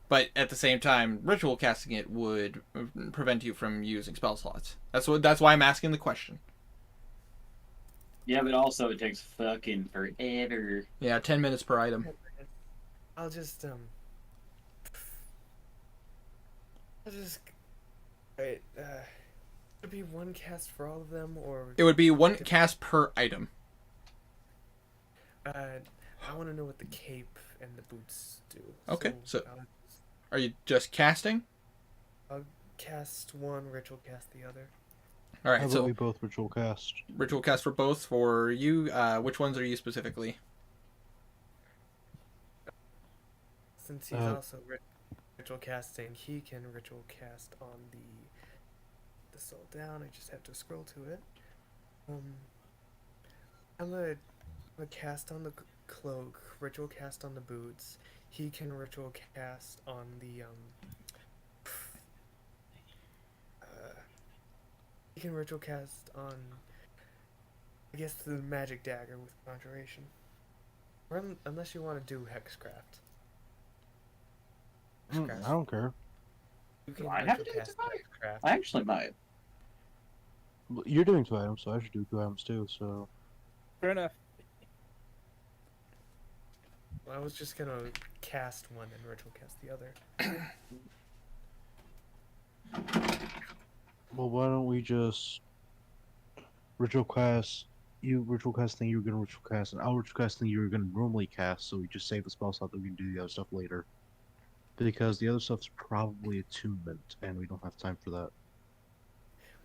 But at the same time, ritual casting it would prevent you from using spell slots. That's why I'm asking the question. Yeah, but also it takes fucking forever. Yeah, 10 minutes per item. I'll just wait. Would it be one cast for all of them, or It would be one cast per item. I want to know what the cape and the boots do. Okay, so I'll are you just casting? cast one, ritual cast the other. All right, How so about we both ritual cast? ritual cast for both. For you, which ones are you specifically? Since he's also ritual casting, he can ritual cast on the soul down. I just have to scroll to it. I'm gonna cast on the cloak, ritual cast on the boots. He can ritual cast on the he can ritual cast on, I guess, the magic dagger with conjuration. Or unless you want to do hexcraft. I don't care. You can Do I have ritual to cast identify? hexcraft. I actually might. You're doing 2 items, so I should do 2 items too. So Fair enough. Well, I was just gonna cast one and ritual cast the other. well, why don't we just ritual cast? You ritual cast thing you were gonna ritual cast, and I'll ritual cast thing you were gonna normally cast. So we just save the spell slot that we can do the other stuff later. Because the other stuff's probably attunement, and we don't have time for that.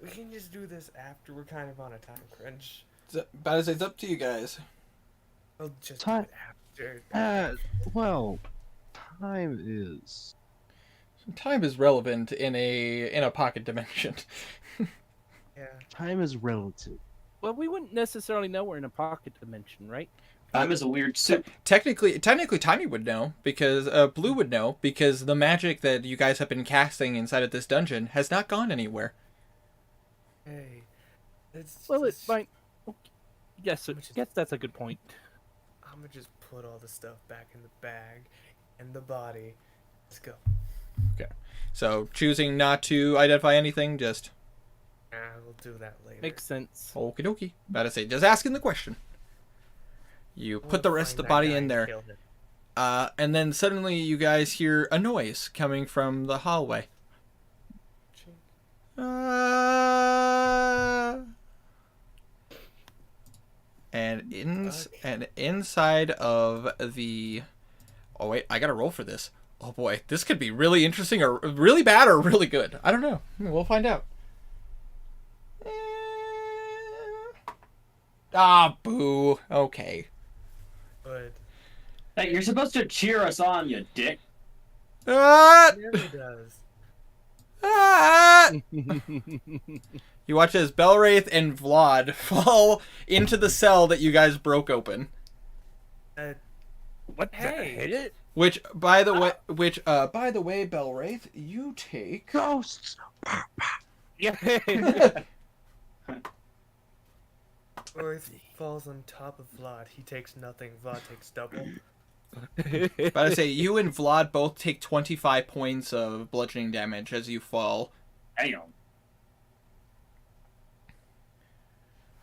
We can just do this after. We're kind of on a time crunch. But it's up to you guys. We'll just Time- do it after. Well, time is. Time is relevant in a pocket dimension. Yeah. Time is relative. Well, we wouldn't necessarily know we're in a pocket dimension, right? Time is a weird soup. Technically, Tiny would know because Blue would know because the magic that you guys have been casting inside of this dungeon has not gone anywhere. Hey. It's Well, it's just- fine. Yes, I guess that's a good point. I'm gonna just put all the stuff back in the bag and the body. Let's go. Okay. So choosing not to identify anything, just We'll do that later. Makes sense. okie dokie. About to say, just asking the question. You put the rest of the body in there. And then suddenly you guys hear a noise coming from the hallway. And inside of the... Oh, wait, I gotta roll for this. Oh, boy. This could be really interesting or really bad or really good. I don't know. We'll find out. Ah, boo. Okay. Good. Hey, you're supposed to cheer us on, you dick. Ah! It never does. Ah! You watch as Belwraith and Vlad fall into the cell that you guys broke open. What? Hey. Hit it? Which, by the way, Belwraith, you take Ghosts. Yeah. Earth falls on top of Vlad. He takes nothing. Vlad takes double. But I say you and Vlad both take 25 points of bludgeoning damage as you fall. Damn.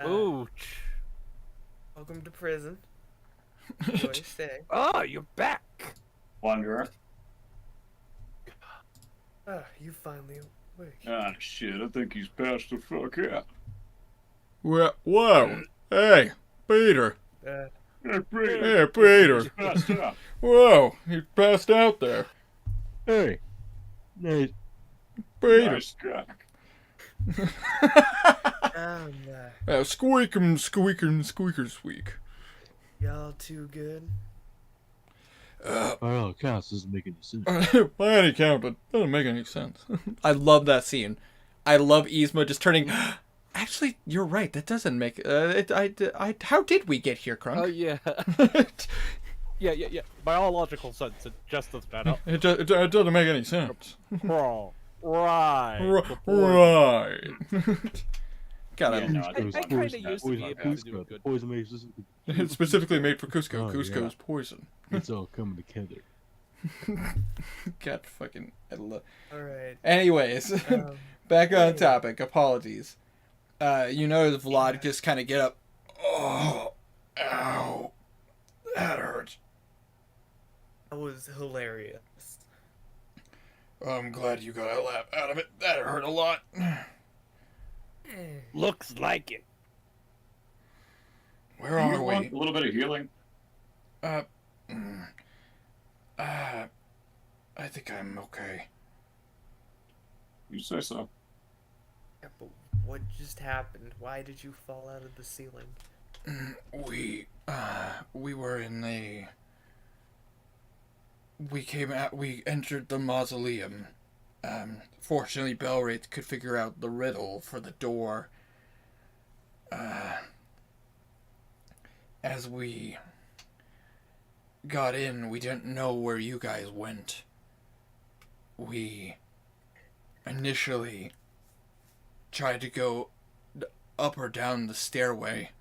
Ouch. Welcome to prison. Enjoy your stay. Oh, you're back. Wanderer. You finally awake. Ah, shit, I think he's passed the fuck out. Whoa. Hey, Peter. Uh, Hey, Peter. Hey, Peter. He's passed out. Whoa, he passed out there. Hey. Hey. Peter. Nice cock. Squeaker, squeak. y'all too good. By all accounts, doesn't make any sense. By any count, it doesn't make any sense. I love that scene. I love Yzma just turning... Actually, you're right. That doesn't make... how did we get here, Crunk? Oh, yeah. Yeah. By all logical sense, it just doesn't matter. It doesn't make any sense. Right. Right. Right. God, Yeah, no, I kind of used to be able to do good. Poison mace is... it's specifically made for Cusco. Oh, Cusco's yeah. poison. It's all coming together. God, fucking... I love... Alright. Anyways, back on topic. Apologies. You notice Vlad just kind of get up. Oh, ow, that hurts. That was hilarious. I'm glad you got a laugh out of it. That hurt a lot. Looks like it. Where Do you are want we? a little bit of healing? I think I'm okay. You say so. Yeah, but what just happened? Why did you fall out of the ceiling? We were in the... We entered the mausoleum. Fortunately, Belwraith could figure out the riddle for the door. As we got in, we didn't know where you guys went. We initially tried to go up or down the stairway,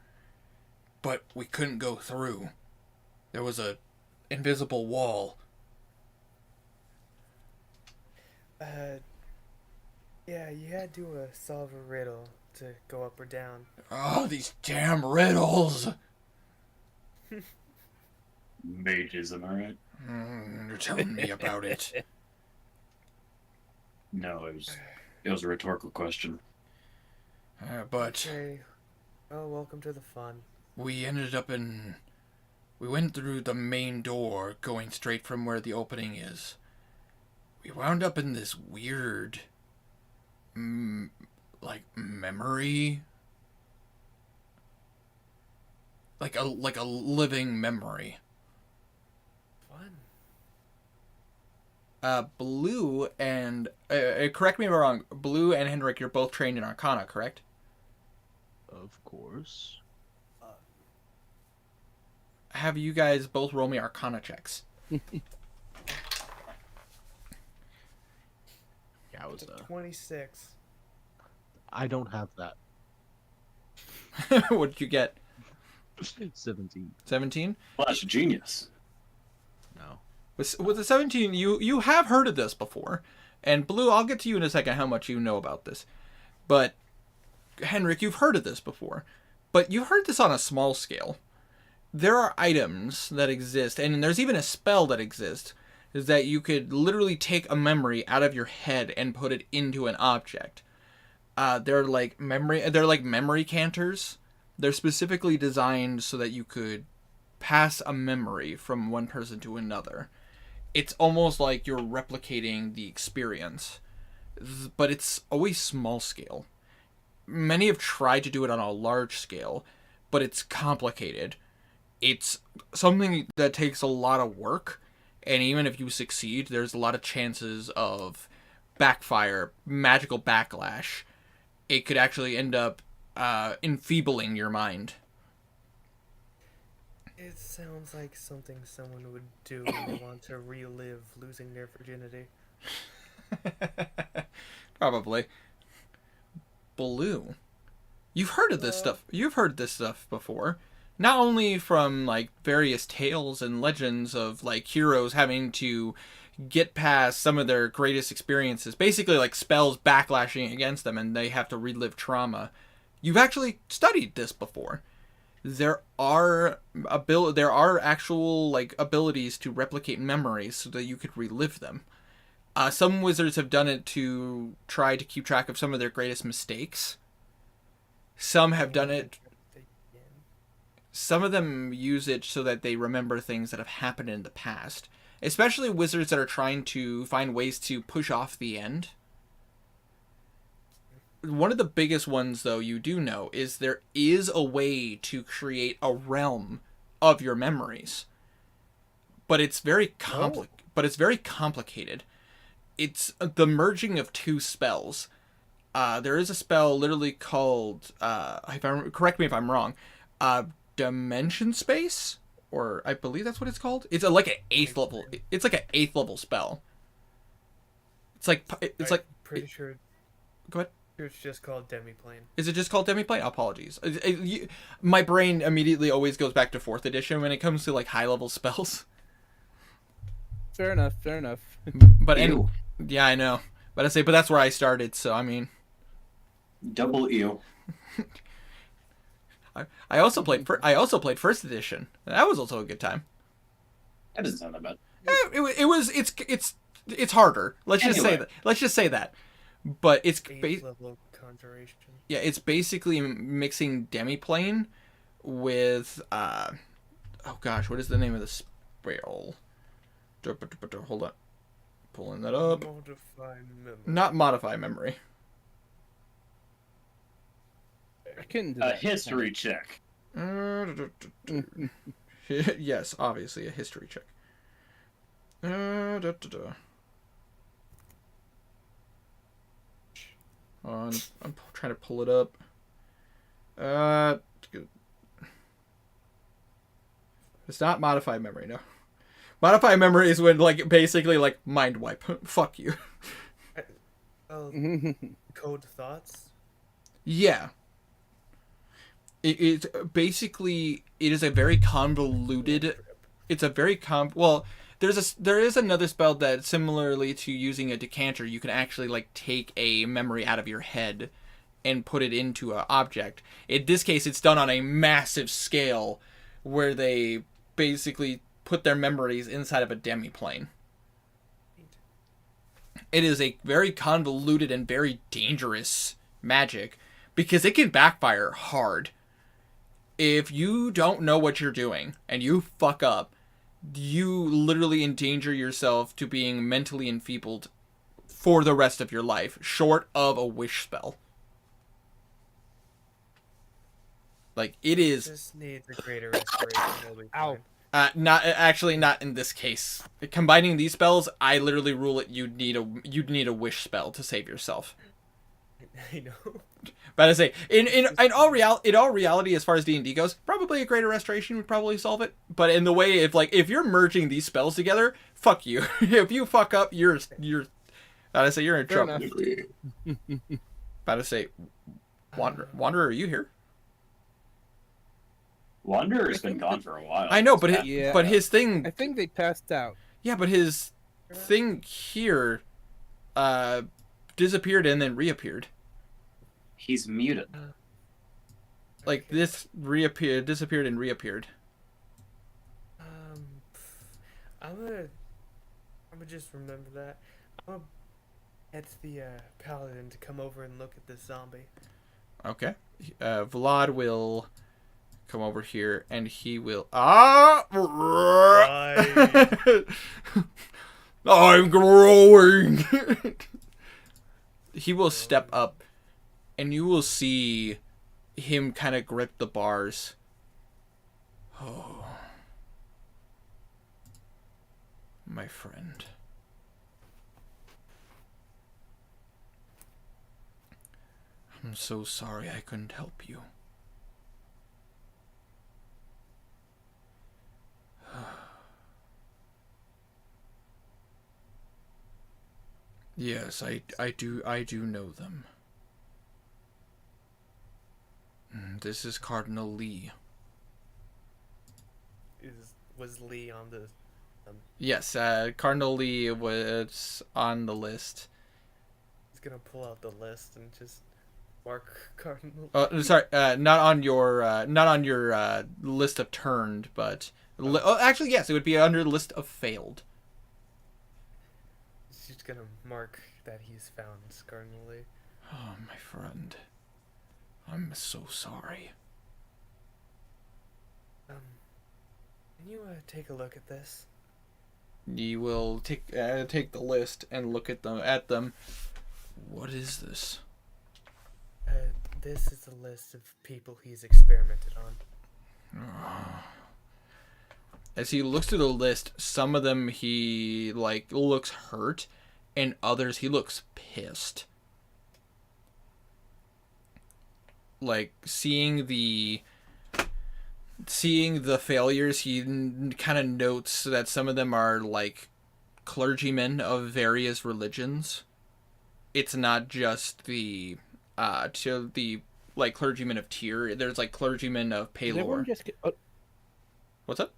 but we couldn't go through. There was a invisible wall. Yeah, you had to solve a riddle to go up or down. Oh, these damn riddles! Mages, am I right? You're telling me about it. No, it was a rhetorical question. But Okay. Oh, welcome to the fun. we ended up we went through the main door, going straight from where the opening is. We wound up in this weird, memory. Like a living memory. Fun. Blue and... correct me if I'm wrong. Blue and Henrik, you're both trained in Arcana, correct? Of course. Have you guys both roll me Arcana checks? Yeah, I was 26. I don't have that. What did you get? 17. 17? Flash of genius. No. With the 17, you have heard of this before. And Blue, I'll get to you in a second how much you know about this. But, Henrik, you've heard of this before. But you've heard this on a small scale. There are items that exist, and there's even a spell that exists, is that you could literally take a memory out of your head and put it into an object. They're like memory canters. They're specifically designed so that you could pass a memory from one person to another. It's almost like you're replicating the experience, but it's always small scale. Many have tried to do it on a large scale, but it's complicated. It's something that takes a lot of work, and even if you succeed, there's a lot of chances of backfire, magical backlash. It could actually end up enfeebling your mind. It sounds like something someone would do when they want to relive losing their virginity. Probably. Blue. You've heard of this stuff. You've heard this stuff before. Not only from like various tales and legends of like heroes having to get past some of their greatest experiences, basically like spells backlashing against them and they have to relive trauma. You've actually studied this before. There are actual like abilities to replicate memories so that you could relive them. Some wizards have done it to try to keep track of some of their greatest mistakes. Some have done it. Some of them use it so that they remember things that have happened in the past. Especially wizards that are trying to find ways to push off the end. One of the biggest ones, though, you do know, is there is a way to create a realm of your memories. But it's very complicated. It's the merging of two spells. There is a spell literally called, correct me if I'm wrong, Dimension Space? Or I believe that's what it's called. It's like an 8th level. It's like an 8th level spell. Pretty sure. Go ahead. It's just called Demiplane. Is it just called Demiplane? Apologies. My brain immediately always goes back to 4th edition when it comes to like high level spells. Fair enough. But yeah, I know. But that's where I started. So I mean, double ew. I also played 1st edition. That was also a good time. That doesn't sound that bad. It's harder. Let's just say that. But it's level conjuration. Yeah, it's basically mixing Demiplane with oh gosh, what is the name of the spell? Hold on. Pulling that up. Modify memory. Not modify memory. I couldn't do that. History check. Yes, obviously a history check. I'm trying to pull it up. It's not modify memory, no. Modify memory is when like basically like mind wipe. Fuck you. Code thoughts. Yeah. It's basically it is a very convoluted. It's a very well. There is another spell that similarly to using a decanter, you can actually like take a memory out of your head and put it into an object. In this case, it's done on a massive scale where they basically put their memories inside of a demiplane. It is a very convoluted and very dangerous magic because it can backfire hard. If you don't know what you're doing and you fuck up, you literally endanger yourself to being mentally enfeebled for the rest of your life, short of a wish spell. Like, it is... Just needs a greater restoration. Ow. Not in this case. Combining these spells, I literally rule it you'd need a wish spell to save yourself. I know. But I say, in all reality, as far as D&D goes, probably a greater restoration would probably solve it. But in the way if you're merging these spells together, fuck you. If you fuck up, you're in trouble. About to say, Wanderer, are you here? Wanderer's been gone for a while. I know, but his thing. I think they passed out. Yeah, but his thing here disappeared and then reappeared. He's muted. Like this disappeared and reappeared. I'm gonna just remember that. I'm gonna get the paladin to come over and look at this zombie. Okay. Vlad will come over here and he will. I'm growing. He will step up, and you will see him kind of grip the bars. Oh, my friend. I'm so sorry I couldn't help you. Yes, I do know them. This is Cardinal Lee. Was Lee on the? Yes, Cardinal Lee was on the list. He's gonna pull out the list and just mark Cardinal. Oh, sorry, not on your list of turned, but actually, yes, it would be under the list of failed. She's gonna mark that he's found Cardinal Lee. Oh, my friend, I'm so sorry. Can you take a look at this? You will take the list and look at them. What is this? This is a list of people he's experimented on. As he looks through the list, some of them he looks hurt, and others he looks pissed. Like seeing the failures, he kind of notes that some of them are like clergymen of various religions. It's not just the clergymen of Tyr. There's like clergymen of Palor. What's up?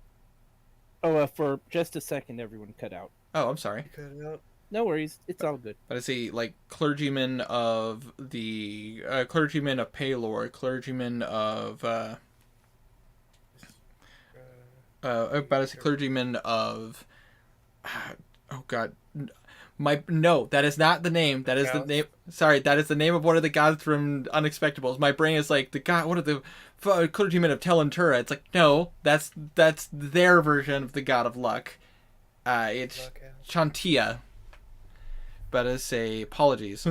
Oh, for just a second, everyone cut out. Oh, I'm sorry. Cut it out. No worries, it's all good. But I say like clergymen of clergymen of Palor, clergymen of clergymen of oh god, that is not the name. That is the name. Sorry, that is the name of one of the gods from Unexpectables. My brain is like the god. What are the clergymen of Telentura? It's like no, that's their version of the god of luck. It's Chantia. But I say apologies.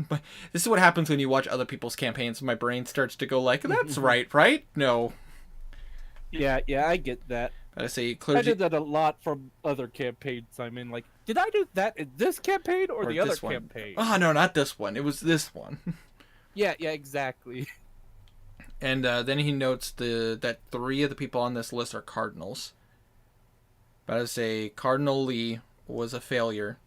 But this is what happens when you watch other people's campaigns. My brain starts to go like, that's right? No. Yeah, I get that. But I say I did that a lot from other campaigns I'm in. Like, did I do that in this campaign or the other campaign? Oh, no, not this one. It was this one. Yeah, exactly. And then he notes that 3 of the people on this list are cardinals. But I say Cardinal Lee was a failure.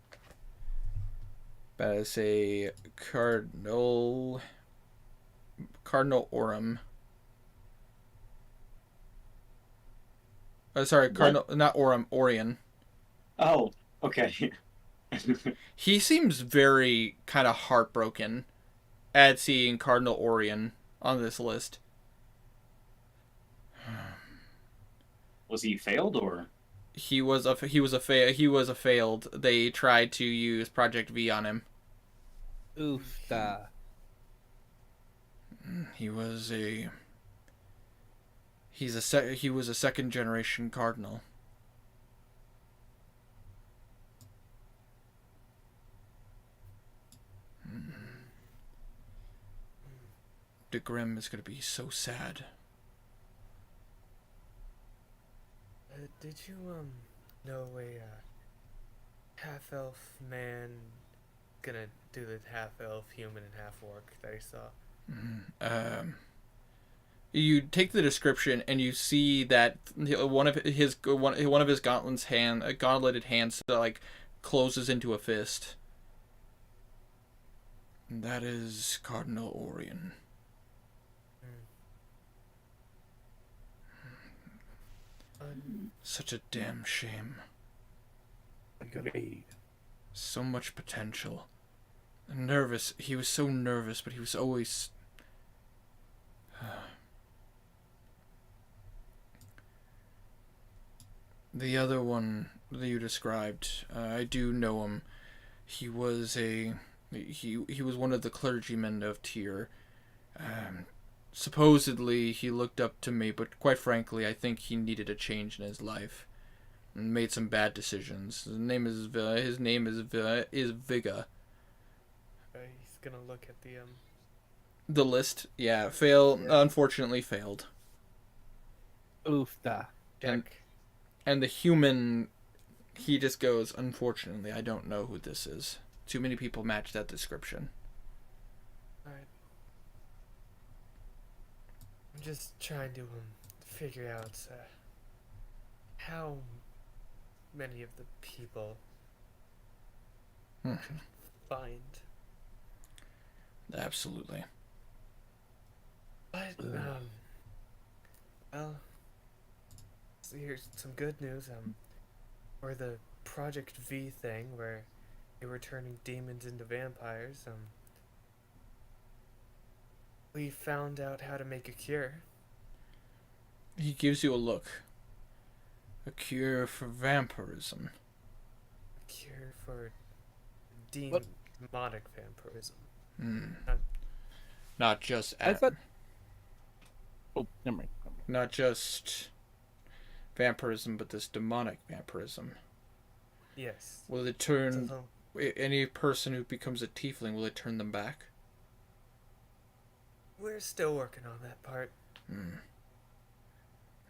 But I say Cardinal Orem. Cardinal, not Orem, Orion. Oh, okay. He seems very kind of heartbroken at seeing Cardinal Orion on this list. Was he failed or? He was a failed. They tried to use Project V on him. Oof. He was a second generation cardinal. De Grimm is going to be so sad. Did you know a half-elf man gonna do the half-elf human and half-orc that he saw? You take the description and you see that one of his gauntleted hands like closes into a fist. And that is Cardinal Orion. Such a damn shame. Agreed. So much potential. Nervous. He was so nervous, but he was always... The other one that you described, I do know him. He was he was one of the clergymen of Tyr. Supposedly he looked up to me, but quite frankly, I think he needed a change in his life and made some bad decisions. His name is Viga. He's gonna look at The list, yeah, unfortunately failed. Oofda. And the human, he just goes, unfortunately, I don't know who this is. Too many people match that description. Alright. I'm just trying to figure out how many of the people find. Absolutely. But well, so here's some good news. For the Project V thing, where they were turning demons into vampires, we found out how to make a cure. He gives you a look. A cure for vampirism. A cure for demonic vampirism. Not just... I thought... Oh, never mind. Not just vampirism, but this demonic vampirism. Yes. Will it turn... Any person who becomes a tiefling, will it turn them back? We're still working on that part.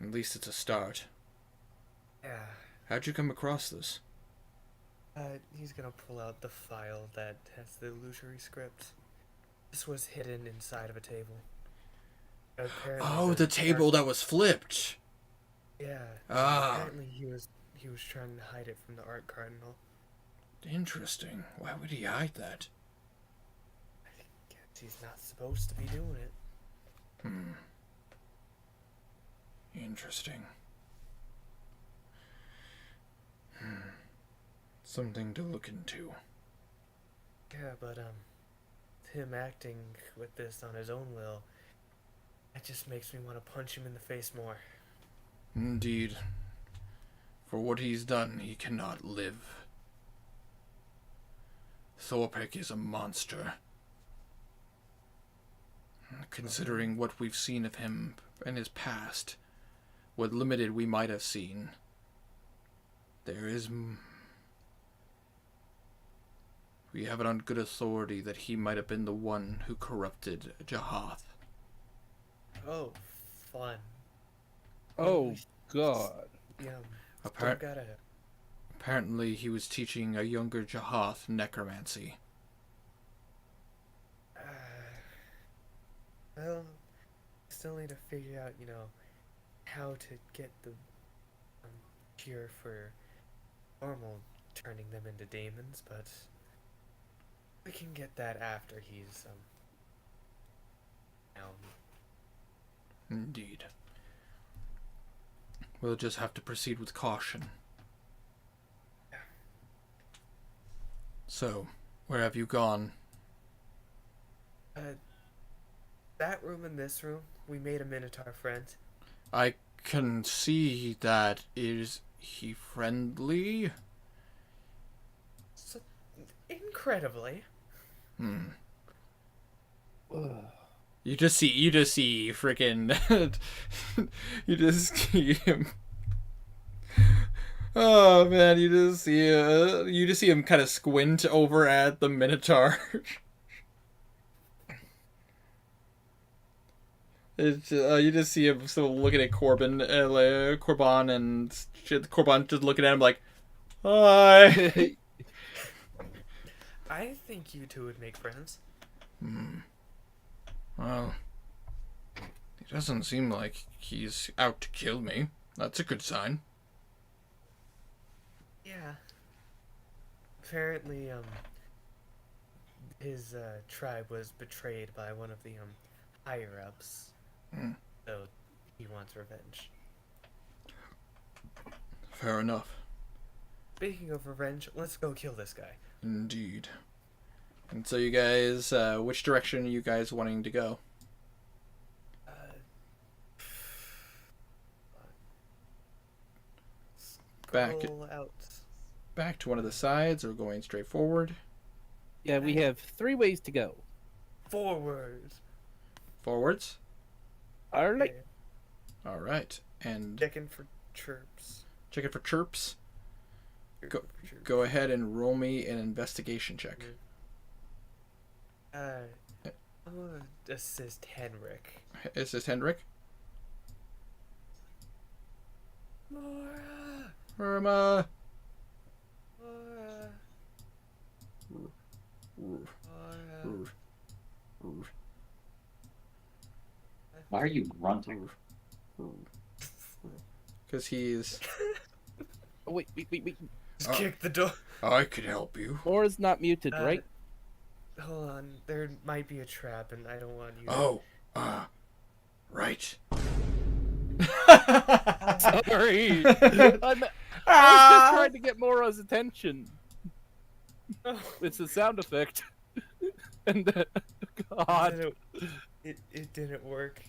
At least it's a start. Yeah. How'd you come across this? He's gonna pull out the file that has the illusory script. This was hidden inside of a table. Apparently the table that was flipped! Yeah. Ah. Apparently he was trying to hide it from the art cardinal. Interesting. Why would he hide that? I guess he's not supposed to be doing it. Interesting. Something to look into. Yeah, but him acting with this on his own will, that just makes me want to punch him in the face more. Indeed. For what he's done, he cannot live. Thorpek is a monster. Considering what we've seen of him in his past, what limited we might have seen, we have it on good authority that he might have been the one who corrupted Jahath. Oh, fun. Oh, God. Yeah. Apparently he was teaching a younger Jahath necromancy. Well, still need to figure out, how to get the cure for normal turning them into demons, but we can get that after he's Indeed. We'll just have to proceed with caution. Yeah. So, where have you gone? That room and this room, we made a Minotaur friend. I can see that. Is he friendly? So, incredibly. You just see freaking you just see him. Oh man, you just see him kind of squint over at the Minotaur. You just see him still looking at Corban and shit. Corban just looking at him like, hi. I think you two would make friends. Well, he doesn't seem like he's out to kill me. That's a good sign. Yeah. Apparently, his tribe was betrayed by one of the higher-ups. So he wants revenge. Fair enough. Speaking of revenge, let's go kill this guy. Indeed. And so you guys, which direction are you guys wanting to go? Back out. Back to one of the sides or going straight forward? Yeah, we have 3 ways to go. Forward. Forwards? All right. All right. And Checking for chirps. checking for chirps. Go ahead and roll me an investigation check. I'm gonna assist Henrik. Assist Hendrik. Laura. Irma. Why are you grunting? Because he's... Oh, wait. Just kick the door. I could help you. Laura's not muted, right? Hold on. There might be a trap, and I don't want you. Oh, right. Sorry. I was just trying to get Mora's attention. It's a sound effect. And God. It didn't work.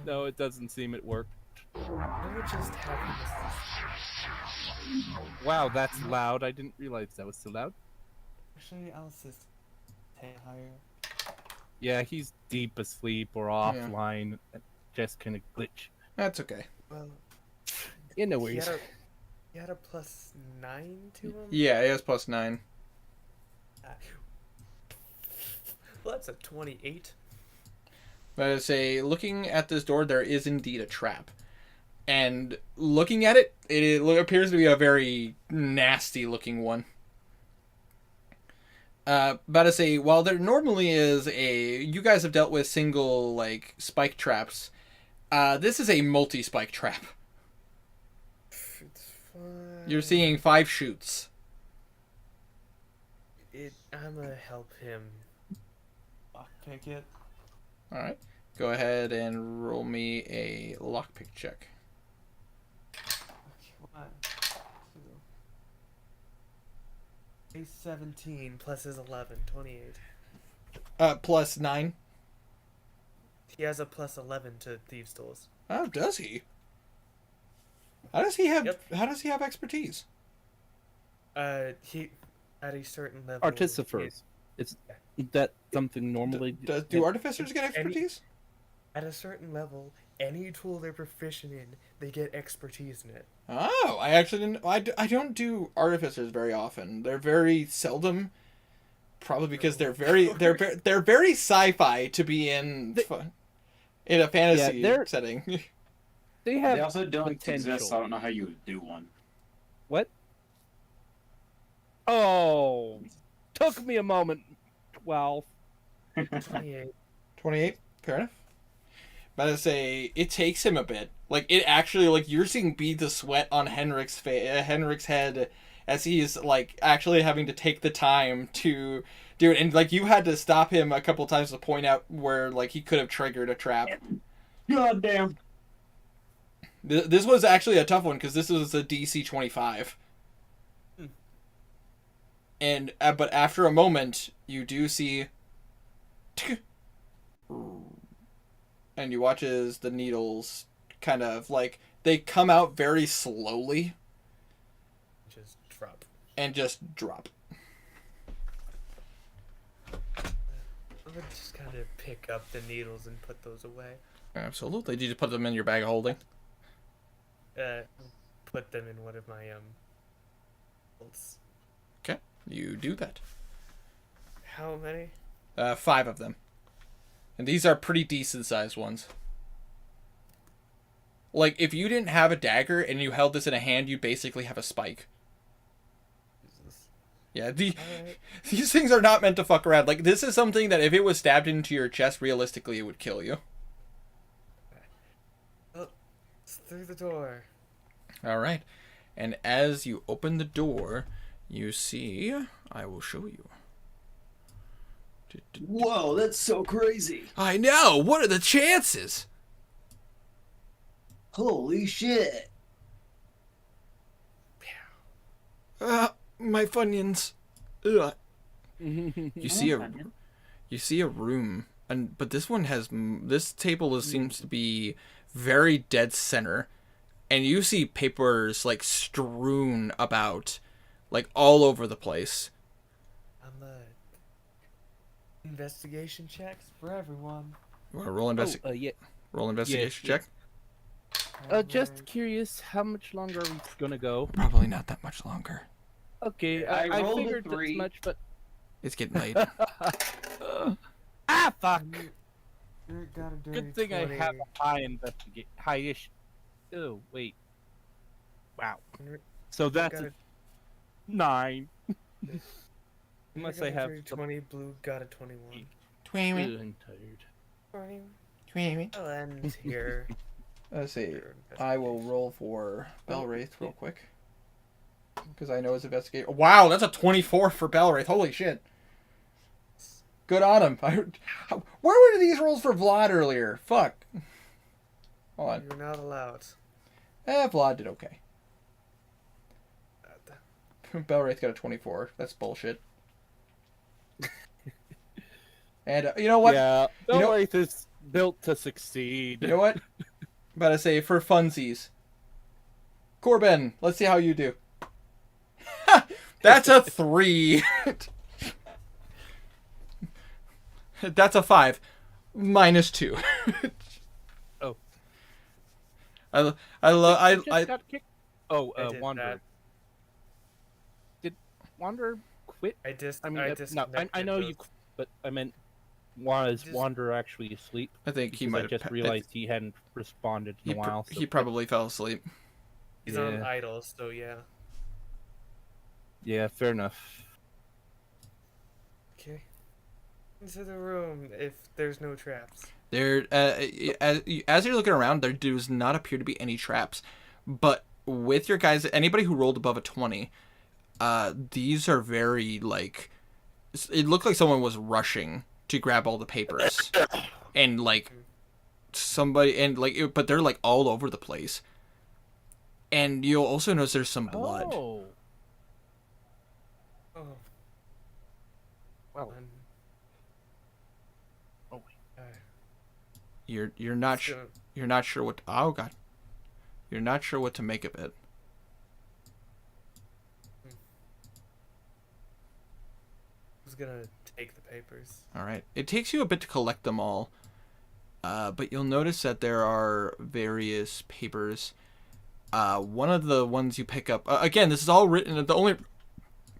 No, it doesn't seem it worked. What just happened? Wow, that's loud. I didn't realize that was so loud. Actually, I'll assist higher. Yeah, he's deep asleep or offline. Just kind of glitch. That's okay. Well, Yeah, no worries. He had a +9 to him? Yeah, he has +9. Well, that's a 28. But I say, looking at this door, there is indeed a trap. And looking at it, it appears to be a very nasty looking one. But I say, while there normally is you guys have dealt with single, like, spike traps, this is a multi-spike trap. It's fine. You're seeing 5 shoots. I'm gonna help him lockpick it. Alright. Go ahead and roll me a lockpick check. Okay, 1, 2. He's 17 plus his 11, 28. +9. He has a +11 to thieves' tools. Oh, does he? How does he have? Yep. How does he have expertise? He at a certain level. Artificers. Is that something normally? Do artificers get expertise? At a certain level, any tool they're proficient in, they get expertise in it. Oh, I actually didn't. I don't do artificers very often. They're very seldom. Probably because they're very sci-fi to be in a fantasy setting. They have. They also don't potential. exist. So I don't know how you would do one. What? Oh, took me a moment. 12. 28. 28. Fair enough. But I say it takes him a bit. Like it actually, like you're seeing beads of sweat on Henrik's head as he's like actually having to take the time to do it, and like you had to stop him a couple times to point out where like he could have triggered a trap. God damn. This was actually a tough one because this was a DC 25. And but after a moment, you do see, and you watch as the needles kind of like they come out very slowly, Just drop. and just drop. I would just kind of pick up the needles and put those away. Absolutely. Did you put them in your bag of holding? Put them in one of my bolts. Okay, you do that. How many? 5 of them, and these are pretty decent sized ones. Like if you didn't have a dagger and you held this in a hand, you basically have a spike. Jesus. Yeah, these things are not meant to fuck around. Like this is something that if it was stabbed into your chest, realistically, it would kill you. Oh, it's through the door. All right, and as you open the door, you see. I will show you. Whoa, that's so crazy. I know. What are the chances? Holy shit. My Funyuns. Ugh. You see a room, but this one has this table seems to be very dead center, and you see papers like strewn about, like all over the place. Investigation checks for everyone. You want to roll roll investigation check? Just curious, how much longer are we gonna go? Probably not that much longer. Okay, I I rolled a figured 3. as much, but It's getting late. fuck! Got a dirty Good thing 20. I have a high-ish. Oh wait, wow. So that's a 9. Unless I have 20. Blue got a 21. I'm tired. 20. I'll end here. Let's see. I will roll for Belwraith real quick. Because I know it's investigator. Wow, that's a 24 for Belwraith. Holy shit. Good on him. Where were these rolls for Vlad earlier? Fuck. Hold on. You're not allowed. Vlad did okay. Belwraith got a 24. That's bullshit. And you know what? Yeah, Belwraith is built to succeed. You know what? I'm about to say, for funsies. Corbin, let's see how you do. That's a 3. That's a 5. -2. Oh. I got kicked. Oh, did Wanderer. that. Did Wanderer quit? I I know you, but I meant, was Wanderer actually asleep? I think he Because might I have just realized he hadn't responded in a while. So he probably fell asleep. He's on idle, so yeah. Yeah, fair enough. Okay. Into the room if there's no traps. There, as you're looking around, there does not appear to be any traps. But with your guys, anybody who rolled above a 20, these are very, like, it looked like someone was rushing to grab all the papers. And, like, but they're, like, all over the place. And you'll also notice there's some blood. Oh. Well. Oh wait. You're not sure what. Oh god. You're not sure what to make of it. Who's gonna take the papers? All right. It takes you a bit to collect them all, but you'll notice that there are various papers. One of the ones you pick up. Again, this is all written. The only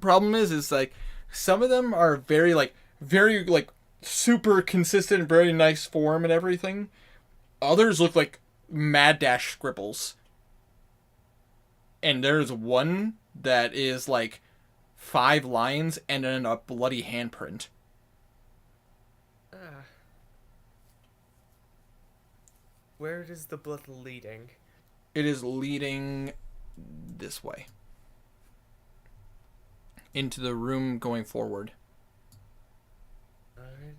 problem is like some of them are very super consistent, very nice form and everything. Others look like mad dash scribbles. And there's one that is like 5 lines and then a bloody handprint. Where is the blood leading? It is leading this way. Into the room going forward. Alright.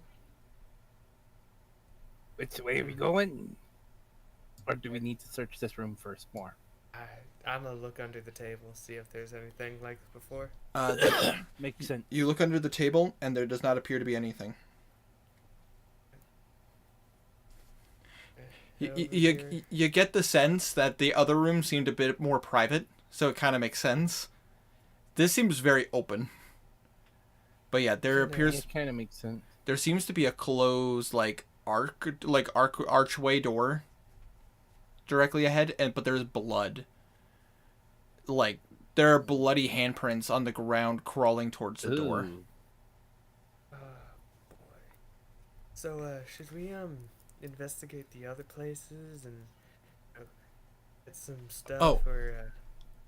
Which way are we going? Or do we need to search this room first more? I'm gonna look under the table, see if there's anything like before. Makes sense. You look under the table, and there does not appear to be anything. You get the sense that the other room seemed a bit more private, so it kind of makes sense. This seems very open. But yeah, there appears... It kind of makes sense. There seems to be a closed, archway door directly ahead, but there's blood. Like, there are bloody handprints on the ground crawling towards the door. Oh, boy. So, should we, investigate the other places and get some stuff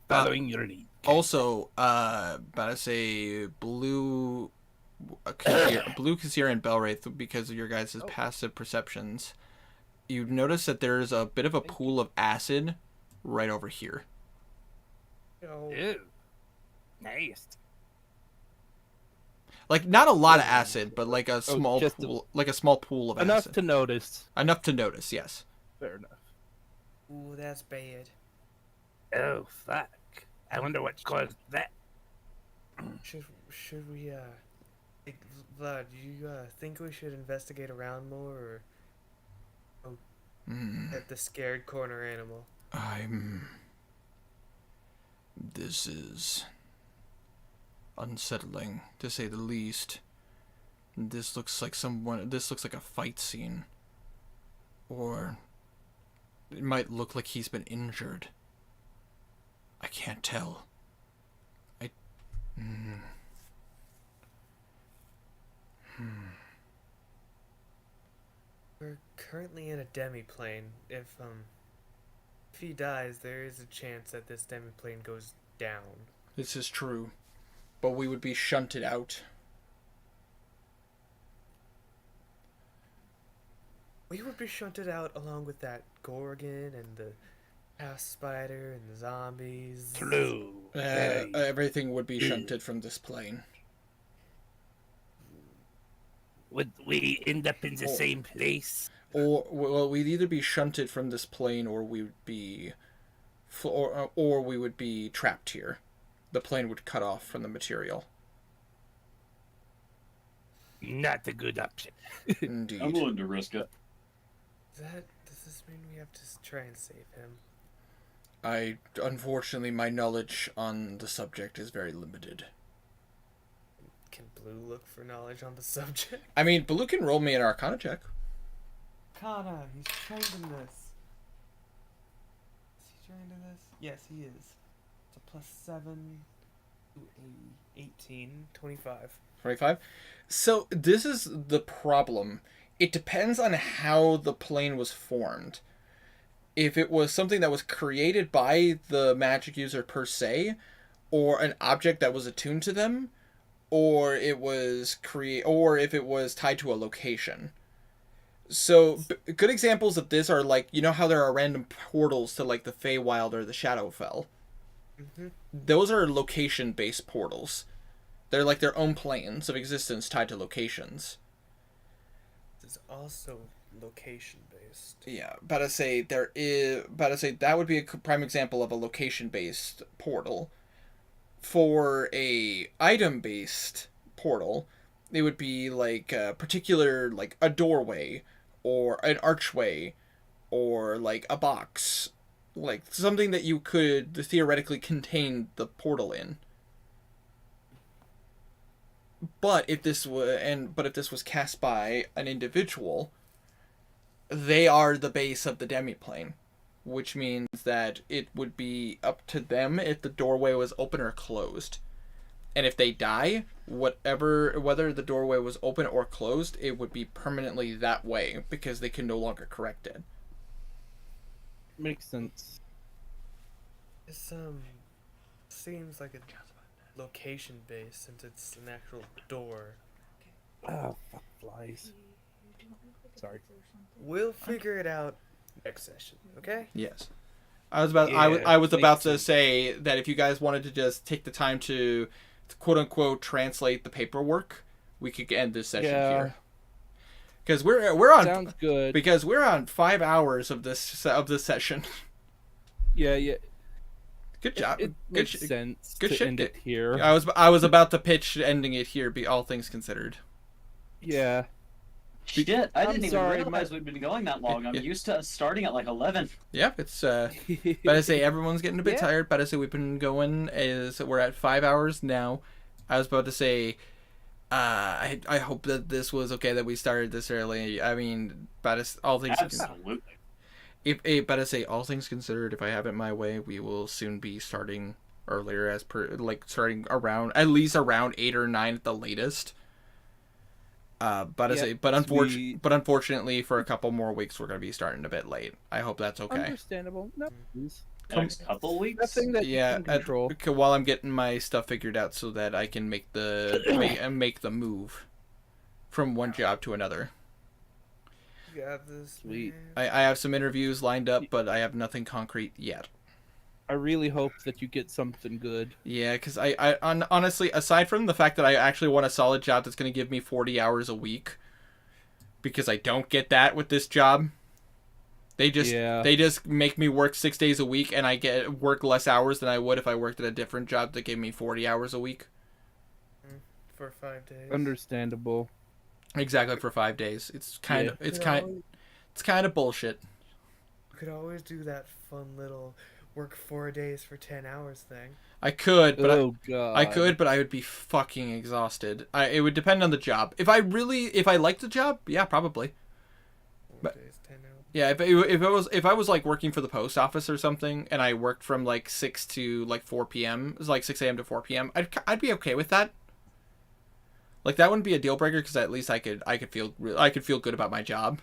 following your lead. Also, about to say Blue Kazir and Belwraith, because of your guys' passive perceptions, you notice that there's a bit of a pool of acid right over here. Ew. Nice. Like, not a lot of acid, but like a small pool, like a small pool of enough acid. Enough to notice. Enough to notice, yes. Fair enough. Ooh, that's bad. Oh, fuck. I wonder what caused that. Should we Vlad, do you think we should investigate around more, or at the scared corner animal? This is unsettling, to say the least. This looks like a fight scene. Or it might look like he's been injured. I can't tell. We're currently in a demiplane. If he dies, there is a chance that this demiplane goes down. This is true. But we would be shunted out. We would be shunted out along with that Gorgon and the half spider and the zombies. True. Everything would be shunted from this plane. Would we end up in the same place? Well, we'd either be shunted from this plane, or we would be, or we would be trapped here. The plane would cut off from the material. Not a good option. Indeed. I'm willing to risk it. Does this mean we have to try and save him? Unfortunately, my knowledge on the subject is very limited. Can Blue look for knowledge on the subject? I mean, Blue can roll me an Arcana check. Arcana, he's trained in this. Is he trained in this? Yes, he is. It's a +7 to 18, 25. 25? So, this is the problem. It depends on how the plane was formed. If it was something that was created by the magic user per se, or an object that was attuned to them, or if it was tied to a location. So, good examples of this are like, you know how there are random portals to like the Feywild or the Shadowfell? Mm-hmm. Those are location-based portals. They're like their own planes of existence tied to locations. It's also location based. Yeah, that would be a prime example of a location based portal. For a item based portal, it would be like a particular, like a doorway or an archway or like a box, like something that you could theoretically contain the portal in. But if this was cast by an individual, they are the base of the demiplane, which means that it would be up to them if the doorway was open or closed. And if they die, whether the doorway was open or closed, it would be permanently that way because they can no longer correct it. Makes sense. This seems like a location based since it's an actual door. Ah, fuck flies. Sorry. We'll figure it out next session, okay? Yes. I was about to say that if you guys wanted to just take the time to quote unquote translate the paperwork, we could end this session here. Because we're on sounds good. Because we're on 5 hours of this session. Yeah. Good job. It makes sense good to shit. end it here. I was about to pitch ending it here, be all things considered. Yeah. Shit, I didn't even sorry, realize we'd been going that long. I'm used to starting at like 11. Yep, it's but I say everyone's getting a bit tired. But I say we've been going we're at 5 hours now. I was about to say I hope that this was okay that we started this early. I mean, but all things absolutely. But I say all things considered, if I have it my way, we will soon be starting earlier starting at least around 8 or 9 at the latest. But unfortunately, for a couple more weeks, we're going to be starting a bit late. I hope that's okay. Understandable. No. Next couple weeks. Nothing that you can control. While I'm getting my stuff figured out, so that I can make the move from one job to another. You got this. Sweet. I have some interviews lined up, but I have nothing concrete yet. I really hope that you get something good. Yeah, because honestly, aside from the fact that I actually want a solid job that's going to give me 40 hours a week, because I don't get that with this job. They just make me work 6 days a week, and I work less hours than I would if I worked at a different job that gave me 40 hours a week. for 5 days. Understandable. Exactly, for 5 days. It's kind of it's kind of bullshit. You could always do that fun little work 4 days for 10 hours thing. I could, but God. I could, but I would be fucking exhausted. It would depend on the job. If I liked the job, yeah, probably. 4 days, 10 hours. Yeah, if I was like working for the post office or something, and I worked from like 6 to like 4 p.m. It was like 6 a.m. to 4 p.m. I'd be okay with that. Like that wouldn't be a deal breaker because at least I could feel good about my job.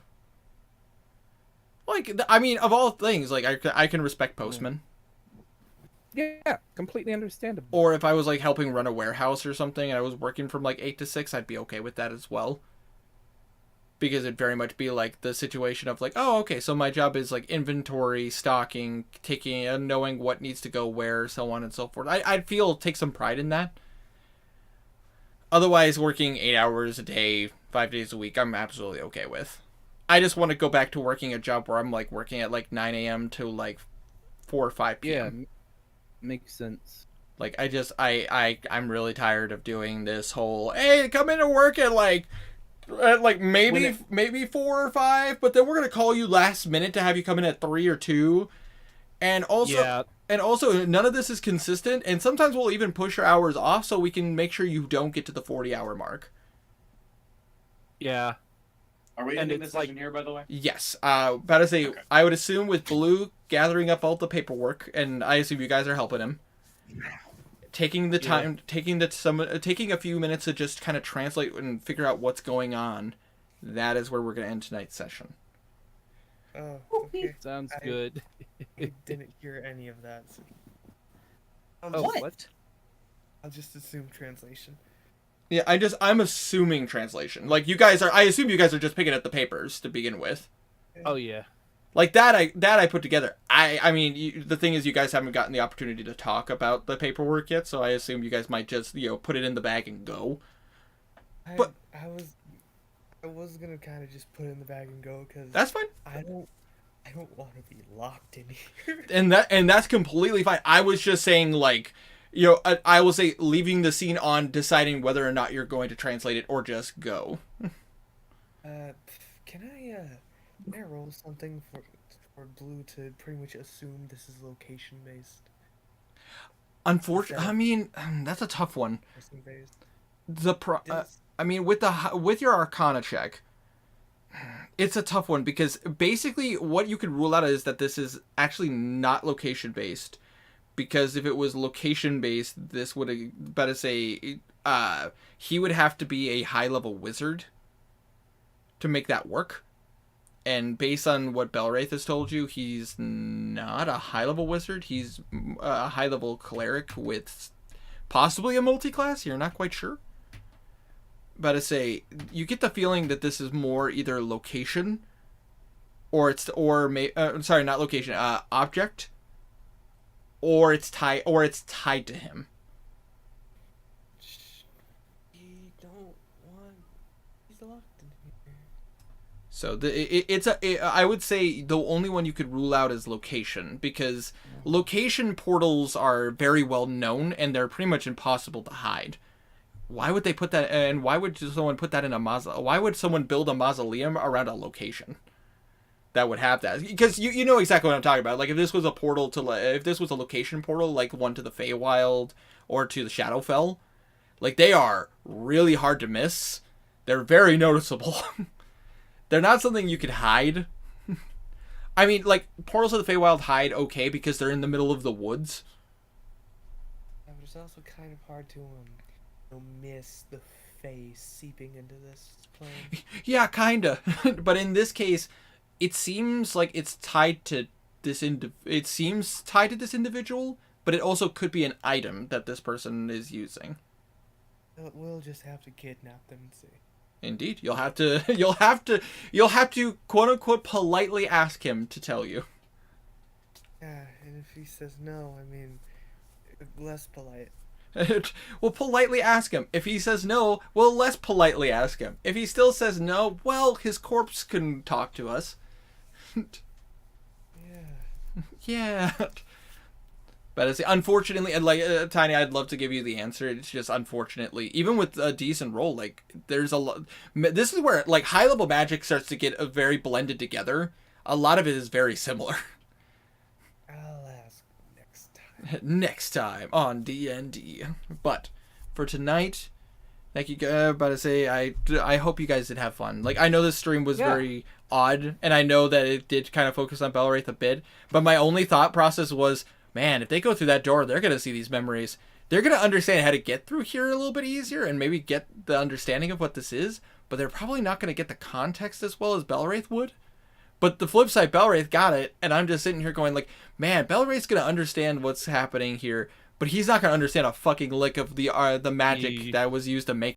Like I mean, of all things, like I can respect postmen. Yeah, completely understandable. Or if I was like helping run a warehouse or something, and I was working from like 8 to 6, I'd be okay with that as well. Because it'd very much be like the situation of like, oh, okay, so my job is like inventory, stocking, taking, and knowing what needs to go where, so on and so forth. I'd take some pride in that. Otherwise, working 8 hours a day, 5 days a week, I'm absolutely okay with. I just want to go back to working a job where I'm like working at like 9 a.m. to like 4 or 5 p.m. Yeah, makes sense. Like I'm really tired of doing this whole, hey, come in and work at like maybe 4 or 5, but then we're gonna call you last minute to have you come in at 3 or 2, and also none of this is consistent, and sometimes we'll even push your hours off so we can make sure you don't get to the 40-hour mark. Yeah. Are we ending this session here, by the way? Yes. About to say, okay. I would assume with Blue gathering up all the paperwork, and I assume you guys are helping him. Taking the time, taking a few minutes to just kind of translate and figure out what's going on. That is where we're going to end tonight's session. Oh, okay. Sounds good. I didn't hear any of that. So... what? I'll just assume translation. Yeah, I'm assuming translation. Like I assume you guys are just picking up the papers to begin with. Oh yeah. Like that I put together. I mean, the thing is, you guys haven't gotten the opportunity to talk about the paperwork yet, so I assume you guys might just put it in the bag and go. I was gonna kind of just put it in the bag and go because that's fine. I don't want to be locked in here. And that's completely fine. I was just saying like, I will say leaving the scene on, deciding whether or not you're going to translate it or just go. Can I roll something for Blue to pretty much assume this is location based? Unfortunately, I mean, that's a tough one. I mean, with your Arcana check, it's a tough one because basically what you could rule out is that this is actually not location based. Because if it was location based, this would better say he would have to be a high level wizard to make that work. And based on what Belwraith has told you, he's not a high-level wizard. He's a high-level cleric with possibly a multi-class. You're not quite sure. But I say, you get the feeling that this is more either location, object, or it's tied to him. So I would say the only one you could rule out is location, because location portals are very well known and they're pretty much impossible to hide. Why would they put that? And why would someone put that in a mausoleum? Why would someone build a mausoleum around a location that would have that? Because you know exactly what I'm talking about. Like if this was a portal if this was a location portal, like one to the Feywild or to the Shadowfell, like they are really hard to miss. They're very noticeable. They're not something you could hide. I mean, like, portals of the Feywild hide okay because they're in the middle of the woods. Yeah, but it's also kind of hard to miss the Fey seeping into this plane. Yeah, kinda. But in this case, it seems like it's tied to this individual, but it also could be an item that this person is using. We'll just have to kidnap them and see. Indeed, you'll have to quote unquote politely ask him to tell you. Yeah, and if he says no, I mean, less polite. We'll politely ask him. If he says no, we'll less politely ask him. If he still says no, well, his corpse can talk to us. Yeah. Yeah. But it's unfortunately, and like Tiny, I'd love to give you the answer. It's just unfortunately, even with a decent roll, like there's a lot. This is where like high level magic starts to get very blended together. A lot of it is very similar. I'll ask next time. Next time on D&D. But for tonight, thank you. About to say, I hope you guys did have fun. Like I know this stream was very odd, and I know that it did kind of focus on Belwraith a bit. But my only thought process was, man, if they go through that door, they're gonna see these memories. They're gonna understand how to get through here a little bit easier, and maybe get the understanding of what this is. But they're probably not gonna get the context as well as Belwraith would. But the flip side, Belwraith got it, and I'm just sitting here going like, man, Belwraith's gonna understand what's happening here, but he's not gonna understand a fucking lick of the magic that was used to make